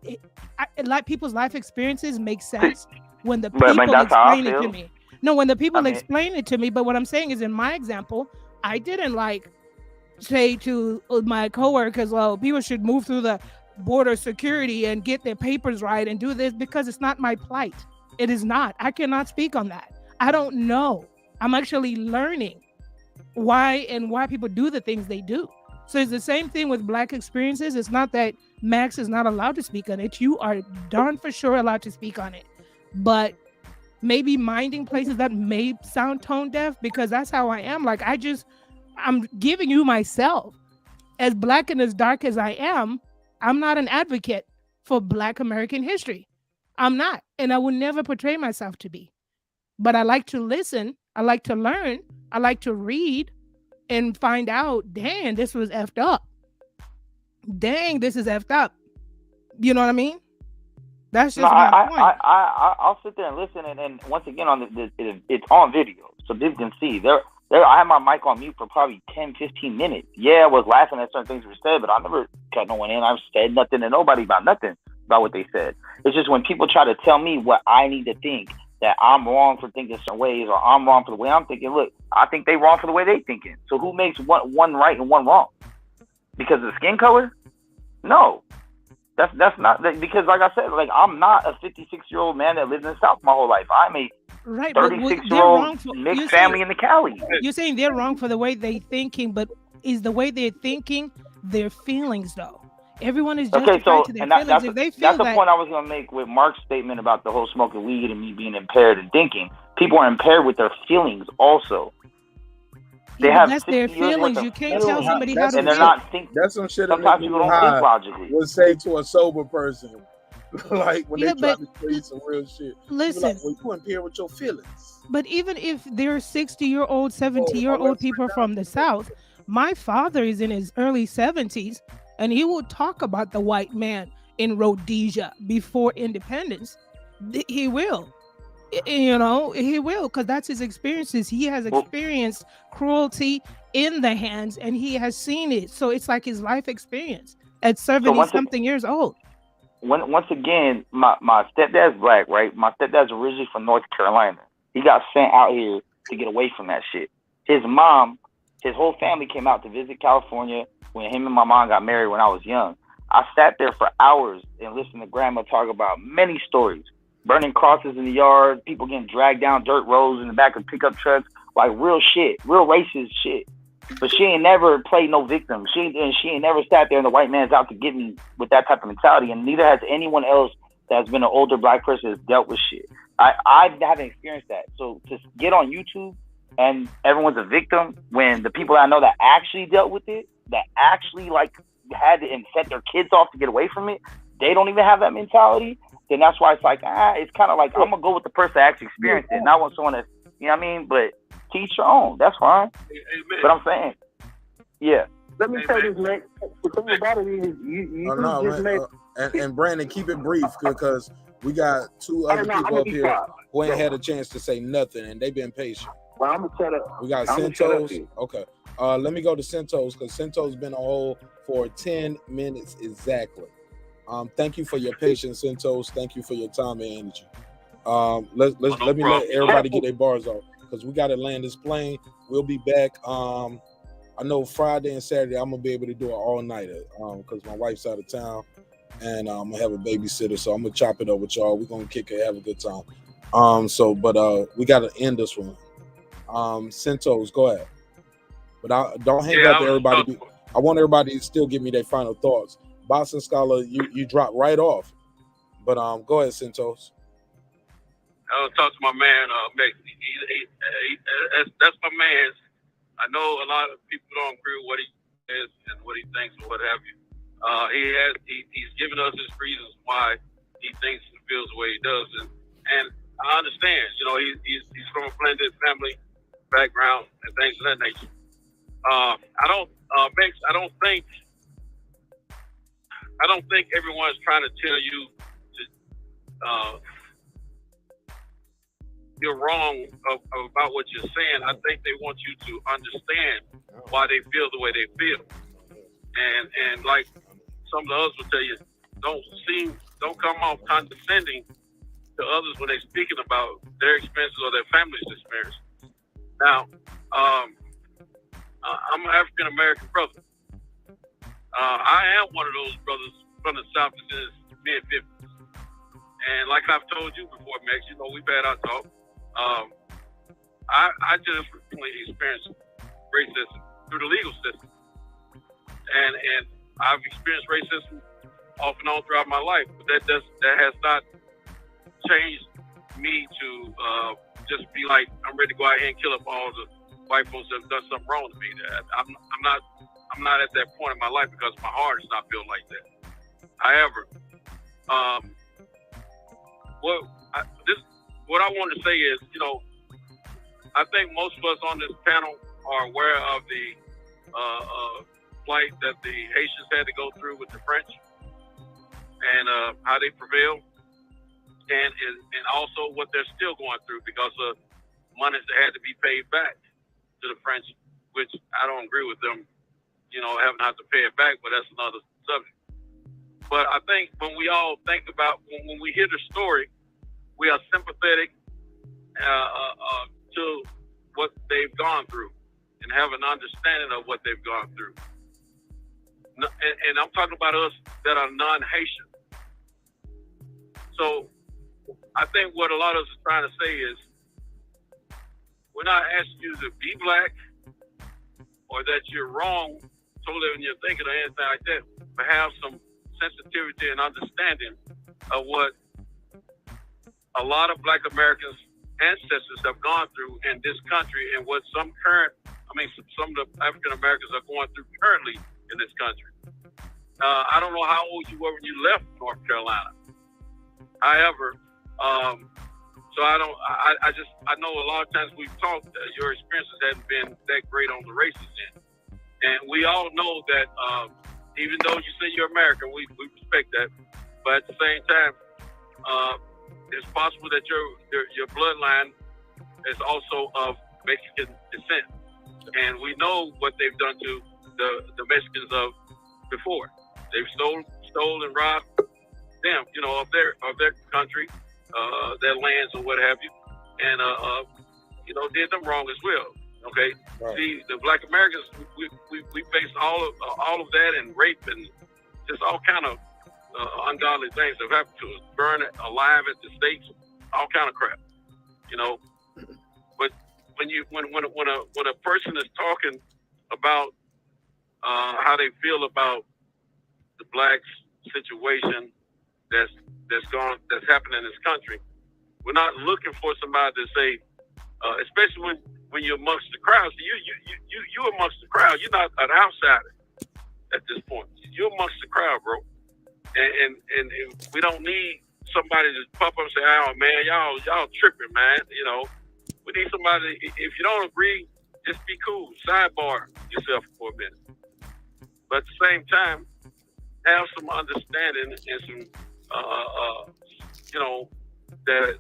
like people's life experiences make sense when the people explain it to me. No, when the people explain it to me. But what I'm saying is, in my example, I didn't say to my coworkers, well, people should move through the border security and get their papers right and do this, because it's not my plight. It is not. I cannot speak on that. I don't know. I'm actually learning why people do the things they do. So it's the same thing with Black experiences. It's not that Max is not allowed to speak on it. You are darn for sure allowed to speak on it. But maybe minding places that may sound tone deaf, because that's how I am. Like, I'm giving you myself. As Black and as dark as I am, I'm not an advocate for Black American history. I'm not. And I will never portray myself to be. But I like to listen. I like to learn. I like to read and find out, dang, this was effed up. Dang, this is effed up. You know what I mean? That's No, just my point. I'll sit there and listen, and once again, it's on video, so people can see. I had my mic on mute for probably 10, 15 minutes. Yeah, I was laughing at certain things were said, but I never cut no one in. I've said nothing to nobody about nothing about what they said. It's just when people try to tell me what I need to think, that I'm wrong for thinking certain ways, or I'm wrong for the way I'm thinking. Look, I think they wrong for the way they thinking. So who makes one right and one wrong? Because of the skin color? No. That's not because, like I said, like I'm not a 56-year-old man that lived in the South my whole life. I'm a 36-year-old mixed family in the Cali. You're saying they're wrong for the way they're thinking, but is the way they're thinking their feelings though? Everyone is justified to their feelings. If they feel that's the point I was gonna make with Mark's statement about the whole smoking weed and me being impaired in thinking. People are impaired with their feelings also. They have that's their feelings. You can't tell somebody how to and they're not thinking. That's some shit. Sometimes people don't think logically. Would say to a sober person, like when they try to say some real shit. Listen, like, well, you impaired with your feelings. But even if they're 60-year-old, 70-year-old people from the South, my father is in his early 70s, and he will talk about the white man in Rhodesia before independence. He will. You know, he will, because that's his experiences. He has experienced cruelty in the hands, and he has seen it. So it's like his life experience at 70-something years old. Once again, my stepdad's black, right? My stepdad's originally from North Carolina. He got sent out here to get away from that shit. His mom, his whole family came out to visit California when him and my mom got married when I was young. I sat there for hours and listened to grandma talk about many stories. Burning crosses in the yard, people getting dragged down dirt roads in the back of pickup trucks, like real shit, real racist shit. But she ain't never played no victim. She ain't never sat there and the white man's out to get me with that type of mentality. And neither has anyone else that's been an older black person that's dealt with shit. I haven't experienced that. So to get on YouTube and everyone's a victim when the people I know that actually dealt with it, that actually like had to and set their kids off to get away from it, they don't even have that mentality. Then that's why it's like, it's kind of like, I'm going to go with the person that actually experienced it. Not with someone that, you know what I mean? But teach your own. That's fine. Amen. But I'm saying, yeah. Let me say this, Nick. The thing about it is, you just made... And Brandon, keep it brief because we got two other people up here who ain't had a chance to say nothing, and they've been patient. Well, I'm going to shut up. We got Centos. Okay. Let me go to Centos because Centos been on hold for 10 minutes exactly. Thank you for your patience, Centos. Thank you for your time and energy. Let me let everybody get their bars off because we got to land this plane. We'll be back. I know Friday and Saturday I'm gonna be able to do it all nighter because my wife's out of town and I'm gonna have a babysitter, so I'm gonna chop it up with y'all. We're gonna kick it, have a good time. We got to end this one. Centos, go ahead. But don't hang up to everybody. I want everybody to still give me their final thoughts. Boston Scholar, you dropped right off. But go ahead, Centos. I'll talk to my man, Mick. That's my man. I know a lot of people don't agree with what he says and what he thinks or what have you. He's given us his reasons why he thinks and feels the way he does, and I understand. You know, he's from a blended family background and things of that nature. I don't think everyone's trying to tell you to you're wrong about what you're saying. I think they want you to understand why they feel the way they feel. And like some of the others will tell you, don't come off condescending to others when they're speaking about their experiences or their family's experience. Now, I'm an African American brother. I am one of those brothers from the South in his mid-50s. And like I've told you before, Max, you know, we've had our talk. I just recently experienced racism through the legal system. And I've experienced racism off and on throughout my life, but that has not changed me to just be like, I'm ready to go out here and kill up all the white folks that have done something wrong to me. I'm not at that point in my life because my heart is not built like that. However, what I want to say is, you know, I think most of us on this panel are aware of the plight that the Haitians had to go through with the French and how they prevailed. and also what they're still going through because of monies that had to be paid back to the French, which I don't agree with them, having to pay it back, but that's another subject. But I think when we all think about, when we hear the story, we are sympathetic to what they've gone through and have an understanding of what they've gone through. And I'm talking about us that are non-Haitian. So I think what a lot of us are trying to say is, we're not asking you to be black or that you're wrong totally when you're thinking or anything like that, but have some sensitivity and understanding of what a lot of Black Americans' ancestors have gone through in this country and what some of the African Americans are going through currently in this country. I don't know how old you were when you left North Carolina. However, so I know a lot of times we've talked, your experiences haven't been that great on the races end. And we all know that even though you say you're American, we respect that. But at the same time, it's possible that your bloodline is also of Mexican descent. And we know what they've done to the Mexicans of before. They've stole and robbed them, of their country, their lands or what have you, and did them wrong as well. Okay, right. See, the Black Americans, we face all of that and rape and just all kind of ungodly things that have happened to us. Burn alive at the stakes, all kind of crap, But when a person is talking about how they feel about the blacks situation that's happening in this country, we're not looking for somebody to say, especially when you're amongst the crowd. You amongst the crowd. You're not an outsider at this point. You're amongst the crowd, bro. And we don't need somebody to pop up and say, "Oh man, y'all tripping, man." We need somebody. If you don't agree, just be cool. Sidebar yourself for a minute. But at the same time, have some understanding and some, that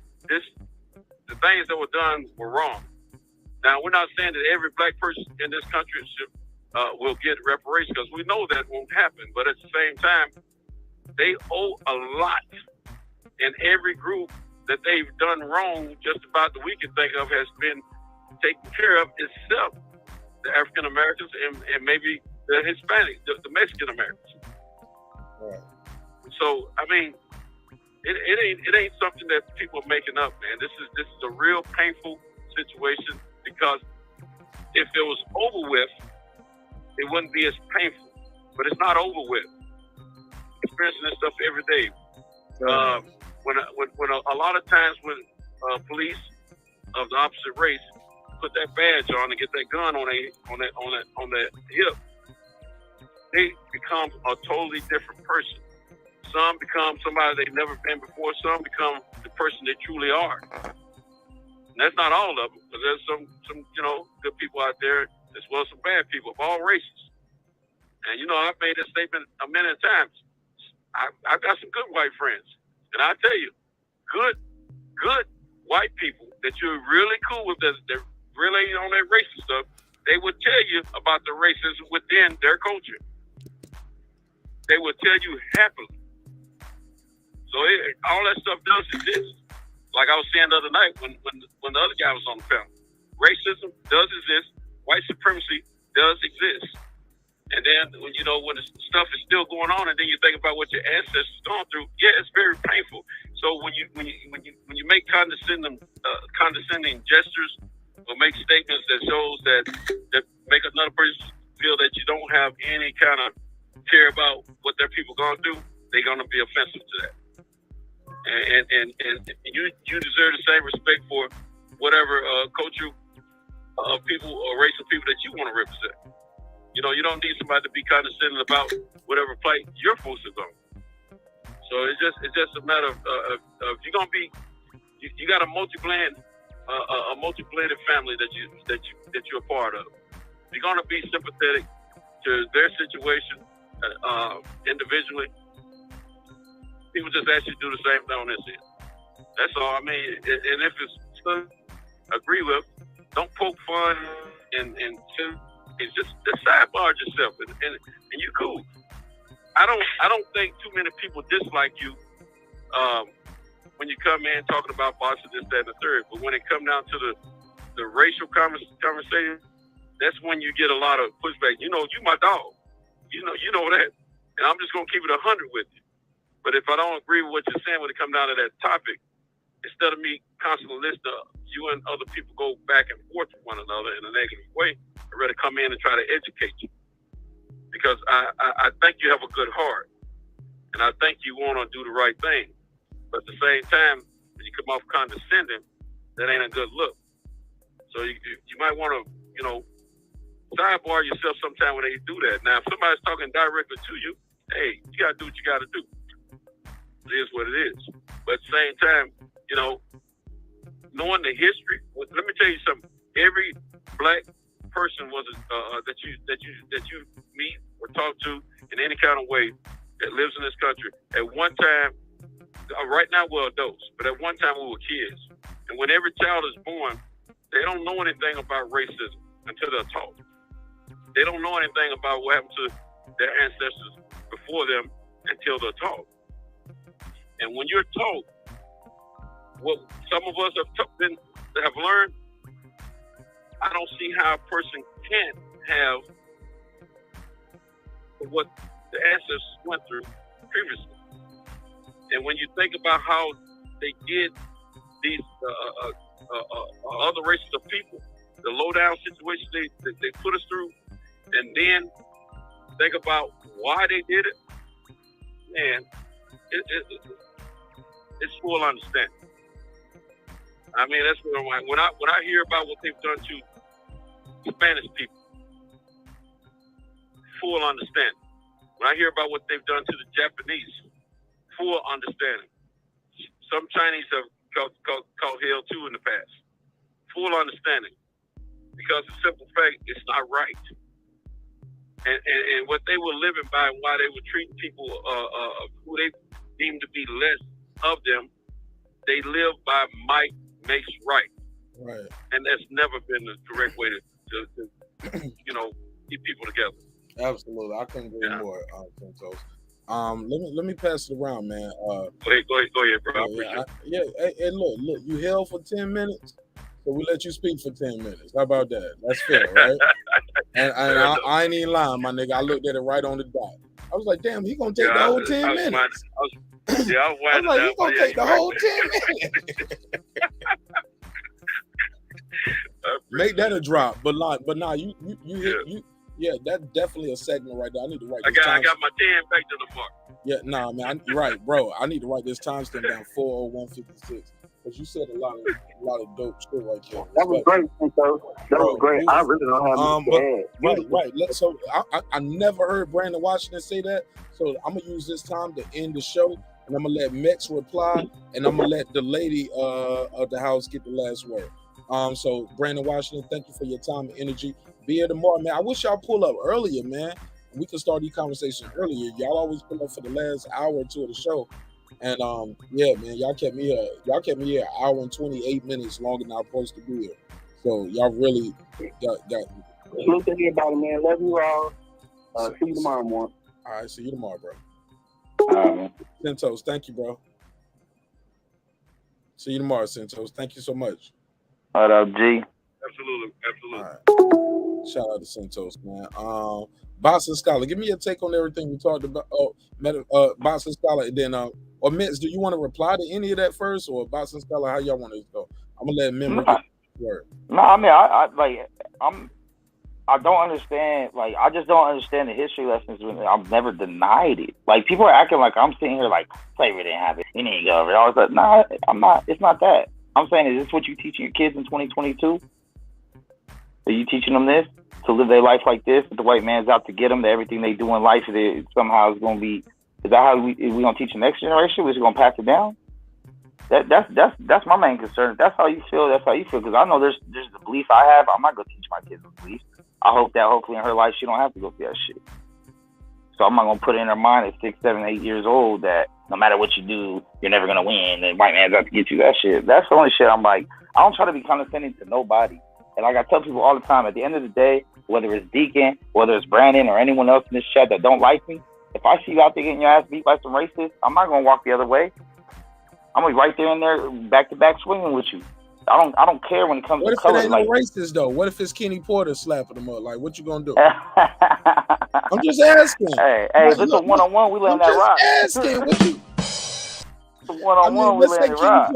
the things that were done were wrong. Now, we're not saying that every black person in this country will get reparations, because we know that won't happen. But at the same time, they owe a lot. And every group that they've done wrong, just about that we can think of, has been taken care of, except the African Americans and maybe the Hispanic, the Mexican Americans. Right. So, I mean, it ain't something that people are making up, man. This is a real painful situation, because if it was over with, it wouldn't be as painful. But it's not over with. Experiencing this stuff every day. When a lot of times when police of the opposite race put that badge on and get that gun on their hip, they become a totally different person. Some become somebody they've never been before. Some become the person they truly are. And that's not all of them, because there's some good people out there, as well as some bad people of all races. And I've made this statement a million times. I've got some good white friends, and I tell you, good white people that you're really cool with, that really ain't on that racist stuff, they will tell you about the racism within their culture. They will tell you happily. So all that stuff does exist. Like I was saying the other night when the other guy was on the panel, racism does exist. White supremacy does exist. And then when the stuff is still going on, and then you think about what your ancestors gone through, yeah, it's very painful. So when you make condescending gestures or make statements that shows that make another person feel that you don't have any kind of care about what their people gone through, they're gonna be offensive to that. And you deserve the same respect for whatever culture of people or race of people that you want to represent. You don't need somebody to be condescending about whatever plight you're supposed to go. So it's just a matter of you're gonna be, you got a multi-blended family that you're a part of. You're gonna be sympathetic to their situation individually. People just ask you to do the same thing on this end. That's all. I mean, and if it's something I agree with, don't poke fun and just sidebar yourself and you cool. I don't think too many people dislike you when you come in talking about boxing, this, that, and the third. But when it comes down to the racial conversation, that's when you get a lot of pushback. You know, you my dog. You know that. And I'm just gonna keep it 100 with you. But if I don't agree with what you're saying when it comes down to that topic, instead of me constantly listening to you and other people go back and forth with one another in a negative way, I'd rather come in and try to educate you. Because I think you have a good heart. And I think you want to do the right thing. But at the same time, when you come off condescending, that ain't a good look. So you might want to, sidebar yourself sometime when they do that. Now, if somebody's talking directly to you, hey, you got to do what you got to do. It is what it is. But at the same time, knowing the history, let me tell you something. Every black person that you meet or talk to in any kind of way that lives in this country, at one time, right now we're adults, but at one time we were kids. And when every child is born, they don't know anything about racism until they're taught. They don't know anything about what happened to their ancestors before them until they're taught. And when you're taught what some of us have learned, I don't see how a person can't have what the ancestors went through previously. And when you think about how they did these other races of people, the low-down situations they put us through, and then think about why they did it, man, it's full understanding. I mean, that's what when I hear about what they've done to Spanish people, full understanding. When I hear about what they've done to the Japanese, full understanding. Some Chinese have caught hell too in the past. Full understanding. Because the simple fact, it's not right. And what they were living by and why they were treating people who they deemed to be less of them, they live by might makes right. Right. And that's never been the correct way to keep people together. Absolutely. I couldn't agree more, Santos. Let me pass it around, man. Go ahead, bro. Hey, look, you held for 10 minutes, so we let you speak for 10 minutes. How about that? That's fair, right? and I ain't even lying, my nigga. I looked at it right on the dot. I was like, damn, he gonna take the whole 10 minutes. I was like, he gonna take the whole 10 minutes. Make that a drop, but nah, you hit. Yeah, that's definitely a segment right there. I need to write this I got my 10 back to the mark. Yeah, nah, man, you're right, bro. I need to write this timestamp down 4:01:56 because you said a lot of dope shit right there. That was great, Santos. That was great. I really don't have much to add. Right. So I never heard Brandon Washington say that. So I'm gonna use this time to end the show, and I'm gonna let Mex reply, and I'm gonna let the lady of the house get the last word. So Brandon Washington, thank you for your time and energy. Be here tomorrow, man. I wish y'all pull up earlier, man. We could start these conversations earlier. Y'all always pull up for the last hour or two of the show. And yeah, man, y'all kept me here an hour and 28 minutes longer than I'm supposed to be here. So y'all really got me. Look at everybody, man. Love you all. See you tomorrow morning. All right, see you tomorrow, bro. All right, man. Santos, thank you, bro. See you tomorrow, Santos. Thank you so much. What up, G? Absolutely. All right. Shout out to Santos, man. Boxing Scholar, give me your take on everything we talked about. Boxing Scholar, and then or Mitz, do you want to reply to any of that first, or Boxing Scholar, how y'all want to go? I'm gonna let Memory get the word. No, I mean, I don't understand. Like, I just don't understand the history lessons. I've never denied it. Like, people are acting like I'm sitting here like slavery didn't happen. You need to go over it. I was like, nah, I'm not. It's not that. I'm saying, is this what you teaching your kids in 2022? Are you teaching them this? To live their life like this? That the white man's out to get them? That everything they do in life somehow is going to be? Is that how we going to teach the next generation? We're just going to pass it down? That's my main concern. That's how you feel. That's how you feel. Because I know there's the belief I have. I'm not going to teach my kids the belief. I hope that hopefully in her life she don't have to go through that shit. So I'm not gonna put it in their mind at 6, 7, 8 years old that no matter what you do, you're never gonna win. And white man's out to get you. That shit. That's the only shit. I'm like, I don't try to be condescending to nobody. And like I tell people all the time, at the end of the day, whether it's Deacon, whether it's Brandon, or anyone else in this chat that don't like me, if I see you out there getting your ass beat by some racists, I'm not gonna walk the other way. I'm gonna be right there in there, back to back, swinging with you. I don't care when it comes to color. What if it ain't no racist though? What if it's Kenny Porter slapping them up? Like, what you gonna do? I'm just asking. Hey, if it's a one-on-one, we letting that rock. Asking. What you? It's a one-on-one, we letting it rock.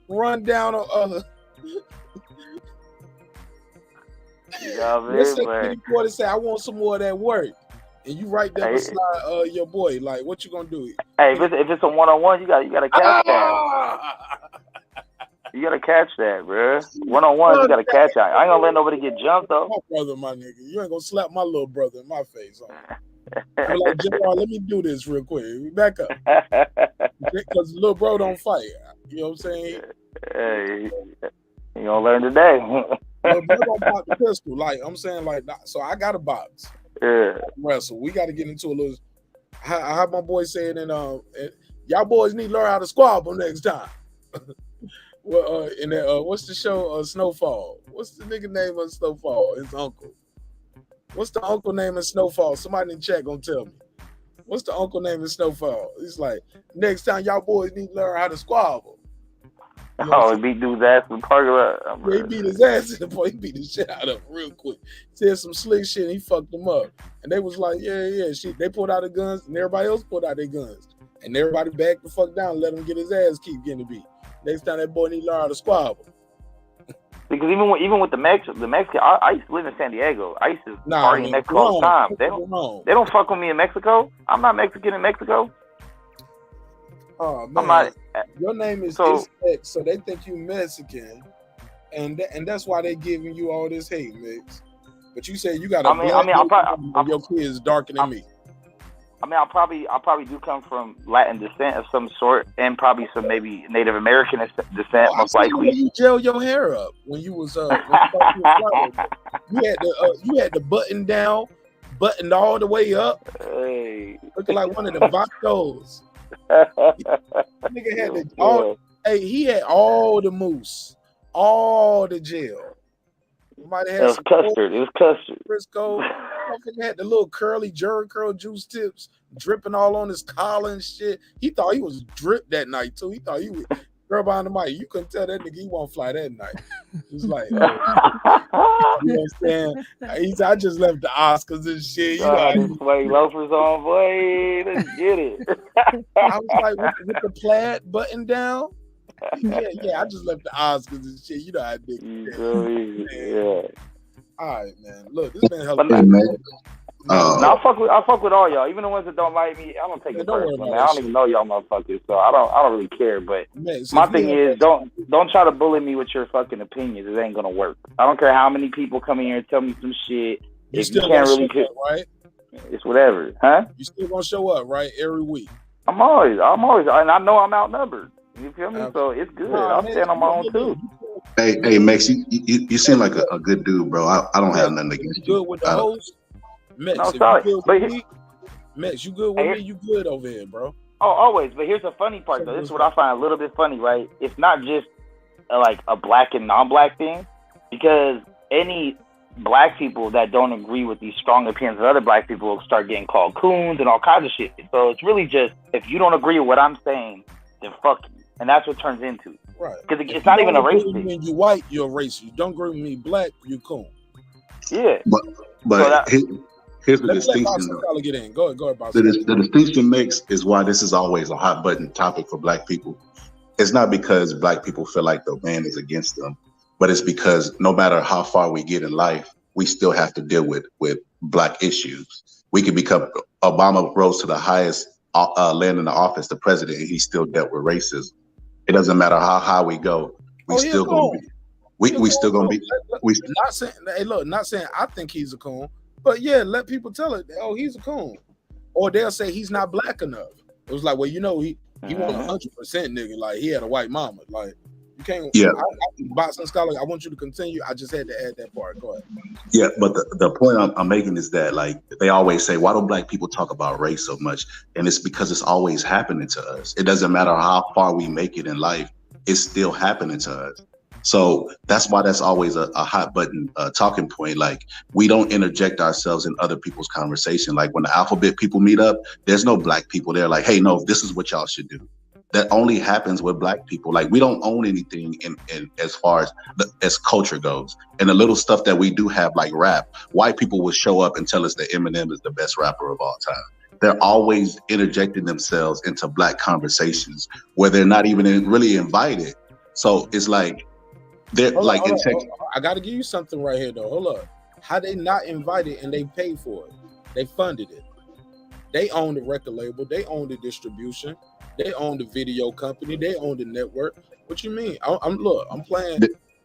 Run down on. Let's say Kenny Porter say, "I want some more of that work," and you right there beside your boy. Like, what you gonna do? Hey, if it's a one-on-one, you gotta catch that. You gotta catch that, bro. One-on-one, you gotta catch that. I ain't gonna let nobody get jumped though. My brother, my nigga, you ain't gonna slap my little brother in my face. I'm like, JR, let me do this real quick. Back up, because little bro don't fight. You know what I'm saying? Hey, you gonna learn today. Little bro don't pop the pistol. Like I'm saying, like so I got a box. Yeah. Wrestle. We got to get into a little. I have my boy saying, and y'all boys need to learn how to squabble next time. Well, and what's the show? Snowfall. What's the nigga name of Snowfall? His uncle. What's the uncle name of Snowfall? Somebody in chat gonna tell me. What's the uncle name of Snowfall? He's like, next time y'all boys need to learn how to squabble. You know he beat dude's ass in the parking lot. Yeah, he beat his ass in the point. He beat the shit out of him real quick. Said some slick shit and he fucked them up. And they was like, yeah. They pulled out the guns and everybody else pulled out their guns. And everybody backed the fuck down and let him get his ass keep getting beat. Next time that boy need to learn how to squabble. Because even with the Mexican, I used to live in San Diego. I used to party in Mexico all the time. They don't fuck with me in Mexico. I'm not Mexican in Mexico. Oh man, your name is Isaac, so they think you Mexican, and that's why they giving you all this hate, Mix. But you say you got a your kid is darker than me. I mean, I probably do come from Latin descent of some sort, and probably some maybe Native American descent, most likely. You gel your hair up when you was you had the button down, buttoned all the way up, looking like one of the Vacos. Nigga had he had all the mousse, all the gel. Might have had some custard. It was custard. Frisco. Had the little curly jerry curl juice tips dripping all on his collar and shit. He thought he was dripped that night too. He thought he was girl behind the mic. You couldn't tell that nigga he won't fly that night. It's like, you know what I'm saying? He said, I just left the Oscars and shit. You know, these sweaty loafers on, boy. Let's get it. I was like, with the plaid button down. Yeah, I just left the Oscars and shit. You know how I did. Yeah. All right, man. Look, this been hella. I'll fuck with all y'all, even the ones that don't like me. I don't take it personally. I don't even know y'all motherfuckers, so I don't really care. But my thing is, don't try to bully me with your fucking opinions. It ain't gonna work. I don't care how many people come in here and tell me some shit. You still can't really pick, right? It's whatever, huh? You still gonna show up, right? Every week. I'm always, and I know I'm outnumbered. You feel me? So it's good. I'll stand on my own too. Hey, Max, you seem like a good dude, bro. I don't have nothing against you. Good with the host, Max. No, sorry. You good with me? Max, you good with me? You good over here, bro? Oh, always. But here's the funny part, though. This is what I find a little bit funny, right? It's not just like a black and non-black thing, because any black people that don't agree with these strong opinions of other black people start getting called coons and all kinds of shit. So it's really just, if you don't agree with what I'm saying, then fuck you. And that's what it turns into. Right. Because it's not even a race thing. When you white, you're a racist. You don't agree with me black, you coon. Yeah. But here's the distinction. Get in. Go ahead, the distinction makes is why this is always a hot button topic for black people. It's not because black people feel like the man is against them, but it's because no matter how far we get in life, we still have to deal with black issues. We could become, Obama rose to the highest land in the office, the president, and he still dealt with racism. It doesn't matter how high we go. We still gonna be. We still gonna be. Not saying. Hey, look, not saying I think he's a coon, but yeah, let people tell it. Oh, he's a coon, or they'll say he's not black enough. It was like, well, you know, he won 100%, nigga. Like he had a white mama. Like, You can't. Yeah. Boxing scholar. I want you to continue. I just had to add that part. Go ahead. Yeah, but the point I'm making is that, like, they always say, why don't black people talk about race so much? And it's because it's always happening to us. It doesn't matter how far we make it in life, it's still happening to us. So that's why that's always a hot button talking point. Like, we don't interject ourselves in other people's conversation. Like, when the alphabet people meet up, there's no black people there like, hey, no, this is what y'all should do. That only happens with black people. Like, we don't own anything in as far as culture goes. And the little stuff that we do have, like rap, white people will show up and tell us that Eminem is the best rapper of all time. They're always interjecting themselves into black conversations where they're not even really invited. So it's like they're like in Texas. I got to give you something right here though. Hold up. How they not invited and they paid for it? They funded it. They own the record label. They own the distribution. They own the video company. They own the network. What you mean? I'm playing.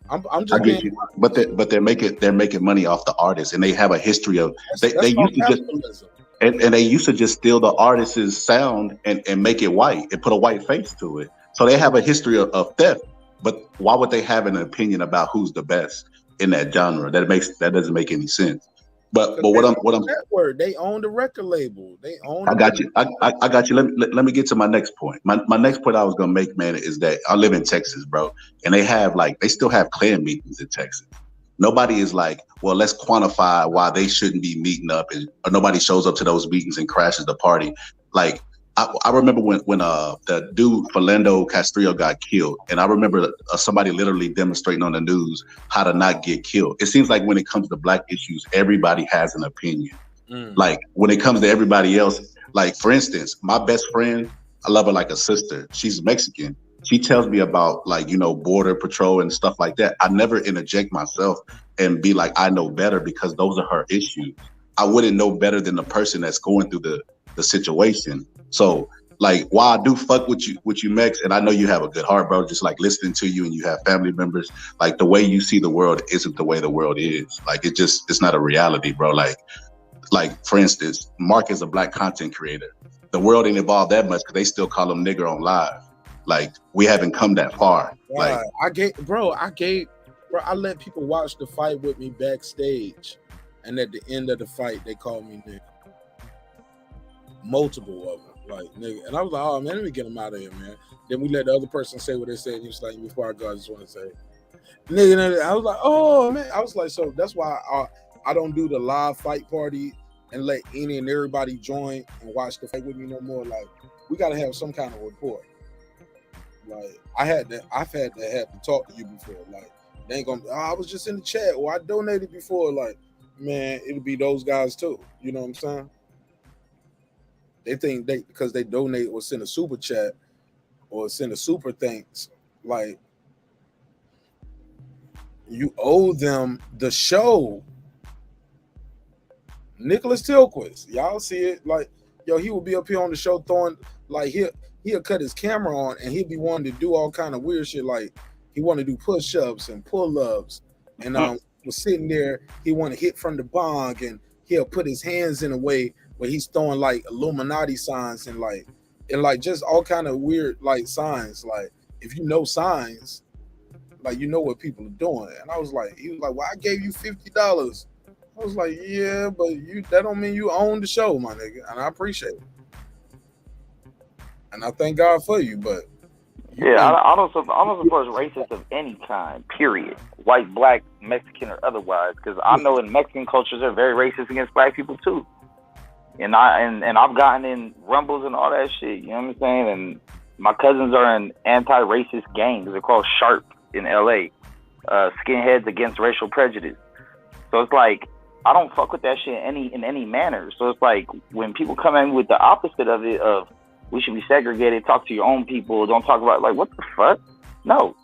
I'm just. I get you, but they're making money off the artists, and they have a history of they used to just and they used to just steal the artist's sound and make it white and put a white face to it. So they have a history of theft. But why would they have an opinion about who's the best in that genre? That doesn't make any sense. But what I'm network, they own the record label. They own. I got you. I got you. Let me get to my next point. My next point I was gonna make, man, is that I live in Texas, bro, and they still have Klan meetings in Texas. Nobody is like, well, let's quantify why they shouldn't be meeting up, or nobody shows up to those meetings and crashes the party. Like, I remember when the dude Philando Castrillo got killed, and I remember somebody literally demonstrating on the news how to not get killed. It seems like when it comes to black issues, everybody has an opinion. Like, when it comes to everybody else, like, for instance, my best friend, I love her like a sister. She's Mexican. She tells me about, like, border patrol and stuff like that. I never interject myself and be like, I know better, because those are her issues. I wouldn't know better than the person that's going through the situation. So, like, while I do fuck with you, Mex, and I know you have a good heart, bro, just like listening to you, and you have family members, like, the way you see the world isn't the way the world is. Like, it's not a reality, bro. Like, for instance, Marq is a black content creator. The world ain't evolved that much because they still call him nigger on live. Like, we haven't come that far. Like, I let people watch the fight with me backstage, and at the end of the fight, they called me nigger. Multiple of them. Like, nigga, and I was like, oh man, let me get him out of here, man. Then we let the other person say what they said. And he was like, before I go, I just want to say, nigga. I was like, oh man. I was like, so that's why I don't do the live fight party and let any and everybody join and watch the fight with me no more. Like, we gotta have some kind of report. Like, I've had to talk to you before. Like, they ain't gonna. I was just in the chat, or I donated before. Like, man, it'll be those guys too. You know what I'm saying? They think because they donate or send a super chat or send a super thanks, like, you owe them the show. Nicholas Tilquist, y'all see it? Like, yo, he will be up here on the show throwing, like, he'll cut his camera on and he'll be wanting to do all kind of weird shit. Like, he want to do push-ups and pull-ups, and was sitting there, he want to hit from the bong, and he'll put his hands in a way where he's throwing like Illuminati signs and just all kind of weird like signs. Like, if you know signs, like, you know what people are doing. And he was like, well, I gave you $50. I was like, yeah, but that don't mean you own the show, my nigga. And I appreciate it. And I thank God for you, but I don't support racists of any kind, period. White, black, Mexican, or otherwise. Because I know in Mexican cultures they're very racist against black people too. And I've gotten in rumbles and all that shit, you know what I'm saying? And my cousins are in anti-racist gangs. They're called Sharp in LA. Skinheads Against Racial Prejudice. So it's like, I don't fuck with that shit in any manner. So it's like, when people come in with the opposite of it, of we should be segregated, talk to your own people, don't talk about, like, what the fuck? No.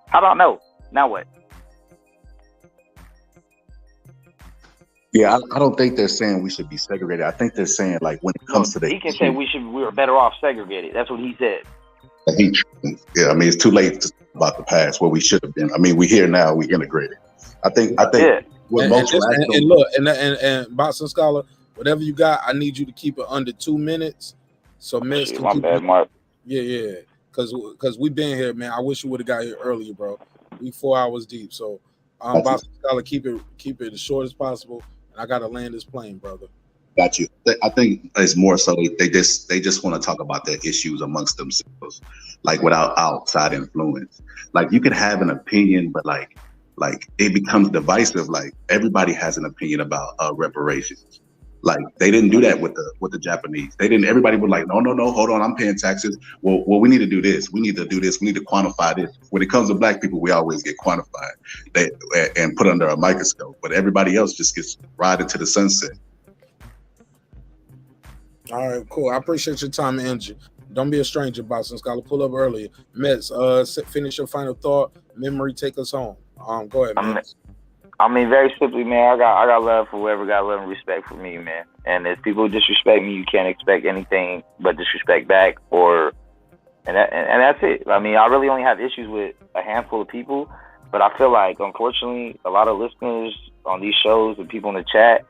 How about no? Now what? yeah, I don't think they're saying we should be segregated. I think they're saying, like, when it comes to the he can say we were better off segregated. That's what he said. Yeah, I mean, it's too late to talk about the past where we should have been. I mean, we're here now, we integrated. I think what most and look, and Boxing Scholar, whatever you got, I need you to keep it under 2 minutes. So Miss can my bad, Mark. Yeah. because we've been here, man. I wish you would have got here earlier, bro. We 4 hours deep, so Boss Scholar, keep it as short as possible. And I gotta land this plane, brother. Got you. I think it's more so they just want to talk about their issues amongst themselves, like without outside influence. Like you could have an opinion, but like it becomes divisive. Like everybody has an opinion about reparations. Like they didn't do that with the Japanese. They didn't. Everybody was like, no, hold on, I'm paying taxes. Well, we need to do this. We need to do this. We need to quantify this. When it comes to black people, we always get quantified and put under a microscope. But everybody else just gets ride into the sunset. All right, cool. I appreciate your time and energy. Don't be a stranger, Boston Scholar. Pull up earlier. Mets, finish your final thought. Memory, take us home. Go ahead, man. I mean, very simply, man, I got love for whoever got love and respect for me, man. And if people disrespect me, you can't expect anything but disrespect back, and that's it. I mean, I really only have issues with a handful of people, but I feel like, unfortunately, a lot of listeners on these shows and people in the chat,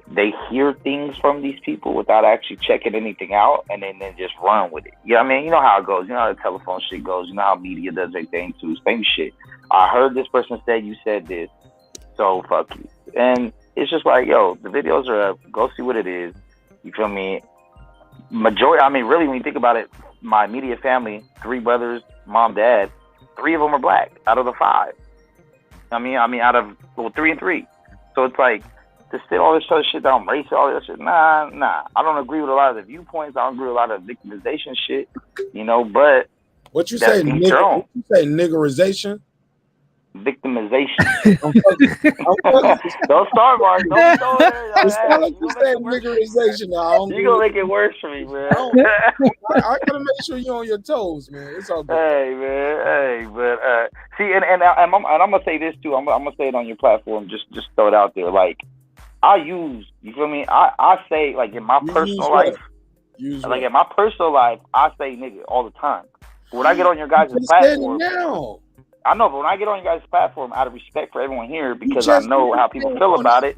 they hear things from these people without actually checking anything out, and then just run with it. Yeah, I mean, you know how it goes. You know how the telephone shit goes. You know how media does their thing too. Same shit. I heard this person say you said this, so fuck you. And it's just like, yo, the videos are up. Go see what it is. You feel me? I mean, really, when you think about it, my immediate family, 3 brothers, mom, dad, 3 of them are black out of the 5. I mean, out of 3 and 3. So it's like, to say all this other shit that I'm racist, all this shit, nah. I don't agree with a lot of the viewpoints. I don't agree with a lot of the victimization shit, but what you say, nigger? What you say, niggerization? Victimization. Don't start, Mark. Don't go there. It's not like you said niggerization. You're gonna make it worse for me, man. I gotta make sure you're on your toes, man. It's all good. Hey, man. Hey, but see, and I'm gonna say this too. I'm gonna say it on your platform. Just throw it out there. Like, you feel me? I say, like, in my personal life, in my personal life, I say nigga all the time. When I get on your guys' platform, I know, but when I get on your guys' platform, out of respect for everyone here, because I know how people feel about it,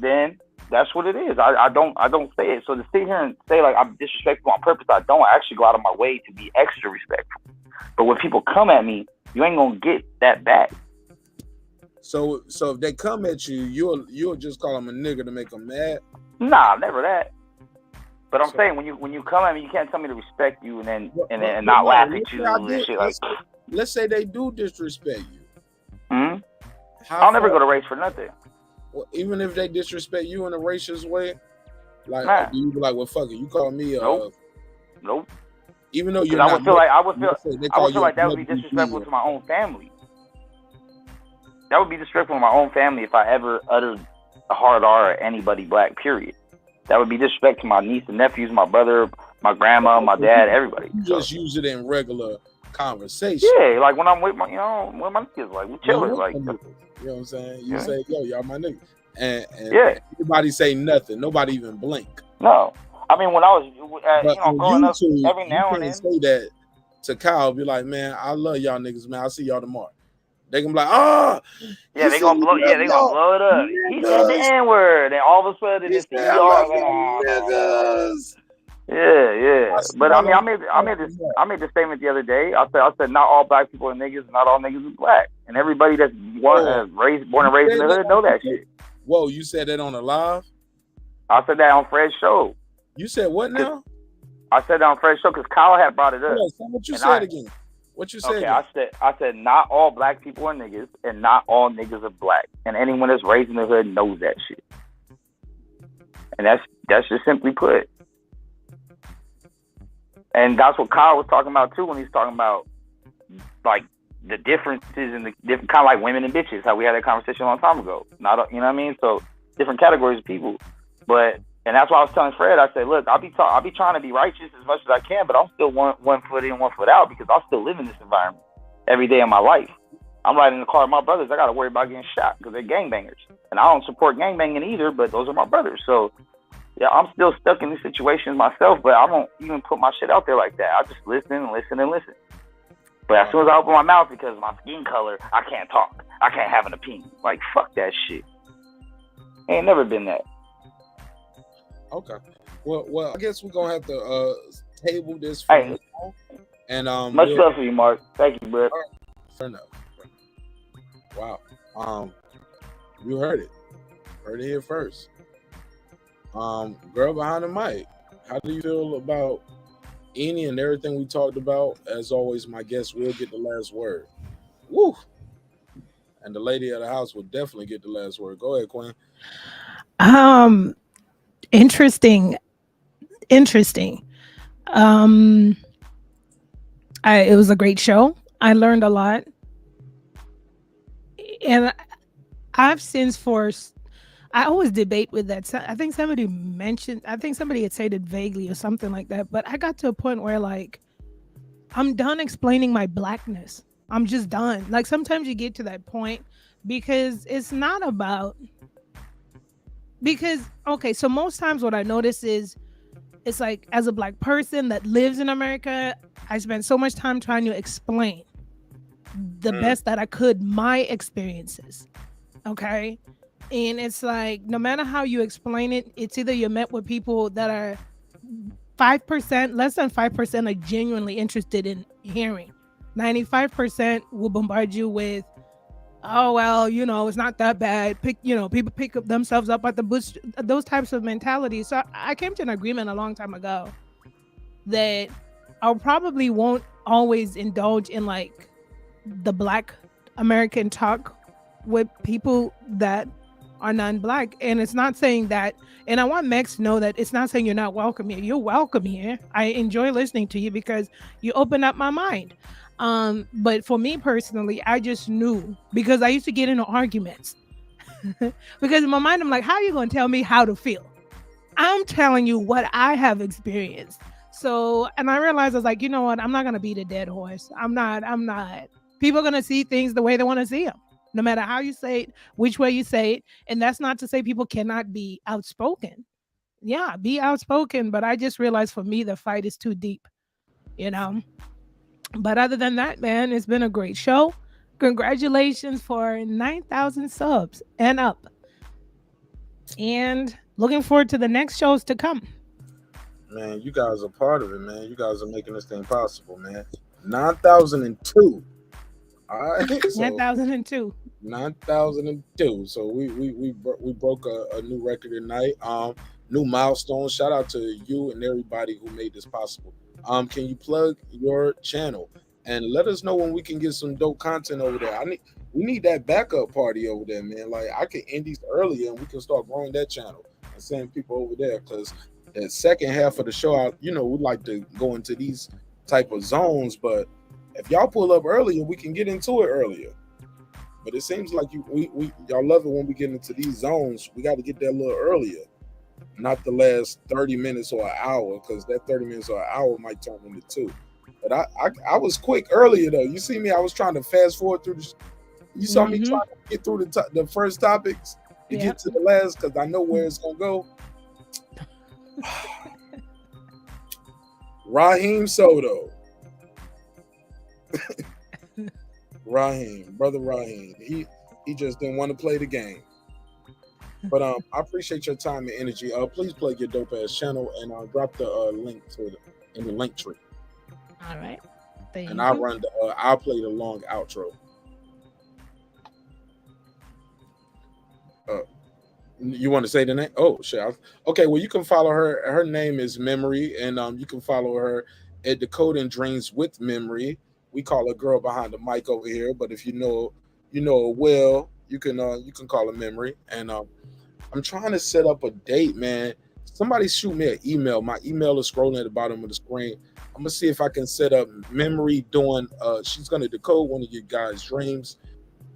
then that's what it is. I don't say it. So to sit here and say like I'm disrespectful on purpose, I don't. I actually go out of my way to be extra respectful. But when people come at me, you ain't gonna get that back. So if they come at you, you'll just call them a nigger to make them mad? Nah, never that. But I'm saying when you come at me, you can't tell me to respect you and then not laugh at you and shit like. Let's say they do disrespect you. Mm-hmm. I'll never go to race for nothing. Well, even if they disrespect you in a racist way, like you be like, well, fuck it, you call me Nope. Even though you're I would feel like that would be disrespectful to my own family. That would be disrespectful to my own family if I ever uttered a hard R at anybody black, period. That would be disrespect to my niece and nephews, my brother, my grandma, my dad, everybody. You just use it in regular conversation. Yeah, like when I'm with my, with my kids, like we chilling, like. You know what I'm saying? You say, yo, y'all my nigga. And everybody say nothing. Nobody even blink. No. I mean, when I was, growing up, every now and then. Say that to Kyle, be like, man, I love y'all niggas, man. I'll see y'all tomorrow. They can be like, yeah, they gonna blow it up. He said the N-word, and all of a sudden it's the niggas. Yeah. But I mean, I made the statement the other day. I said not all black people are niggas, not all niggas are black, and everybody that's born and raised in the hood know that shit. Whoa, you said that on a live? I said that on Fred's show. You said what now? I said that on Fred's show because Kyle had brought it up. What you said again? What you said? Okay, I said not all black people are niggas, and not all niggas are black, and anyone that's raised in the hood knows that shit. And that's just simply put. And that's what Kyle was talking about too when he's talking about like the differences in the different kind of like women and bitches. How we had that conversation a long time ago. Not you know what I mean? So different categories of people. And that's why I was telling Fred. I said, look, I'll be trying to be righteous as much as I can, but I'm still one foot in, 1 foot out because I still live in this environment every day of my life. I'm riding in the car with my brothers. I got to worry about getting shot because they're gangbangers, and I don't support gangbanging either. But those are my brothers, so. Yeah, I'm still stuck in these situations myself, but I don't even put my shit out there like that. I just listen. But as soon as I open my mouth because of my skin color, I can't talk. I can't have an opinion. Like, fuck that shit. Ain't never been that. Okay. Well, I guess we're going to have to table this for now. And much love for you, Mark. Thank you, bro. Fair enough. Wow. You heard it. Heard it here first. Girl behind the mic. How do you feel about any and everything we talked about? As always, my guest will get the last word. Woo! And the lady of the house will definitely get the last word. Go ahead, Queen. Interesting. It was a great show. I learned a lot. And I've since forced, I always debate with that. I think somebody had said it vaguely or something like that, but I got to a point where like, I'm done explaining my blackness. I'm just done. Like sometimes you get to that point because it's not about, okay, so most times what I notice is it's like as a black person that lives in America, I spent so much time trying to explain the best that I could my experiences. Okay. And it's like, no matter how you explain it, it's either you're met with people that are 5%, less than 5% are genuinely interested in hearing. 95% will bombard you with, oh, well, it's not that bad. People pick up themselves up at the bush, those types of mentalities. So I came to an agreement a long time ago that I probably won't always indulge in like the Black American talk with people that are non-Black. And it's not saying that, and I want Mex to know that it's not saying you're not welcome here. You're welcome here. I enjoy listening to you because you open up my mind. But for me personally, I just knew because I used to get into arguments because in my mind, I'm like, how are you going to tell me how to feel? I'm telling you what I have experienced. So, and I realized I was like, you know what? I'm not going to beat a dead horse. I'm not. People are going to see things the way they want to see them, no matter how you say it, which way you say it. And that's not to say people cannot be outspoken. Yeah, be outspoken. But I just realized for me, the fight is too deep, But other than that, man, it's been a great show. Congratulations for 9,000 subs and up. And looking forward to the next shows to come. Man, you guys are part of it, man. You guys are making this thing possible, man. 9,002. All right. 9,002. 9,002. So we broke a new record tonight. New milestone. Shout out to you and everybody who made this possible. Can you plug your channel and let us know when we can get some dope content over there? We need that backup party over there, man. Like I can end these earlier and we can start growing that channel and send people over there because the second half of the show, we like to go into these type of zones, but if y'all pull up earlier, we can get into it earlier. But it seems like y'all love it when we get into these zones. We got to get there a little earlier, not the last 30 minutes or an hour, because that 30 minutes or an hour might turn into 2. But I was quick earlier though. You see me? I was trying to fast forward through. You saw me trying to get through the first topics to get to the last, because I know where it's gonna go. Raheem Soto. Brother Raheem. He just didn't want to play the game. But I appreciate your time and energy. Please plug your dope ass channel and I'll drop the link to it in the link tree. All right. And I'll play the long outro. You want to say the name? Oh shit. Okay, well you can follow her. Her name is Memory, and you can follow her at Decoding Dreams with Memory. We call her Girl Behind the Mic over here, but if you know her well, you can call her Memory. And I'm trying to set up a date, man. Somebody shoot me an email. My email is scrolling at the bottom of the screen. I'm gonna see if I can set up Memory doing. She's gonna decode one of your guys' dreams,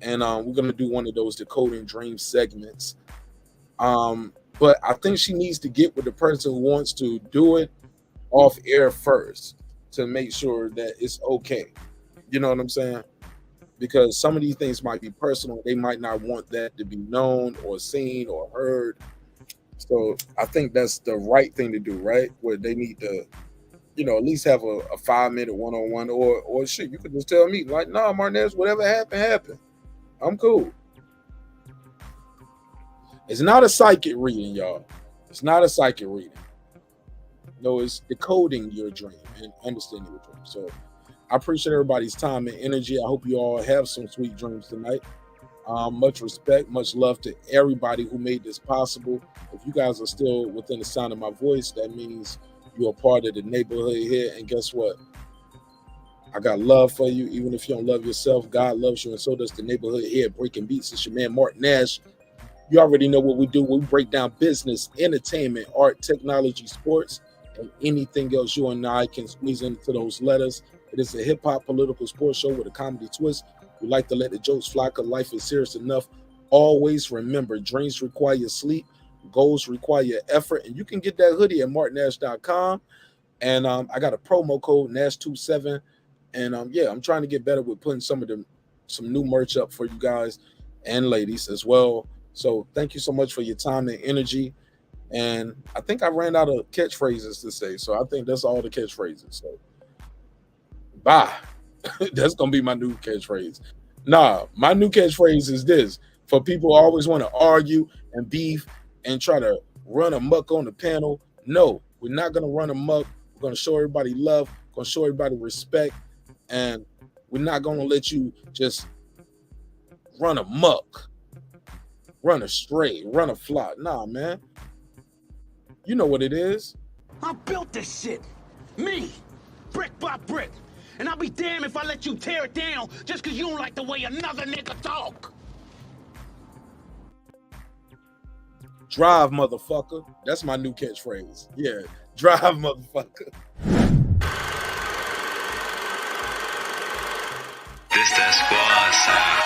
and we're gonna do one of those decoding dreams segments. But I think she needs to get with the person who wants to do it off air first to make sure that it's okay. You know what I'm saying? Because some of these things might be personal. They might not want that to be known or seen or heard. So I think that's the right thing to do, right? Where they need to, at least have a 5-minute one-on-one or shit. You could just tell me like, nah, Marq Nash, whatever happened. I'm cool. It's not a psychic reading, y'all. It's not a psychic reading. No, it's decoding your dream and understanding your dream. So I appreciate everybody's time and energy. I hope you all have some sweet dreams tonight. Much respect, much love to everybody who made this possible. If you guys are still within the sound of my voice, that means you're a part of the neighborhood here. And guess what? I got love for you. Even if you don't love yourself, God loves you, and so does the neighborhood here at Breaking Beats. It's your man, Marq Nash. You already know what we do. We break down business, entertainment, art, technology, sports, and anything else you and I can squeeze into those letters. It is a hip-hop political sports show with a comedy twist. We like to let the jokes fly because life is serious enough. Always remember, dreams require sleep, goals require effort, and you can get that hoodie at marqnash.com. And I got a promo code Nash27. And yeah, I'm trying to get better with putting some new merch up for you guys and ladies as well. So thank you so much for your time and energy. And I think I ran out of catchphrases to say, so I think that's all the catchphrases. So bye. That's gonna be my new catchphrase. Nah, my new catchphrase is this: for people who always want to argue and beef and try to run amok on the panel. No, we're not gonna run amok. We're gonna show everybody love. We're gonna show everybody respect, and we're not gonna let you just run amok, run astray, run a flop. Nah, man. You know what it is. I built this shit. Me. Brick by brick. And I'll be damned if I let you tear it down just because you don't like the way another nigga talk. Drive, motherfucker. That's my new catchphrase. Yeah, drive, motherfucker. This that squad side.